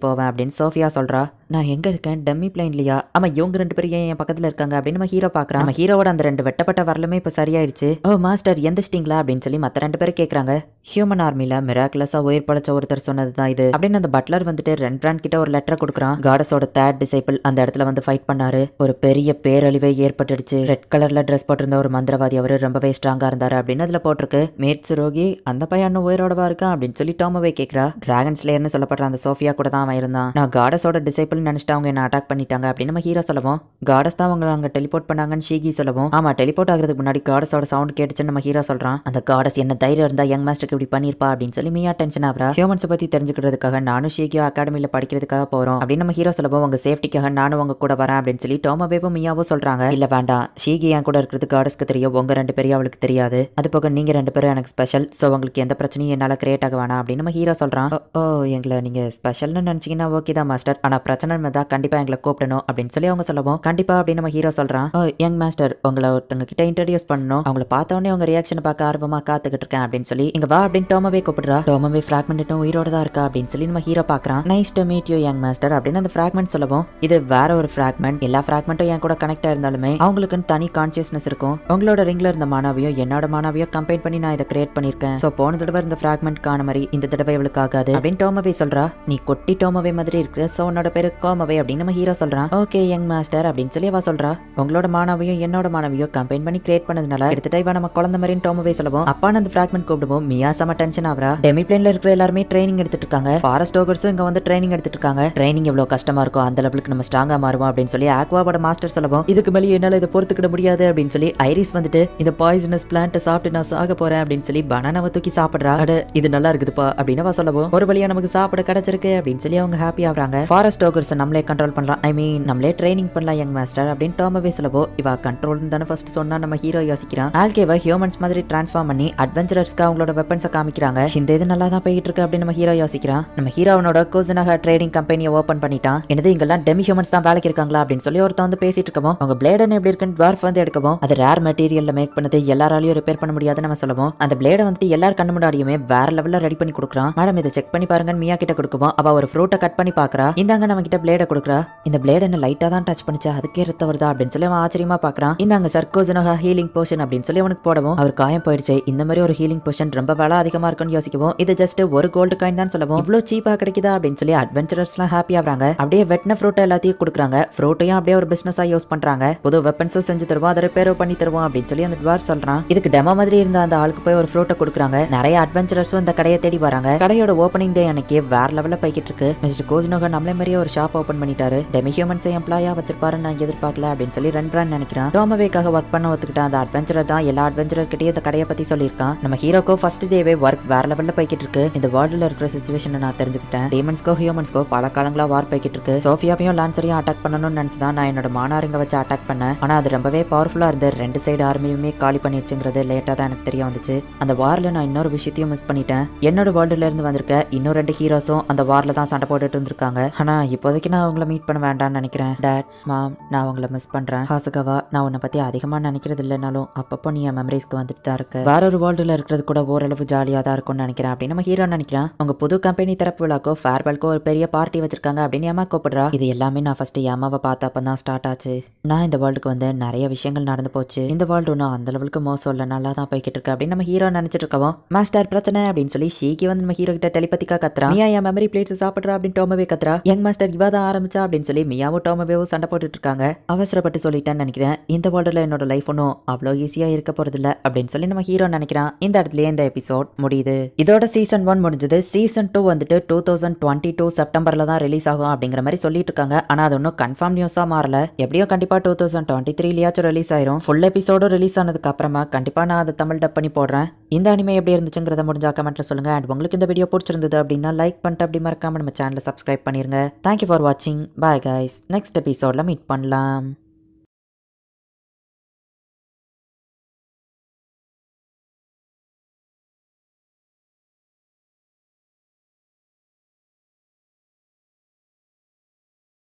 போவேன் அப்படின்னு சோஃபியா சொல்றா. நான் எங்க இருக்கேன், டம்மி பிளைன்லயா? ஆமா இவங்க ரெண்டு பேரும் ஏன் என் பக்கத்துல இருக்காங்க அப்படின்னு நம்ம ஹீரோ பாக்குறான். நம்ம ஹீரோவோட அந்த 2 வெட்டப்பட்ட வரலுமே இப்ப சரியாயிடுச்சு. ஓ மாஸ்டர் எந்திரிச்சிட்டீங்களா அப்படின்னு சொல்லி மத்த 2 பேரும் கேக்குறாங்க. ஹியூமன் ஆர்மில மிராக்குலஸா உயிர் பழச்ச ஒருத்தர் சொன்னதுதான் இது அப்படின்னு அந்த பட்லர் வந்துட்டு ரென்பிராண்ட் கிட்ட ஒரு லெட்டர் கொடுக்குறான். காடஸோட 3rd டிசைபிள் அந்த இடத்துல வந்து ஃபைட் பண்ணாரு, ஒரு பெரிய பேரழிவே ஏற்பட்டுடுச்சு. ரெட் கலர்ல ட்ரெஸ் போட்டிருந்த ஒரு மந்திரவாதி அவரு ரொம்பவே ஸ்ட்ராங்கா இருந்தாரு அப்படின்னு அதுல போட்டிருக்கு. மேட் சுரோகி அந்த பையன் உயிரோடவா இருக்கான் அப்படின்னு சொல்லி டோமவே கேக்குறா. டிராகன் ஸ்லேயர்னு சொல்லப்படுற அந்த சோஃபியா கூட தான் அவன் இருந்தான். நான் காடஸோட டிசைபிள் நினைச்சிட்டு அவங்க என்ன அட்டாக் பண்ணிட்டாங்க அப்படின்னு நம்ம ஹீரோ சொல்லவும் காடஸ் தான் அவங்க அங்க டெலிபோர்ட் பண்ணாங்கன்னு ஷீகி சொல்லவும் ஆமா டெலிபோர்ட் ஆகிறதுக்கு முன்னாடி காடஸோட சவுண்ட் கேட்டுச்சுன்னு நம்ம ஹீரோ சொல்றான். அந்த காடஸ் என்ன தைரியம் இருந்தா யங் மாஸ்டருக்கு இப்படி பண்ணிருப்பா அப்படின்னு சொல்லி மியா டென்ஷன் ஆகிறா. ஹியூமன்ஸ் பத்தி தெரிஞ்சுக்கிறதுக்காக நானும் ஷீகியோ அகாடமியில படிக்கிறதுக்காக போறோம் அப்படின்னு நம்ம ஹீரோ சொல்லவும் உங்க சேஃப்டிக்காக நானும் உங்க கூட வரேன் அப்படின்னு சொல்லி டோமவேவும் மியாவும் சொல்றாங்க. இல்ல வேண்டாம், ஷீகி என் கூட இருக்கிறது காடஸ்க்கு தெரியும், உங்க 2 பேரையும் அவளுக்கு தெரியாது, அது போக நீங்க 2 பேரும் எனக்கு ஸ்பெஷல், சோ உங்களுக்கு எந்த பிரச்சனையும் என்னால கிரியேட் ஆக வேணாம் அப்படின்னு நம்ம ஹீரோ சொல்றான். ஓ எங்களை நீங்க ஸ்பெஷல்னு நினைச்சீங்கன்னா ஓகே தான் மாஸ்டர், ஆனா பிரச்சனை தான் கண்டிப்பா எங்களை கூப்பிடணும் அப்படின்னு சொல்லி அவங்க சொல்லவும் கண்டிப்பா அப்படின்னு நம்ம ஹீரோ சொல்றான். யங் மாஸ்டர் உங்களை ஒருத்தங்க கிட்ட இன்ட்ரடியூஸ் பண்ணணும், அவங்கள பார்த்தவொடனே உங்க ரியாக்ஷன் பார்க்க ஆர்வமா காத்துக்கிட்டு இருக்கேன் அப்படின்னு சொல்லி இங்க வா அப்படின்னு டோமவே கூப்பிடுறா. டோமவே ஃபிராக்மெண்ட்டும் உயிரோட தான் இருக்கா அப்படின்னு சொல்லி நம்ம ஹீரோ பாக்குறான். Nice to meet you young master அப்படின்னு அந்த ஃபிராக்மெண்ட் சொல்லவும் இது வேற ஒரு ஃபிராக்மெண்ட், எல்லா ஃபிராக்மெண்ட்டும் என் கூட கனெக்ட் இருந்தாலுமே அவங்களுக்குன்னு தனி கான்சியஸ்னஸ் இருக்கும். உங்களோட ரிங்ல இருந்த மானாவையும் என்னோட மானாவையும் கம்பைன் பண்ணி நான் இதை கிரியேட் பண்ணிருக்கேன். சோ போன தடவை இந்த ஃபிராக்மெண்ட் காண மாதிரி இந்த தடவை இவளுக்கு ஆகாது அப்படின்னு டோமவே சொல்றா. நீ கொட்டி டோமவே மாதிரி இருக்கிற, சோ உன்னோட பேரு கோமவே அப்படின்னு நம்ம ஹீரோ சொல்றான். ஓகே யங் மாஸ்டர் அப்படின்னு சொல்லி அவ சொல்றா. உங்களோட மாணவியும் என்னோட மாணவியும் கம்பைன் பண்ணி கிரியேட் பண்ணதுனால எடுத்துட்டு இவ நம்ம குழந்தை மாதிரின்னு டோமவே சொல்லவும் அப்பான்னு அந்த ஃபிராக்மெண்ட் கூப்பிடுவோம். மியா செம டென்ஷன் ஆவரா. டெமி பிளேன்ல இருக்கிற எல்லாருமே ட்ரைனிங் எடுத்துட்டு இருக்காங்க. ஃபாரஸ்ட் டோகர்ஸும் இங்க வந்து ட்ரைனிங் எடுத்துட்டு இருக்காங்க. ட்ரைனிங் எவ்வளவு கஷ்டமா இருக்கும் அந்த லெவலுக்கு நம்ம ஸ்ட்ராங்கா மாறுவோம் அப்படின்னு சொல்லி ஆக்வாவோட மாஸ்டர் சொல்லவும் இதுக்கு மேலே என்னால இதை பொறுத்துக்கிட முடியாது அப்படின்னு சொல்லி ஐரிஸ் வந்துட்டு இந்த பாய்சனஸ் பிளான்ட்டை சாப்பிட்டு நான் சாக போறேன் அப்படின்னு சொல்லி பனானாவை தூக்கி சாப்பிடுறா. அட இது நல்லா இருக்குதுப்பா அப்படின்னு சொல்லவும் ஒரு வழியா நமக்கு சாப்பிட கிடைச்சிருக்கு அப்படின்னு சொல்லி அவங்க ஹாப்பி ஆகுறாங்க. ஃபாரஸ்ட் டோகர்ஸ் நம்மளே கண்ட்ரோல் பண்ணலாம், ஐ மீன் நம்மளே ட்ரைனிங் பண்ணலாம் யங் மாஸ்டர் அப்படின்னு டோமவே சொல்லவோ இவ கண்ட்ரோல் தானே ஃபர்ஸ்ட் சொன்னா நம்ம ஹீரோ யோசிக்கிறான். ஆல்கேவை ஹியூமன்ஸ் மாதிரி டிரான்ஸ்ஃபார்ம் பண்ணி அட்வென்ச்சரர்ஸ்க்கு அவங்களோட வெப்பன்ஸை காமிக்கிறாங்க. இந்த இது நல்லா தான் போயிட்டு இருக்கு அப்படின்னு நம்ம ஹீரோ யோசிக்கிறான். நம்ம ஹீரோவனோட கோசனாக ட்ரேடிங் கம்பெனியை ஓபன் பண்ணிட்டான். என்னது இங்கெல்லாம் டெமி ஹியூமன்ஸ் தான் வேலைக்கு இருக்காங்களா அப்படின்னு சொல்லி ஒருத்தன் வந்து பேசிட்டு இருக்கவும் அவங்க பிளேடன் எப்படி இருக்குன்னு ட்வார்ஃப் வந்து எடுக்கவும் அது ரேர் மெட்டீரியல்ல மேக் பண்ணது எல்லாராலையும் ரிப்பேர் பண்ண முடியாதுன்னு நம்ம சொல்லுவோம். அந்த பிளேடை வந்துட்டு எல்லார் கண்ணு முன்னாடியுமே வேற லெவல்ல ரெடி பண்ணி கொடுக்குறான். மேடம் இதை செக் பண்ணி பாருங்க மியா கிட்ட கொடுக்குவோம். அவ ஒரு ஃப்ரூட்டை கட் பண்ணி பாக்குறா. இந்தாங்க நம்ம கிட்ட பிளேட கொடுக்குறா. இந்த பிளேட் என்ன லைட்டா தான் டச் பண்ணிச்சு அதுக்கே ரத்த வருதா அப்படின்னு சொல்லி அவன் ஆச்சரியமா பாக்குறான். இந்தாங்க சர்க்கோசனோகா ஹீலிங் போஷன் அப்படின்னு சொல்லி அவனுக்கு போடவும் அவர் காயம் போயிடுச்சு. இந்த மாதிரி ஒரு ஹீலிங் போஷன் ரொம்ப வேலை அதிகமா இருக்குன்னு யோசிக்கவும் இது ஜஸ்ட் ஒரு கோல்டு காயின் தான் சொல்லவும் இவ்வளவு சீப்பா கிடைக்குதா அப்படின்னு சொல்லி அட்வென்ச்சரர்ஸ்லாம் ஹாப்பி ஆகுறாங்க. அப்படியே வெட்டின ஃப்ரூட்டை எல்லாத்தையும் கொடுக்குறாங்க. ஃப்ரூட்டையும் அப்படியே ஒரு பிசினஸா யூஸ் பண்றாங்க. புது வெப்பன்ஸும் செஞ்சு தருவோம் அதை ரிப்பேர் பண்ணி தருவோம் அப்படின்னு சொல்லி அந்த ட்வார் சொல்றான். இதுக்கு டெமோ மாதிரி இருந்த அந்த ஆளுக்கு போய் ஒரு ஃப்ரூட்டை கொடுக்குறாங்க. நிறைய அட்வென்ச்சரர்ஸும் இந்த கடையை தேடி வராங்க. கடையோட ஓப்பனிங் டே அன்னைக்கு வேற லெவல்ல போய்கிட்டு இருக்கு. மிஸ்டர் கோஜினோகா நம்மளே மாதிரியே ஒரு ஷாப் ஓபன் பண்ணிட்டாரு. டெமி ஹியூமன்ஸை எம்ப்ளாயா வச்சிருப்பாருன்னு நான் எதிர்பார்க்கல அப்படின்னு சொல்லி ரெண்டான்னு நினைக்கிறான். டோமவேக்காக ஒர்க் பண்ண ஒத்துக்கிட்ட அந்த அட்வென்ச்சரர் தான் எல்லா அட்வென்ச்சரர் கிட்டயும் இந்த கடையை பத்தி சொல்லியிருக்கான். நம்ம ஹீரோக்கோ ஃபர்ஸ்ட் டேவே ஒர்க் வேற லெவல்ல போய்கிட்டு இருக்கு. இந்த வேர்ல்டுல இருக்கிற சிச்சுவேஷனை நான் தெரிஞ்சுக்கிட்டேன். டீமன்ஸ்கோ ஹியூமன்ஸ்கோ பல காலங்களா வார் போய்கிட்டு இருக்கு. சோஃபியாவையும் லான்சரையும் அட்டாக் பண்ணணும்னு நினைச்சுதான் நான் என்னோட மானாரிங்க வச்சு அட்டாக் பண்ணேன். ஆனா அது ரொம்பவே பவர்ஃபுல்லா இருந்து ரெண்டு சைடு ஆர்மியுமே காலி பண்ணிடுச்சுங்கிறது லேட்டா தான் எனக்கு தெரிய வந்துச்சு. அந்த வார்ல நான் இன்னொரு விஷயத்தையும் மிஸ் பண்ணிட்டேன். என்னோட வேர்ல்டுல இருந்து வந்திருக்க இன்னும் ரெண்டு ஹீரோஸும் அந்த வார்ல தான் சண்டை போட்டுட்டு இருந்திருக்காங்க. ஆனா இப்போதைக்கு நான் அவங்கள மீட் பண்ண வேண்டாம்னு நினைக்கிறேன். டாட் மாம் நான் உங்களை மிஸ் பண்றேன். ஹாசகவா நான் உன்னை பத்தி அதிகமா நினைக்கிறது இல்லைனாலும் அப்பப்போ நீ என் மெமரிஸ்க்கு வந்துட்டு தான் இருக்கு. வேற ஒரு வேர்ல்டுல இருக்கிறது கூட ஓரளவு ஜாலியா தான் இருக்கும்னு நினைக்கிறேன் அப்படின்னு நம்ம ஹீரோ நினைக்கிறான். உங்க புது கம்பெனி தரப்பு விழாக்கோ ஃபேர்வெல்க்கோ ஒரு பெரிய பார்ட்டி வச்சிருக்காங்க அப்படின்னு ஏமா கூப்பிடுறா. இது எல்லாமே நான் ஃபர்ஸ்ட் ஏமாவை பார்த்த அப்பதான் ஸ்டார்ட் ஆச்சு. நான் இந்த வேர்ல்டுக்கு வந்து நிறைய விஷயங்கள் நடந்து போச்சு. இந்த வேர்ல்டு ஒன்றும் அந்த லெவலுக்கு மோசம் இல்லை, நல்லா தான் போய்கிட்டு இருக்கு அப்படின்னு நம்ம ஹீரோ நினைச்சிட்டு இருக்கோம். மாஸ்டர் பிரச்சனை அப்படின்னு சொல்லி ஷீக்கி வந்து நம்ம ஹீரோ கிட்ட டெலிபதிக்கா கத்துறா. மியா என் மெமரி பிளேட்ஸ் சாப்பிட்றா அப்படின்னு டோமவே கத்துறா. யங் மாஸ்டர் இவா தான் ஆரம்பிச்சா அப்படின்னு சொல்லி மியாவும் டோமவேவும் சண்டை போட்டுட்டு இருக்காங்க. அவசரப்பட்டு சொல்லிட்டேன்னு நினைக்கிறேன். இந்த வேர்ல்டுல என்னோட லைஃப் ஒன்றும் அவ்வளோ ஈஸியா இருக்க போறது இல்ல அப்படின்னு சொல்லி நம்ம ஹீரோ நினைக்கிறான். இந்த இடத்துலயே இந்த எபிசோட் முடியுது. இதோட சீசன் 1 முடிஞ்சது. சீசன் 2 வந்துட்டு 2022 செப்டம்பர்ல தான் ரிலீஸ் ஆகும் அப்படிங்கிற மாதிரி சொல்லிட்டு இருக்காங்க. ஆனா அது ஒன்றும் கன்ஃபார்ம் நியூஸா மாறல. எப்படியோ கண்டிப்பா 2023லயாச்சும் ரிலீஸ் ஆயிரும். ஃபுல் எபிசோடும் ரிலீஸ் ஆனதுக்கு அப்புறமா கண்டிப்பா நான் அதை தமிழ் டப் பண்ணி போடுறேன். இந்த அனிமே எப்படி இருந்துச்சுங்கிறத முடிஞ்சா கமெண்ட்ல சொல்லுங்க. அண்ட் உங்களுக்கு இந்த வீடியோ பிடிச்சிருந்தது அப்படின்னா லைக் பண்ணிட்டு அப்படி மறக்காம நம்ம சேனலை சப்ஸ்கிரைப் பண்ணிருங்க. தேங்க்யூ ஃபார் வாட்சிங். Bye guys. நெக்ஸ்ட் எபிசோட்ல மீட் பண்ணலாம்.